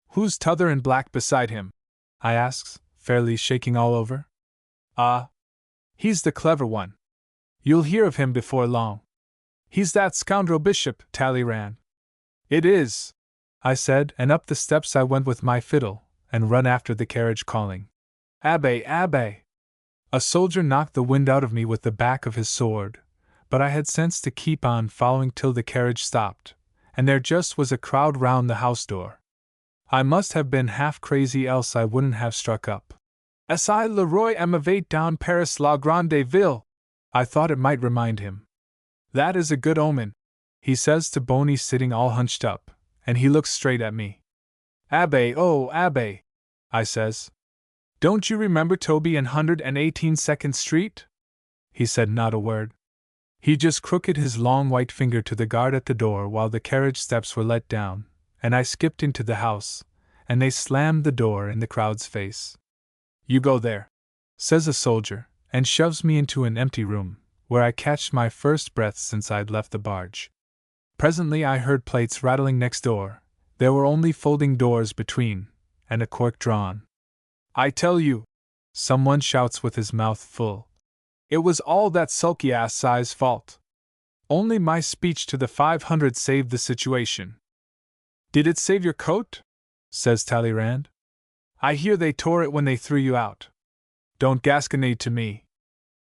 Who's t'other in black beside him? I asks, fairly shaking all over. Ah, he's the clever one. You'll hear of him before long. He's that scoundrel Bishop, Talleyrand. It is, I said, and up the steps I went with my fiddle, and run after the carriage calling, Abbé, Abbé! A soldier knocked the wind out of me with the back of his sword, but I had sense to keep on following till the carriage stopped, and there just was a crowd round the house door. I must have been half crazy, else I wouldn't have struck up. "Si le roi m'avait dans Paris la grande ville." I thought it might remind him. "That is a good omen," he says to Boney, sitting all hunched up, and he looks straight at me. "Abbe, oh, Abbe," I says. "Don't you remember Toby and 118 Second Street?" He said not a word. He just crooked his long white finger to the guard at the door while the carriage steps were let down, and I skipped into the house, and they slammed the door in the crowd's face. "You go there," says a soldier, and shoves me into an empty room, where I catched my first breath since I'd left the barge. Presently I heard plates rattling next door. There were only folding doors between, and a cork drawn. "I tell you," someone shouts with his mouth full, "it was all that sulky-ass Si's fault. Only my speech to the 500 saved the situation." "Did it save your coat?" says Talleyrand. "I hear they tore it when they threw you out." "Don't gasconade to me.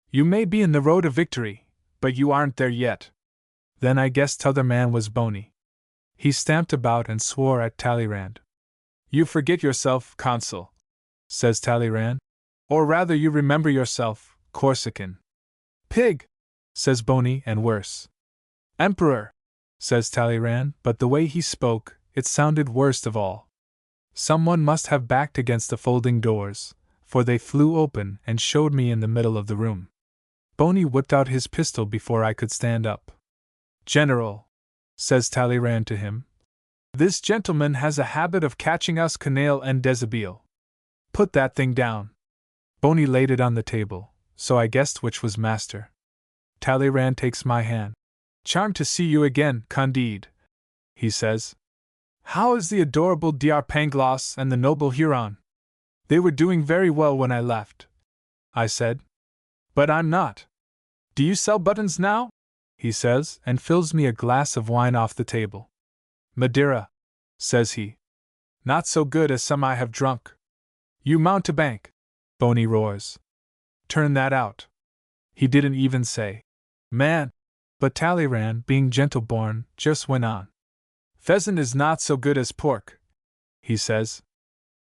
You may be in the road to victory, but you aren't there yet." Then I guessed t'other man was Boney. He stamped about and swore at Talleyrand. "You forget yourself, Consul," says Talleyrand. "Or rather, you remember yourself, Corsican." "Pig," says Boney, and worse. "Emperor," says Talleyrand, but the way he spoke, it sounded worst of all. Someone must have backed against the folding doors, for they flew open and showed me in the middle of the room. Boney whipped out his pistol before I could stand up. "General," says Talleyrand to him, "this gentleman has a habit of catching us canaille and deshabille. Put that thing down." Boney laid it on the table, so I guessed which was master. Talleyrand takes my hand. "Charmed to see you again, Candide," he says. "How is the adorable Dr. Pangloss and the noble Huron?" "They were doing very well when I left," I said. "But I'm not. Do you sell buttons now?" he says, and fills me a glass of wine off the table. "Madeira," says he. "Not so good as some I have drunk." "You mountebank," Boney roars. "Turn that out." He didn't even say, "Man," but Talleyrand, being gentle-born, just went on. "Pheasant is not so good as pork," he says.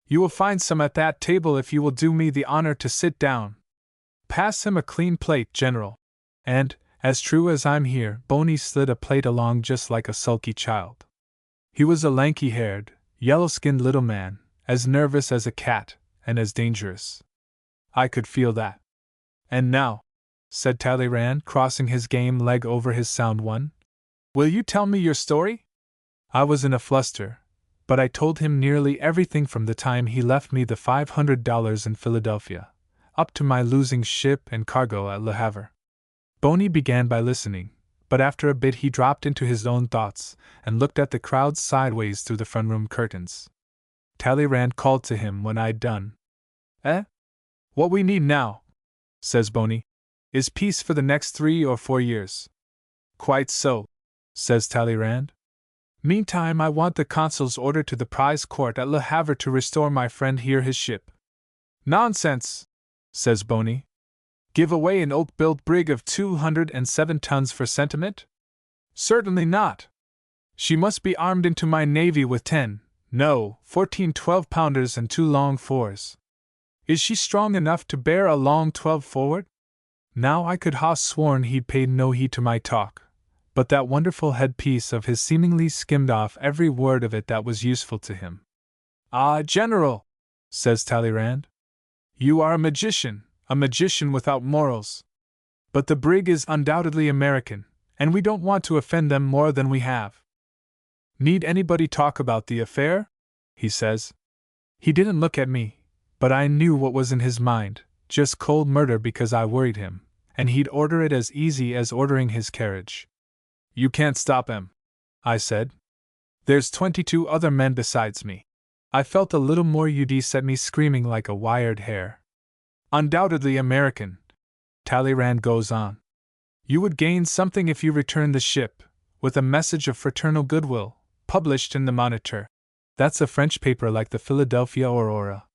"You will find some at that table if you will do me the honor to sit down. Pass him a clean plate, General." And, as true as I'm here, Boney slid a plate along just like a sulky child. He was a lanky-haired, yellow-skinned little man, as nervous as a cat, and as dangerous. I could feel that. "And now," said Talleyrand, crossing his game leg over his sound one, "will you tell me your story?" I was in a fluster, but I told him nearly everything from the time he left me the $500 in Philadelphia, up to my losing ship and cargo at Le Havre. Boney began by listening, but after a bit he dropped into his own thoughts and looked at the crowd sideways through the front room curtains. Talleyrand called to him when I'd done. "Eh? What we need now," says Boney, "is peace for the next 3 or 4 years." "Quite so," says Talleyrand. "Meantime I want the consul's order to the prize court at Le Havre to restore my friend here his ship." "Nonsense," says Boney. "Give away an oak-built brig of 207 tons for sentiment? Certainly not. She must be armed into my navy with 14 12-pounders and 2 long 4s. Is she strong enough to bear a long 12 forward?" Now I could ha' sworn he'd paid no heed to my talk, but that wonderful headpiece of his seemingly skimmed off every word of it that was useful to him. "Ah, General," says Talleyrand, "you are a magician without morals. But the brig is undoubtedly American, and we don't want to offend them more than we have." "Need anybody talk about the affair?" he says. He didn't look at me, but I knew what was in his mind, just cold murder because I worried him, and he'd order it as easy as ordering his carriage. "You can't stop him," I said. "There's 22 other men besides me." I felt a little more UD set me screaming like a wired hare. "Undoubtedly American," Talleyrand goes on. "You would gain something if you returned the ship, with a message of fraternal goodwill, published in the Moniteur. That's a French paper like the Philadelphia Aurora."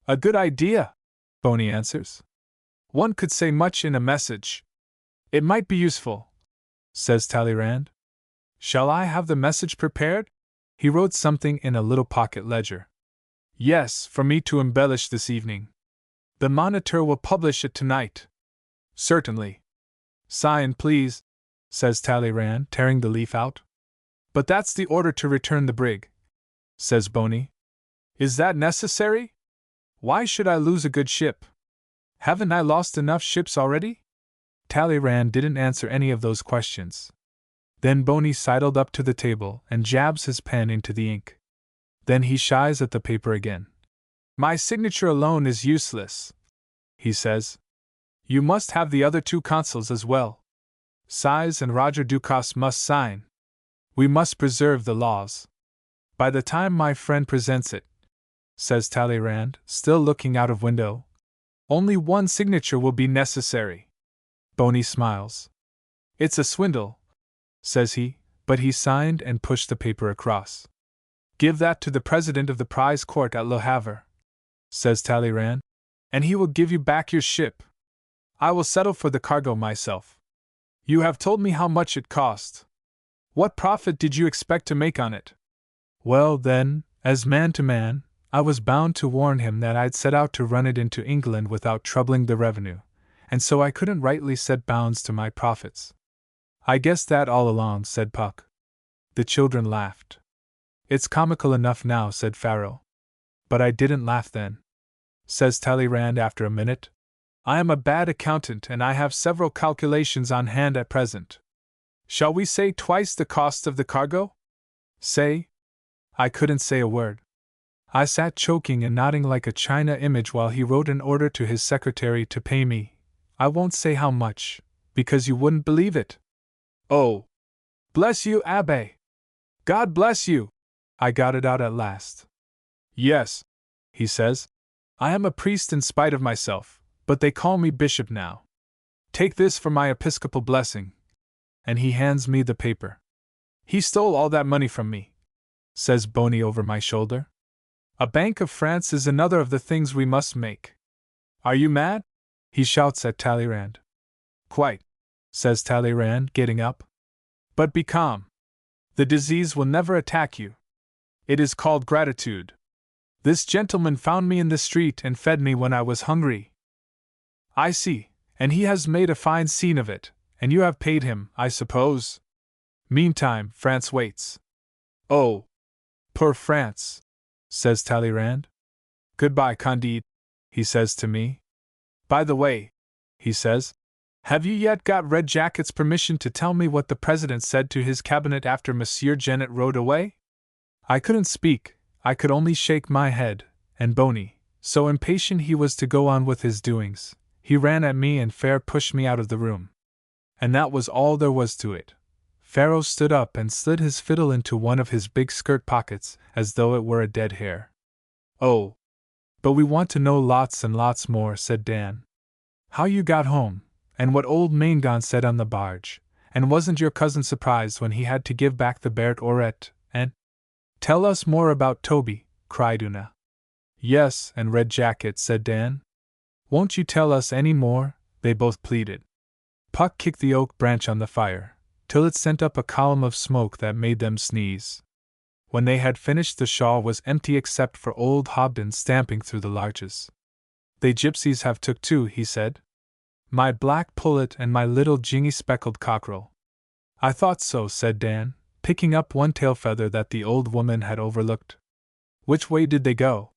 "A good idea," Boney answers. "One could say much in a message." "It might be useful," says Talleyrand. Shall I have the message prepared? He wrote something in a little pocket ledger. Yes, for me to embellish this evening. The Monitor will publish it tonight. Certainly. Sign, please, says Talleyrand, tearing the leaf out. But that's the order to return the brig, says Boney. Is that necessary? Why should I lose a good ship? Haven't I lost enough ships already? Talleyrand didn't answer any of those questions. Then Boney sidled up to the table and jabs his pen into the ink. Then he shies at the paper again. My signature alone is useless, he says. You must have the other two consuls as well. Size and Roger Ducas must sign. We must preserve the laws. By the time my friend presents it, says Talleyrand, still looking out of window, only one signature will be necessary. Boney smiles. It's a swindle, says he, but he signed and pushed the paper across. Give that to the president of the prize court at Le Havre, says Talleyrand, and he will give you back your ship. I will settle for the cargo myself. You have told me how much it cost. What profit did you expect to make on it? Well, then, as man to man, I was bound to warn him that I'd set out to run it into England without troubling the revenue, and so I couldn't rightly set bounds to my profits. I guessed that all along, said Puck. The children laughed. It's comical enough now, said Farrell. But I didn't laugh then. Says Talleyrand after a minute. I am a bad accountant and I have several calculations on hand at present. Shall we say twice the cost of the cargo? Say? I couldn't say a word. I sat choking and nodding like a china image while he wrote an order to his secretary to pay me. I won't say how much, because you wouldn't believe it. Oh! Bless you, Abbe! God bless you! I got it out at last. Yes, he says. I am a priest in spite of myself, but they call me bishop now. Take this for my episcopal blessing. And he hands me the paper. He stole all that money from me, says Boney over my shoulder. A Bank of France is another of the things we must make. Are you mad? He shouts at Talleyrand. Quite, says Talleyrand, getting up. But be calm. The disease will never attack you. It is called gratitude. This gentleman found me in the street and fed me when I was hungry. I see, and he has made a fine scene of it, and you have paid him, I suppose. Meantime, France waits. Oh, poor France, says Talleyrand. Goodbye, Candide, he says to me. By the way, he says, have you yet got Red Jacket's permission to tell me what the president said to his cabinet after Monsieur Genet rode away? I couldn't speak, I could only shake my head, and Boney, so impatient he was to go on with his doings, he ran at me and fair pushed me out of the room. And that was all there was to it. Pharaoh stood up and slid his fiddle into one of his big skirt pockets, as though it were a dead hare. Oh! But we want to know lots and lots more, said Dan. How you got home, and what old Maingon said on the barge, and wasn't your cousin surprised when he had to give back the Bert Oret, and— Tell us more about Toby, cried Una. Yes, and Red Jacket, said Dan. Won't you tell us any more? They both pleaded. Puck kicked the oak branch on the fire, till it sent up a column of smoke that made them sneeze. When they had finished, the shawl was empty except for old Hobden stamping through the larches. They gypsies have took too, he said. My black pullet and my little jingy speckled cockerel. I thought so, said Dan, picking up one tail feather that the old woman had overlooked. Which way did they go?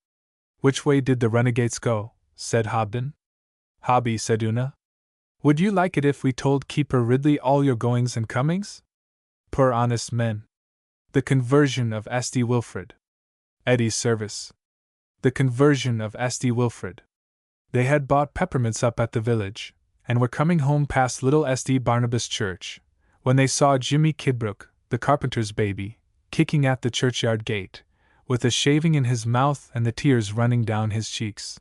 Which way did the renegades go? Said Hobden. Hobby, said Una. Would you like it if we told Keeper Ridley all your goings and comings? Poor honest men. The conversion of S.D. Wilfrid. Eddie's service. The conversion of S.D. Wilfrid. They had bought peppermints up at the village, and were coming home past little S.D. Barnabas Church, when they saw Jimmy Kidbrooke, the carpenter's baby, kicking at the churchyard gate, with a shaving in his mouth and the tears running down his cheeks.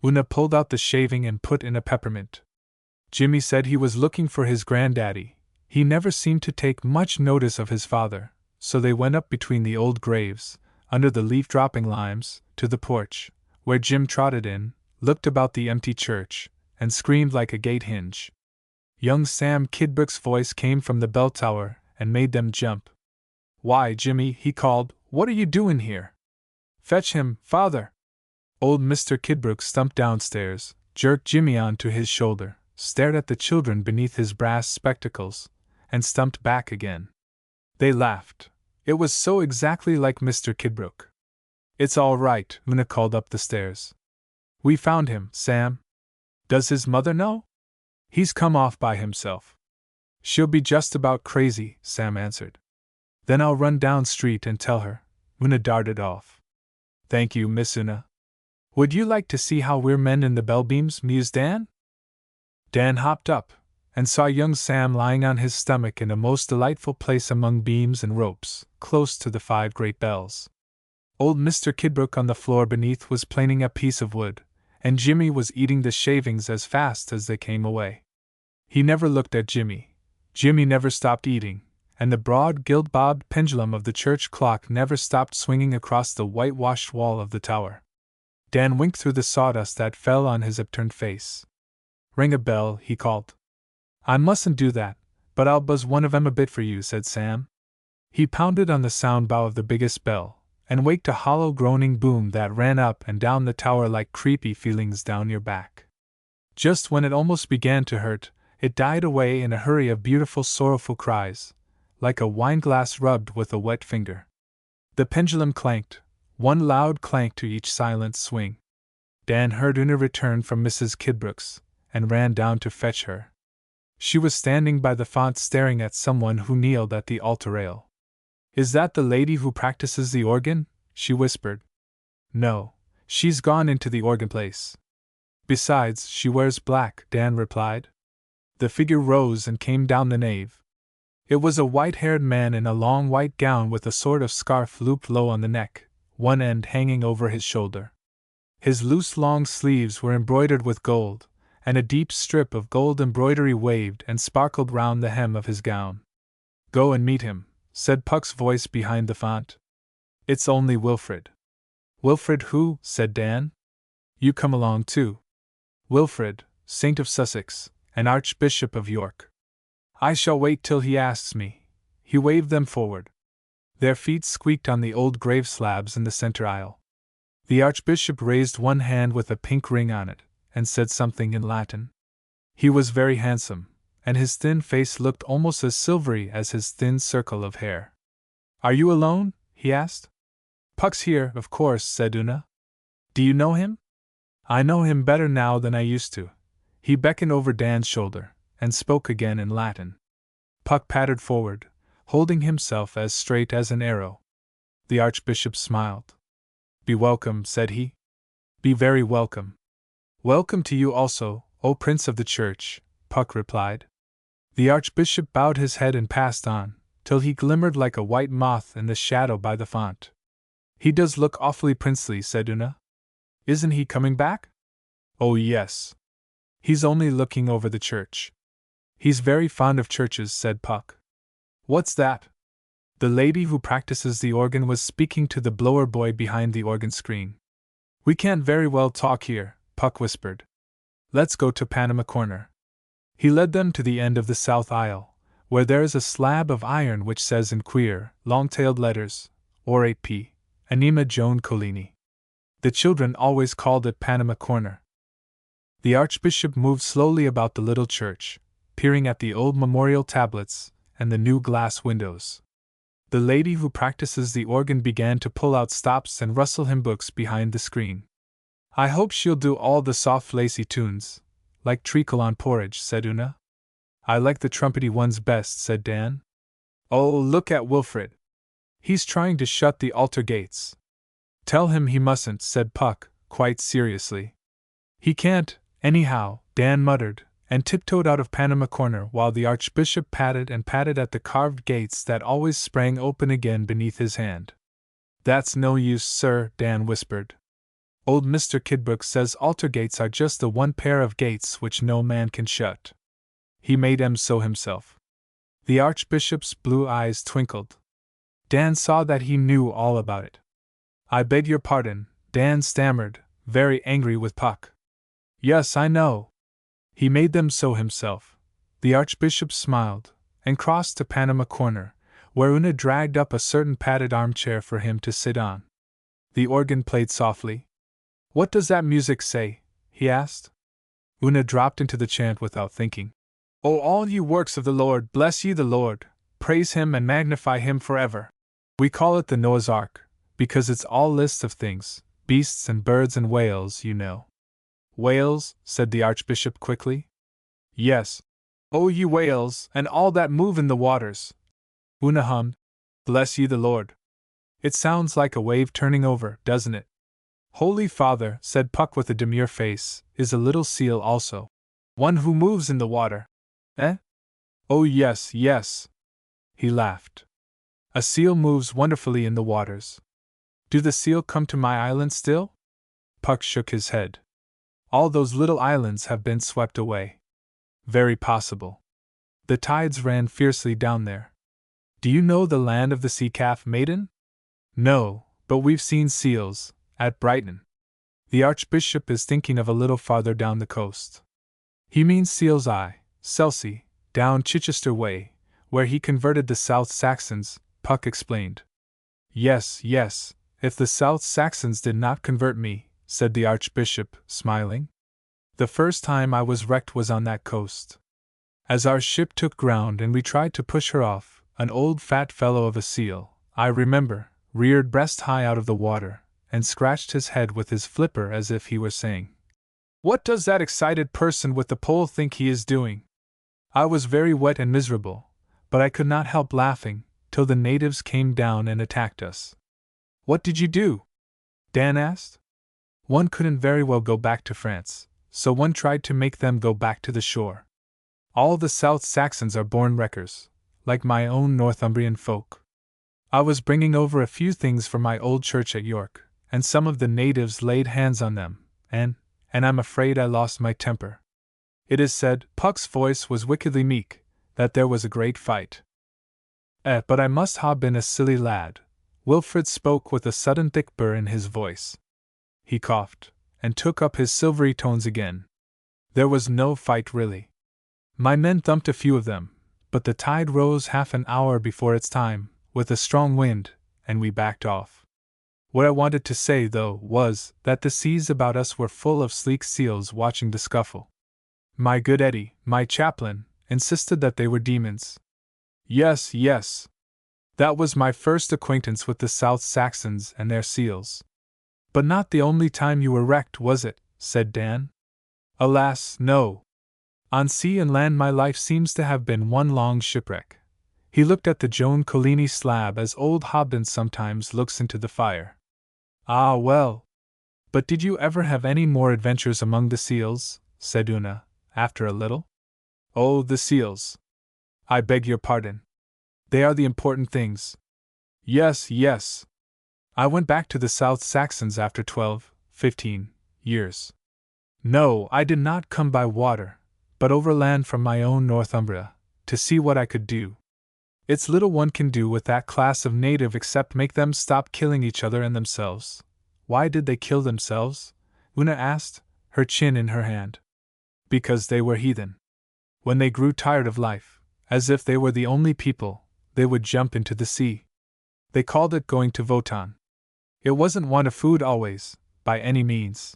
Una pulled out the shaving and put in a peppermint. Jimmy said he was looking for his granddaddy. He never seemed to take much notice of his father, so they went up between the old graves, under the leaf-dropping limes, to the porch, where Jim trotted in, looked about the empty church, and screamed like a gate hinge. Young Sam Kidbrooke's voice came from the bell tower, and made them jump. "Why, Jimmy," he called, "what are you doing here?" "Fetch him, father." Old Mr. Kidbrooke stumped downstairs, jerked Jimmy onto his shoulder, stared at the children beneath his brass spectacles, and stumped back again. They laughed. It was so exactly like Mr. Kidbrooke. "It's all right," Una called up the stairs. "We found him, Sam. Does his mother know?" "He's come off by himself." "She'll be just about crazy," Sam answered. "Then I'll run down street and tell her." Una darted off. "Thank you, Miss Una." "Would you like to see how we're men in the bell-beams?" mused Dan. Dan hopped up, and saw young Sam lying on his stomach in a most delightful place among beams and ropes, close to the 5 great bells. Old Mr. Kidbrooke on the floor beneath was planing a piece of wood, and Jimmy was eating the shavings as fast as they came away. He never looked at Jimmy. Jimmy never stopped eating, and the broad gilt-bobbed pendulum of the church clock never stopped swinging across the whitewashed wall of the tower. Dan winked through the sawdust that fell on his upturned face. "Ring a bell," he called. "I mustn't do that, but I'll buzz one of 'em a bit for you," said Sam. He pounded on the sound bow of the biggest bell, and waked a hollow groaning boom that ran up and down the tower like creepy feelings down your back. Just when it almost began to hurt, it died away in a hurry of beautiful sorrowful cries, like a wineglass rubbed with a wet finger. The pendulum clanked, one loud clank to each silent swing. Dan heard Una return from Mrs. Kidbrooke's, and ran down to fetch her. She was standing by the font staring at someone who kneeled at the altar rail. "Is that the lady who practices the organ?" she whispered. "No, she's gone into the organ place. Besides, she wears black," Dan replied. The figure rose and came down the nave. It was a white-haired man in a long white gown with a sort of scarf looped low on the neck, one end hanging over his shoulder. His loose long sleeves were embroidered with gold, and a deep strip of gold embroidery waved and sparkled round the hem of his gown. "Go and meet him," said Puck's voice behind the font. "It's only Wilfred." "Wilfred who?" said Dan. "You come along too. Wilfred, Saint of Sussex, and Archbishop of York." "I shall wait till he asks me." He waved them forward. Their feet squeaked on the old grave slabs in the center aisle. The Archbishop raised one hand with a pink ring on it, and said something in Latin. He was very handsome, and his thin face looked almost as silvery as his thin circle of hair. "Are you alone?" he asked. "Puck's here, of course," said Una. "Do you know him?" "I know him better now than I used to." He beckoned over Dan's shoulder, and spoke again in Latin. Puck pattered forward, holding himself as straight as an arrow. The Archbishop smiled. "Be welcome," said he. "Be very welcome." "Welcome to you also, O Prince of the Church," Puck replied. The Archbishop bowed his head and passed on, till he glimmered like a white moth in the shadow by the font. "He does look awfully princely," said Una. "Isn't he coming back?" "Oh, yes. He's only looking over the church." "He's very fond of churches," said Puck. "What's that?" The lady who practices the organ was speaking to the blower boy behind the organ screen. "We can't very well talk here," Puck whispered. "Let's go to Panama Corner." He led them to the end of the south aisle, where there is a slab of iron which says in queer, long-tailed letters, Orate P. Anima Joan Collini. The children always called it Panama Corner. The Archbishop moved slowly about the little church, peering at the old memorial tablets and the new glass windows. The lady who practices the organ began to pull out stops and rustle hymn books behind the screen. "I hope she'll do all the soft lacy tunes, like Treacle on Porridge," said Una. "I like the trumpety ones best," said Dan. "Oh, look at Wilfred. He's trying to shut the altar gates." "Tell him he mustn't," said Puck, quite seriously. "He can't, anyhow," Dan muttered, and tiptoed out of Panama Corner while the Archbishop patted and patted at the carved gates that always sprang open again beneath his hand. "That's no use, sir," Dan whispered. "Old Mr. Kidbrooke says altar gates are just the one pair of gates which no man can shut. He made 'em so himself." The Archbishop's blue eyes twinkled. Dan saw that he knew all about it. "I beg your pardon," Dan stammered, very angry with Puck. "Yes, I know. He made them so himself." The Archbishop smiled, and crossed to Panama Corner, where Una dragged up a certain padded armchair for him to sit on. The organ played softly. "What does that music say?" he asked. Una dropped into the chant without thinking. "O all you works of the Lord, bless ye the Lord, praise him and magnify him forever." We call it the Noah's Ark, because it's all lists of things, beasts and birds and whales, you know. "Whales?" said the Archbishop quickly. "Yes. O ye whales, and all that move in the waters." Una hummed, "Bless ye the Lord." It sounds like a wave turning over, doesn't it? "Holy Father," said Puck with a demure face, "is a little seal also. One who moves in the water." "Eh? Oh yes, yes." He laughed. "A seal moves wonderfully in the waters." "Do the seal come to my island still?" Puck shook his head. "All those little islands have been swept away." "Very possible. The tides ran fiercely down there. Do you know the land of the sea calf maiden?" "No, but we've seen seals, at Brighton." The Archbishop is thinking of a little farther down the coast. He means Seal's Eye, Chelsea, down Chichester way, where he converted the South Saxons, Puck explained. "Yes, yes, if the South Saxons did not convert me," said the Archbishop, smiling. "The first time I was wrecked was on that coast. As our ship took ground and we tried to push her off, an old fat fellow of a seal, I remember, reared breast high out of the water, and scratched his head with his flipper as if he were saying, 'What does that excited person with the pole think he is doing?' I was very wet and miserable, but I could not help laughing, till the natives came down and attacked us." "What did you do?" Dan asked. "One couldn't very well go back to France, so one tried to make them go back to the shore. All the South Saxons are born wreckers, like my own Northumbrian folk. I was bringing over a few things from my old church at York, and some of the natives laid hands on them, and I'm afraid I lost my temper. It is said," Puck's voice was wickedly meek, "that there was a great fight. But I must ha' been a silly lad." Wilfred spoke with a sudden thick burr in his voice. He coughed, and took up his silvery tones again. "There was no fight really. My men thumped a few of them, but the tide rose half an hour before its time, with a strong wind, and we backed off. What I wanted to say, though, was that the seas about us were full of sleek seals watching the scuffle. My good Eddie, my chaplain, insisted that they were demons." "Yes, yes. That was my first acquaintance with the South Saxons and their seals." "But not the only time you were wrecked, was it?" said Dan. "Alas, no. On sea and land my life seems to have been one long shipwreck." He looked at the Joan Collini slab as old Hobden sometimes looks into the fire. "Ah, well. But did you ever have any more adventures among the seals?" said Una, after a little. "Oh, the seals. I beg your pardon. They are the important things. Yes, yes. I went back to the South Saxons after 15 years. No, I did not come by water, but overland from my own Northumbria, to see what I could do. It's little one can do with that class of native except make them stop killing each other and themselves." "Why did they kill themselves?" Una asked, her chin in her hand. "Because they were heathen. When they grew tired of life, as if they were the only people, they would jump into the sea. They called it going to Votan. It wasn't want of food always, by any means.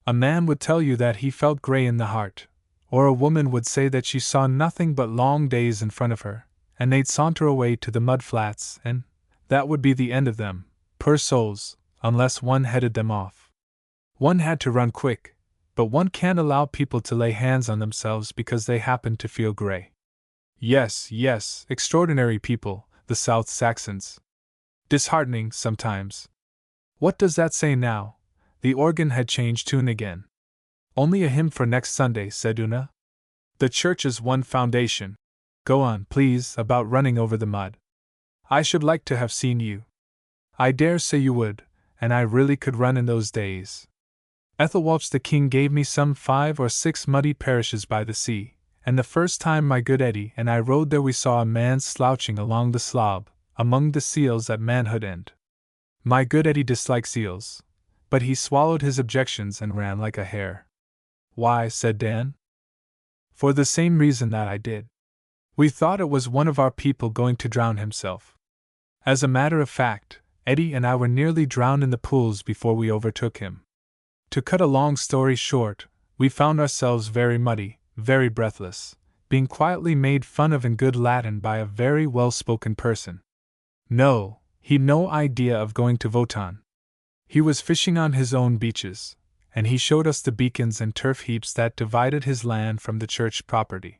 A man would tell you that he felt grey in the heart, or a woman would say that she saw nothing but long days in front of her, and they'd saunter away to the mud flats, and that would be the end of them, poor souls, unless one headed them off. One had to run quick, but one can't allow people to lay hands on themselves because they happen to feel grey. Yes, yes, extraordinary people, the South Saxons. Disheartening, sometimes. What does that say now?" The organ had changed tune again. "Only a hymn for next Sunday," said Una. "The church's one foundation. Go on, please, about running over the mud. I should like to have seen you. I dare say you would, and I really could run in those days. Ethelwalch the king gave me some 5 or 6 muddy parishes by the sea, and the first time my good Eddie and I rode there we saw a man slouching along the slob, among the seals at Manhood End. My good Eddie dislikes seals, but he swallowed his objections and ran like a hare." "Why?" said Dan. "For the same reason that I did. We thought it was one of our people going to drown himself. As a matter of fact, Eddie and I were nearly drowned in the pools before we overtook him. To cut a long story short, we found ourselves very muddy, very breathless, being quietly made fun of in good Latin by a very well-spoken person. No, he'd no idea of going to Votan. He was fishing on his own beaches, and he showed us the beacons and turf heaps that divided his land from the church property.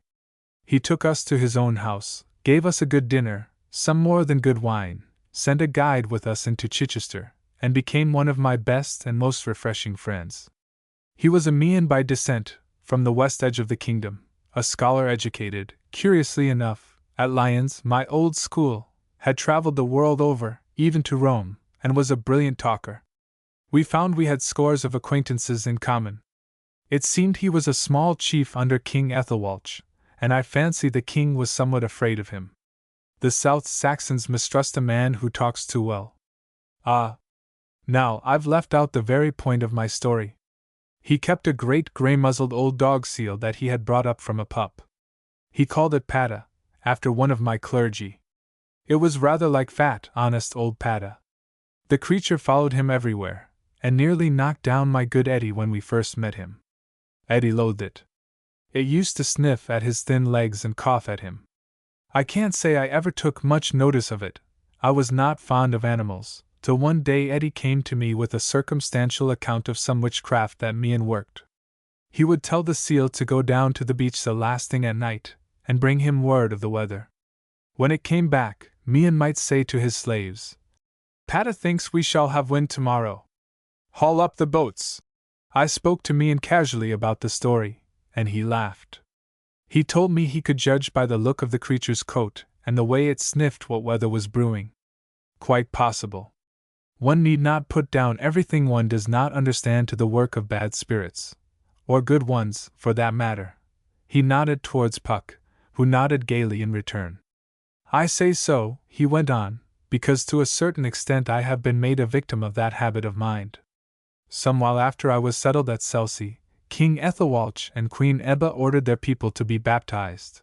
He took us to his own house, gave us a good dinner, some more than good wine, sent a guide with us into Chichester, and became one of my best and most refreshing friends. He was a Meon by descent, from the west edge of the kingdom, a scholar educated, curiously enough, at Lyons, my old school, had traveled the world over, even to Rome, and was a brilliant talker. We found we had scores of acquaintances in common. It seemed he was a small chief under King Ethelwalch, and I fancy the king was somewhat afraid of him. The South Saxons mistrust a man who talks too well. Ah! Now, I've left out the very point of my story. He kept a great grey-muzzled old dog seal that he had brought up from a pup. He called it Pada, after one of my clergy. It was rather like fat, honest old Pada. The creature followed him everywhere, and nearly knocked down my good Eddie when we first met him. Eddie loathed it. It used to sniff at his thin legs and cough at him. I can't say I ever took much notice of it. I was not fond of animals, till one day Eddie came to me with a circumstantial account of some witchcraft that Meon worked. He would tell the seal to go down to the beach the last thing at night, and bring him word of the weather. When it came back, Meon might say to his slaves, "Pada thinks we shall have wind tomorrow. Haul up the boats." I spoke to Meon casually about the story, and he laughed. He told me he could judge by the look of the creature's coat and the way it sniffed what weather was brewing. Quite possible. One need not put down everything one does not understand to the work of bad spirits, or good ones, for that matter. He nodded towards Puck, who nodded gaily in return. I say so, he went on, because to a certain extent I have been made a victim of that habit of mind. Some while after I was settled at Selsey, King Ethelwalch and Queen Ebba ordered their people to be baptized.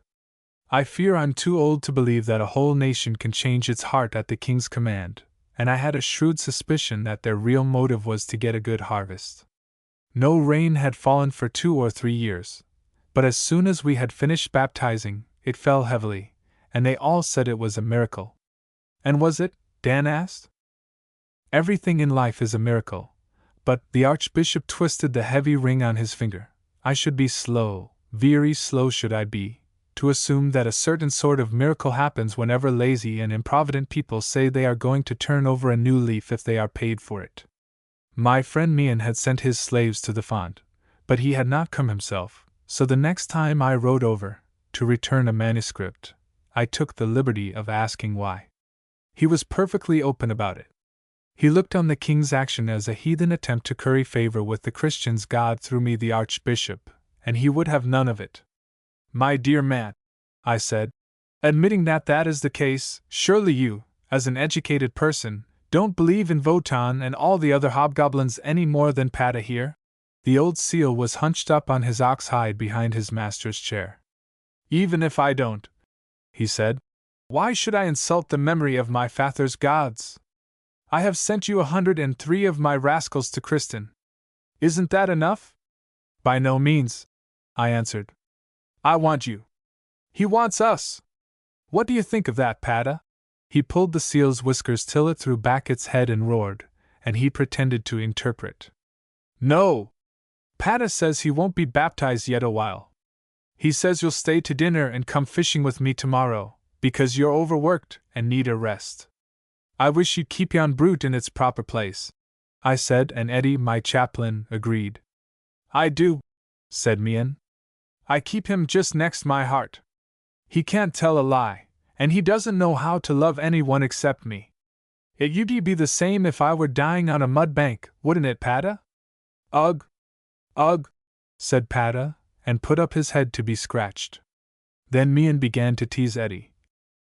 I fear I'm too old to believe that a whole nation can change its heart at the king's command, and I had a shrewd suspicion that their real motive was to get a good harvest. No rain had fallen for 2 or 3 years, but as soon as we had finished baptizing, it fell heavily, and they all said it was a miracle. And was it? Dan asked. Everything in life is a miracle. But the Archbishop twisted the heavy ring on his finger. I should be slow, very slow should I be, to assume that a certain sort of miracle happens whenever lazy and improvident people say they are going to turn over a new leaf if they are paid for it. My friend Meon had sent his slaves to the font, but he had not come himself, so the next time I rode over, to return a manuscript, I took the liberty of asking why. He was perfectly open about it. He looked on the king's action as a heathen attempt to curry favor with the Christians' God through me, the Archbishop, and he would have none of it. My dear man, I said, admitting that that is the case, surely you, as an educated person, don't believe in Votan and all the other hobgoblins any more than Pada here? The old seal was hunched up on his ox hide behind his master's chair. Even if I don't, he said, why should I insult the memory of my father's gods? I have sent you 103 of my rascals to Kristen. Isn't that enough? By no means, I answered. I want you. He wants us. What do you think of that, Pada? He pulled the seal's whiskers till it threw back its head and roared, and he pretended to interpret. No! Pada says he won't be baptized yet a while. He says you'll stay to dinner and come fishing with me tomorrow, because you're overworked and need a rest. I wish you'd keep yon brute in its proper place, I said, and Eddie, my chaplain, agreed. I do, said Meon. I keep him just next my heart. He can't tell a lie, and he doesn't know how to love anyone except me. It'd be the same if I were dying on a mud bank, wouldn't it, Pada? Ugh, said Pada, and put up his head to be scratched. Then Meon began to tease Eddie.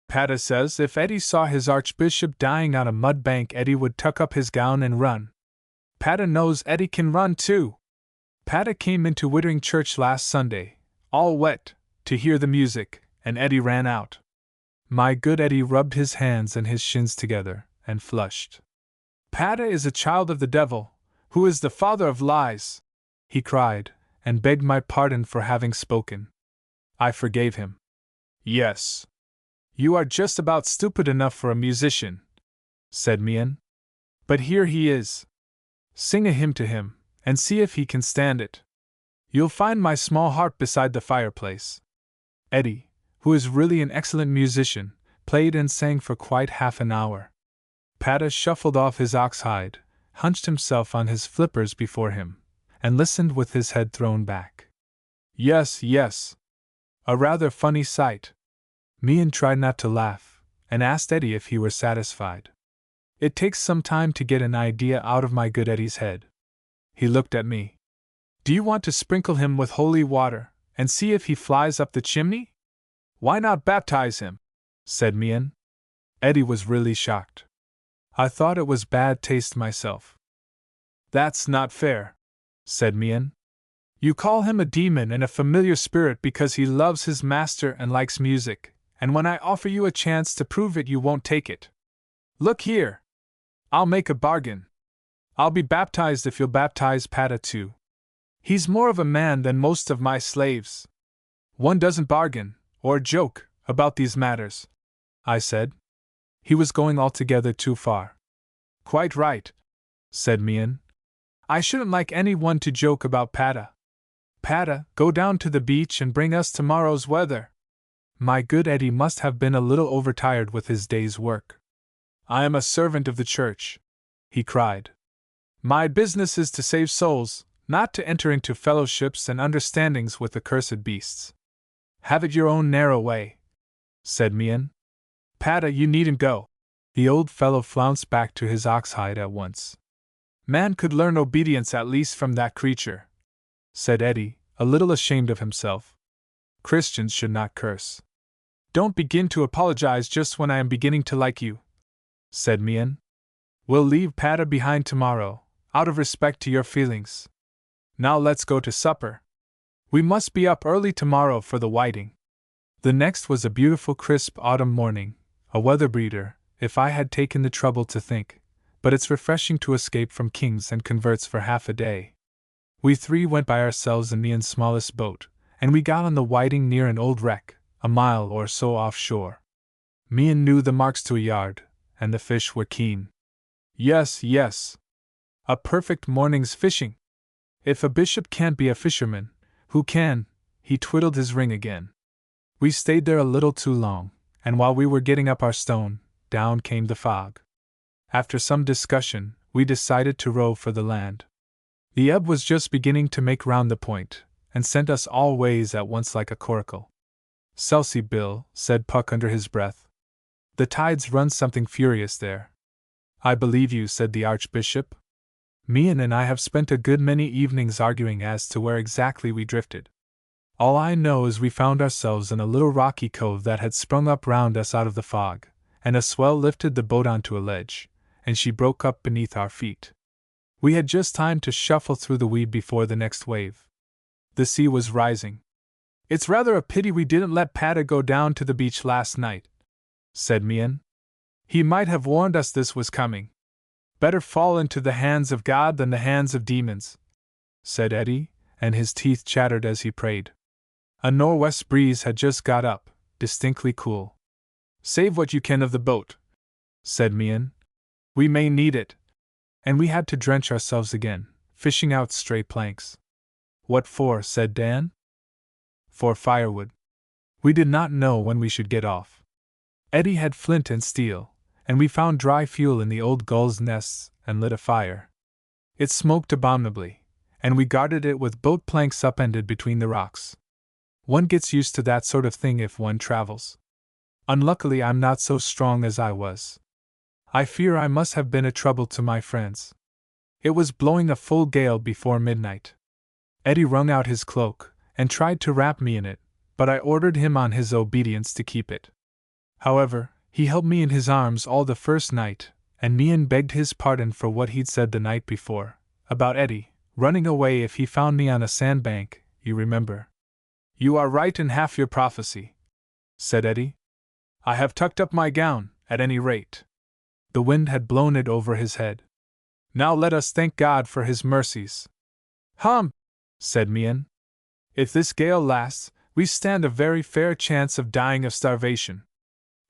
Pada says if Eddie saw his archbishop dying on a mud bank, Eddie would tuck up his gown and run. Pada knows Eddie can run too. Pada came into Wittering Church last Sunday, all wet, to hear the music, and Eddie ran out. My good Eddie rubbed his hands and his shins together, and flushed. "Pata is a child of the devil, who is the father of lies," he cried, and begged my pardon for having spoken. I forgave him. "Yes. You are just about stupid enough for a musician," said Mian. "But here he is. Sing a hymn to him, and see if he can stand it. You'll find my small harp beside the fireplace." Eddie, who is really an excellent musician, played and sang for quite half an hour. Pata shuffled off his ox hide, hunched himself on his flippers before him, and listened with his head thrown back. Yes, yes. A rather funny sight. Mian tried not to laugh, and asked Eddie if he were satisfied. It takes some time to get an idea out of my good Eddie's head. He looked at me. "Do you want to sprinkle him with holy water, and see if he flies up the chimney?" "Why not baptize him?" said Mian. Eddie was really shocked. I thought it was bad taste myself. "That's not fair," said Mian. "You call him a demon and a familiar spirit because he loves his master and likes music, and when I offer you a chance to prove it, you won't take it. Look here. I'll make a bargain. I'll be baptized if you'll baptize Pata too. He's more of a man than most of my slaves." "One doesn't bargain, or joke, about these matters," I said. He was going altogether too far. "Quite right," said Mian. "I shouldn't like anyone to joke about Pata. Pata, go down to the beach and bring us tomorrow's weather." My good Eddie must have been a little overtired with his day's work. "I am a servant of the church," he cried. "My business is to save souls, not to enter into fellowships and understandings with accursed beasts." "Have it your own narrow way," said Mian. "Pata, you needn't go." The old fellow flounced back to his ox-hide at once. "Man could learn obedience at least from that creature," said Eddie, a little ashamed of himself. "Christians should not curse." "Don't begin to apologize just when I am beginning to like you," said Mian. "We'll leave Pata behind tomorrow, out of respect to your feelings. Now let's go to supper. We must be up early tomorrow for the whiting." The next was a beautiful crisp autumn morning, a weather breeder, if I had taken the trouble to think, but it's refreshing to escape from kings and converts for half a day. We three went by ourselves in Mian's smallest boat, and we got on the whiting near an old wreck, a mile or so offshore. Mian knew the marks to a yard, and the fish were keen. Yes, yes. A perfect morning's fishing. If a bishop can't be a fisherman, who can? He twiddled his ring again. We stayed there a little too long, and while we were getting up our stone, down came the fog. After some discussion, we decided to row for the land. The ebb was just beginning to make round the point, and sent us all ways at once like a coracle. "Celcy, Bill," said Puck under his breath. "The tides run something furious there." "I believe you," said the Archbishop. "Mian and I have spent a good many evenings arguing as to where exactly we drifted. All I know is we found ourselves in a little rocky cove that had sprung up round us out of the fog, and a swell lifted the boat onto a ledge, and she broke up beneath our feet. We had just time to shuffle through the weed before the next wave. The sea was rising. "It's rather a pity we didn't let Pata go down to the beach last night," said Mian. "He might have warned us this was coming." "Better fall into the hands of God than the hands of demons," said Eddie, and his teeth chattered as he prayed. A nor'west breeze had just got up, distinctly cool. "Save what you can of the boat," said Mian. "We may need it." And we had to drench ourselves again, fishing out stray planks. "What for?" said Dan. "For firewood. We did not know when we should get off. Eddie had flint and steel, and we found dry fuel in the old gulls' nests and lit a fire. It smoked abominably, and we guarded it with boat planks upended between the rocks. One gets used to that sort of thing if one travels. Unluckily, I'm not so strong as I was. I fear I must have been a trouble to my friends. It was blowing a full gale before midnight. Eddie wrung out his cloak, and tried to wrap me in it, but I ordered him on his obedience to keep it. However, he held me in his arms all the first night, and Mian begged his pardon for what he'd said the night before, about Eddie running away if he found me on a sandbank, you remember. "You are right in half your prophecy," said Eddie. I have tucked up my gown, at any rate. The wind had blown it over his head. Now let us thank God for his mercies. Hum, said Mian. If this gale lasts, we stand a very fair chance of dying of starvation.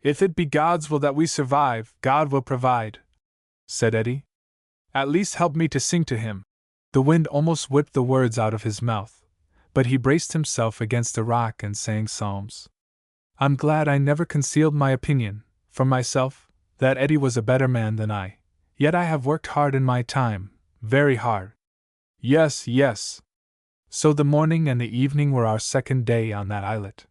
If it be God's will that we survive, God will provide, said Eddie. At least help me to sing to him. The wind almost whipped the words out of his mouth, but he braced himself against a rock and sang psalms. I'm glad I never concealed my opinion, from myself, that Eddie was a better man than I. Yet I have worked hard in my time, very hard. Yes, yes. So the morning and the evening were our second day on that islet.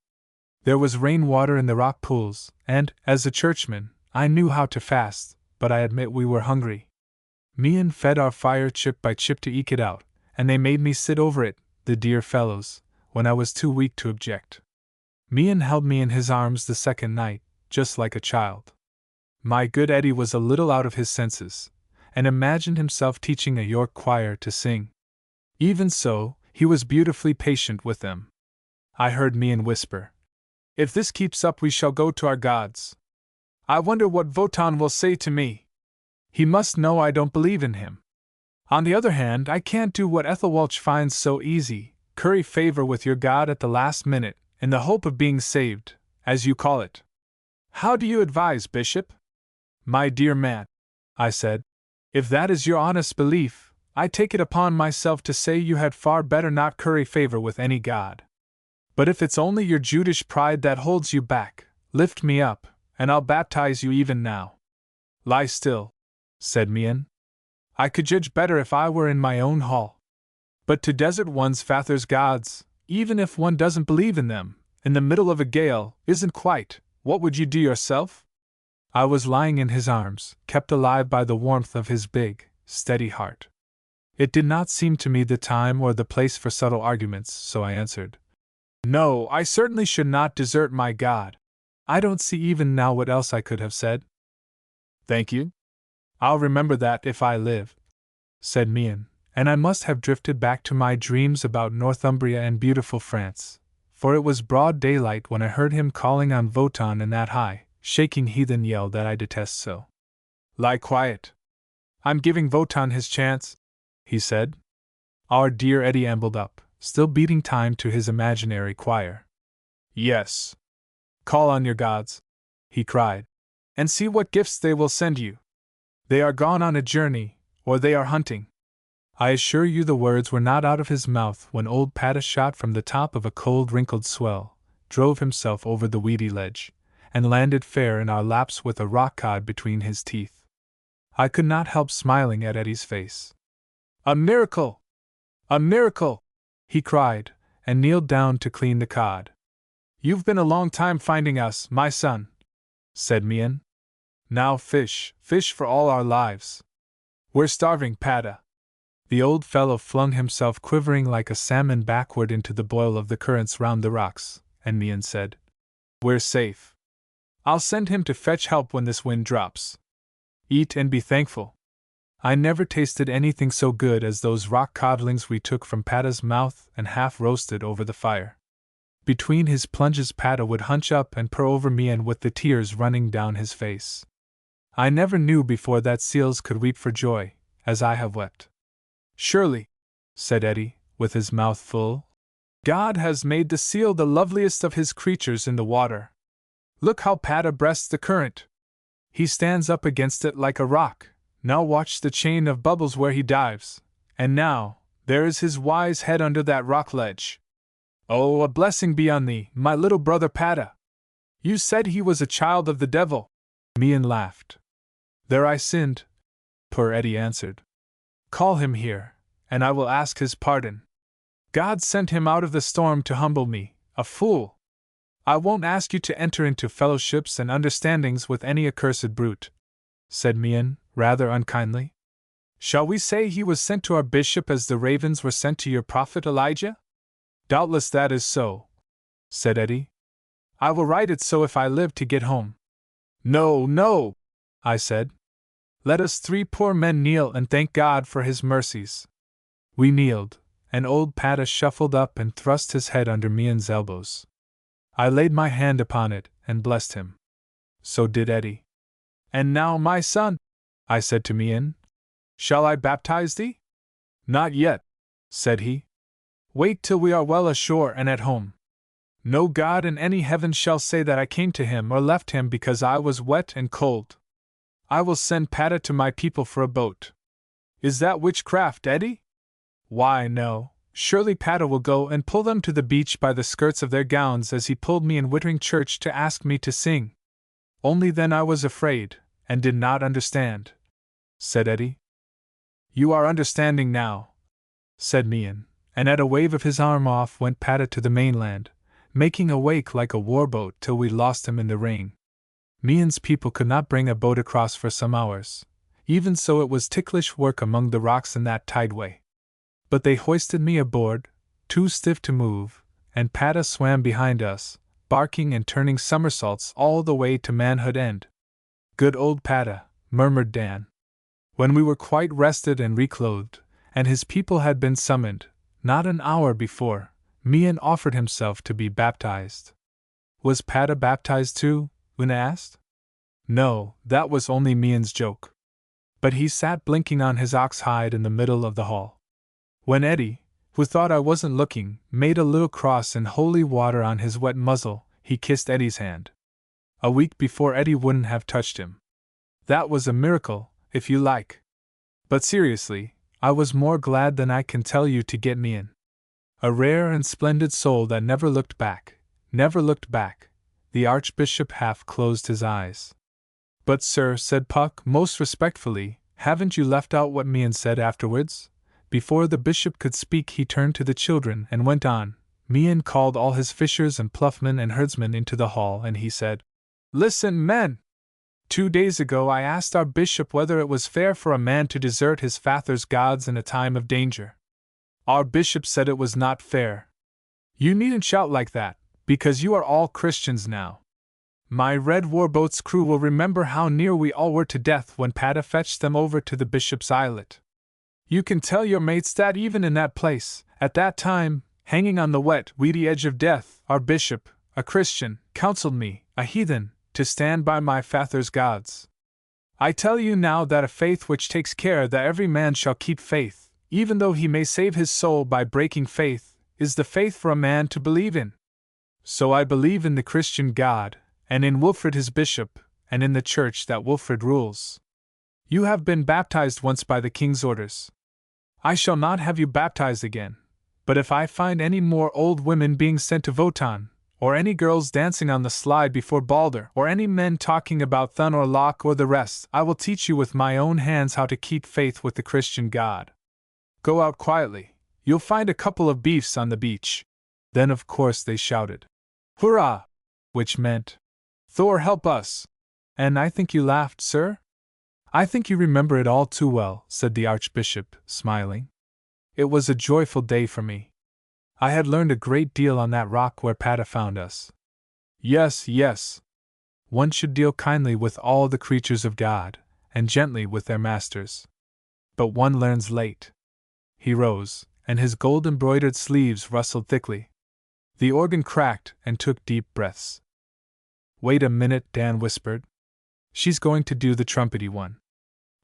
There was rain-water in the rock pools, and, as a churchman, I knew how to fast, but I admit we were hungry. Mian fed our fire chip by chip to eke it out, and they made me sit over it, the dear fellows, when I was too weak to object. Mian held me in his arms the second night, just like a child. My good Eddie was a little out of his senses, and imagined himself teaching a York choir to sing. Even so, he was beautifully patient with them. I heard Mian whisper, If this keeps up we shall go to our gods. I wonder what Wotan will say to me. He must know I don't believe in him. On the other hand, I can't do what Ethelwalch finds so easy, curry favor with your god at the last minute, in the hope of being saved, as you call it. How do you advise, Bishop? My dear man, I said, if that is your honest belief, I take it upon myself to say you had far better not curry favor with any god. But if it's only your Judish pride that holds you back, lift me up, and I'll baptize you even now. Lie still, said Mian. I could judge better if I were in my own hall. But to desert one's father's gods, even if one doesn't believe in them, in the middle of a gale, isn't quite, what would you do yourself? I was lying in his arms, kept alive by the warmth of his big, steady heart. It did not seem to me the time or the place for subtle arguments, so I answered, No, I certainly should not desert my God. I don't see even now what else I could have said. Thank you. I'll remember that if I live, said Mian, and I must have drifted back to my dreams about Northumbria and beautiful France, for it was broad daylight when I heard him calling on Wotan in that high, shaking heathen yell that I detest so. Lie quiet. I'm giving Wotan his chance, he said. Our dear Eddie ambled up, still beating time to his imaginary choir. Yes. Call on your gods, he cried, and see what gifts they will send you. They are gone on a journey, or they are hunting. I assure you the words were not out of his mouth when old Pata shot from the top of a cold wrinkled swell, drove himself over the weedy ledge, and landed fair in our laps with a rock-cod between his teeth. I could not help smiling at Eddie's face. A miracle! A miracle! He cried, and kneeled down to clean the cod. You've been a long time finding us, my son, said Mian. Now fish for all our lives. We're starving, Pata. The old fellow flung himself quivering like a salmon backward into the boil of the currents round the rocks, and Mian said, We're safe. I'll send him to fetch help when this wind drops. Eat and be thankful. I never tasted anything so good as those rock codlings we took from Pata's mouth and half roasted over the fire. Between his plunges Pata would hunch up and purr over Mian with the tears running down his face. I never knew before that seals could weep for joy, as I have wept. Surely, said Eddie, with his mouth full, God has made the seal the loveliest of his creatures in the water. Look how Pata breasts the current. He stands up against it like a rock. Now watch the chain of bubbles where he dives, and now, there is his wise head under that rock ledge. Oh, a blessing be on thee, my little brother Pata! You said he was a child of the devil. Mian laughed. There I sinned, poor Eddie answered. Call him here, and I will ask his pardon. God sent him out of the storm to humble me, a fool. I won't ask you to enter into fellowships and understandings with any accursed brute, said Mian, rather unkindly. Shall we say he was sent to our bishop as the ravens were sent to your prophet Elijah? Doubtless that is so, said Eddie. I will write it so if I live to get home. No, no, I said. Let us three poor men kneel and thank God for his mercies. We kneeled, and old Pata shuffled up and thrust his head under Mian's elbows. I laid my hand upon it and blessed him. So did Eddie. And now, my son, I said to Mian, shall I baptize thee? Not yet, said he. Wait till we are well ashore and at home. No God in any heaven shall say that I came to him or left him because I was wet and cold. I will send Pata to my people for a boat. Is that witchcraft, Eddie? Why, no. Surely Pata will go and pull them to the beach by the skirts of their gowns as he pulled me in Wittering Church to ask me to sing. Only then I was afraid, and did not understand, said Eddie. You are understanding now, said Mian, and at a wave of his arm off went Pata to the mainland, making a wake like a warboat till we lost him in the rain. Mian's people could not bring a boat across for some hours. Even so, it was ticklish work among the rocks in that tideway. But they hoisted me aboard, too stiff to move, and Pata swam behind us, barking and turning somersaults all the way to Manhood End. Good old Pata, murmured Dan. When we were quite rested and reclothed, and his people had been summoned, not an hour before, Mian offered himself to be baptized. Was Pata baptized too? Una asked. No, that was only Mian's joke. But he sat blinking on his ox hide in the middle of the hall. When Eddie, who thought I wasn't looking, made a little cross in holy water on his wet muzzle, he kissed Eddie's hand. A week before, Eddie wouldn't have touched him. That was a miracle, if you like. But seriously, I was more glad than I can tell you to get me in. A rare and splendid soul that never looked back, never looked back. The Archbishop half closed his eyes. But sir, said Puck most respectfully, haven't you left out what Mian said afterwards? Before the bishop could speak, he turned to the children and went on. Mian called all his fishers and ploughman and herdsmen into the hall, and he said, Listen, men! 2 days ago I asked our bishop whether it was fair for a man to desert his father's gods in a time of danger. Our bishop said it was not fair. You needn't shout like that, because you are all Christians now. My Red Warboat's crew will remember how near we all were to death when Pata fetched them over to the bishop's islet. You can tell your mates that even in that place, at that time, hanging on the wet, weedy edge of death, our bishop, a Christian, counseled me, a heathen, to stand by my father's gods. I tell you now that a faith which takes care that every man shall keep faith, even though he may save his soul by breaking faith, is the faith for a man to believe in. So I believe in the Christian God, and in Wilfrid his bishop, and in the church that Wilfrid rules. You have been baptized once by the king's orders. I shall not have you baptized again, but if I find any more old women being sent to Votan, or any girls dancing on the slide before Balder, or any men talking about Thun or Locke or the rest, I will teach you with my own hands how to keep faith with the Christian God. Go out quietly, you'll find a couple of beefs on the beach. Then of course they shouted, Hurrah! Which meant, Thor help us! And I think you laughed, sir? I think you remember it all too well, said the Archbishop, smiling. It was a joyful day for me. I had learned a great deal on that rock where Pata found us. Yes, yes. One should deal kindly with all the creatures of God, and gently with their masters. But one learns late. He rose, and his gold-embroidered sleeves rustled thickly. The organ cracked and took deep breaths. Wait a minute, Dan whispered. She's going to do the trumpety one.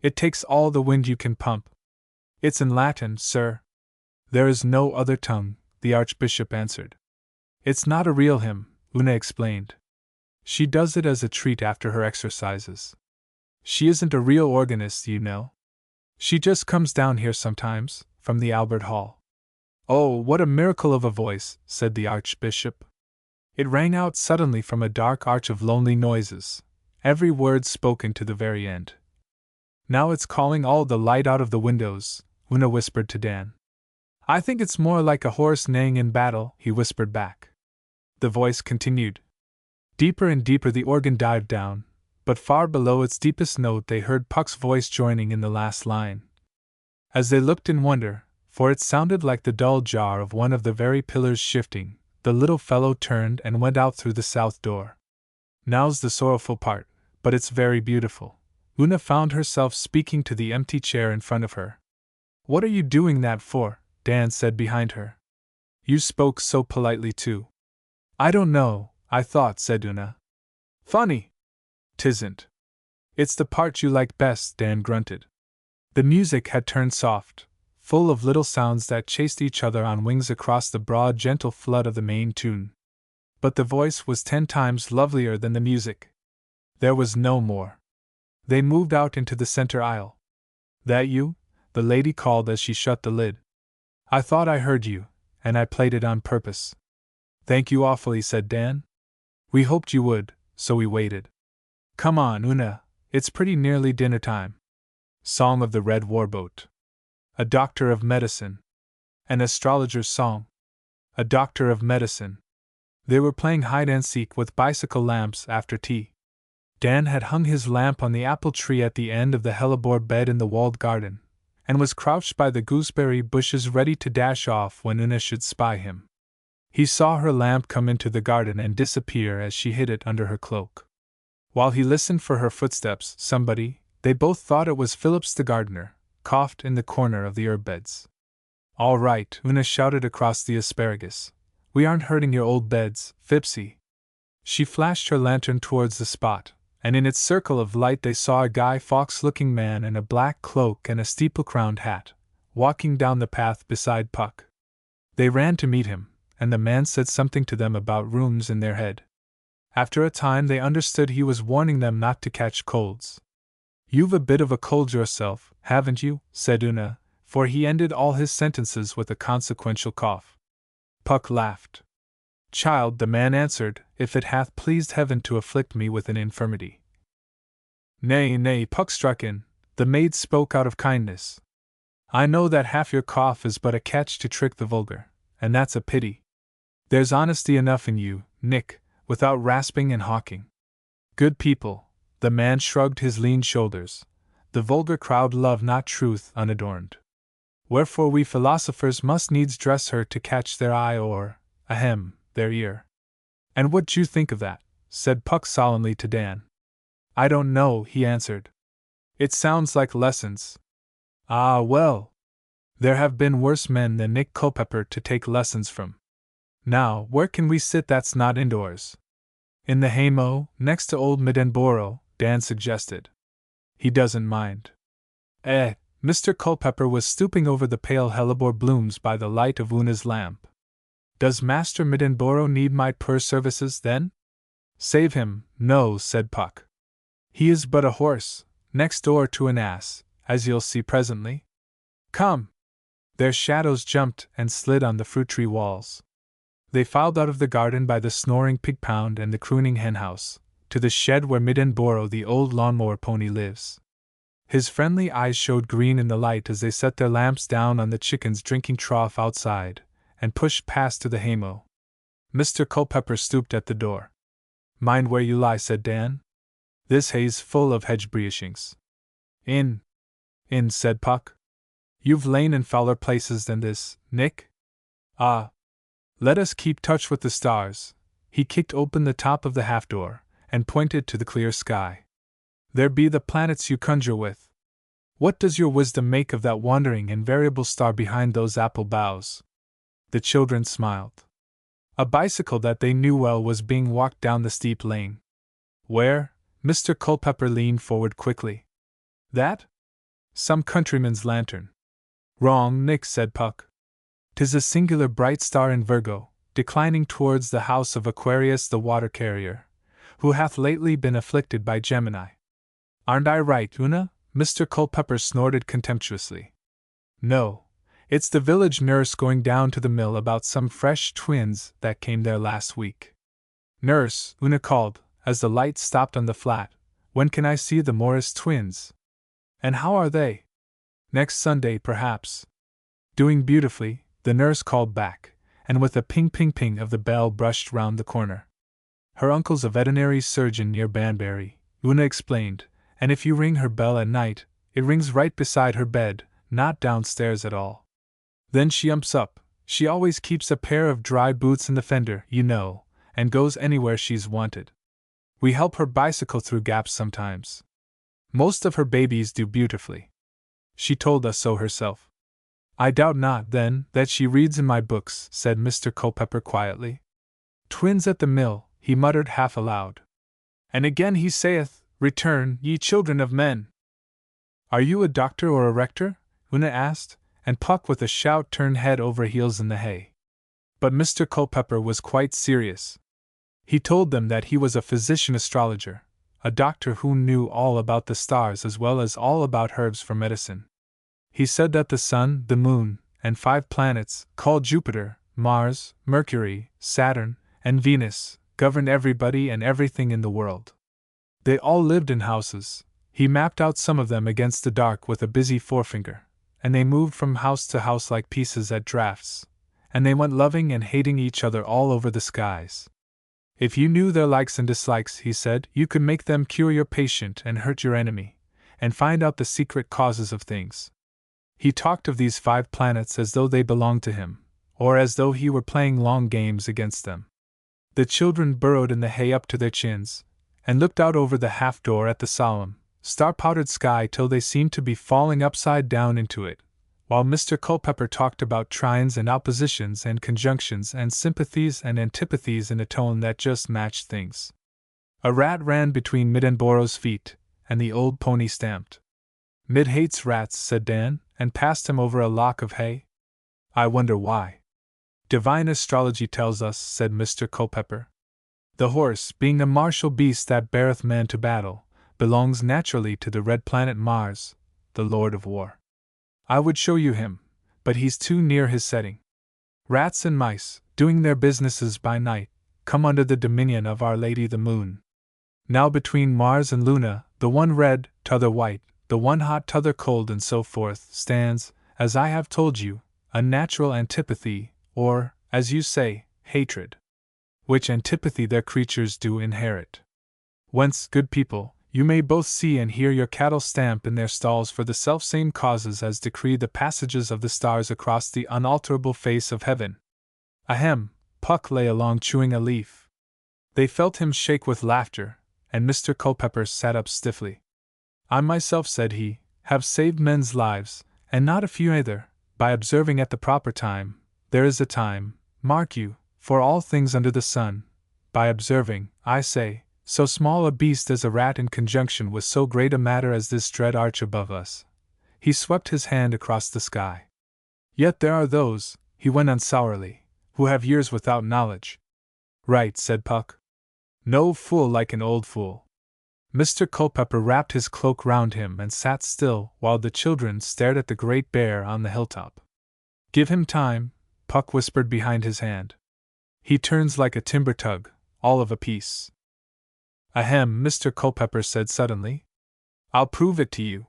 It takes all the wind you can pump. It's in Latin, sir. There is no other tongue, the Archbishop answered. It's not a real hymn, Una explained. She does it as a treat after her exercises. She isn't a real organist, you know. She just comes down here sometimes, from the Albert Hall. Oh, what a miracle of a voice, said the Archbishop. It rang out suddenly from a dark arch of lonely noises, every word spoken to the very end. Now it's calling all the light out of the windows, Una whispered to Dan. I think it's more like a horse neighing in battle, he whispered back. The voice continued. Deeper and deeper the organ dived down, but far below its deepest note they heard Puck's voice joining in the last line. As they looked in wonder, for it sounded like the dull jar of one of the very pillars shifting, the little fellow turned and went out through the south door. Now's the sorrowful part, but it's very beautiful. Una found herself speaking to the empty chair in front of her. What are you doing that for? Dan said behind her. You spoke so politely too. I don't know, I thought, said Una. Funny. 'Tisn't. It's the part you like best, Dan grunted. The music had turned soft, full of little sounds that chased each other on wings across the broad, gentle flood of the main tune. But the voice was 10 times lovelier than the music. There was no more. They moved out into the center aisle. That you? The lady called as she shut the lid. I thought I heard you, and I played it on purpose. Thank you awfully, said Dan. We hoped you would, so we waited. Come on, Una, it's pretty nearly dinner time. Song of the Red Warboat. A Doctor of Medicine. An Astrologer's Song. A Doctor of Medicine. They were playing hide-and-seek with bicycle lamps after tea. Dan had hung his lamp on the apple tree at the end of the hellebore bed in the walled garden, and was crouched by the gooseberry bushes ready to dash off when Una should spy him. He saw her lamp come into the garden and disappear as she hid it under her cloak. While he listened for her footsteps, somebody, they both thought it was Phillips the gardener, coughed in the corner of the herb beds. All right, Una shouted across the asparagus. We aren't hurting your old beds, Phipsy. She flashed her lantern towards the spot, and in its circle of light they saw a Guy Fawkes-looking man in a black cloak and a steeple-crowned hat, walking down the path beside Puck. They ran to meet him, and the man said something to them about rooms in their head. After a time they understood he was warning them not to catch colds. You've a bit of a cold yourself, haven't you? Said Una, for he ended all his sentences with a consequential cough. Puck laughed. Child, the man answered, if it hath pleased heaven to afflict me with an infirmity. Nay, nay, Puck struck in, the maid spoke out of kindness. I know that half your cough is but a catch to trick the vulgar, and that's a pity. There's honesty enough in you, Nick, without rasping and hawking. Good people, the man shrugged his lean shoulders, the vulgar crowd love not truth unadorned. Wherefore we philosophers must needs dress her to catch their eye or, ahem, their ear. And what d'you think of that? Said Puck solemnly to Dan. I don't know, he answered. It sounds like lessons. Ah, well. There have been worse men than Nick Culpepper to take lessons from. Now, where can we sit that's not indoors? In the haymow, next to old Middenboro, Dan suggested. He doesn't mind. Mr. Culpepper was stooping over the pale hellebore blooms by the light of Una's lamp. Does Master Middenboro need my poor services, then? Save him, no, said Puck. He is but a horse, next door to an ass, as you'll see presently. Come! Their shadows jumped and slid on the fruit tree walls. They filed out of the garden by the snoring pig pound and the crooning hen house, to the shed where Middenboro the old lawnmower pony lives. His friendly eyes showed green in the light as they set their lamps down on the chicken's drinking trough outside, and pushed past to the haymow. Mr. Culpepper stooped at the door. Mind where you lie, said Dan. This hay's full of hedge breachings. In, said Puck. You've lain in fouler places than this, Nick? Ah! Let us keep touch with the stars. He kicked open the top of the half-door, and pointed to the clear sky. There be the planets you conjure with. What does your wisdom make of that wandering and variable star behind those apple boughs? The children smiled. A bicycle that they knew well was being walked down the steep lane. Where? Mr. Culpepper leaned forward quickly. That? Some countryman's lantern. Wrong, Nick, said Puck. 'Tis a singular bright star in Virgo, declining towards the house of Aquarius the water-carrier, who hath lately been afflicted by Gemini. Aren't I right, Una? Mr. Culpepper snorted contemptuously. No, it's the village nurse going down to the mill about some fresh twins that came there last week. Nurse, Una called, as the light stopped on the flat, when can I see the Morris twins? And how are they? Next Sunday, perhaps. Doing beautifully, the nurse called back, and with a ping-ping-ping of the bell brushed round the corner. Her uncle's a veterinary surgeon near Banbury, Una explained, and if you ring her bell at night, it rings right beside her bed, not downstairs at all. Then she umps up. She always keeps a pair of dry boots in the fender, you know, and goes anywhere she's wanted. We help her bicycle through gaps sometimes. Most of her babies do beautifully. She told us so herself. I doubt not, then, that she reads in my books, said Mr. Culpepper quietly. Twins at the mill, he muttered half aloud. And again he saith, Return, ye children of men. Are you a doctor or a rector? Una asked, and Puck with a shout turned head over heels in the hay. But Mr. Culpepper was quite serious. He told them that he was a physician-astrologer, a doctor who knew all about the stars as well as all about herbs for medicine. He said that the sun, the moon, and 5 planets, called Jupiter, Mars, Mercury, Saturn, and Venus, governed everybody and everything in the world. They all lived in houses. He mapped out some of them against the dark with a busy forefinger, and they moved from house to house like pieces at draughts, and they went loving and hating each other all over the skies. If you knew their likes and dislikes, he said, you could make them cure your patient and hurt your enemy, and find out the secret causes of things. He talked of these 5 planets as though they belonged to him, or as though he were playing long games against them. The children burrowed in the hay up to their chins, and looked out over the half-door at the solemn, star-powdered sky till they seemed to be falling upside down into it, while Mr. Culpepper talked about trines and oppositions and conjunctions and sympathies and antipathies in a tone that just matched things. A rat ran between Middenboro's feet, and the old pony stamped. Mid hates rats, said Dan, and passed him over a lock of hay. I wonder why. Divine astrology tells us, said Mr. Culpepper. The horse, being a martial beast that beareth man to battle, belongs naturally to the red planet Mars, the Lord of War. I would show you him, but he's too near his setting. Rats and mice, doing their businesses by night, come under the dominion of Our Lady the Moon. Now between Mars and Luna, the one red, t'other white, the one hot, t'other cold, and so forth, stands, as I have told you, a natural antipathy, or, as you say, hatred. Which antipathy their creatures do inherit. Whence, good people, you may both see and hear your cattle stamp in their stalls for the selfsame causes as decree the passages of the stars across the unalterable face of heaven. Ahem! Puck lay along chewing a leaf. They felt him shake with laughter, and Mr. Culpepper sat up stiffly. I myself, said he, have saved men's lives, and not a few either, by observing at the proper time, there is a time, mark you, for all things under the sun, by observing, I say, so small a beast as a rat in conjunction with so great a matter as this dread arch above us. He swept his hand across the sky. Yet there are those, he went on sourly, who have years without knowledge. Right, said Puck. No fool like an old fool. Mr. Culpepper wrapped his cloak round him and sat still while the children stared at the great bear on the hilltop. Give him time, Puck whispered behind his hand. He turns like a timber tug, all of a piece. Ahem, Mr. Culpepper said suddenly. I'll prove it to you.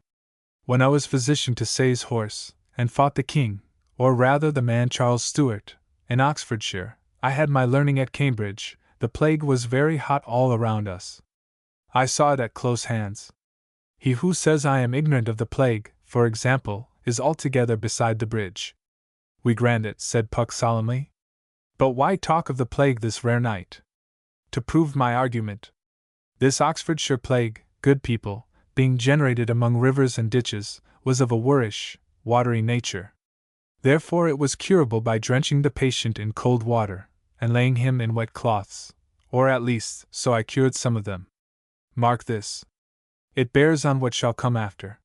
When I was physician to Say's horse, and fought the king, or rather the man Charles Stuart, in Oxfordshire, I had my learning at Cambridge. The plague was very hot all around us. I saw it at close hands. He who says I am ignorant of the plague, for example, is altogether beside the bridge. We grant it, said Puck solemnly. But why talk of the plague this rare night? To prove my argument. This Oxfordshire plague, good people, being generated among rivers and ditches, was of a worish, watery nature. Therefore it was curable by drenching the patient in cold water, and laying him in wet cloths, or at least, so I cured some of them. Mark this. It bears on what shall come after.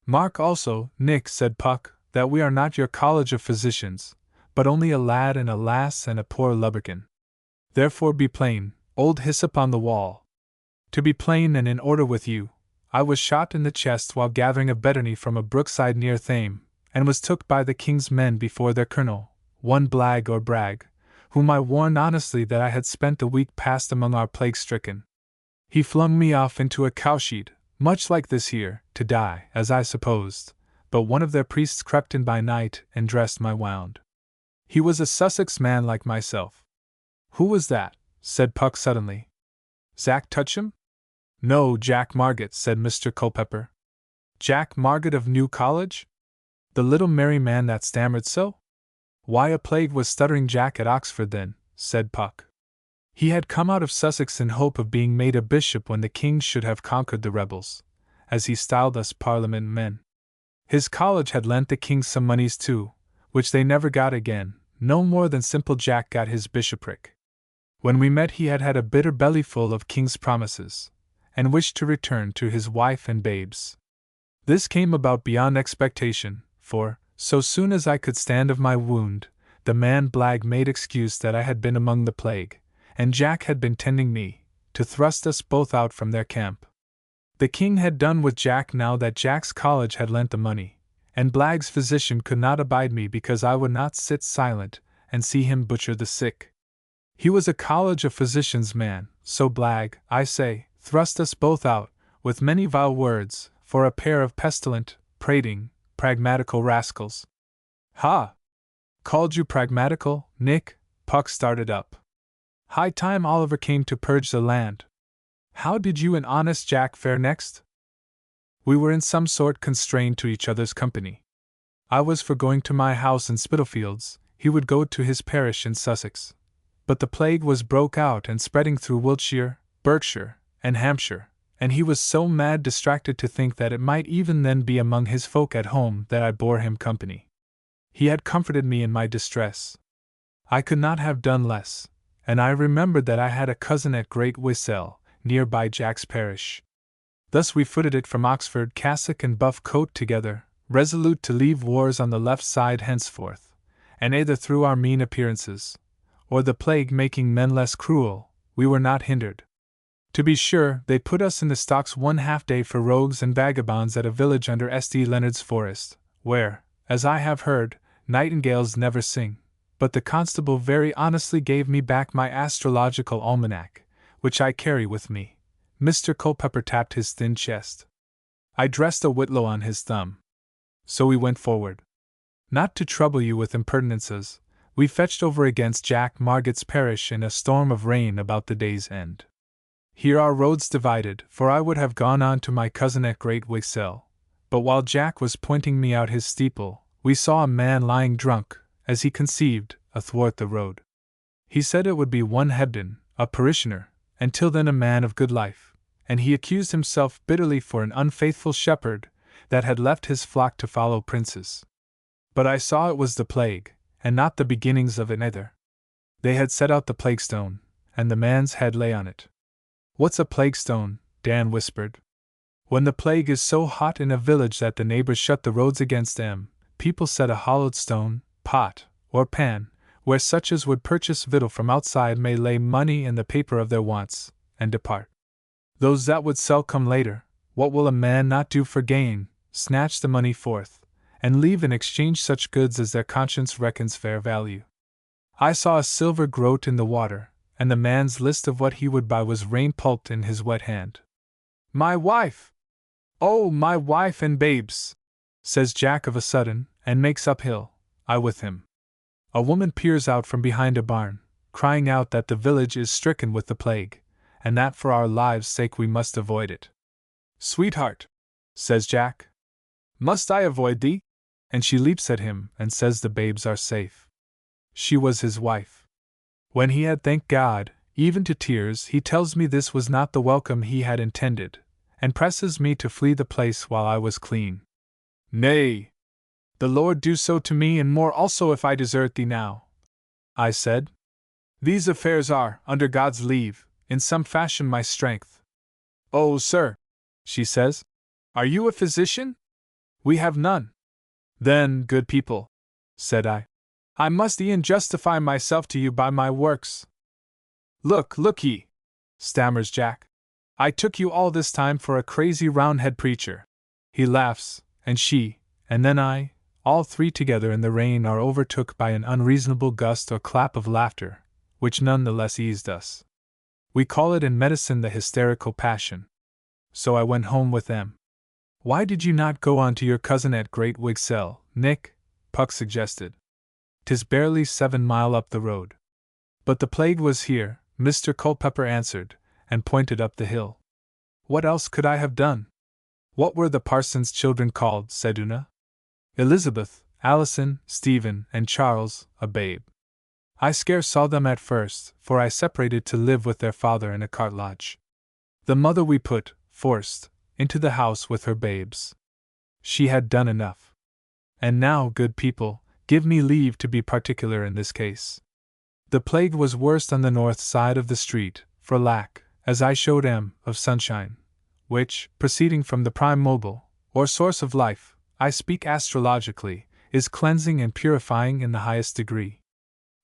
Mark also, Nick, said Puck, that we are not your college of physicians, but only a lad and a lass and a poor lubberkin. Therefore be plain, old hyssop on the wall. To be plain and in order with you, I was shot in the chest while gathering a betony from a brookside near Thame, and was took by the king's men before their colonel, one Blag or Bragg, whom I warned honestly that I had spent the week past among our plague-stricken. He flung me off into a cowshed, much like this here, to die, as I supposed, but one of their priests crept in by night and dressed my wound. He was a Sussex man like myself. Who was that? Said Puck suddenly. Zack Toucham? No, Jack Margate, said Mr. Culpepper. Jack Margate of New College? The little merry man that stammered so? Why, a plague was stuttering Jack at Oxford then, said Puck. He had come out of Sussex in hope of being made a bishop when the king should have conquered the rebels, as he styled us Parliament men. His college had lent the king some moneys too, which they never got again, no more than simple Jack got his bishopric. When we met he had had a bitter bellyful of king's promises, and wished to return to his wife and babes. This came about beyond expectation, for, so soon as I could stand of my wound, the man Blag made excuse that I had been among the plague, and Jack had been tending me, to thrust us both out from their camp. The king had done with Jack now that Jack's college had lent the money, and Blag's physician could not abide me because I would not sit silent and see him butcher the sick. He was a college of physicians man, so Blag, I say, thrust us both out, with many vile words, for a pair of pestilent, prating, pragmatical rascals. Ha! Called you pragmatical, Nick? Puck started up. High time Oliver came to purge the land. How did you and honest Jack fare next? We were in some sort constrained to each other's company. I was for going to my house in Spitalfields, he would go to his parish in Sussex. But the plague was broke out and spreading through Wiltshire, Berkshire, and Hampshire, and he was so mad distracted to think that it might even then be among his folk at home that I bore him company. He had comforted me in my distress. I could not have done less, and I remembered that I had a cousin at Great Wissell, near by Jack's parish. Thus we footed it from Oxford, cassock and buff coat together, resolute to leave wars on the left side henceforth, and either through our mean appearances, or the plague making men less cruel, we were not hindered. To be sure, they put us in the stocks 1/2 day for rogues and vagabonds at a village under St. Leonard's Forest, where, as I have heard, nightingales never sing, but the constable very honestly gave me back my astrological almanac, which I carry with me. Mr. Culpepper tapped his thin chest. I dressed a whitlow on his thumb. So we went forward. Not to trouble you with impertinences, we fetched over against Jack Marget's parish in a storm of rain about the day's end. Here our roads divided, for I would have gone on to my cousin at Great Wissell, but while Jack was pointing me out his steeple, we saw a man lying drunk, as he conceived, athwart the road. He said it would be one Hebden, a parishioner, and till then a man of good life, and he accused himself bitterly for an unfaithful shepherd that had left his flock to follow princes. But I saw it was the plague, and not the beginnings of it either. They had set out the plague stone, and the man's head lay on it. What's a plague stone? Dan whispered. When the plague is so hot in a village that the neighbors shut the roads against them, people set a hollowed stone, pot, or pan, where such as would purchase victual from outside may lay money and the paper of their wants, and depart. Those that would sell come later. What will a man not do for gain? Snatch the money forth, and leave in exchange such goods as their conscience reckons fair value. I saw a silver groat in the water, and the man's list of what he would buy was rain pulped in his wet hand. My wife! Oh, my wife and babes! Says Jack of a sudden, and makes uphill, I with him. A woman peers out from behind a barn, crying out that the village is stricken with the plague, and that for our lives' sake we must avoid it. Sweetheart, says Jack, must I avoid thee? And she leaps at him and says the babes are safe. She was his wife. When he had thanked God, even to tears, he tells me this was not the welcome he had intended, and presses me to flee the place while I was clean. Nay, the Lord do so to me and more also if I desert thee now, I said. These affairs are, under God's leave, in some fashion my strength. Oh, sir, she says, are you a physician? We have none. Then, good people, said I must e'en justify myself to you by my works. Look ye, stammers Jack. I took you all this time for a crazy roundhead preacher. He laughs, and she, and then I, all three together in the rain are overtook by an unreasonable gust or clap of laughter, which none the less eased us. We call it in medicine the hysterical passion. So I went home with them. Why did you not go on to your cousin at Great Wissell, Nick? Puck suggested. 'Tis barely 7 miles up the road. But the plague was here, Mr. Culpepper answered, and pointed up the hill. What else could I have done? What were the parson's children called? Said Una. Elizabeth, Allison, Stephen, and Charles, a babe. I scarce saw them at first, for I separated to live with their father in a cart lodge. The mother we put, forced, into the house with her babes. She had done enough. And now, good people, give me leave to be particular in this case. The plague was worst on the north side of the street, for lack, as I showed of sunshine, which, proceeding from the prime mobile, or source of life, I speak astrologically, is cleansing and purifying in the highest degree.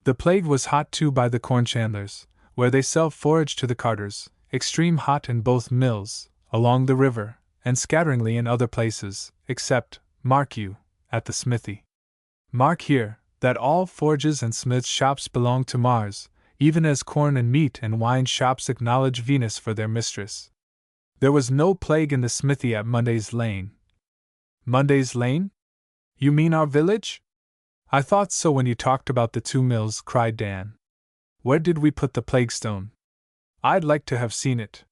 The plague was hot too by the corn chandlers, where they sell forage to the carters, extreme hot in both mills, along the river, and scatteringly in other places, except, mark you, at the smithy. Mark here, that all forges and smiths' shops belong to Mars, even as corn and meat and wine shops acknowledge Venus for their mistress. There was no plague in the smithy at Monday's Lane. Monday's Lane? You mean our village? I thought so when you talked about the 2 mills, cried Dan. Where did we put the plague stone? I'd like to have seen it.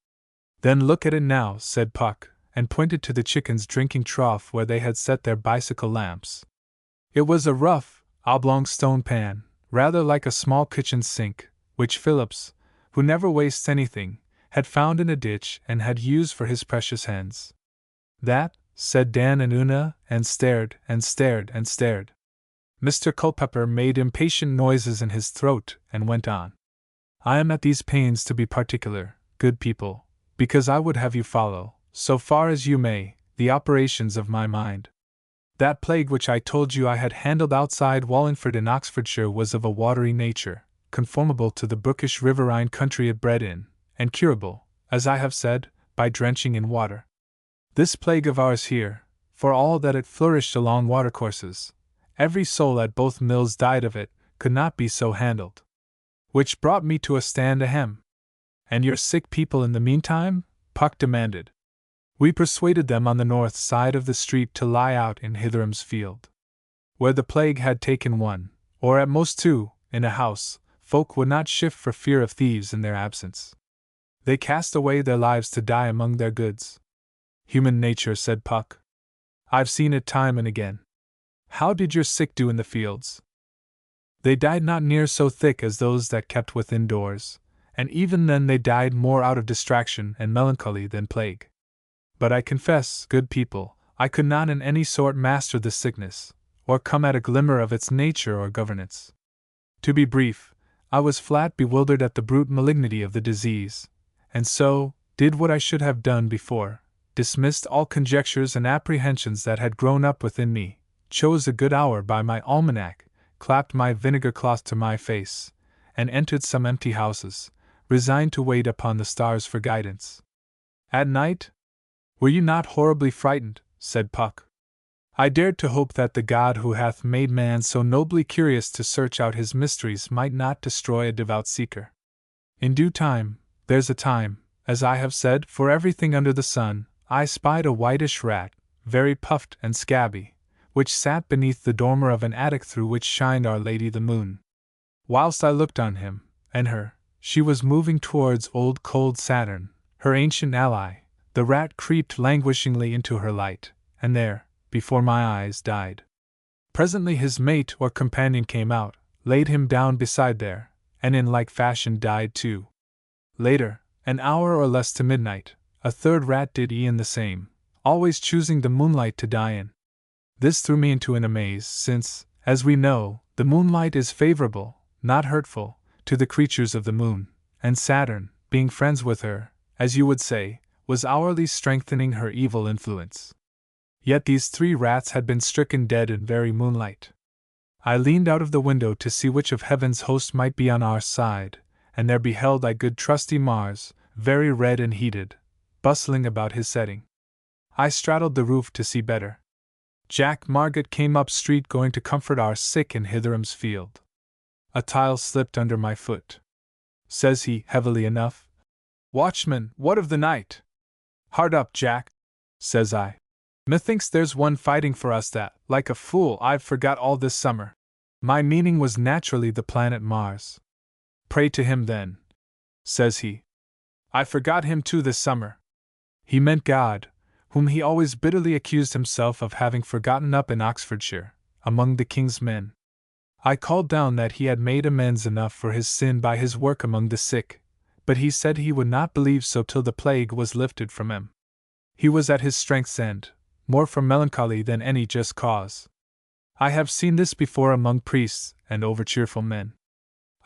Then look at it now, said Puck, and pointed to the chickens' drinking trough where they had set their bicycle lamps. It was a rough, oblong stone pan, rather like a small kitchen sink, which Phillips, who never wastes anything, had found in a ditch and had used for his precious hens. That, said Dan and Una, and stared, and stared, and stared. Mr. Culpepper made impatient noises in his throat and went on. I am at these pains to be particular, good people, because I would have you follow, so far as you may, the operations of my mind. That plague which I told you I had handled outside Wallingford in Oxfordshire was of a watery nature, conformable to the brookish riverine country it bred in, and curable, as I have said, by drenching in water. This plague of ours here, for all that it flourished along watercourses, every soul at both mills died of it, could not be so handled. Which brought me to a stand ahem. And your sick people in the meantime? Puck demanded. We persuaded them on the north side of the street to lie out in Hitheram's field. Where the plague had taken 1, or at most 2, in a house, folk would not shift for fear of thieves in their absence. They cast away their lives to die among their goods. Human nature, said Puck. I've seen it time and again. How did your sick do in the fields? They died not near so thick as those that kept within doors, and even then they died more out of distraction and melancholy than plague. But I confess, good people, I could not in any sort master the sickness, or come at a glimmer of its nature or governance. To be brief, I was flat bewildered at the brute malignity of the disease, and so, did what I should have done before, dismissed all conjectures and apprehensions that had grown up within me, chose a good hour by my almanac, clapped my vinegar cloth to my face, and entered some empty houses, resigned to wait upon the stars for guidance. At night? Were you not horribly frightened? Said Puck. I dared to hope that the God who hath made man so nobly curious to search out his mysteries might not destroy a devout seeker. In due time, there's a time, as I have said, for everything under the sun, I spied a whitish rat, very puffed and scabby, which sat beneath the dormer of an attic through which shined Our Lady the Moon. Whilst I looked on him, and her, she was moving towards old cold Saturn, her ancient ally. The rat creeped languishingly into her light, and there, before my eyes, died. Presently his mate or companion came out, laid him down beside there, and in like fashion died too. Later, an hour or less to midnight, a third rat did e'en the same, always choosing the moonlight to die in. This threw me into an amaze, since, as we know, the moonlight is favorable, not hurtful, to the creatures of the moon, and Saturn, being friends with her, as you would say, was hourly strengthening her evil influence. Yet these 3 rats had been stricken dead in very moonlight. I leaned out of the window to see which of heaven's host might be on our side, and there beheld I good trusty Mars, very red and heated, bustling about his setting. I straddled the roof to see better. Jack Margate came up street going to comfort our sick in Hitheram's field. A tile slipped under my foot. Says he, heavily enough, "Watchman, what of the night?" "Hard up, Jack," says I. "Methinks there's one fighting for us that, like a fool, I've forgot all this summer." My meaning was naturally the planet Mars. "Pray to him then," says he. "I forgot him too this summer." He meant God, whom he always bitterly accused himself of having forgotten up in Oxfordshire, among the king's men. I called down that he had made amends enough for his sin by his work among the sick, but he said he would not believe so till the plague was lifted from him. He was at his strength's end, more from melancholy than any just cause. I have seen this before among priests and over-cheerful men.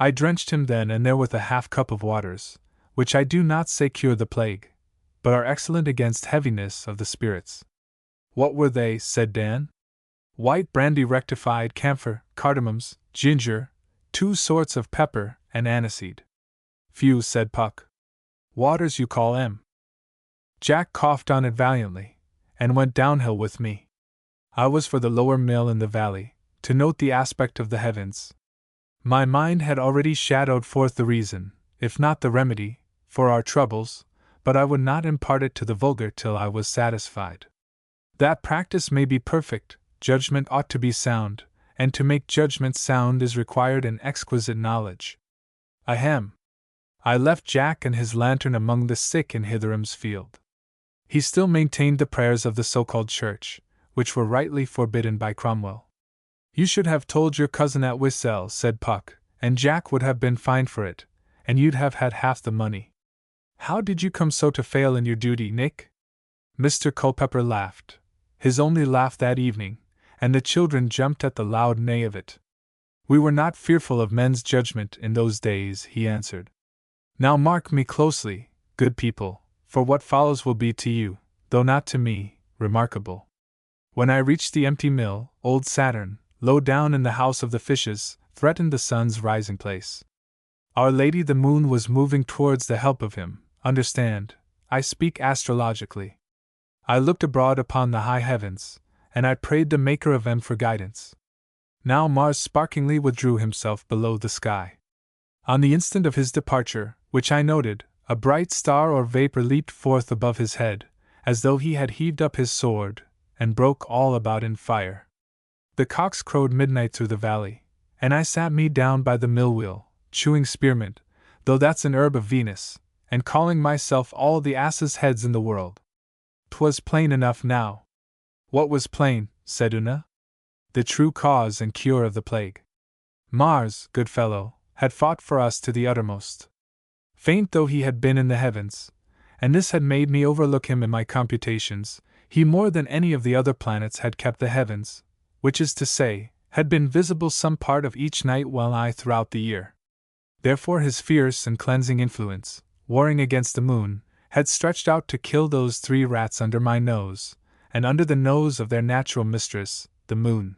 I drenched him then and there with a half-cup of waters, which I do not say cure the plague, but are excellent against heaviness of the spirits. What were they? Said Dan. White brandy rectified, camphor, cardamoms, ginger, 2 sorts of pepper, and aniseed. Few, said Puck. Waters you call 'em. Jack coughed on it valiantly, and went downhill with me. I was for the lower mill in the valley, to note the aspect of the heavens. My mind had already shadowed forth the reason, if not the remedy, for our troubles, but I would not impart it to the vulgar till I was satisfied. That practice may be perfect, judgment ought to be sound, and to make judgment sound is required an exquisite knowledge. Ahem! I left Jack and his lantern among the sick in Hitheram's field. He still maintained the prayers of the so-called church, which were rightly forbidden by Cromwell. You should have told your cousin at Wissell, said Puck, and Jack would have been fined for it, and you'd have had half the money. How did you come so to fail in your duty, Nick? Mr. Culpepper laughed, his only laugh that evening, and the children jumped at the loud neigh of it. We were not fearful of men's judgment in those days, he answered. Now mark me closely, good people, for what follows will be to you, though not to me, remarkable. When I reached the empty mill, old Saturn, low down in the house of the fishes, threatened the sun's rising place. Our Lady the Moon was moving towards the help of him, understand, I speak astrologically. I looked abroad upon the high heavens, and I prayed the Maker of them for guidance. Now Mars sparkingly withdrew himself below the sky. On the instant of his departure, which I noted, a bright star or vapor leaped forth above his head, as though he had heaved up his sword, and broke all about in fire. The cocks crowed midnight through the valley, and I sat me down by the mill-wheel, chewing spearmint, though that's an herb of Venus, and calling myself all the asses' heads in the world. 'Twas plain enough now. What was plain? Said Una. The true cause and cure of the plague. Mars, good fellow, had fought for us to the uttermost. Faint though he had been in the heavens, and this had made me overlook him in my computations, he more than any of the other planets had kept the heavens, which is to say, had been visible some part of each night well nigh throughout the year. Therefore his fierce and cleansing influence, warring against the moon, had stretched out to kill those 3 rats under my nose, and under the nose of their natural mistress, the moon.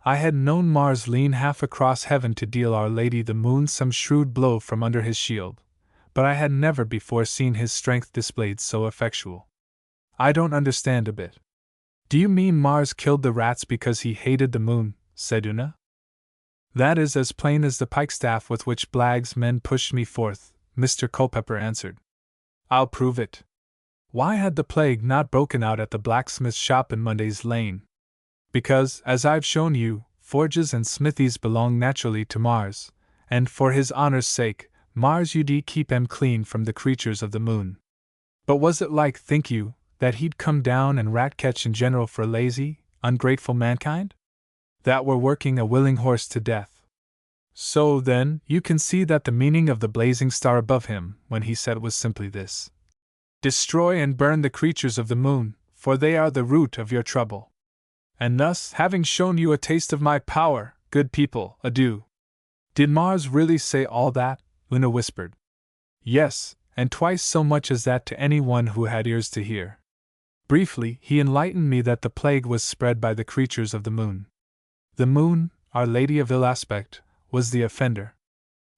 I had known Mars lean half across heaven to deal Our Lady the Moon some shrewd blow from under his shield, but I had never before seen his strength displayed so effectual. I don't understand a bit. Do you mean Mars killed the rats because he hated the moon? Said Una. That is as plain as the pikestaff with which Blagg's men pushed me forth, Mr. Culpepper answered. I'll prove it. Why had the plague not broken out at the blacksmith's shop in Monday's Lane? Because, as I've shown you, forges and smithies belong naturally to Mars, and for his honor's sake, Mars ud keep 'em clean from the creatures of the moon. But was it like, think you, that he'd come down and rat catch in general for lazy, ungrateful mankind? That were working a willing horse to death. So, then, you can see that the meaning of the blazing star above him, when he said was simply this: destroy and burn the creatures of the moon, for they are the root of your trouble. And thus, having shown you a taste of my power, good people, adieu. Did Mars really say all that? Una whispered. Yes, and twice so much as that to any one who had ears to hear. Briefly, he enlightened me that the plague was spread by the creatures of the moon. The moon, Our Lady of Ill Aspect, was the offender.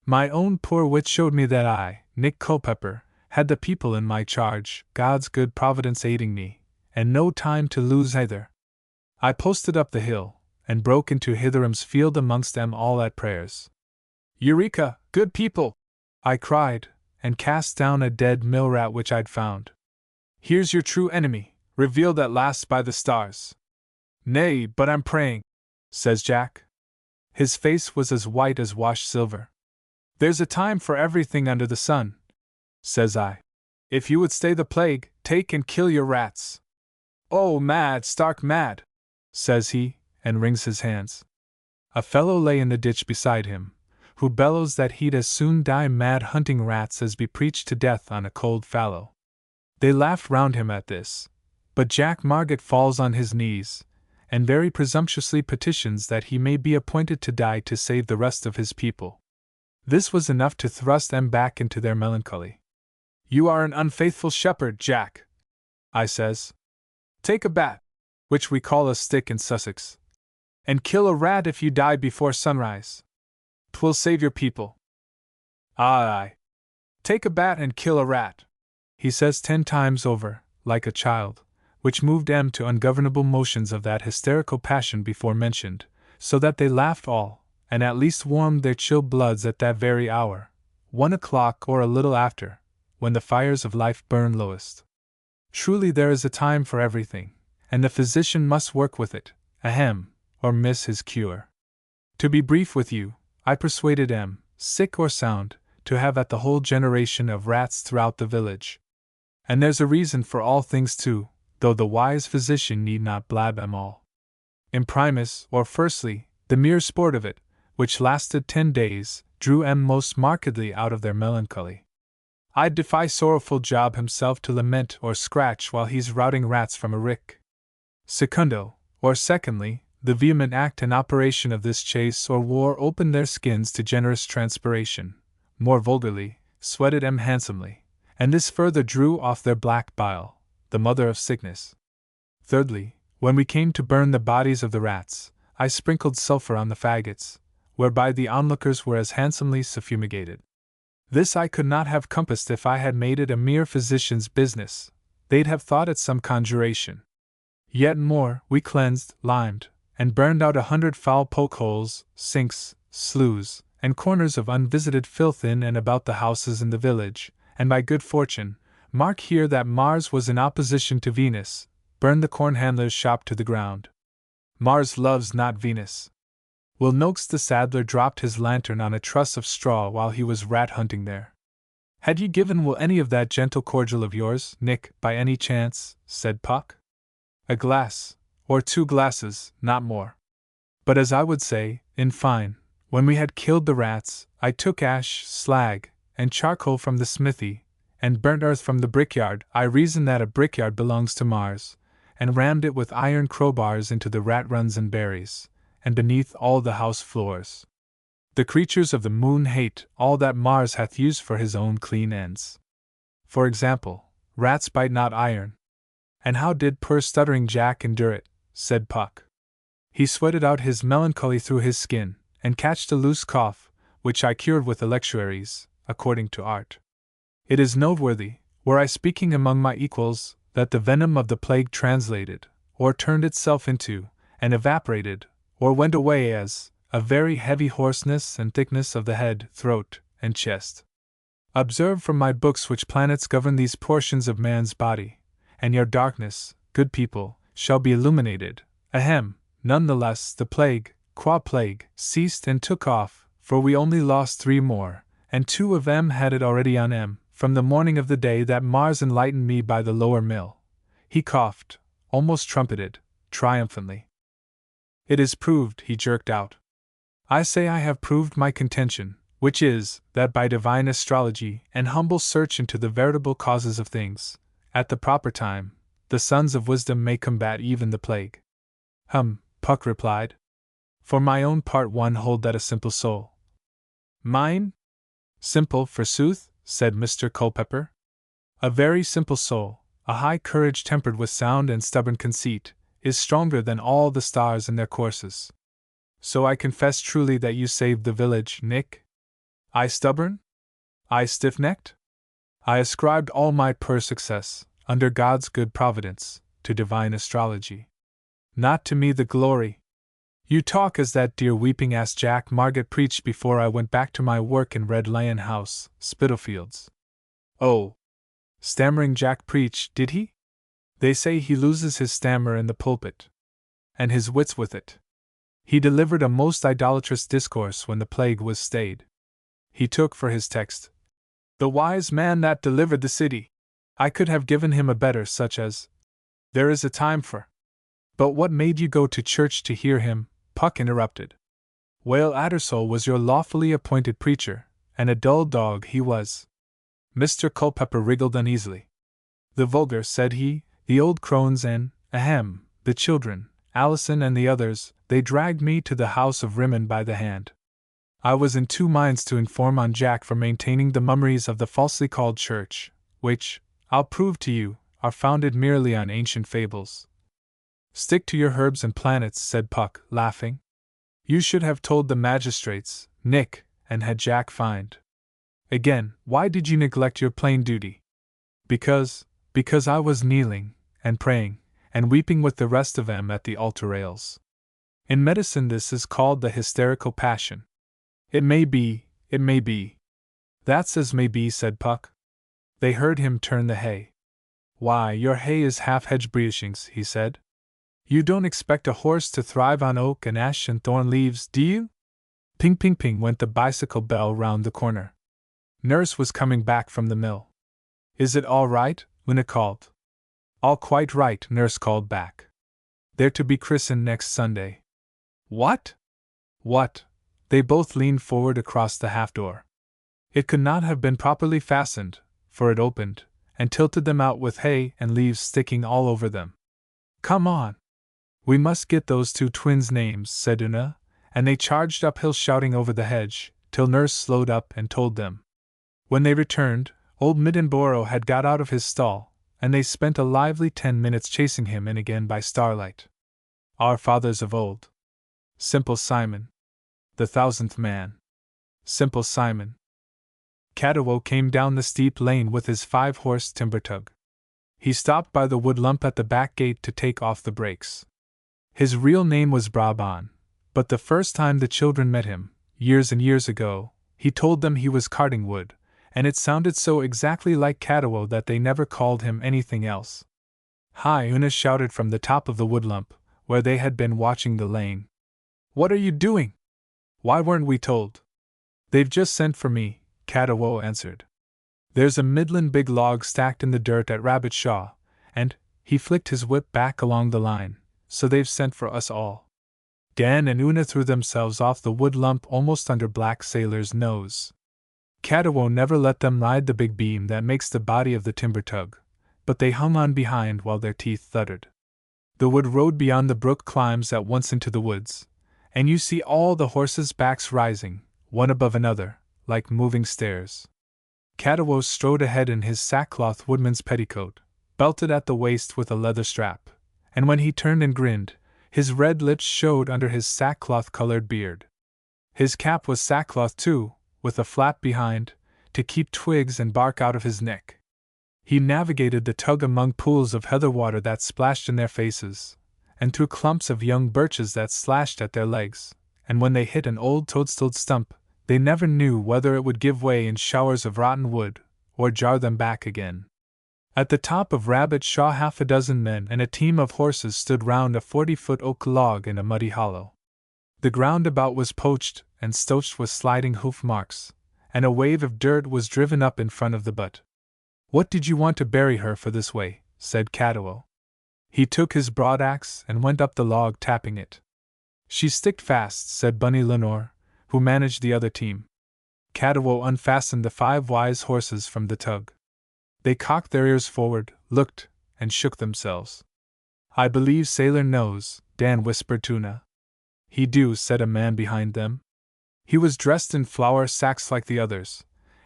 My own poor wit showed me that I, Nick Culpepper, had the people in my charge, God's good providence aiding me, and no time to lose either. I posted up the hill, and broke into Hitheram's field amongst them all at prayers. Eureka, good people! I cried, and cast down a dead mill rat which I'd found. Here's your true enemy, revealed at last by the stars. Nay, but I'm praying, says Jack. His face was as white as washed silver. There's a time for everything under the sun, says I. If you would stay the plague, take and kill your rats. Oh, mad, stark mad, says he, and wrings his hands. A fellow lay in the ditch beside him, who bellows that he'd as soon die mad hunting rats as be preached to death on a cold fallow. They laughed round him at this, but Jack Marget falls on his knees, and very presumptuously petitions that he may be appointed to die to save the rest of his people. This was enough to thrust them back into their melancholy. "You are an unfaithful shepherd, Jack," I says. "Take a bat, which we call a stick in Sussex, and kill a rat if you die before sunrise. 'Twill save your people." "Aye. Take a bat and kill a rat," he says 10 times over, like a child, which moved them to ungovernable motions of that hysterical passion before mentioned, so that they laughed all, and at least warmed their chill bloods at that very hour, 1 o'clock or a little after, when the fires of life burn lowest. Truly there is a time for everything, and the physician must work with it, ahem, or miss his cure. To be brief with you, I persuaded M, sick or sound, to have at the whole generation of rats throughout the village. And there's a reason for all things too, though the wise physician need not blab 'em all. Imprimis, or firstly, the mere sport of it, which lasted 10 days, drew 'em most markedly out of their melancholy. I'd defy sorrowful Job himself to lament or scratch while he's routing rats from a rick. Secundo, or secondly, the vehement act and operation of this chase or war opened their skins to generous transpiration, more vulgarly, sweated 'em handsomely, and this further drew off their black bile, the mother of sickness. Thirdly, when we came to burn the bodies of the rats, I sprinkled sulphur on the faggots, whereby the onlookers were as handsomely suffumigated. This I could not have compassed if I had made it a mere physician's business, they'd have thought it some conjuration. Yet more, we cleansed, limed, and burned out 100 foul poke-holes, sinks, sloughs, and corners of unvisited filth in and about the houses in the village, and by good fortune, mark here that Mars was in opposition to Venus, burned the corn handler's shop to the ground. Mars loves not Venus. Will Noakes the saddler dropped his lantern on a truss of straw while he was rat hunting there. "Had ye given Will any of that gentle cordial of yours, Nick, by any chance?" said Puck. "A glass, or 2 glasses, not more. But as I would say, in fine, when we had killed the rats, I took ash, slag, and charcoal from the smithy, and burnt earth from the brickyard. I reasoned that a brickyard belongs to Mars, and rammed it with iron crowbars into the rat runs and berries, and beneath all the house floors. The creatures of the moon hate all that Mars hath used for his own clean ends. For example, rats bite not iron." "And how did poor stuttering Jack endure it?" said Puck. "He sweated out his melancholy through his skin, and catched a loose cough, which I cured with electuaries, according to art. It is noteworthy, were I speaking among my equals, that the venom of the plague translated, or turned itself into, and evaporated, or went away as, a very heavy hoarseness and thickness of the head, throat, and chest. Observe from my books which planets govern these portions of man's body, and your darkness, good people, shall be illuminated. Ahem, none the less, the plague, qua plague, ceased and took off, for we only lost 3 more, and 2 of 'em had it already on 'em, from the morning of the day that Mars enlightened me by the lower mill." He coughed, almost trumpeted, triumphantly. "It is proved," he jerked out. "I say I have proved my contention, which is, that by divine astrology and humble search into the veritable causes of things, at the proper time, the sons of wisdom may combat even the plague." Puck replied. "For my own part one hold that a simple soul." "Mine? Simple, forsooth?" said Mr. Culpepper. "A very simple soul, a high courage tempered with sound and stubborn conceit, is stronger than all the stars in their courses. So I confess truly that you saved the village, Nick. I stubborn? I stiff-necked? I ascribed all my poor success, under God's good providence, to divine astrology. Not to me the glory. You talk as that dear weeping-ass Jack Marget preached before I went back to my work in Red Lion House, Spitalfields." "Oh! Stammering Jack preached, did he? They say he loses his stammer in the pulpit. And his wits with it. He delivered a most idolatrous discourse when the plague was stayed. He took for his text, 'The wise man that delivered the city.' I could have given him a better, such as, 'There is a time for—' But what made you go to church to hear him?" Puck interrupted. "Whale Addersole was your lawfully appointed preacher, and a dull dog he was." Mr. Culpepper wriggled uneasily. "The vulgar," said he, "the old crones and, the children, Allison and the others, they dragged me to the house of Rimmon by the hand. I was in two minds to inform on Jack for maintaining the mummeries of the falsely called church, which, I'll prove to you, are founded merely on ancient fables. Stick to your herbs and planets, said Puck, laughing. You should have told the magistrates, Nick, and had Jack fined. Again, why did you neglect your plain duty? Because I was kneeling, and praying, and weeping with the rest of them at the altar rails. In medicine this is called the hysterical passion. It may be. That's as may be, said Puck. They heard him turn the hay. Why, your hay is half hedge breechings, he said. You don't expect a horse to thrive on oak and ash and thorn leaves, do you? Ping ping ping went the bicycle bell round the corner. Nurse was coming back from the mill. Is it all right? Una called. All quite right, Nurse called back. They're to be christened next Sunday. What? What? They both leaned forward across the half-door. It could not have been properly fastened, for it opened, and tilted them out with hay and leaves sticking all over them. Come on! We must get those two twins' names, said Una, and they charged uphill shouting over the hedge, till Nurse slowed up and told them. When they returned, old Middenboro had got out of his stall, and they spent a lively 10 minutes chasing him in again by starlight. Our fathers of old. Simple Simon. The 1000th man. Simple Simon. Catawba came down the steep lane with his 5-horse timber tug. He stopped by the wood lump at the back gate to take off the brakes. His real name was Brabant, but the first time the children met him, years and years ago, he told them he was carting wood, and it sounded so exactly like Catawba that they never called him anything else. Hi! Una shouted from the top of the wood lump, where they had been watching the lane. What are you doing? Why weren't we told? They've just sent for me, Catawba answered. There's a middlin' big log stacked in the dirt at Rabbit Shaw, and, he flicked his whip back along the line, so they've sent for us all. Dan and Una threw themselves off the wood lump almost under Black Sailor's nose. Catawba never let them ride the big beam that makes the body of the timber tug, but they hung on behind while their teeth thuddered. The wood road beyond the brook climbs at once into the woods, and you see all the horses' backs rising, one above another, like moving stairs. Catawba strode ahead in his sackcloth woodman's petticoat, belted at the waist with a leather strap, and when he turned and grinned, his red lips showed under his sackcloth-colored beard. His cap was sackcloth too, with a flap behind, to keep twigs and bark out of his neck. He navigated the tug among pools of heather water that splashed in their faces, and through clumps of young birches that slashed at their legs, and when they hit an old toadstool stump, they never knew whether it would give way in showers of rotten wood, or jar them back again. At the top of Rabbit Shaw 6 men and a team of horses stood round a 40-foot oak log in a muddy hollow. The ground about was poached and stotched with sliding hoof marks, and a wave of dirt was driven up in front of the butt. What did you want to bury her for this way? Said Catawba. He took his broadaxe and went up the log tapping it. She sticked fast, said Bunny Lenore, who managed the other team. Catawba unfastened the 5 wise horses from the tug. They cocked their ears forward, looked, and shook themselves. I believe Sailor knows, Dan whispered to Una. He do, said a man behind them. He was dressed in flour sacks like the others,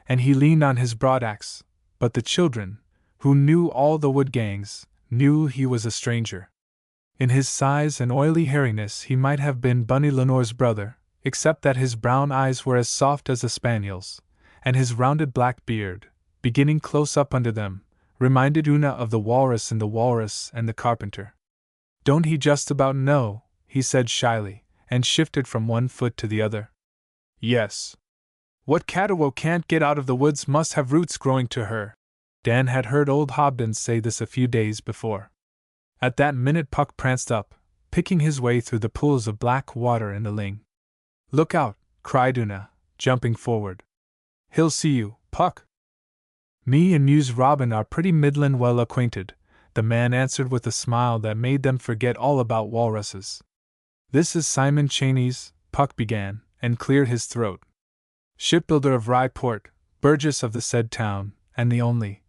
and he leaned on his broadaxe, but the children, who knew all the wood gangs, knew he was a stranger. In his size and oily hairiness he might have been Bunny Lenore's brother, except that his brown eyes were as soft as a spaniel's, and his rounded black beard, beginning close up under them, reminded Una of the walrus in The Walrus and the Carpenter. Don't he just about know? He said shyly, and shifted from one foot to the other. Yes. What Catawba can't get out of the woods must have roots growing to her. Dan had heard old Hobden say this a few days before. At that minute Puck pranced up, picking his way through the pools of black water in the ling. Look out, cried Una, jumping forward. He'll see you, Puck. Me and Muse Robin are pretty middlin' well acquainted, the man answered with a smile that made them forget all about walruses. This is Simon Cheney's, Puck began, and cleared his throat. Shipbuilder of Rye Port, burgess of the said town, and the only.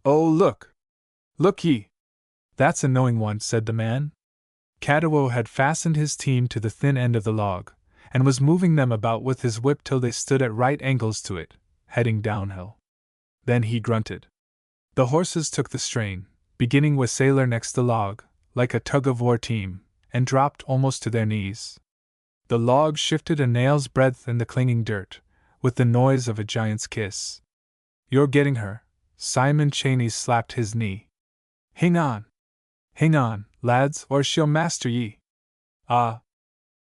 Oh, look! Look ye! That's a knowing one, said the man. Catawba had fastened his team to the thin end of the log, and was moving them about with his whip till they stood at right angles to it, heading downhill. Then he grunted. The horses took the strain, beginning with Sailor next the log, like a tug-of-war team, and dropped almost to their knees. The log shifted a nail's breadth in the clinging dirt, with the noise of a giant's kiss. "You're getting her." Simon Chaney slapped his knee. Hang on, lads, or she'll master ye." Ah!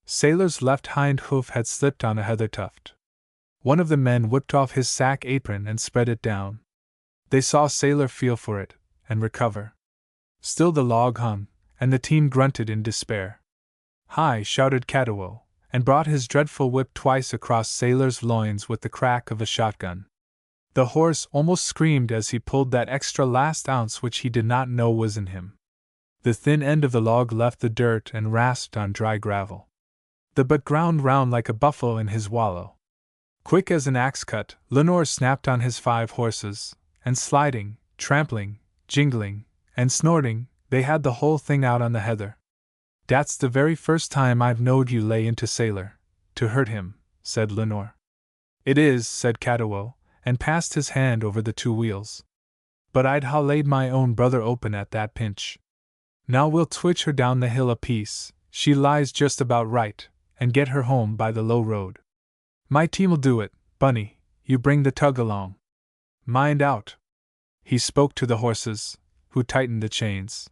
Sailor's left hind hoof had slipped on a heather tuft. One of the men whipped off his sack apron and spread it down. They saw Sailor feel for it, and recover. Still the log hung, and the team grunted in despair. "Hi!" shouted Catawal, and brought his dreadful whip twice across Sailor's loins with the crack of a shotgun. The horse almost screamed as he pulled that extra last ounce which he did not know was in him. The thin end of the log left the dirt and rasped on dry gravel. The butt ground round like a buffalo in his wallow. Quick as an axe cut, Lenore snapped on his 5 horses, and sliding, trampling, jingling, and snorting, they had the whole thing out on the heather. "Dat's the very first time I've knowed you lay into Sailor, to hurt him," said Lenore. "It is," said Catawal, and passed his hand over the 2 wheels. "But I'd ha' laid my own brother open at that pinch. Now we'll twitch her down the hill a piece, she lies just about right, and get her home by the low road. My team'll do it, Bunny, you bring the tug along. Mind out." He spoke to the horses, who tightened the chains.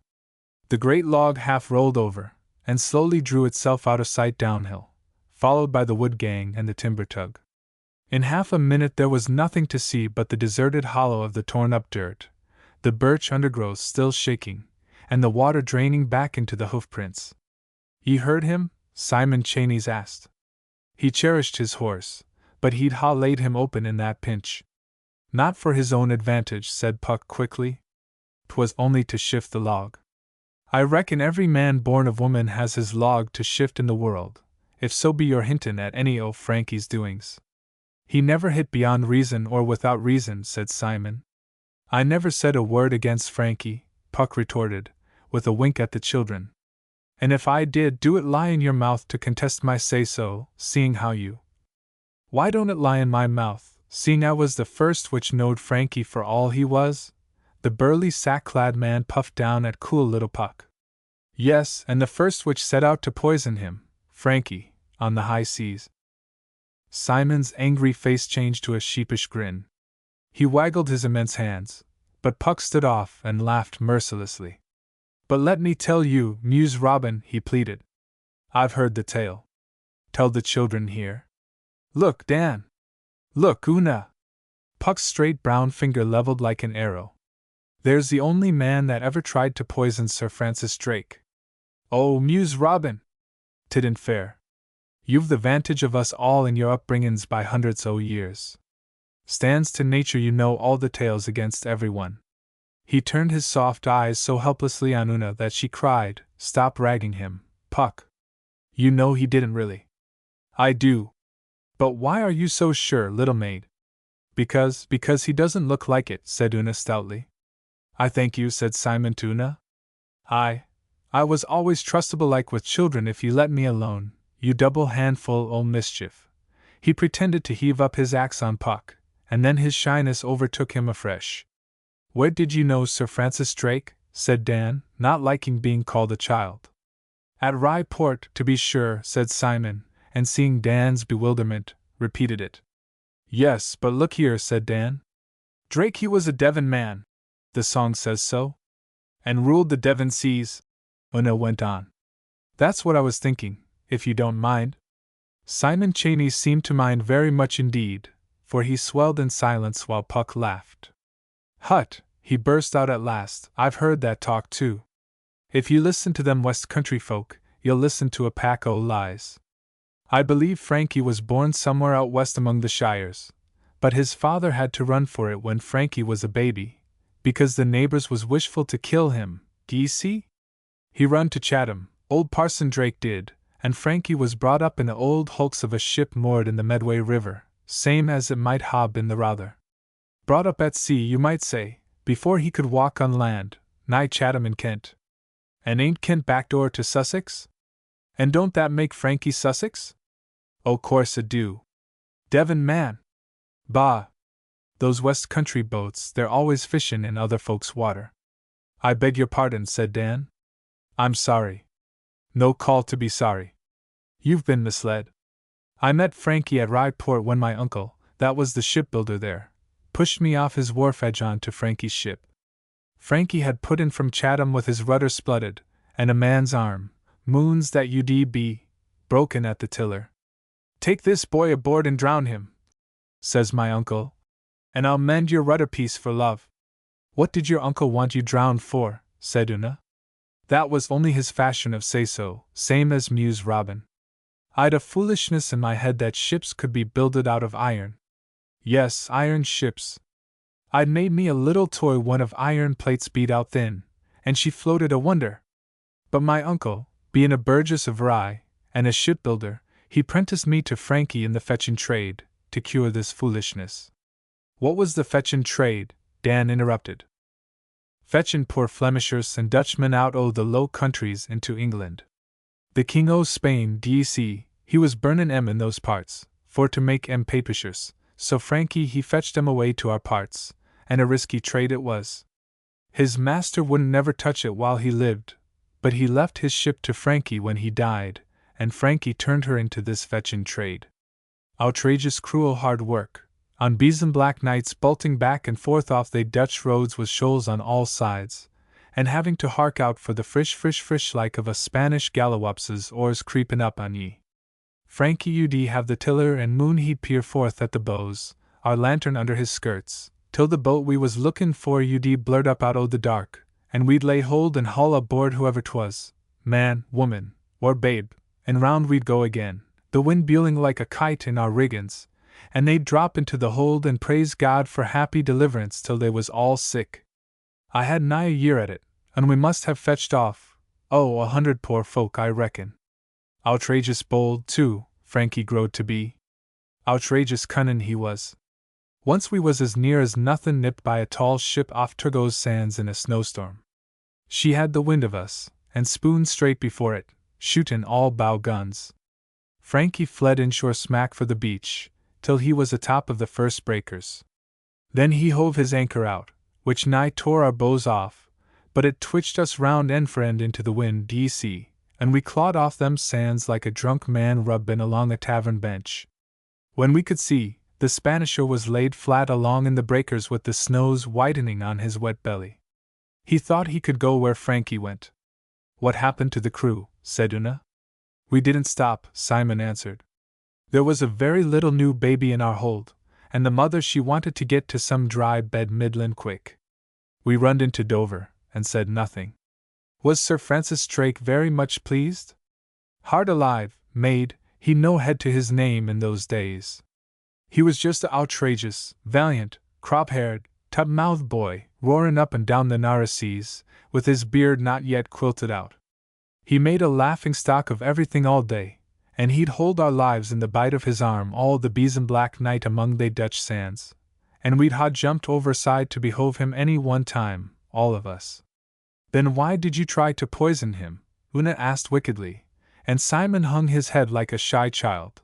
The great log half rolled over, and slowly drew itself out of sight downhill, followed by the wood gang and the timber tug. In half a minute there was nothing to see but the deserted hollow of the torn-up dirt, the birch undergrowth still shaking, and the water draining back into the hoof-prints. "Ye heard him?" Simon Chaney's asked. "He cherished his horse, but he'd ha' laid him open in that pinch." "Not for his own advantage," said Puck quickly. "'Twas only to shift the log. I reckon every man born of woman has his log to shift in the world, if so be you're hintin' at any o' Frankie's doings." "He never hit beyond reason or without reason," said Simon. "I never said a word against Frankie," Puck retorted, with a wink at the children. "And if I did, do it lie in your mouth to contest my say-so, seeing how you—" "Why don't it lie in my mouth, seeing I was the first which knowed Frankie for all he was?" The burly sack-clad man puffed down at cool little Puck. "Yes, and the first which set out to poison him, Frankie, on the high seas." Simon's angry face changed to a sheepish grin. He waggled his immense hands, but Puck stood off and laughed mercilessly. "But let me tell you," mused Robin, he pleaded. "I've heard the tale. Tell the children here. Look, Dan! Look, Una!" Puck's straight brown finger leveled like an arrow. "There's the only man that ever tried to poison Sir Francis Drake." "Oh," mused Robin, "'tidn't fair. You've the vantage of us all in your upbringin's by hundreds o' years. Stands to nature you know all the tales against everyone." He turned his soft eyes so helplessly on Una that she cried, "Stop ragging him, Puck. You know he didn't really." "I do." "But why are you so sure, little maid?" Because he doesn't look like it," said Una stoutly. "I thank you," said Simon to Una. I was always trustable like with children if you let me alone, you double handful o' mischief." He pretended to heave up his axe on Puck, and then his shyness overtook him afresh. "Where did you know Sir Francis Drake?" said Dan, not liking being called a child. "At Rye Port, to be sure," said Simon, and seeing Dan's bewilderment, repeated it. "Yes, but look here," said Dan. "Drake he was a Devon man. The song says so. And ruled the Devon seas," Una went on. "That's what I was thinking, if you don't mind." Simon Chaney seemed to mind very much indeed, for he swelled in silence while Puck laughed. "Hut!" he burst out at last, "I've heard that talk too. If you listen to them West Country folk, you'll listen to a pack o' lies. I believe Frankie was born somewhere out west among the shires, but his father had to run for it when Frankie was a baby, because the neighbors was wishful to kill him, d'ye see? He run to Chatham, old Parson Drake did, and Frankie was brought up in the old hulks of a ship moored in the Medway River, same as it might ha' been the Rother. Brought up at sea, you might say, before he could walk on land, nigh Chatham in Kent. And ain't Kent backdoor to Sussex? And don't that make Frankie Sussex? O' course it do. Devon man! Bah! Those West Country boats, they're always fishin' in other folks' water. I beg your pardon, said Dan. I'm sorry. No call to be sorry. You've been misled. I met Frankie at Rye Port when my uncle, that was the shipbuilder there, pushed me off his wharf edge on to Frankie's ship. Frankie had put in from Chatham with his rudder splutted, and a man's arm, moons that be, broken at the tiller. Take this boy aboard and drown him, says my uncle, and I'll mend your rudder piece for love. What did your uncle want you drowned for? Said Una. That was only his fashion of say-so, same as mused Robin. I'd a foolishness in my head that ships could be builded out of iron. Yes, iron ships. I'd made me a little toy one of iron plates beat out thin, and she floated a wonder. But my uncle, being a burgess of Rye, and a shipbuilder, he prenticed me to Frankie in the fetchin' trade, to cure this foolishness. What was the fetchin' trade? Dan interrupted. Fetchin' poor Flemishers and Dutchmen out o' the Low Countries into England. The King o' Spain, d'ye see, he was burnin' 'em in those parts, for to make 'em papishers, so Frankie he fetched 'em away to our parts, and a risky trade it was. His master wouldn't never touch it while he lived, but he left his ship to Frankie when he died, and Frankie turned her into this fetchin' trade. Outrageous cruel hard work, on besom black nights bolting back and forth off they Dutch roads with shoals on all sides, and having to hark out for the frish like of a Spanish gallowaps's oars creepin' up on ye. Frankie ud have the tiller and moon he'd peer forth at the bows, our lantern under his skirts, till the boat we was lookin' for ud blurred up out o' the dark, and we'd lay hold and haul aboard whoever 'twas, man, woman, or babe, and round we'd go again, the wind bewling like a kite in our riggin's, and they'd drop into the hold and praise God for happy deliverance till they was all sick. I had nigh a year at it, and we must have fetched off, 100 poor folk, I reckon. Outrageous bold, too, Frankie growed to be. Outrageous cunnin' he was. Once we was as near as nothin' nipped by a tall ship off Turgo's sands in a snowstorm. She had the wind of us, and spooned straight before it, shootin' all bow guns. Frankie fled inshore smack for the beach, till he was atop of the first breakers. Then he hove his anchor out, which nigh tore our bows off, but it twitched us round end for end into the wind, d'ye see, and we clawed off them sands like a drunk man rubbin' along a tavern bench. When we could see, the Spanisher was laid flat along in the breakers with the snows whitening on his wet belly. He thought he could go where Frankie went. What happened to the crew? Said Una. We didn't stop, Simon answered. There was a very little new baby in our hold, and the mother she wanted to get to some dry bed midland quick. We runned into Dover, and said nothing. Was Sir Francis Drake very much pleased? Hard alive, maid, he'd no head to his name in those days. He was just a outrageous, valiant, crop-haired, tub-mouthed boy, roaring up and down the narrow seas, with his beard not yet quilted out. He made a laughing-stock of everything all day, and he'd hold our lives in the bite of his arm all the besom black night among they Dutch sands, and we'd ha' jumped overside to behove him any one time, all of us. Then why did you try to poison him? Una asked wickedly, and Simon hung his head like a shy child.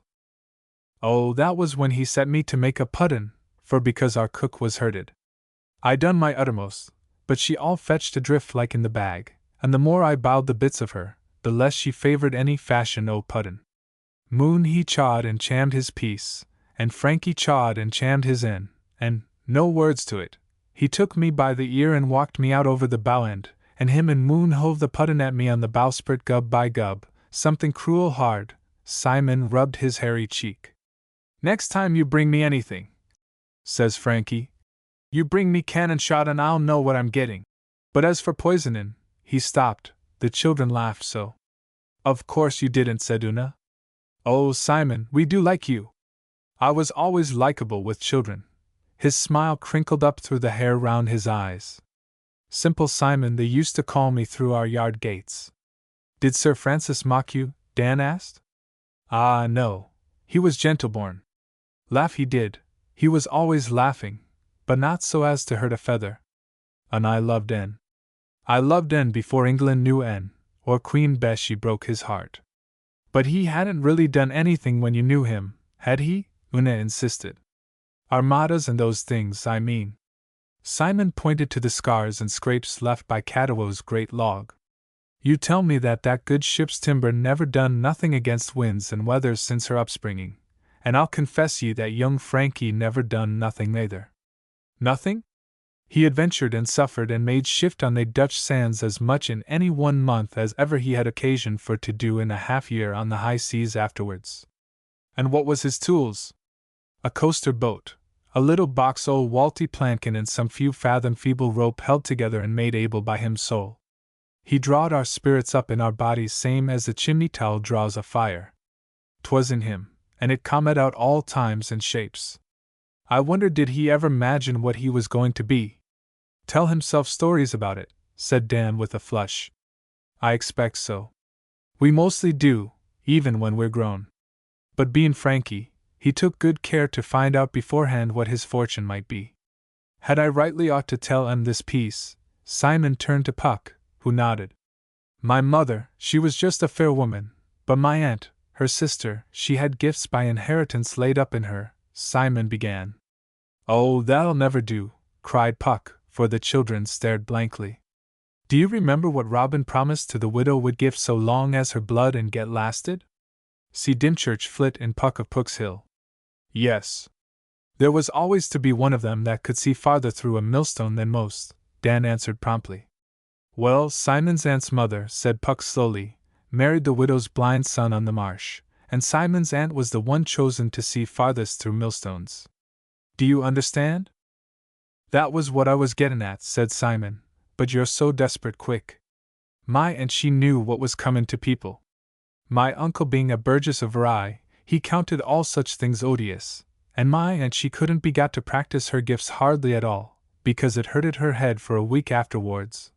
Oh, that was when he set me to make a puddin', for because our cook was hurted. I done my uttermost, but she all fetched adrift like in the bag, and the more I bowed the bits of her, the less she favored any fashion o' puddin'. Moon he chawed and chammed his piece, and Frankie chawed and chammed his in, and, no words to it, he took me by the ear and walked me out over the bow end, and him and Moon hove the puddin' at me on the bowsprit gub by gub, something cruel hard. Simon rubbed his hairy cheek. Next time you bring me anything, says Frankie, you bring me cannon shot and I'll know what I'm getting. But as for poisonin', he stopped, the children laughed so. Of course you didn't, said Una. Oh, Simon, we do like you. I was always likable with children. His smile crinkled up through the hair round his eyes. Simple Simon they used to call me through our yard gates. Did Sir Francis mock you? Dan asked. Ah, no. He was gentle-born. Laugh he did, he was always laughing, but not so as to hurt a feather. And I loved en. I loved en before England knew en, or Queen Bess she broke his heart. But he hadn't really done anything when you knew him, had he? Una insisted. Armadas and those things, I mean. Simon pointed to the scars and scrapes left by Catawo's great log. You tell me that good ship's timber never done nothing against winds and weathers since her upspringing, and I'll confess ye that young Frankie never done nothing neither. Nothing? He adventured and suffered and made shift on they Dutch sands as much in any 1 month as ever he had occasion for to do in a half-year on the high seas afterwards. And what was his tools? A coaster boat, a little box o' walty plankin and some few fathom feeble rope held together and made able by him sole. He drawed our spirits up in our bodies same as the chimney towel draws a fire. 'Twas in him, and it comed out all times and shapes. I wonder did he ever imagine what he was going to be? Tell himself stories about it, said Dan with a flush. I expect so. We mostly do, even when we're grown. But bein' Frankie, he took good care to find out beforehand what his fortune might be. Had I rightly ought to tell him this piece? Simon turned to Puck, who nodded. My mother, she was just a fair woman, but my aunt, her sister, she had gifts by inheritance laid up in her, Simon began. Oh, that'll never do, cried Puck, for the children stared blankly. Do you remember what Robin promised to the widow would give so long as her blood and get lasted? See Dymchurch flit in Puck of Pook's Hill. Yes. There was always to be one of them that could see farther through a millstone than most, Dan answered promptly. Well, Simon's aunt's mother, said Puck slowly, married the widow's blind son on the marsh, and Simon's aunt was the one chosen to see farthest through millstones. Do you understand? That was what I was gettin' at, said Simon, but you're so desperate quick. My aunt she knew what was comin' to people. My uncle being a burgess of Rye, he counted all such things odious, and my aunt she couldn't be got to practice her gifts hardly at all, because it hurted her head for a week afterwards.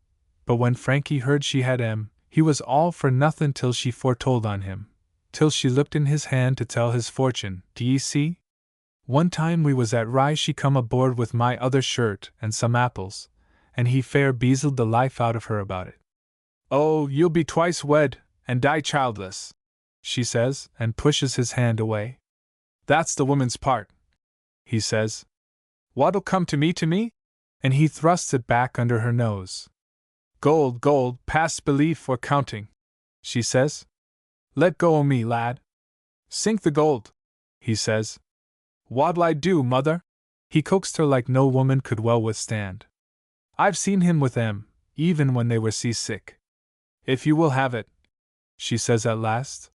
But when Frankie heard she had he was all for nothin' till she foretold on him, till she looked in his hand to tell his fortune, d'ye see? One time we was at Rye she come aboard with my other shirt and some apples, and he fair beazled the life out of her about it. Oh, you'll be twice wed, and die childless, she says, and pushes his hand away. That's the woman's part, he says. What'll come to me? And he thrusts it back under her nose. Gold, past belief or counting, she says. Let go o' me, lad. Sink the gold, he says. What'll I do, mother? He coaxed her like no woman could well withstand. I've seen him with them, even when they were seasick. If you will have it, she says at last,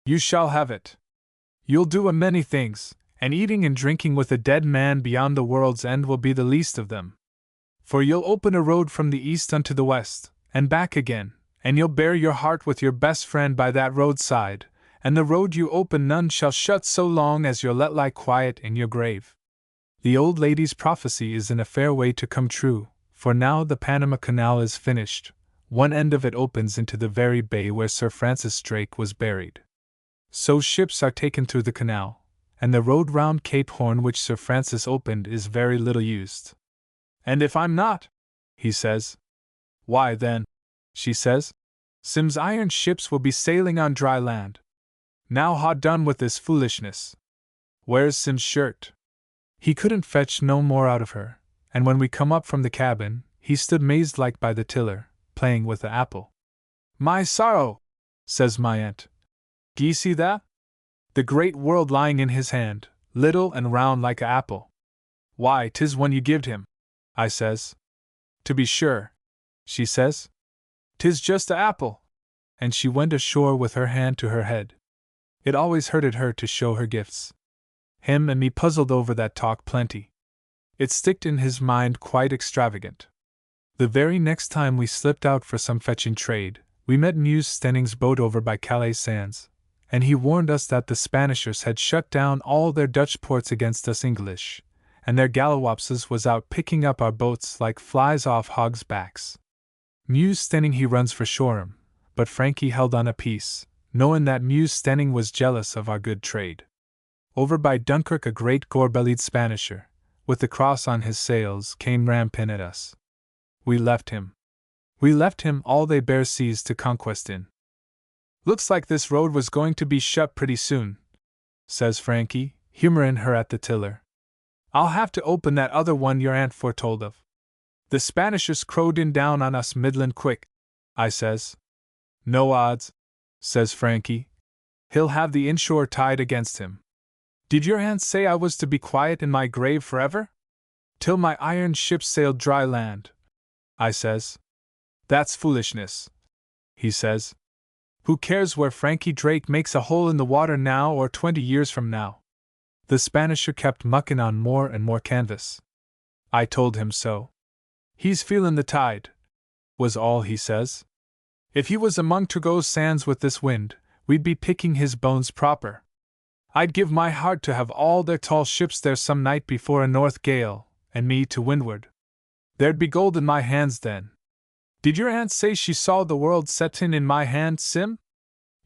you shall have it. You'll do a many things, and eating and drinking with a dead man beyond the world's end will be the least of them. For you'll open a road from the east unto the west, and back again, and you'll bear your heart with your best friend by that roadside, and the road you open none shall shut so long as you'll let lie quiet in your grave. The old lady's prophecy is in a fair way to come true, for now the Panama Canal is finished, one end of it opens into the very bay where Sir Francis Drake was buried. So ships are taken through the canal, and the road round Cape Horn which Sir Francis opened is very little used. And if I'm not, he says. Why then, she says, Sim's iron ships will be sailing on dry land. Now ha' done with this foolishness. Where's Sim's shirt? He couldn't fetch no more out of her, and when we come up from the cabin, he stood mazed like by the tiller, playing with the apple. My sorrow, says my aunt. D'ye see that? The great world lying in his hand, little and round like a apple. Why, 'tis one you gived him, I says. To be sure, she says. 'Tis just a apple. And she went ashore with her hand to her head. It always hurted her to show her gifts. Him and me puzzled over that talk plenty. It sticked in his mind quite extravagant. The very next time we slipped out for some fetching trade, we met Muse Stenning's boat over by Calais Sands, and he warned us that the Spanishers had shut down all their Dutch ports against us English, and their gallowapses was out picking up our boats like flies off hogs' backs. Muse Stenning he runs for Shoreham, but Frankie held on a piece, knowing that Muse Stenning was jealous of our good trade. Over by Dunkirk a great gore-bellied Spanisher, with the cross on his sails, came ramping at us. We left him all they bare seas to conquest in. Looks like this road was going to be shut pretty soon, says Frankie, humoring her at the tiller. I'll have to open that other one your aunt foretold of. The Spanishers crowed in down on us middlin' quick, I says. No odds, says Frankie. He'll have the inshore tide against him. Did your aunt say I was to be quiet in my grave forever? Till my iron ship sailed dry land, I says. That's foolishness, he says. Who cares where Frankie Drake makes a hole in the water now or 20 years from now? The Spanisher kept mucking on more and more canvas. I told him so. He's feelin' the tide, was all he says. If he was among Turgot's sands with this wind, we'd be picking his bones proper. I'd give my heart to have all their tall ships there some night before a north gale, and me to windward. There'd be gold in my hands then. Did your aunt say she saw the world settin' in my hand, Sim?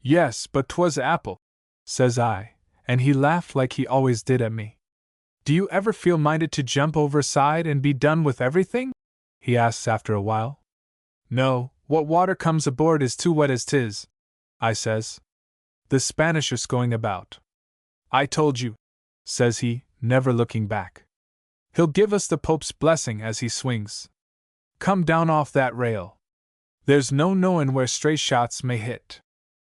Yes, but 'twas apple, says I, and he laughed like he always did at me. Do you ever feel minded to jump overside and be done with everything? He asks after a while. No, what water comes aboard is too wet as 'tis, I says. The Spanisher's going about. I told you, says he, never looking back. He'll give us the Pope's blessing as he swings. Come down off that rail. There's no knowin' where stray shots may hit.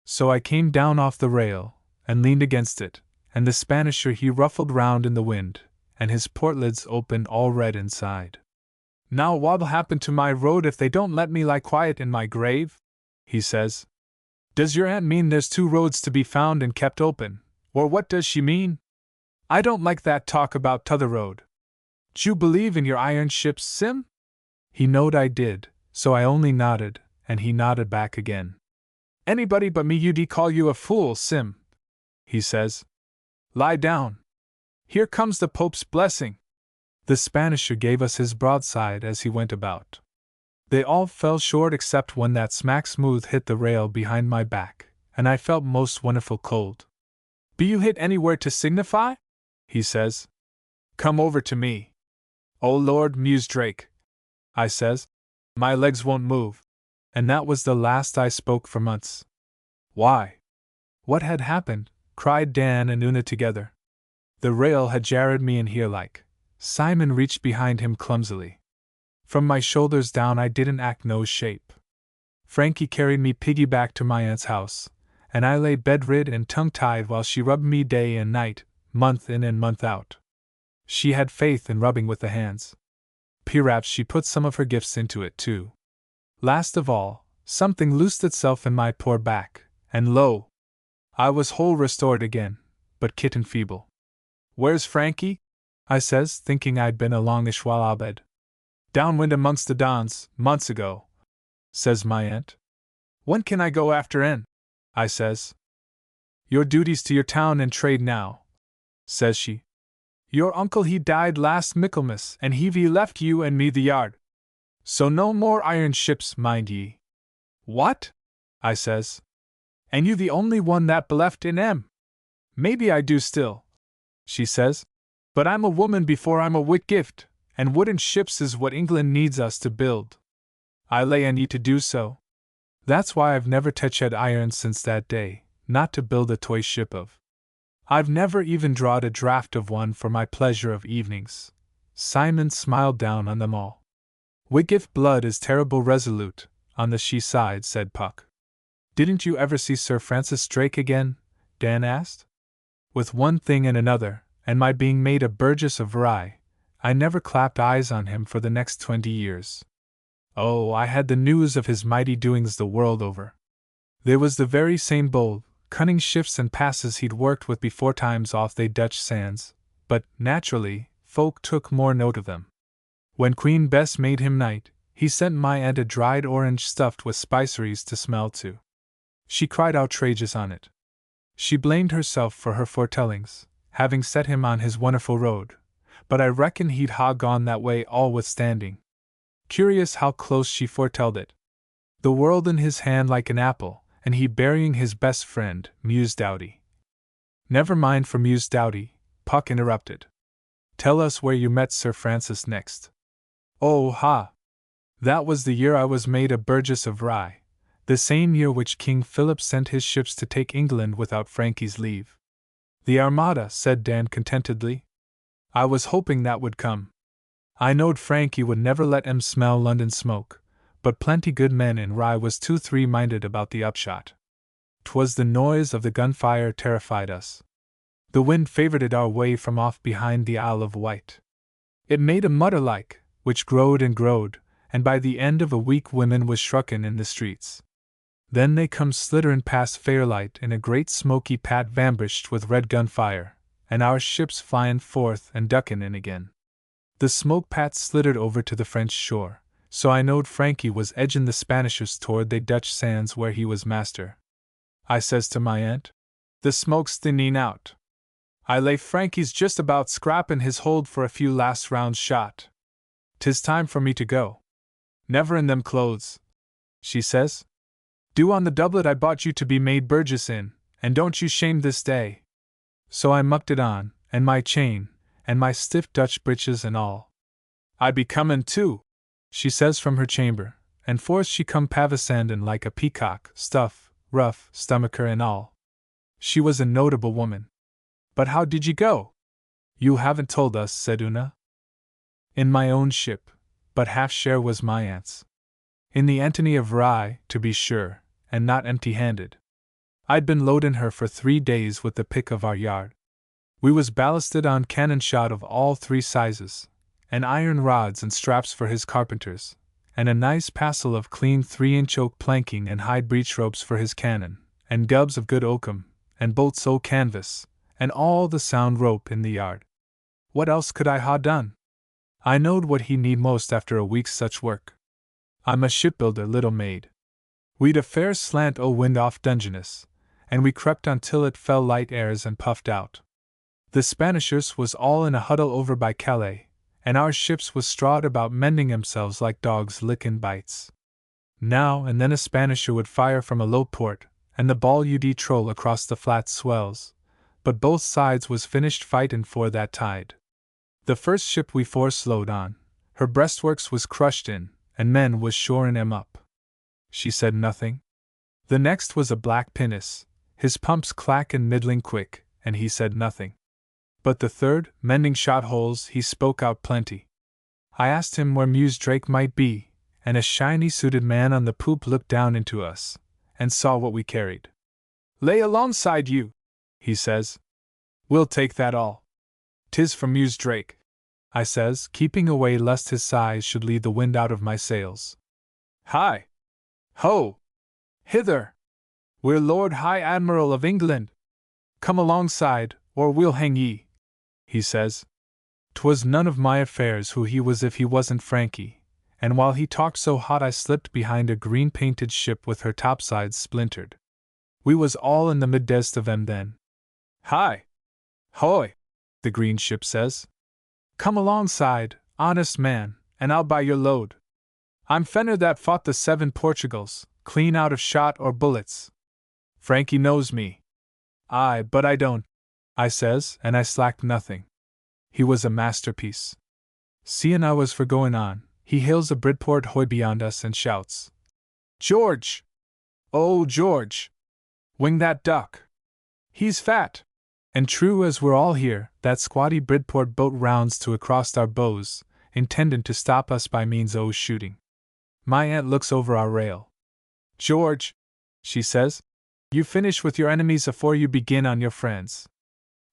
So I came down off the rail, and leaned against it, and the Spanisher he ruffled round in the wind, and his portlids opened all red inside. Now what'll happen to my road if they don't let me lie quiet in my grave? He says. Does your aunt mean there's 2 roads to be found and kept open, or what does she mean? I don't like that talk about t'other road. D'you believe in your iron ships, Sim? He knowed I did, so I only nodded, and he nodded back again. Anybody but me you'd call you a fool, Sim, he says. Lie down. Here comes the Pope's blessing. The Spanisher gave us his broadside as he went about. They all fell short except one that smack smooth hit the rail behind my back, and I felt most wonderful cold. Be you hit anywhere to signify? He says. Come over to me. Oh Lord, mused Drake, I says. My legs won't move. And that was the last I spoke for months. Why? What had happened? Cried Dan and Una together. The rail had jarred me in here like. Simon reached behind him clumsily. From my shoulders down I didn't act no shape. Frankie carried me piggyback to my aunt's house, and I lay bedrid and tongue-tied while she rubbed me day and night, month in and month out. She had faith in rubbing with the hands. Perhaps she put some of her gifts into it too. Last of all, something loosed itself in my poor back, and lo! I was whole restored again, but kitten feeble. Where's Frankie? I says, thinking I'd been a longish while abed. Downwind amongst the Dons, months ago, says my aunt. When can I go after en? I says. Your duties to your town and trade now, says she. Your uncle he died last Michaelmas, and he left you and me the yard. So no more iron ships, mind ye. What? I says. And you the only one that beleft in em? Maybe I do still, she says. But I'm a woman before I'm a wit gift, and wooden ships is what England needs us to build. I lay on ye to do so. That's why I've never touched iron since that day, not to build a toy ship of. I've never even drawed a draft of one for my pleasure of evenings. Simon smiled down on them all. Whitgift blood is terrible resolute, on the she side, said Puck. Didn't you ever see Sir Francis Drake again? Dan asked. With one thing and another, and my being made a burgess of Rye, I never clapped eyes on him for the next 20 years. Oh, I had the news of his mighty doings the world over. There was the very same bold, cunning shifts and passes he'd worked with before times off they Dutch sands, but, naturally, folk took more note of them. When Queen Bess made him knight, he sent my aunt a dried orange stuffed with spiceries to smell to. She cried outrageous on it. She blamed herself for her foretellings, having set him on his wonderful road, but I reckon he'd ha' gone that way all-withstanding. Curious how close she foretelled it. The world in his hand like an apple, and he burying his best friend, mused Doughty. Never mind for mused Doughty, Puck interrupted. Tell us where you met Sir Francis next. Oh, ha! That was the year I was made a burgess of Rye, the same year which King Philip sent his ships to take England without Frankie's leave. The Armada, said Dan contentedly. I was hoping that would come. I knowed Frankie would never let 'em smell London smoke, but plenty good men in Rye was too three-minded about the upshot. 'Twas the noise of the gunfire terrified us. The wind favored it our way from off behind the Isle of Wight. It made a mutter like, which growed and growed, and by the end of a week women was shrucken in the streets. Then they come slitterin' past Fairlight in a great smoky pat vambrished with red gunfire, and our ships flyin' forth and duckin' in again. The smoke pat slittered over to the French shore, so I knowed Frankie was edgin' the Spanishers toward they Dutch sands where he was master. I says to my aunt, the smoke's thinning out. I lay Frankie's just about scrappin' his hold for a few last rounds shot. 'Tis time for me to go. Never in them clothes, she says. Do on the doublet I bought you to be made burgess in, and don't you shame this day. So I mucked it on, and my chain, and my stiff Dutch breeches and all. I be comin' too, she says from her chamber, and forth she come pavasandin' like a peacock, stuff, ruff, stomacher and all. She was a notable woman. But how did ye go? You haven't told us, said Una. In my own ship, but half share was my aunt's. In the Antony of Rye, to be sure, and not empty-handed. I'd been loadin' her for 3 days with the pick of our yard. We was ballasted on cannon shot of all 3 sizes, and iron rods and straps for his carpenters, and a nice passel of clean 3-inch oak planking and hide breech ropes for his cannon, and gubs of good oakum, and bolts o' canvas, and all the sound rope in the yard. What else could I ha' done? I knowed what he need most after a week's such work. I'm a shipbuilder, little maid. We'd a fair slant o' wind off Dungeness, and we crept until it fell light airs and puffed out. The Spanishers was all in a huddle over by Calais, and our ships was strawed about mending 'emselves like dogs lickin' bites. Now and then a Spanisher would fire from a low port, and the ball ud troll across the flat swells, but both sides was finished fightin' for that tide. The first ship we foreslowed on, her breastworks was crushed in, and men was shorin' 'em up. She said nothing. The next was a black pinnace, his pumps clackin' middling quick, and he said nothing. But the third, mending shot holes, he spoke out plenty. I asked him where Muse Drake might be, and a shiny suited man on the poop looked down into us, and saw what we carried. Lay alongside you, he says. We'll take that all. 'Tis from Muse Drake, I says, keeping away lest his sighs should lead the wind out of my sails. Hi! Ho! Hither! We're Lord High Admiral of England! Come alongside, or we'll hang ye, he says. 'Twas none of my affairs who he was if he wasn't Frankie, and while he talked so hot I slipped behind a green-painted ship with her topsides splintered. We was all in the midst of 'em then. Hi! Hoy! The green ship says. Come alongside, honest man, and I'll buy your load. I'm Fenner that fought the 7 Portugals, clean out of shot or bullets. Frankie knows me. Aye, but I don't, I says, and I slacked nothing. He was a masterpiece. Seein' I was for going on, he hails a Bridport hoy beyond us and shouts, George! Oh, George! Wing that duck! He's fat! And true as we're all here, that squatty Bridport boat rounds to across our bows, intendin' to stop us by means o' shooting. My aunt looks over our rail. George, she says, you finish with your enemies afore you begin on your friends.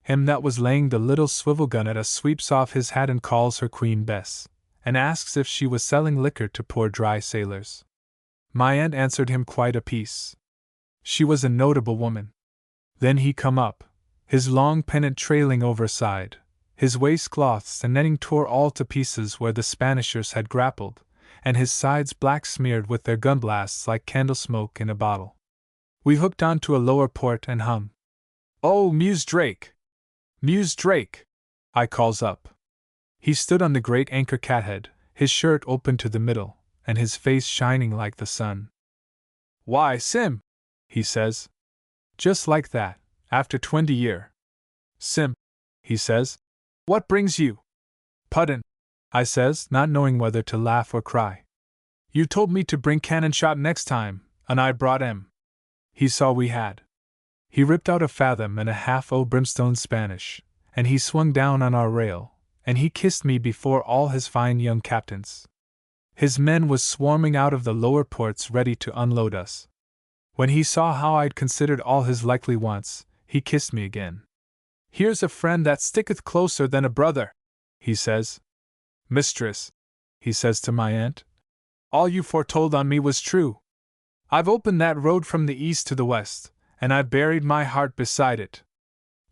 Him that was laying the little swivel gun at us sweeps off his hat and calls her Queen Bess, and asks if she was selling liquor to poor dry sailors. My aunt answered him quite a piece. She was a notable woman. Then he come up, his long pennant trailing overside, his waistcloths and netting tore all to pieces where the Spanishers had grappled, and his sides black smeared with their gun blasts like candle smoke in a bottle. We hooked on to a lower port and hung. Oh, Muse Drake! Muse Drake! I calls up. He stood on the great anchor cathead, his shirt open to the middle, and his face shining like the sun. Why, Sim, he says. Just like that, after 20 year. Sim, he says, what brings you? Pudden, I says, not knowing whether to laugh or cry. You told me to bring cannon shot next time, And I brought him. He saw we had. He ripped out a fathom and a half o' brimstone Spanish, and he swung down on our rail, and he kissed me before all his fine young captains. His men was swarming out of the lower ports ready to unload us. When he saw how I'd considered all his likely wants, he kissed me again. Here's a friend that sticketh closer than a brother, he says. Mistress, he says to my aunt, all you foretold on me was true. I've opened that road from the east to the west, and I've buried my heart beside it.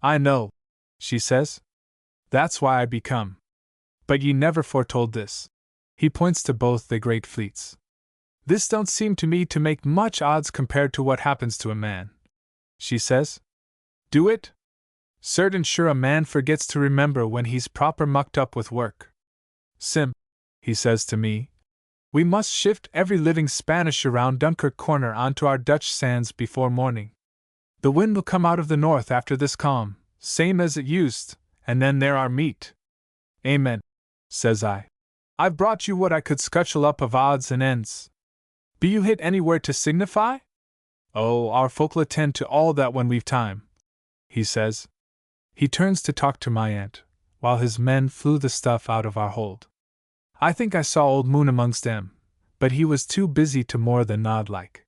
I know, she says. That's why I be come. But ye never foretold this. He points to both the great fleets. This don't seem to me to make much odds compared to what happens to a man, she says. Do it? Certain sure a man forgets to remember when he's proper mucked up with work. Sim, he says to me, we must shift every living Spanish around Dunkirk corner onto our Dutch sands before morning. The wind will come out of the north after this calm, same as it used, and then there our meat. Amen, says I. I've brought you what I could scutchel up of odds and ends. Be you hit anywhere to signify? Oh, our folk'll attend to all that when we've time, he says. He turns to talk to my aunt, while his men flew the stuff out of our hold. I think I saw old Moon amongst them, but he was too busy to more than nod like.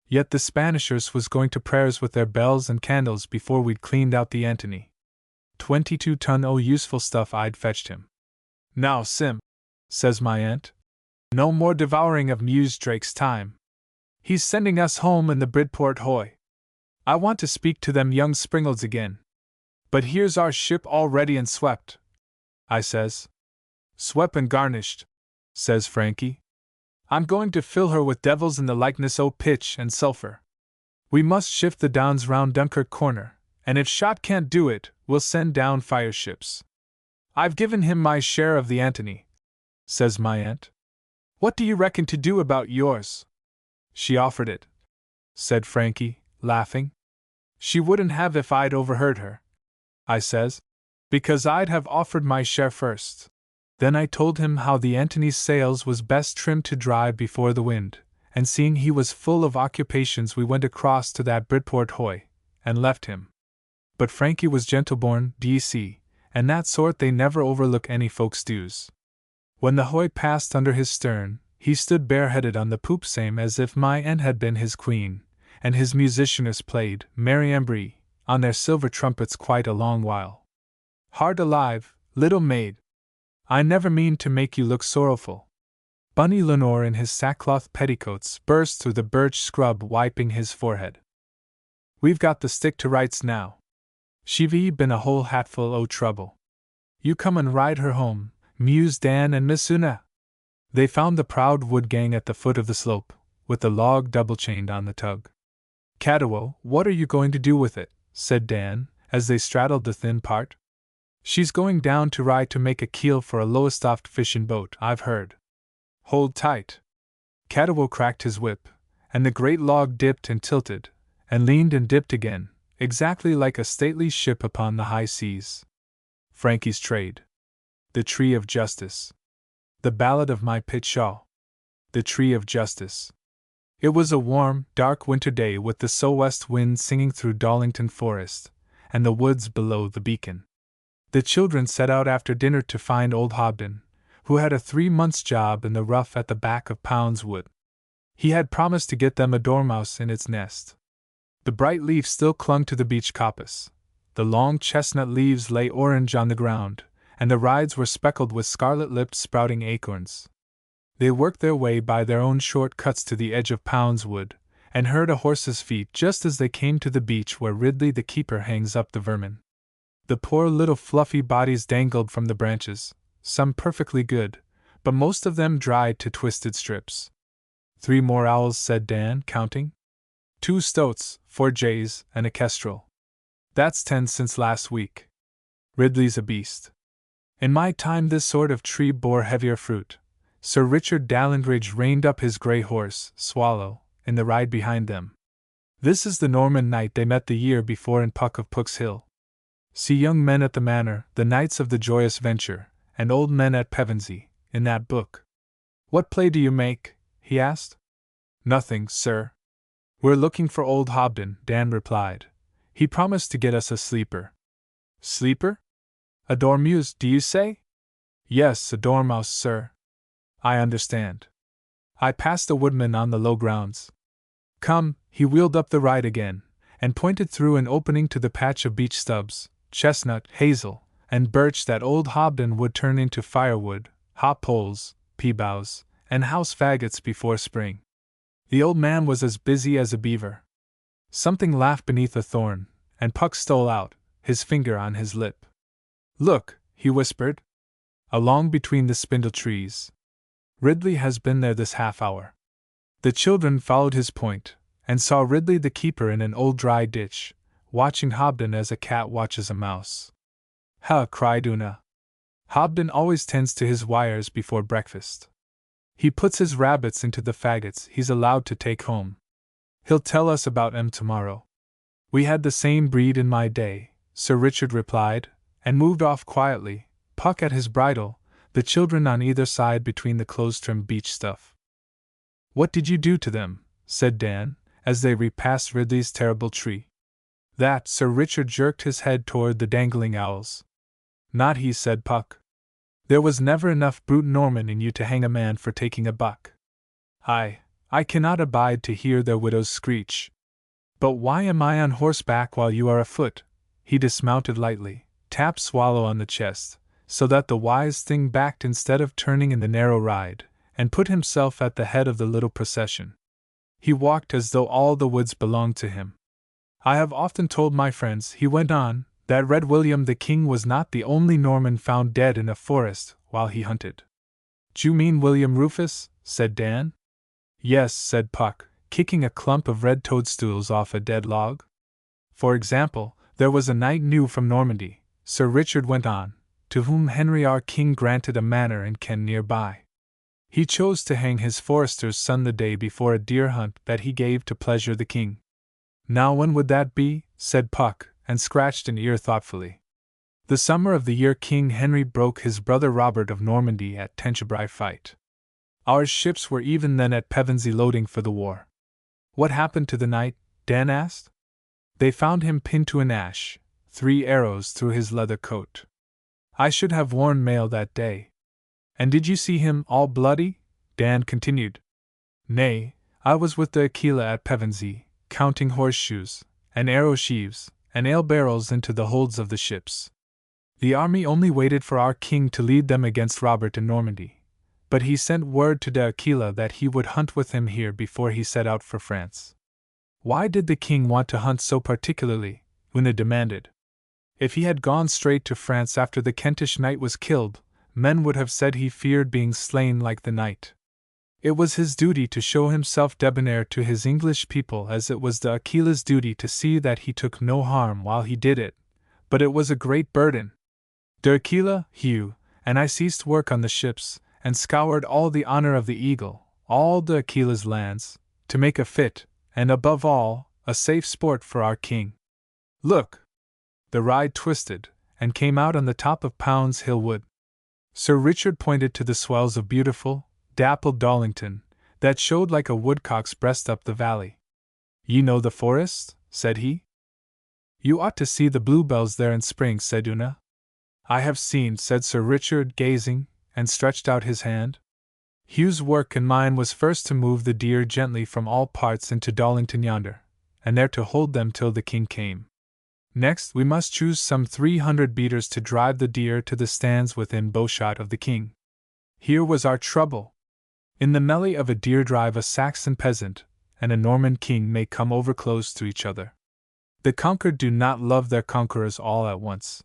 Yet the Spanishers was going to prayers with their bells and candles before we'd cleaned out the Antony. 22-ton o' useful stuff I'd fetched him. Now, Sim, says my aunt, no more devouring of Muse Drake's time. He's sending us home in the Bridport hoy. I want to speak to them young springalds again. But here's our ship all ready and swept, I says. Swept and garnished, says Frankie. I'm going to fill her with devils in the likeness o' pitch and sulphur. We must shift the downs round Dunkirk corner, and if shot can't do it, we'll send down fire ships. I've given him my share of the Antony, says my aunt. What do you reckon to do about yours? She offered it, said Frankie, laughing. She wouldn't have if I'd overheard her, I says, because I'd have offered my share first. Then I told him how the Antony's sails was best trimmed to dry before the wind, and seeing he was full of occupations we went across to that Bridport hoy, and left him. But Frankie was gentle-born, d'ye see, and that sort they never overlook any folks' dues. When the hoy passed under his stern, he stood bareheaded on the poop same as if my aunt had been his queen, and his musicianers played Merry Embry on their silver trumpets quite a long while. Heart alive, little maid! I never mean to make you look sorrowful. Bunny Lenore in his sackcloth petticoats burst through the birch scrub wiping his forehead. We've got the stick to rights now. She've been a whole hatful o' trouble. You come and ride her home, mused Dan and Miss Una. They found the proud wood gang at the foot of the slope, with the log double-chained on the tug. Catawba, what are you going to do with it? Said Dan, as they straddled the thin part. She's going down to Rye to make a keel for a Lowestoft fishing boat, I've heard. Hold tight. Catawba cracked his whip, and the great log dipped and tilted, and leaned and dipped again, exactly like a stately ship upon the high seas. Frankie's Trade. The Tree of Justice. The Ballad of My Pit Shaw. The Tree of Justice. It was a warm, dark winter day with the sou'west wind singing through Dollington Forest, and the woods below the beacon. The children set out after dinner to find old Hobden, who had a 3 months' job in the rough at the back of Pound's Wood. He had promised to get them a dormouse in its nest. The bright leaf still clung to the beech coppice, the long chestnut leaves lay orange on the ground, and the rides were speckled with scarlet-lipped sprouting acorns. They worked their way by their own short cuts to the edge of Pound's Wood, and heard a horse's feet just as they came to the beach where Ridley the keeper hangs up the vermin. The poor little fluffy bodies dangled from the branches, some perfectly good, but most of them dried to twisted strips. 3 more owls, said Dan, counting. 2 stoats, 4 jays, and a kestrel. That's 10 since last week. Ridley's a beast. In my time this sort of tree bore heavier fruit. Sir Richard Dallandridge reined up his grey horse, Swallow, in the ride behind them. This is the Norman knight they met the year before in Puck of Puck's Hill. See Young Men at the Manor, The Knights of the Joyous Venture, and Old Men at Pevensey, in that book. What play do you make? He asked. Nothing, sir. We're looking for old Hobden, Dan replied. He promised to get us a sleeper. Sleeper? A dormeuse, do you say? Yes, a dormouse, sir. I understand. I passed a woodman on the low grounds. Come, he wheeled up the ride again, and pointed through an opening to the patch of beech stubs, chestnut, hazel, and birch that old Hobden would turn into firewood, hop poles, pea boughs, and house faggots before spring. The old man was as busy as a beaver. Something laughed beneath a thorn, and Puck stole out, his finger on his lip. Look, he whispered. Along between the spindle trees. Ridley has been there this half hour. The children followed his point, and saw Ridley the keeper in an old dry ditch, watching Hobden as a cat watches a mouse. Ha! Cried Una. Hobden always tends to his wires before breakfast. He puts his rabbits into the faggots he's allowed to take home. He'll tell us about 'em tomorrow. We had the same breed in my day, Sir Richard replied, and moved off quietly, Puck at his bridle, the children on either side between the close-trimmed beech stuff. What did you do to them? Said Dan, as they repassed Ridley's terrible tree. That, Sir Richard jerked his head toward the dangling owls. Not he, said Puck. There was never enough brute Norman in you to hang a man for taking a buck. I cannot abide to hear their widows screech. But why am I on horseback while you are afoot? He dismounted lightly, tapped Swallow on the chest, so that the wise thing backed instead of turning in the narrow ride, and put himself at the head of the little procession. He walked as though all the woods belonged to him. I have often told my friends, he went on, that Red William the King was not the only Norman found dead in a forest while he hunted. D'you mean William Rufus? Said Dan. Yes, said Puck, kicking a clump of red toadstools off a dead log. For example, there was a knight new from Normandy, Sir Richard went on, to whom Henry our King granted a manor in Ken near by. He chose to hang his forester's son the day before a deer hunt that he gave to pleasure the king. Now when would that be? Said Puck, and scratched an ear thoughtfully. The summer of the year King Henry broke his brother Robert of Normandy at Tenchebrai fight. Our ships were even then at Pevensey loading for the war. What happened to the knight? Dan asked. They found him pinned to an ash, 3 arrows through his leather coat. I should have worn mail that day. And did you see him all bloody? Dan continued. Nay, I was with the Aquila at Pevensey, counting horseshoes, and arrow sheaves, and ale barrels into the holds of the ships. The army only waited for our king to lead them against Robert in Normandy, but he sent word to de Aquila that he would hunt with him here before he set out for France. Why did the king want to hunt so particularly? Una demanded. If he had gone straight to France after the Kentish knight was killed, men would have said he feared being slain like the knight. It was his duty to show himself debonair to his English people, as it was de Aquila's duty to see that he took no harm while he did it, but it was a great burden. De Aquila, Hugh, and I ceased work on the ships, and scoured all the honor of the Eagle, all de Aquila's lands, to make a fit, and above all, a safe sport for our king. Look! The ride twisted, and came out on the top of Pound's Hill Wood. Sir Richard pointed to the swells of beautiful, dappled Darlington, that showed like a woodcock's breast up the valley. Ye know the forest? Said he. You ought to see the bluebells there in spring, said Una. I have seen, said Sir Richard, gazing, and stretched out his hand. Hugh's work and mine was first to move the deer gently from all parts into Darlington yonder, and there to hold them till the king came. Next, we must choose some 300 beaters to drive the deer to the stands within bowshot of the king. Here was our trouble. In the melee of a deer drive, a Saxon peasant and a Norman king may come over close to each other. The conquered do not love their conquerors all at once.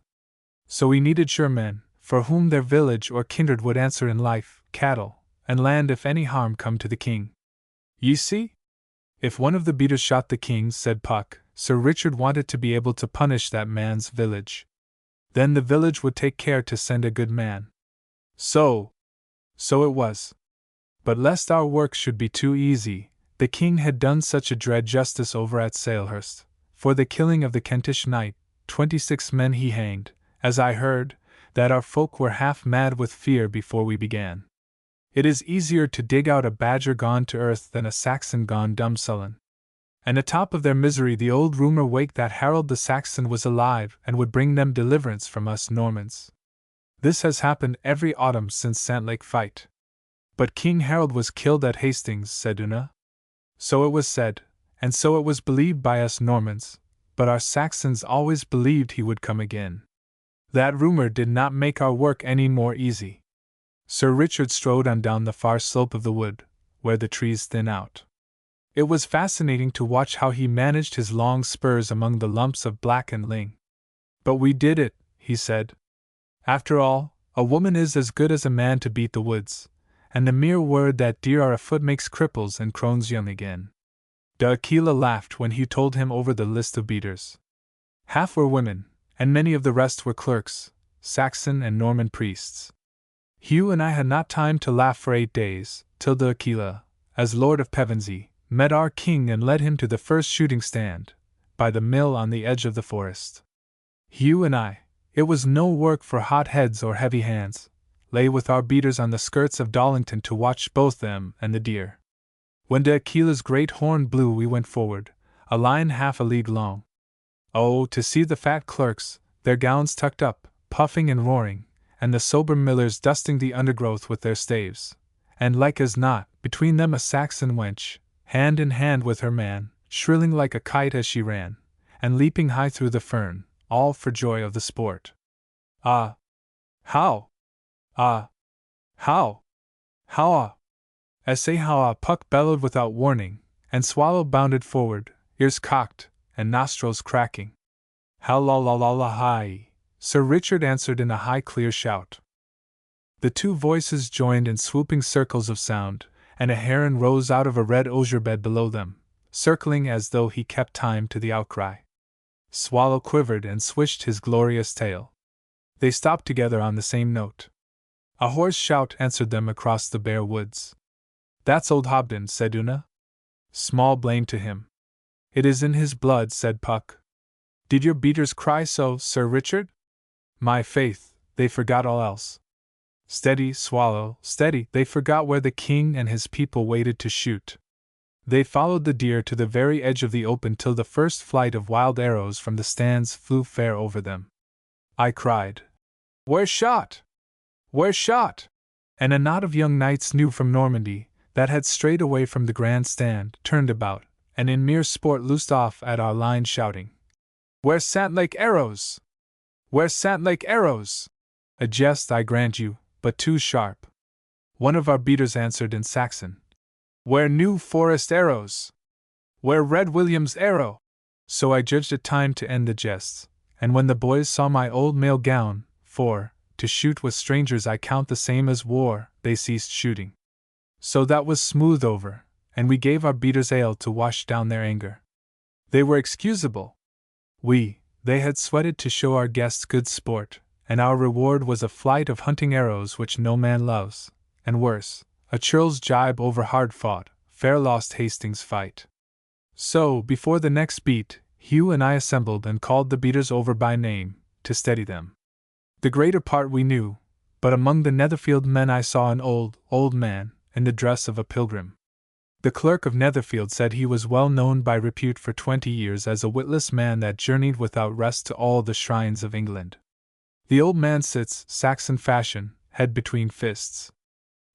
So we needed sure men, for whom their village or kindred would answer in life, cattle, and land if any harm come to the king. Ye see? If one of the beaters shot the king, said Puck, Sir Richard wanted to be able to punish that man's village. Then the village would take care to send a good man. So it was. But lest our work should be too easy, the king had done such a dread justice over at Salehurst, for the killing of the Kentish knight, 26 men he hanged, as I heard, that our folk were half mad with fear before we began. It is easier to dig out a badger gone to earth than a Saxon gone dumb sullen. And atop of their misery the old rumor waked that Harold the Saxon was alive and would bring them deliverance from us Normans. This has happened every autumn since Santlake fight. But King Harold was killed at Hastings, said Una. So it was said, and so it was believed by us Normans, but our Saxons always believed he would come again. That rumor did not make our work any more easy. Sir Richard strode on down the far slope of the wood, where the trees thin out. It was fascinating to watch how he managed his long spurs among the lumps of blackened ling. But we did it, he said. After all, a woman is as good as a man to beat the woods, and the mere word that deer are afoot makes cripples and crones young again. De Aquila laughed when he told him over the list of beaters. Half were women, and many of the rest were clerks, Saxon and Norman priests. Hugh and I had not time to laugh for 8 days, till De Aquila, as Lord of Pevensey, met our king and led him to the first shooting stand, by the mill on the edge of the forest. Hugh and I, it was no work for hot heads or heavy hands, lay with our beaters on the skirts of Dollington to watch both them and the deer. When De Aquila's great horn blew we went forward, a line half a league long. Oh, to see the fat clerks, their gowns tucked up, puffing and roaring, and the sober millers dusting the undergrowth with their staves, and like as not, between them a Saxon wench, hand in hand with her man, shrilling like a kite as she ran, and leaping high through the fern, all for joy of the sport. Ah! How! Ah! How! How ah! Essay how ah! Puck bellowed without warning, and Swallow bounded forward, ears cocked, and nostrils cracking. How la la la la hi! Sir Richard answered in a high clear shout. The two voices joined in swooping circles of sound, and a heron rose out of a red osier bed below them, circling as though he kept time to the outcry. Swallow quivered and swished his glorious tail. They stopped together on the same note. A hoarse shout answered them across the bare woods. That's old Hobden, said Una. Small blame to him. It is in his blood, said Puck. Did your beaters cry so, Sir Richard? My faith, they forgot all else. Steady, Swallow, steady, they forgot where the king and his people waited to shoot. They followed the deer to the very edge of the open till the first flight of wild arrows from the stands flew fair over them. I cried, Where's shot? Where's shot? And a knot of young knights new from Normandy, that had strayed away from the grand stand, turned about, and in mere sport loosed off at our line shouting, Where's Santlake arrows? Where's Santlake arrows? A jest, I grant you, but too sharp. One of our beaters answered in Saxon, Where New Forest arrows? Where Red William's arrow? So I judged it time to end the jests, and when the boys saw my old mail gown, for, to shoot with strangers I count the same as war, they ceased shooting. So that was smooth over, and we gave our beaters ale to wash down their anger. They were excusable. They had sweated to show our guests good sport, and our reward was a flight of hunting arrows which no man loves, and worse, a churl's jibe over hard-fought, fair-lost Hastings fight. So, before the next beat, Hugh and I assembled and called the beaters over by name, to steady them. The greater part we knew, but among the Netherfield men I saw an old man, in the dress of a pilgrim. The clerk of Netherfield said he was well known by repute for 20 years as a witless man that journeyed without rest to all the shrines of England. The old man sits, Saxon fashion, head between fists.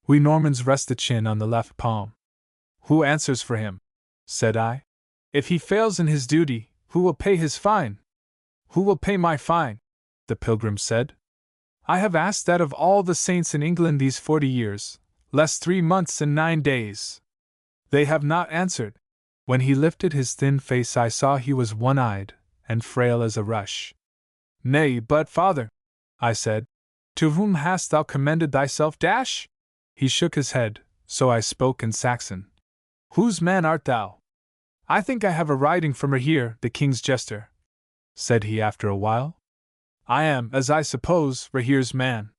We Normans rest the chin on the left palm. Who answers for him? Said I. If he fails in his duty, who will pay his fine? Who will pay my fine? The pilgrim said. I have asked that of all the saints in England these 40 years, less 3 months and 9 days. They have not answered. When he lifted his thin face I saw he was one-eyed, and frail as a rush. Nay, but father, I said, to whom hast thou commended thyself, dash? He shook his head, so I spoke in Saxon. Whose man art thou? I think I have a writing from her here, the king's jester, said he after a while. I am, as I suppose, Rahere's man.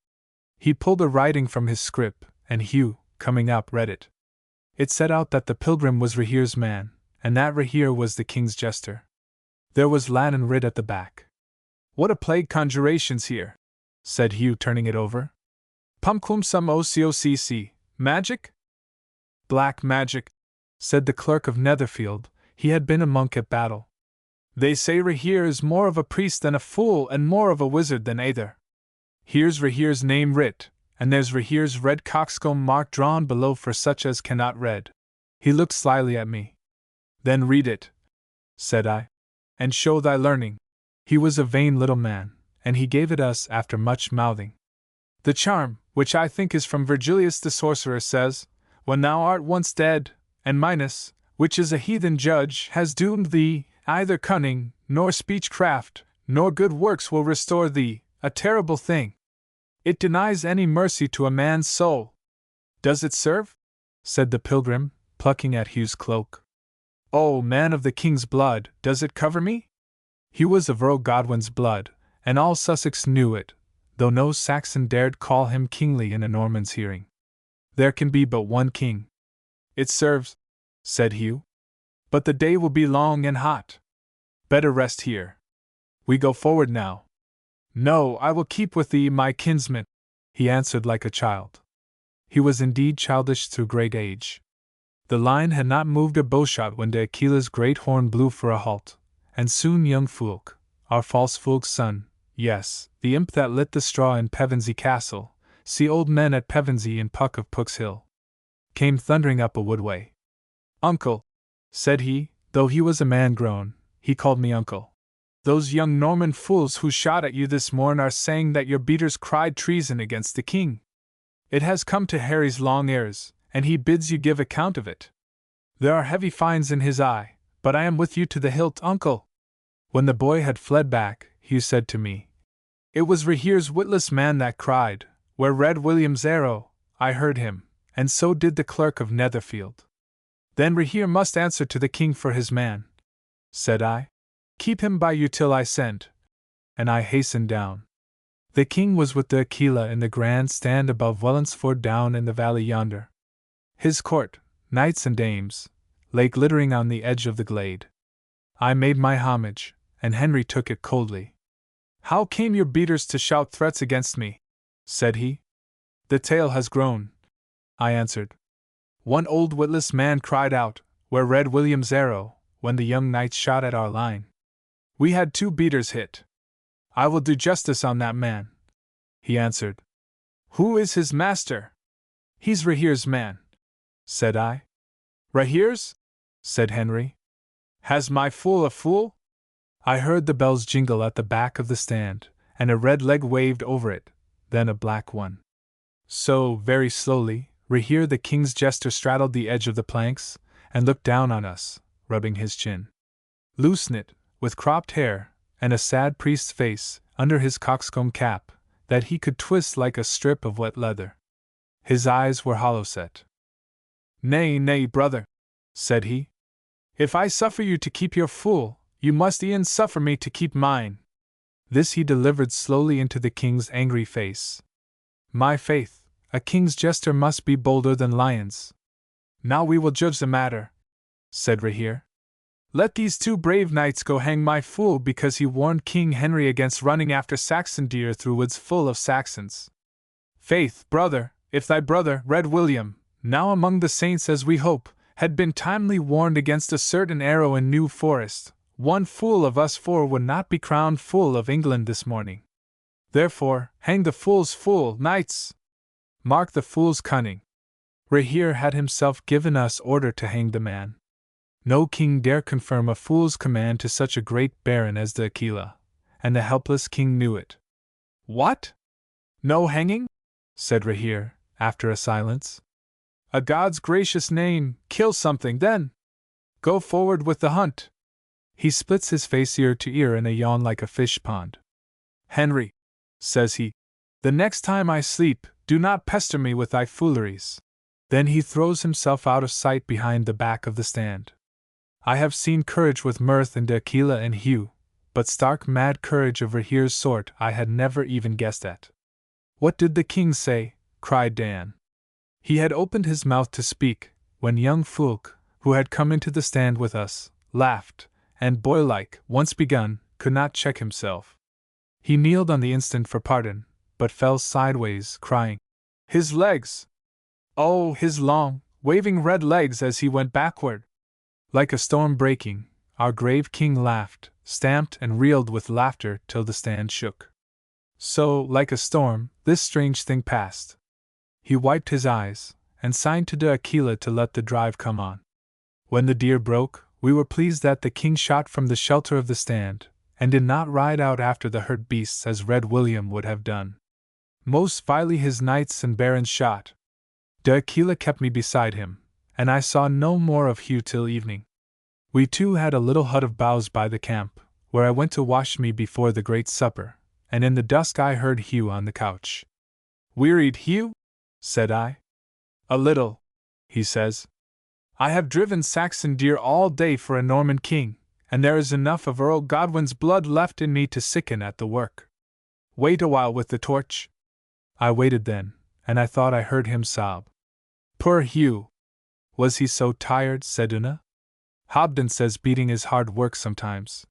He pulled a writing from his scrip, and Hugh, coming up, read it. It set out that the pilgrim was Rahere's man, and that Rahere was the king's jester. There was Latin writ at the back. What a plague conjurations here, said Hugh, turning it over. Pumquam sum ococc, magic? Black magic, said the clerk of Netherfield, He had been a monk at battle. They say Rahere is more of a priest than a fool and more of a wizard than either. Here's Rahere's name writ, and there's Rahere's red coxcomb mark drawn below for such as cannot read. He looked slyly at me. Then read it, said I, and show thy learning. He was a vain little man, and he gave it us after much mouthing. The charm, which I think is from Virgilius the sorcerer, says, when thou art once dead, and Minos, which is a heathen judge, has doomed thee, either cunning, nor speechcraft, nor good works will restore thee, a terrible thing. It denies any mercy to a man's soul. Does it serve? Said the pilgrim, plucking at Hugh's cloak. O man of the king's blood, does it cover me? Hugh was of Earl Godwin's blood, and all Sussex knew it, though no Saxon dared call him kingly in a Norman's hearing. There can be but one king. It serves, said Hugh. But the day will be long and hot. Better rest here. We go forward now. No, I will keep with thee, my kinsman, he answered like a child. He was indeed childish through great age. The line had not moved a bowshot when de Aquila's great horn blew for a halt, and soon young Fulk, our false Fulk's son, yes, the imp that lit the straw in Pevensey Castle, see old men at Pevensey in Puck of Puck's Hill, came thundering up a woodway. Uncle, said he, though he was a man grown, he called me uncle. Those young Norman fools who shot at you this morn are saying that your beaters cried treason against the king. It has come to Harry's long ears, and he bids you give account of it. There are heavy fines in his eye, but I am with you to the hilt, uncle. When the boy had fled back, Hugh said to me, it was Rahere's witless man that cried, where Red William's arrow, I heard him, and so did the clerk of Netherfield. Then Rahere must answer to the king for his man, said I. Keep him by you till I send. And I hastened down. The king was with the Aquila in the grand stand above Wellingsford down in the valley yonder. His court, knights and dames, lay glittering on the edge of the glade. I made my homage, and Henry took it coldly. How came your beaters to shout threats against me? Said he. The tale has grown, I answered. One old witless man cried out, where Red William's arrow, when the young knights shot at our line. We had 2 beaters hit. I will do justice on that man, he answered. Who is his master? He's Rahere's man, said I. Rahere's? Said Henry. Has my fool a fool? I heard the bells jingle at the back of the stand, and a red leg waved over it, then a black one. So, very slowly, Rahere the king's jester straddled the edge of the planks, and looked down on us, rubbing his chin. Loose-knit, with cropped hair, and a sad priest's face, under his coxcomb cap, that he could twist like a strip of wet leather. His eyes were hollow-set. Nay, nay, brother, said he. If I suffer you to keep your fool, you must e'en suffer me to keep mine. This he delivered slowly into the king's angry face. My faith, a king's jester must be bolder than lions. Now we will judge the matter, said Rahere. Let these 2 brave knights go hang my fool because he warned King Henry against running after Saxon deer through woods full of Saxons. Faith, brother, if thy brother, Red William, now among the saints as we hope, had been timely warned against a certain arrow in New Forest, one fool of us 4 would not be crowned fool of England this morning. Therefore, hang the fool's fool, knights! Mark the fool's cunning. Rahere had himself given us order to hang the man. No king dare confirm a fool's command to such a great baron as the Aquila, and the helpless king knew it. What? No hanging? Said Rahere, after a silence. A God's gracious name, kill something then! Go forward with the hunt! He splits his face ear to ear in a yawn like a fish pond. Henry, says he, the next time I sleep, do not pester me with thy fooleries. Then he throws himself out of sight behind the back of the stand. I have seen courage with mirth in de Aquila and Hugh, but stark mad courage of Rahere's sort I had never even guessed at. What did the king say? Cried Dan. He had opened his mouth to speak, when young Fulk, who had come into the stand with us, laughed, and boy-like, once begun, could not check himself. He kneeled on the instant for pardon, but fell sideways, crying, His legs! Oh, his long, waving red legs as he went backward! Like a storm breaking, our grave king laughed, stamped and reeled with laughter till the stand shook. So, like a storm, this strange thing passed. He wiped his eyes, and signed to de Aquila to let the drive come on. When the deer broke, we were pleased that the king shot from the shelter of the stand, and did not ride out after the hurt beasts as Red William would have done. Most vilely his knights and barons shot. De Aquila kept me beside him, and I saw no more of Hugh till evening. We too had a little hut of boughs by the camp, where I went to wash me before the great supper, and in the dusk I heard Hugh on the couch. "Wearied, Hugh?" said I. "A little," he says. "I have driven Saxon deer all day for a Norman king, and there is enough of Earl Godwin's blood left in me to sicken at the work. Wait a while with the torch." I waited then, and I thought I heard him sob. "Poor Hugh! Was he so tired?" said Una. "Hobden says beating is hard work sometimes."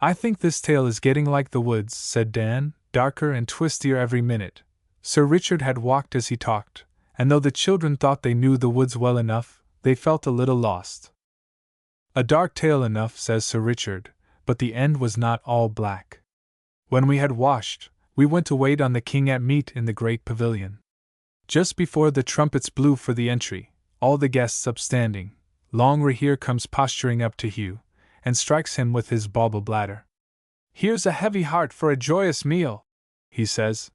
"I think this tale is getting like the woods," said Dan, darker and twistier every minute. Sir Richard had walked as he talked, and though the children thought they knew the woods well enough, they felt a little lost. "A dark tale enough," says Sir Richard, "but the end was not all black. When we had washed, we went to wait on the king at meat in the great pavilion. Just before the trumpets blew for the entry, all the guests upstanding, Long Rahere comes posturing up to Hugh, and strikes him with his bauble bladder. "Here's a heavy heart for a joyous meal," he says.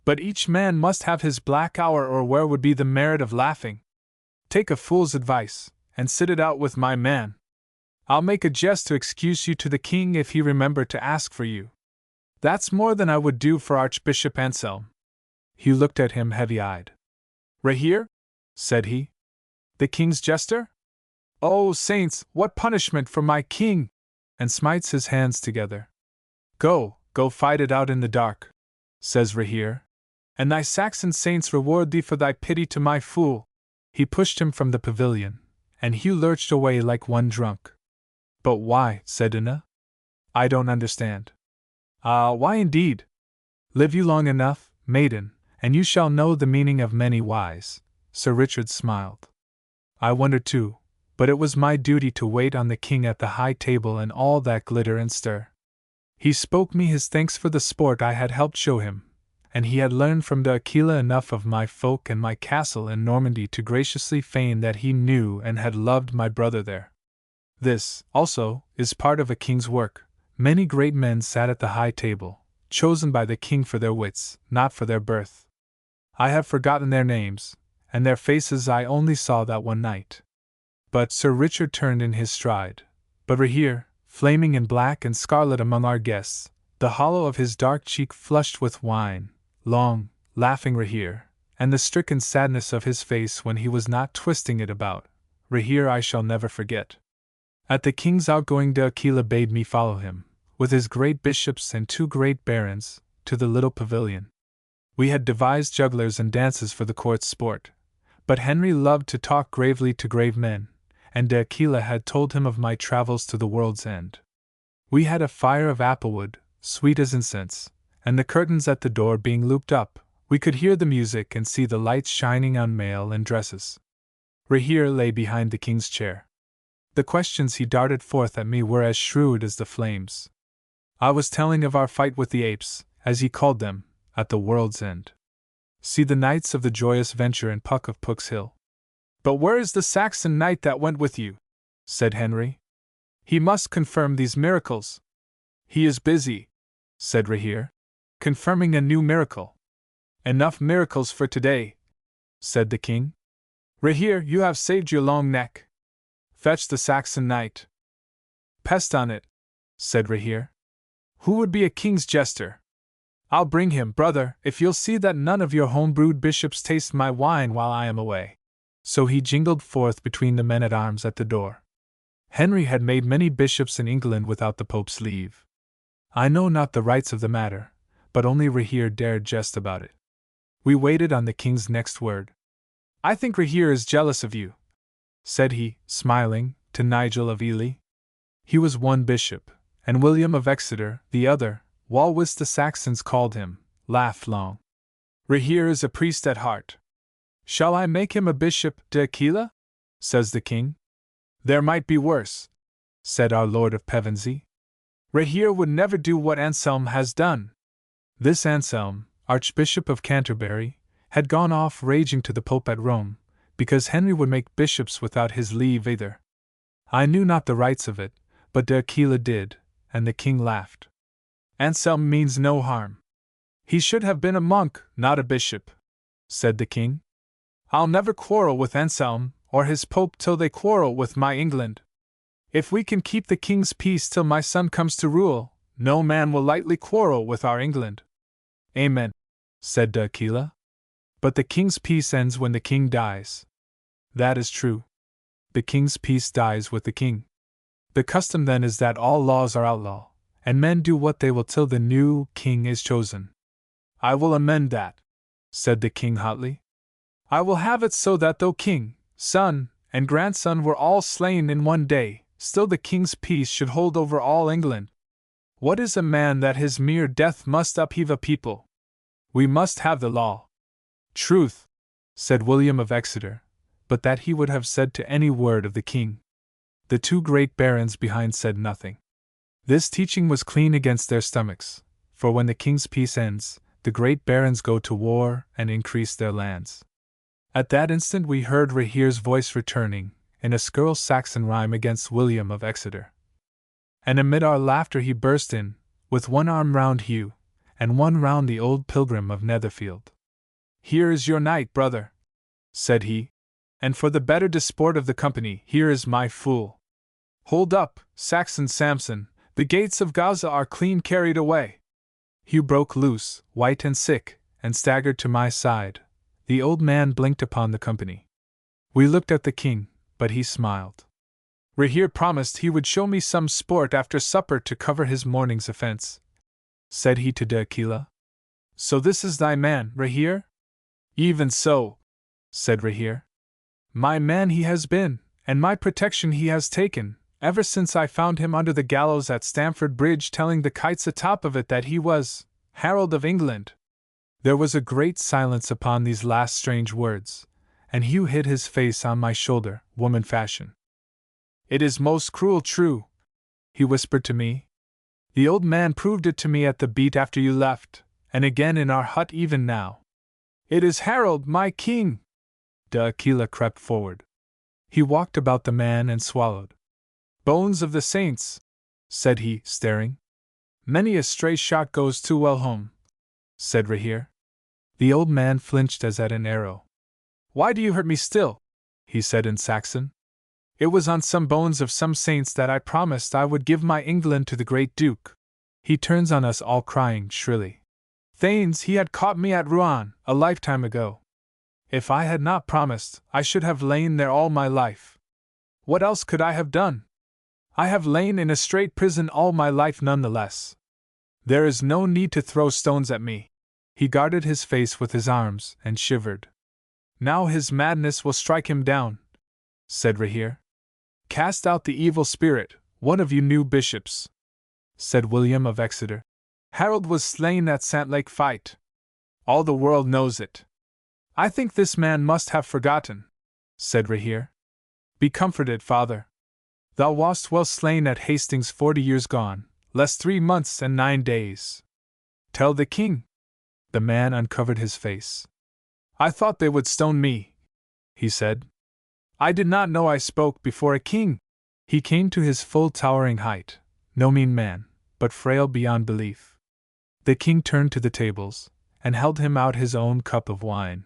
"But each man must have his black hour, or where would be the merit of laughing? Take a fool's advice, and sit it out with my man. I'll make a jest to excuse you to the king if he remember to ask for you. That's more than I would do for Archbishop Anselm." Hugh looked at him heavy-eyed. "Rahere?" said he. "The king's jester? Oh, saints, what punishment for my king!" and smites his hands together. Go fight it out in the dark," says Rahere, "and thy Saxon saints reward thee for thy pity to my fool." He pushed him from the pavilion, and Hugh lurched away like one drunk. "But why?" said Una. "I don't understand." "Ah, why indeed? Live you long enough, maiden, and you shall know the meaning of many whys." Sir Richard smiled. "I wonder too, but it was my duty to wait on the king at the high table and all that glitter and stir. He spoke me his thanks for the sport I had helped show him, and he had learned from de Aquila enough of my folk and my castle in Normandy to graciously feign that he knew and had loved my brother there. This, also, is part of a king's work. Many great men sat at the high table, chosen by the king for their wits, not for their birth. I have forgotten their names, and their faces I only saw that one night." But Sir Richard turned in his stride. But Rahere, flaming in black and scarlet among our guests, the hollow of his dark cheek flushed with wine, long, laughing Rahere, and the stricken sadness of his face when he was not twisting it about, Rahere I shall never forget. At the king's outgoing de Aquila bade me follow him, with his great bishops and 2 great barons, to the little pavilion. We had devised jugglers and dances for the court's sport, but Henry loved to talk gravely to grave men, and de Aquila had told him of my travels to the world's end. We had a fire of applewood, sweet as incense, and the curtains at the door being looped up, we could hear the music and see the lights shining on mail and dresses. Rahere lay behind the king's chair. The questions he darted forth at me were as shrewd as the flames. I was telling of our fight with the apes, as he called them, at the world's end. See the knights of the joyous venture in Puck of Puck's Hill. "But where is the Saxon knight that went with you?" said Henry. "He must confirm these miracles." "He is busy," said Rahere, "confirming a new miracle." "Enough miracles for today," said the king. "Rahere, you have saved your long neck. Fetch the Saxon knight." "Pest on it," said Rahere. "Who would be a king's jester? I'll bring him, brother, if you'll see that none of your home-brewed bishops taste my wine while I am away." So he jingled forth between the men-at-arms at the door. Henry had made many bishops in England without the Pope's leave. I know not the rights of the matter, but only Rahere dared jest about it. We waited on the king's next word. "I think Rahere is jealous of you," said he, smiling, to Nigel of Ely. He was one bishop, and William of Exeter, the other, Walwys the Saxons called him, laughed long. "Rahere is a priest at heart. Shall I make him a bishop, de Aquila?" says the king. There might be worse, said our Lord of Pevensey. Rahere would never do what Anselm has done. This Anselm, Archbishop of Canterbury, had gone off raging to the Pope at Rome, because Henry would make bishops without his leave either. I knew not the rights of it, but d'Aquila did, and the king laughed. Anselm means no harm. He should have been a monk, not a bishop, said the king. I'll never quarrel with Anselm or his pope till they quarrel with my England. If we can keep the king's peace till my son comes to rule, no man will lightly quarrel with our England. Amen, said d'Aquila. But the king's peace ends when the king dies. That is true. The king's peace dies with the king. The custom then is that all laws are outlaw, and men do what they will till the new king is chosen. I will amend that, said the king hotly. I will have it so that though king, son, and grandson were all slain in one day, still the king's peace should hold over all England. What is a man that his mere death must upheave a people? We must have the law. Truth, said William of Exeter, but that he would have said to any word of the king. The two great barons behind said nothing. This teaching was clean against their stomachs, for when the king's peace ends, the great barons go to war and increase their lands. At that instant we heard Rahere's voice returning, in a scurril Saxon rhyme against William of Exeter. And amid our laughter he burst in, with one arm round Hugh, and one round the old pilgrim of Netherfield. Here is your knight, brother, said he, and for the better disport of the company, here is my fool. Hold up, Saxon Samson, the gates of Gaza are clean carried away. Hugh broke loose, white and sick, and staggered to my side. The old man blinked upon the company. We looked at the king, but he smiled. Rahere promised he would show me some sport after supper to cover his morning's offense, said he to d'Aquila. So this is thy man, Rahere? Even so, said Rahere. My man he has been, and my protection he has taken, ever since I found him under the gallows at Stamford Bridge telling the kites atop of it that he was Harold of England. There was a great silence upon these last strange words, and Hugh hid his face on my shoulder, woman fashion. It is most cruel true, he whispered to me. The old man proved it to me at the beat after you left, and again in our hut even now. It is Harold, my king! D'Aquila crept forward. He walked about the man and swallowed. Bones of the saints, said he, staring. Many a stray shot goes too well home, said Rahere. The old man flinched as at an arrow. Why do you hurt me still? He said in Saxon. It was on some bones of some saints that I promised I would give my England to the great Duke. He turns on us all crying shrilly. Thanes he had caught me at Rouen, a lifetime ago. If I had not promised, I should have lain there all my life. What else could I have done? I have lain in a straight prison all my life none the less. There is no need to throw stones at me. He guarded his face with his arms and shivered. Now his madness will strike him down, said Rahere. Cast out the evil spirit, one of you new bishops, said William of Exeter. Harold was slain at Santlake fight. All the world knows it. I think this man must have forgotten, said Rahere. Be comforted, father. Thou wast well slain at Hastings 40 years gone, less 3 months and 9 days. Tell the king. The man uncovered his face. I thought they would stone me, he said. I did not know I spoke before a king. He came to his full towering height, no mean man, but frail beyond belief. The king turned to the tables, and held him out his own cup of wine.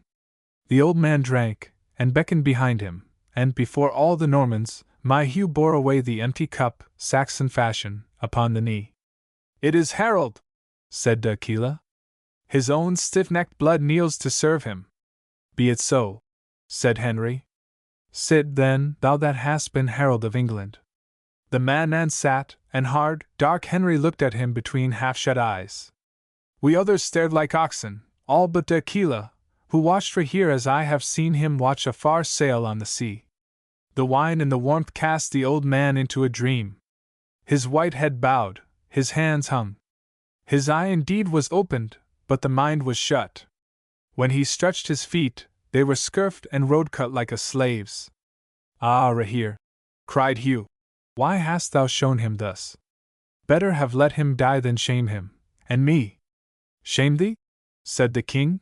The old man drank, and beckoned behind him, and before all the Normans, my Hugh bore away the empty cup, Saxon fashion, upon the knee. It is Harold, said d'Aquila. His own stiff-necked blood kneels to serve him. Be it so, said Henry. Sit, then, thou that hast been Harold of England. The man sat, and hard, dark Henry looked at him between half-shut eyes. We others stared like oxen, all but d'Aquila, who watched Rahere as I have seen him watch a far sail on the sea. The wine and the warmth cast the old man into a dream. His white head bowed, his hands hung. His eye indeed was opened, but the mind was shut. When he stretched his feet, they were scurfed and road-cut like a slave's. Ah, Rahere, cried Hugh. Why hast thou shown him thus? Better have let him die than shame him, and me. Shame thee? Said the king.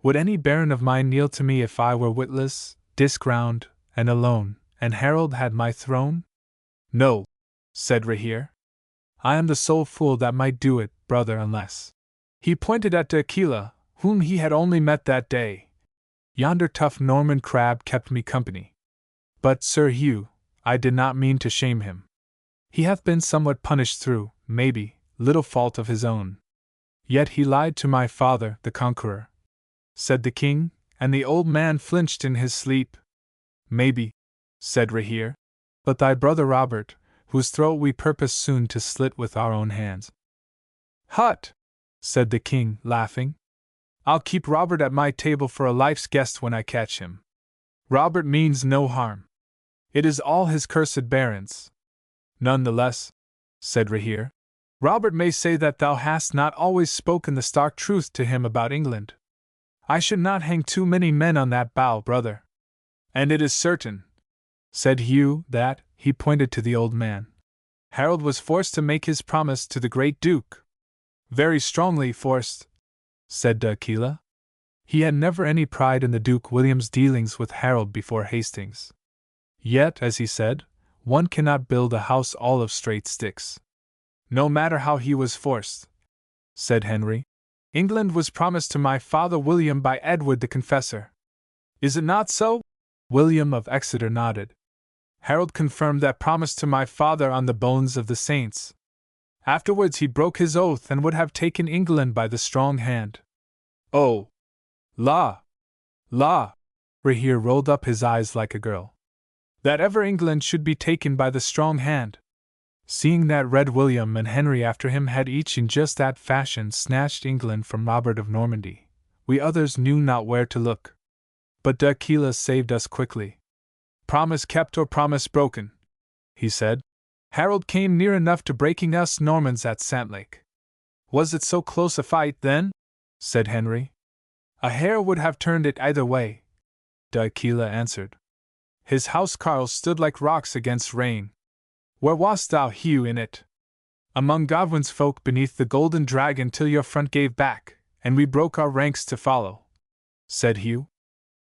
Would any baron of mine kneel to me if I were witless, discrowned, and alone, and Harold had my throne? No, said Rahere. I am the sole fool that might do it, brother, unless. He pointed at Aquila, whom he had only met that day. Yonder tough Norman crab kept me company. But, Sir Hugh, I did not mean to shame him. He hath been somewhat punished through, maybe, little fault of his own. Yet he lied to my father, the conqueror, said the king, and the old man flinched in his sleep. Maybe, said Rahere, but thy brother Robert, whose throat we purpose soon to slit with our own hands. Hut! Said the king, laughing. I'll keep Robert at my table for a life's guest when I catch him. Robert means no harm. It is all his cursed barons. None the less, said Rahere, Robert may say that thou hast not always spoken the stark truth to him about England. I should not hang too many men on that bough, brother. And it is certain, said Hugh, that, he pointed to the old man, Harold was forced to make his promise to the great Duke. Very strongly forced, said D'Aquila. He had never any pride in the Duke William's dealings with Harold before Hastings. Yet, as he said, one cannot build a house all of straight sticks. No matter how he was forced, said Henry. England was promised to my father William by Edward the Confessor. Is it not so? William of Exeter nodded. Harold confirmed that promise to my father on the bones of the saints. Afterwards he broke his oath and would have taken England by the strong hand. Oh! La! La! Rahere rolled up his eyes like a girl. That ever England should be taken by the strong hand! Seeing that Red William and Henry after him had each in just that fashion snatched England from Robert of Normandy, we others knew not where to look. But D'Aquila saved us quickly. Promise kept or promise broken, he said. Harold came near enough to breaking us Normans at Santlake. Was it so close a fight, then? Said Henry. A hair would have turned it either way, D'Aquila answered. His housecarls stood like rocks against rain. Where wast thou, Hugh, in it? Among Godwin's folk beneath the Golden Dragon till your front gave back, and we broke our ranks to follow, said Hugh.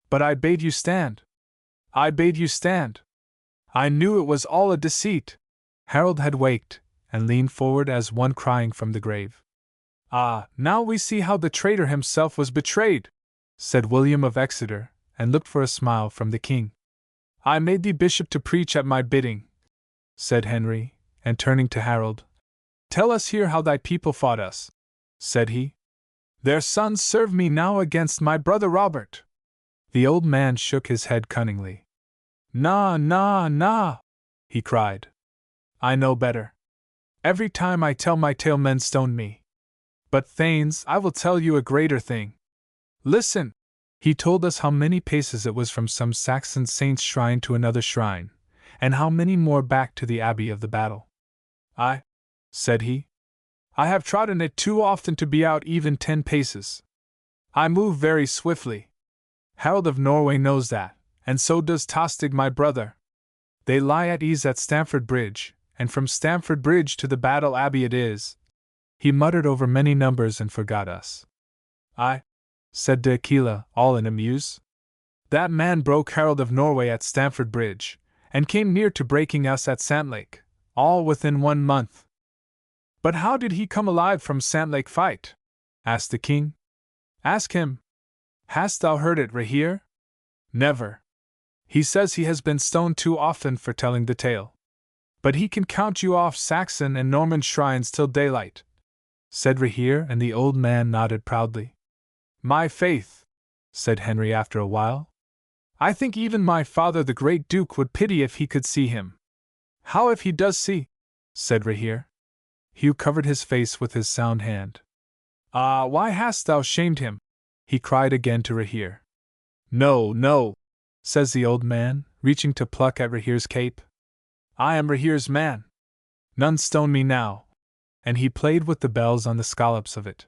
But I bade you stand. I bade you stand. I knew it was all a deceit. Harold had waked, and leaned forward as one crying from the grave. Ah, now we see how the traitor himself was betrayed, said William of Exeter, and looked for a smile from the king. I made thee bishop to preach at my bidding, said Henry, and turning to Harold. Tell us here how thy people fought us, said he. Their sons serve me now against my brother Robert. The old man shook his head cunningly. Na, na, na, he cried. I know better. Every time I tell my tale men stone me. But, Thanes, I will tell you a greater thing. Listen! He told us how many paces it was from some Saxon saint's shrine to another shrine, and how many more back to the abbey of the battle. I, said he, I have trodden it too often to be out even 10 paces. I move very swiftly. Harold of Norway knows that, and so does Tostig my brother. They lie at ease at Stamford Bridge, and from Stamford Bridge to the Battle Abbey it is. He muttered over many numbers and forgot us. I, said D'Aquila, all in a muse. That man broke Harold of Norway at Stamford Bridge, and came near to breaking us at Santlake, all within 1 month. But how did he come alive from Santlake fight? Asked the king. Ask him. Hast thou heard it, Rahere? Never. He says he has been stoned too often for telling the tale. But he can count you off Saxon and Norman shrines till daylight, said Rahere, and the old man nodded proudly. My faith, said Henry after a while. I think even my father the great Duke would pity if he could see him. How if he does see? Said Rahere. Hugh covered his face with his sound hand. Ah, why hast thou shamed him? He cried again to Rahere. No, no, says the old man, reaching to pluck at Rahere's cape. I am Rahere's man. None stone me now. And he played with the bells on the scallops of it.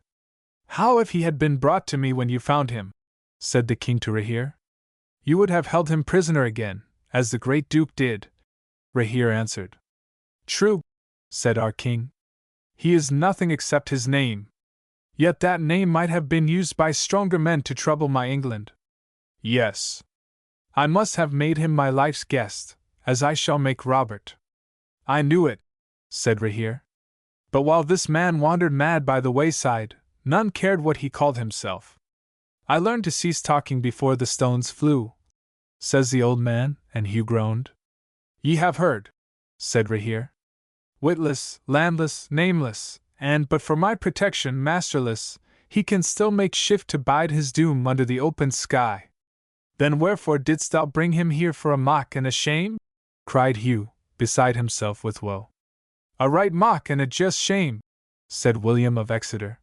How if he had been brought to me when you found him? Said the king to Rahere. You would have held him prisoner again, as the great Duke did. Rahere answered. True, said our king. He is nothing except his name. Yet that name might have been used by stronger men to trouble my England. Yes. I must have made him my life's guest, as I shall make Robert. I knew it, said Rahere. But while this man wandered mad by the wayside, none cared what he called himself. I learned to cease talking before the stones flew, says the old man, and Hugh groaned. Ye have heard, said Rahere. Witless, landless, nameless, and, but for my protection, masterless, he can still make shift to bide his doom under the open sky. Then wherefore didst thou bring him here for a mock and a shame? Cried Hugh, beside himself with woe. A right mock and a just shame, said William of Exeter.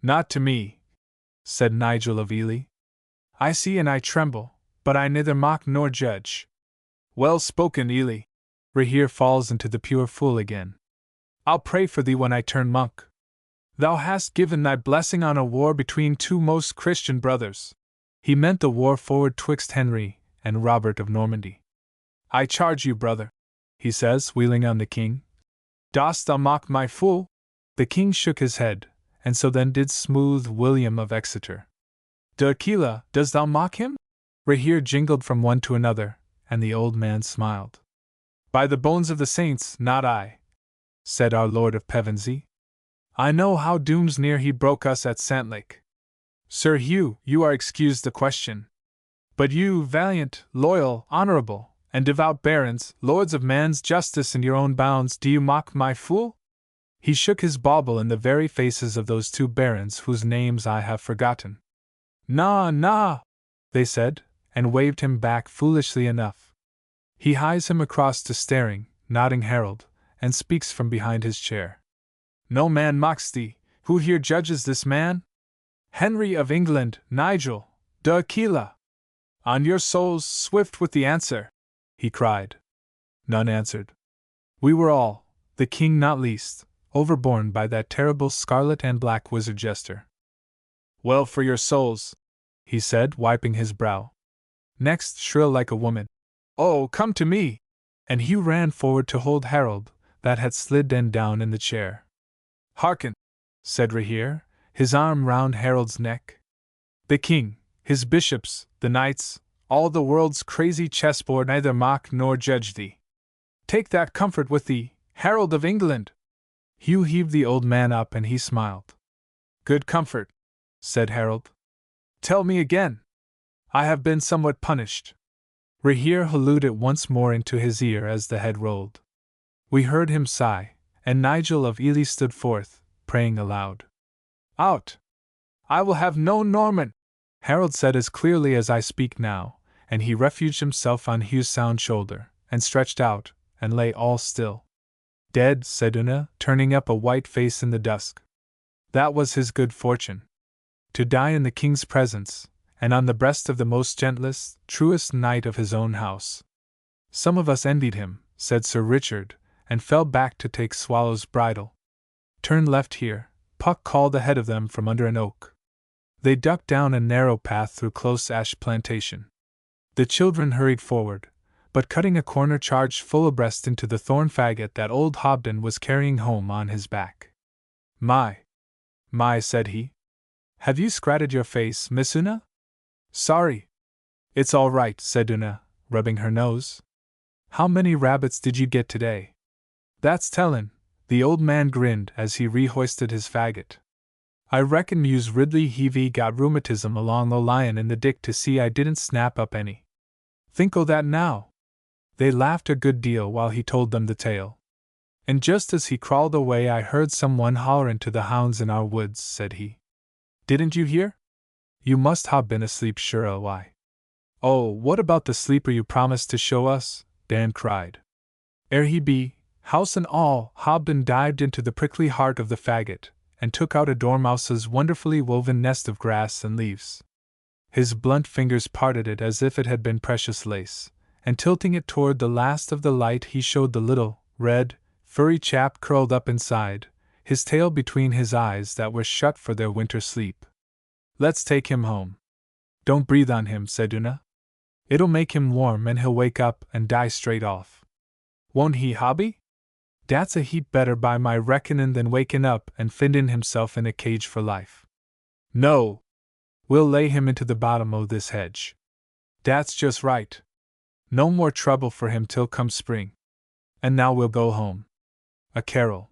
Not to me, said Nigel of Ely. I see and I tremble, but I neither mock nor judge. Well spoken, Ely. Rahere falls into the pure fool again. I'll pray for thee when I turn monk. Thou hast given thy blessing on a war between two most Christian brothers. He meant the war forward twixt Henry and Robert of Normandy. I charge you, brother, he says, wheeling on the king. Dost thou mock my fool? The king shook his head, and so then did smooth William of Exeter. D'Aquila, dost thou mock him? Rahere jingled from one to another, and the old man smiled. By the bones of the saints, not I, said our Lord of Pevensey. I know how dooms near he broke us at Santlake. Sir Hugh, you are excused the question. But you, valiant, loyal, honorable, and devout barons, lords of man's justice in your own bounds, do you mock my fool? He shook his bauble in the very faces of those two barons whose names I have forgotten. Na, na, they said, and waved him back foolishly enough. He hies him across to staring, nodding Harold, and speaks from behind his chair. No man mocks thee. Who here judges this man? Henry of England, Nigel, D'Aquila. On your souls, swift with the answer, he cried. None answered. We were all, the king not least, overborne by that terrible scarlet and black wizard jester. Well for your souls, he said, wiping his brow. Next, shrill like a woman. Oh, come to me! And Hugh ran forward to hold Harold, that had slid down in the chair. Hearken, said Rahere, his arm round Harold's neck. The king, his bishops, the knights, all the world's crazy chessboard neither mock nor judge thee. Take that comfort with thee, Harold of England! Hugh heaved the old man up and he smiled. Good comfort, said Harold. Tell me again. I have been somewhat punished. Rahere hallooed it once more into his ear as the head rolled. We heard him sigh, and Nigel of Ely stood forth, praying aloud. Out! I will have no Norman! Harold said as clearly as I speak now, and he refuged himself on Hugh's sound shoulder, and stretched out, and lay all still. Dead, said Una, turning up a white face in the dusk. That was his good fortune. To die in the king's presence, and on the breast of the most gentlest, truest knight of his own house. Some of us envied him, said Sir Richard, and fell back to take Swallow's bridle. Turn left here, Puck called ahead of them from under an oak. They ducked down a narrow path through close ash plantation. The children hurried forward, but cutting a corner charged full abreast into the thorn faggot that old Hobden was carrying home on his back. My, said he. Have you scratted your face, Miss Una? Sorry. It's all right, said Una, rubbing her nose. How many rabbits did you get today? That's tellin', the old man grinned as he rehoisted his faggot. I reckon Muse Ridley Heavey got rheumatism along the lion in the dick to see I didn't snap up any. Think o' that now. They laughed a good deal while he told them the tale. And just as he crawled away I heard someone hollerin' to the hounds in our woods, said he. Didn't you hear? You must ha' been asleep sure a why. Oh, what about the sleeper you promised to show us? Dan cried. Ere he be, house and all, Hobden dived into the prickly heart of the faggot, and took out a dormouse's wonderfully woven nest of grass and leaves. His blunt fingers parted it as if it had been precious lace, and tilting it toward the last of the light he showed the little, red, furry chap curled up inside, his tail between his eyes that were shut for their winter sleep. Let's take him home. Don't breathe on him, said Una. It'll make him warm and he'll wake up and die straight off. Won't he, hobby? Dat's a heap better by my reckonin' than wakin' up and findin' himself in a cage for life. No! We'll lay him into the bottom o' this hedge. Dat's just right. No more trouble for him till come spring. And now we'll go home. A carol.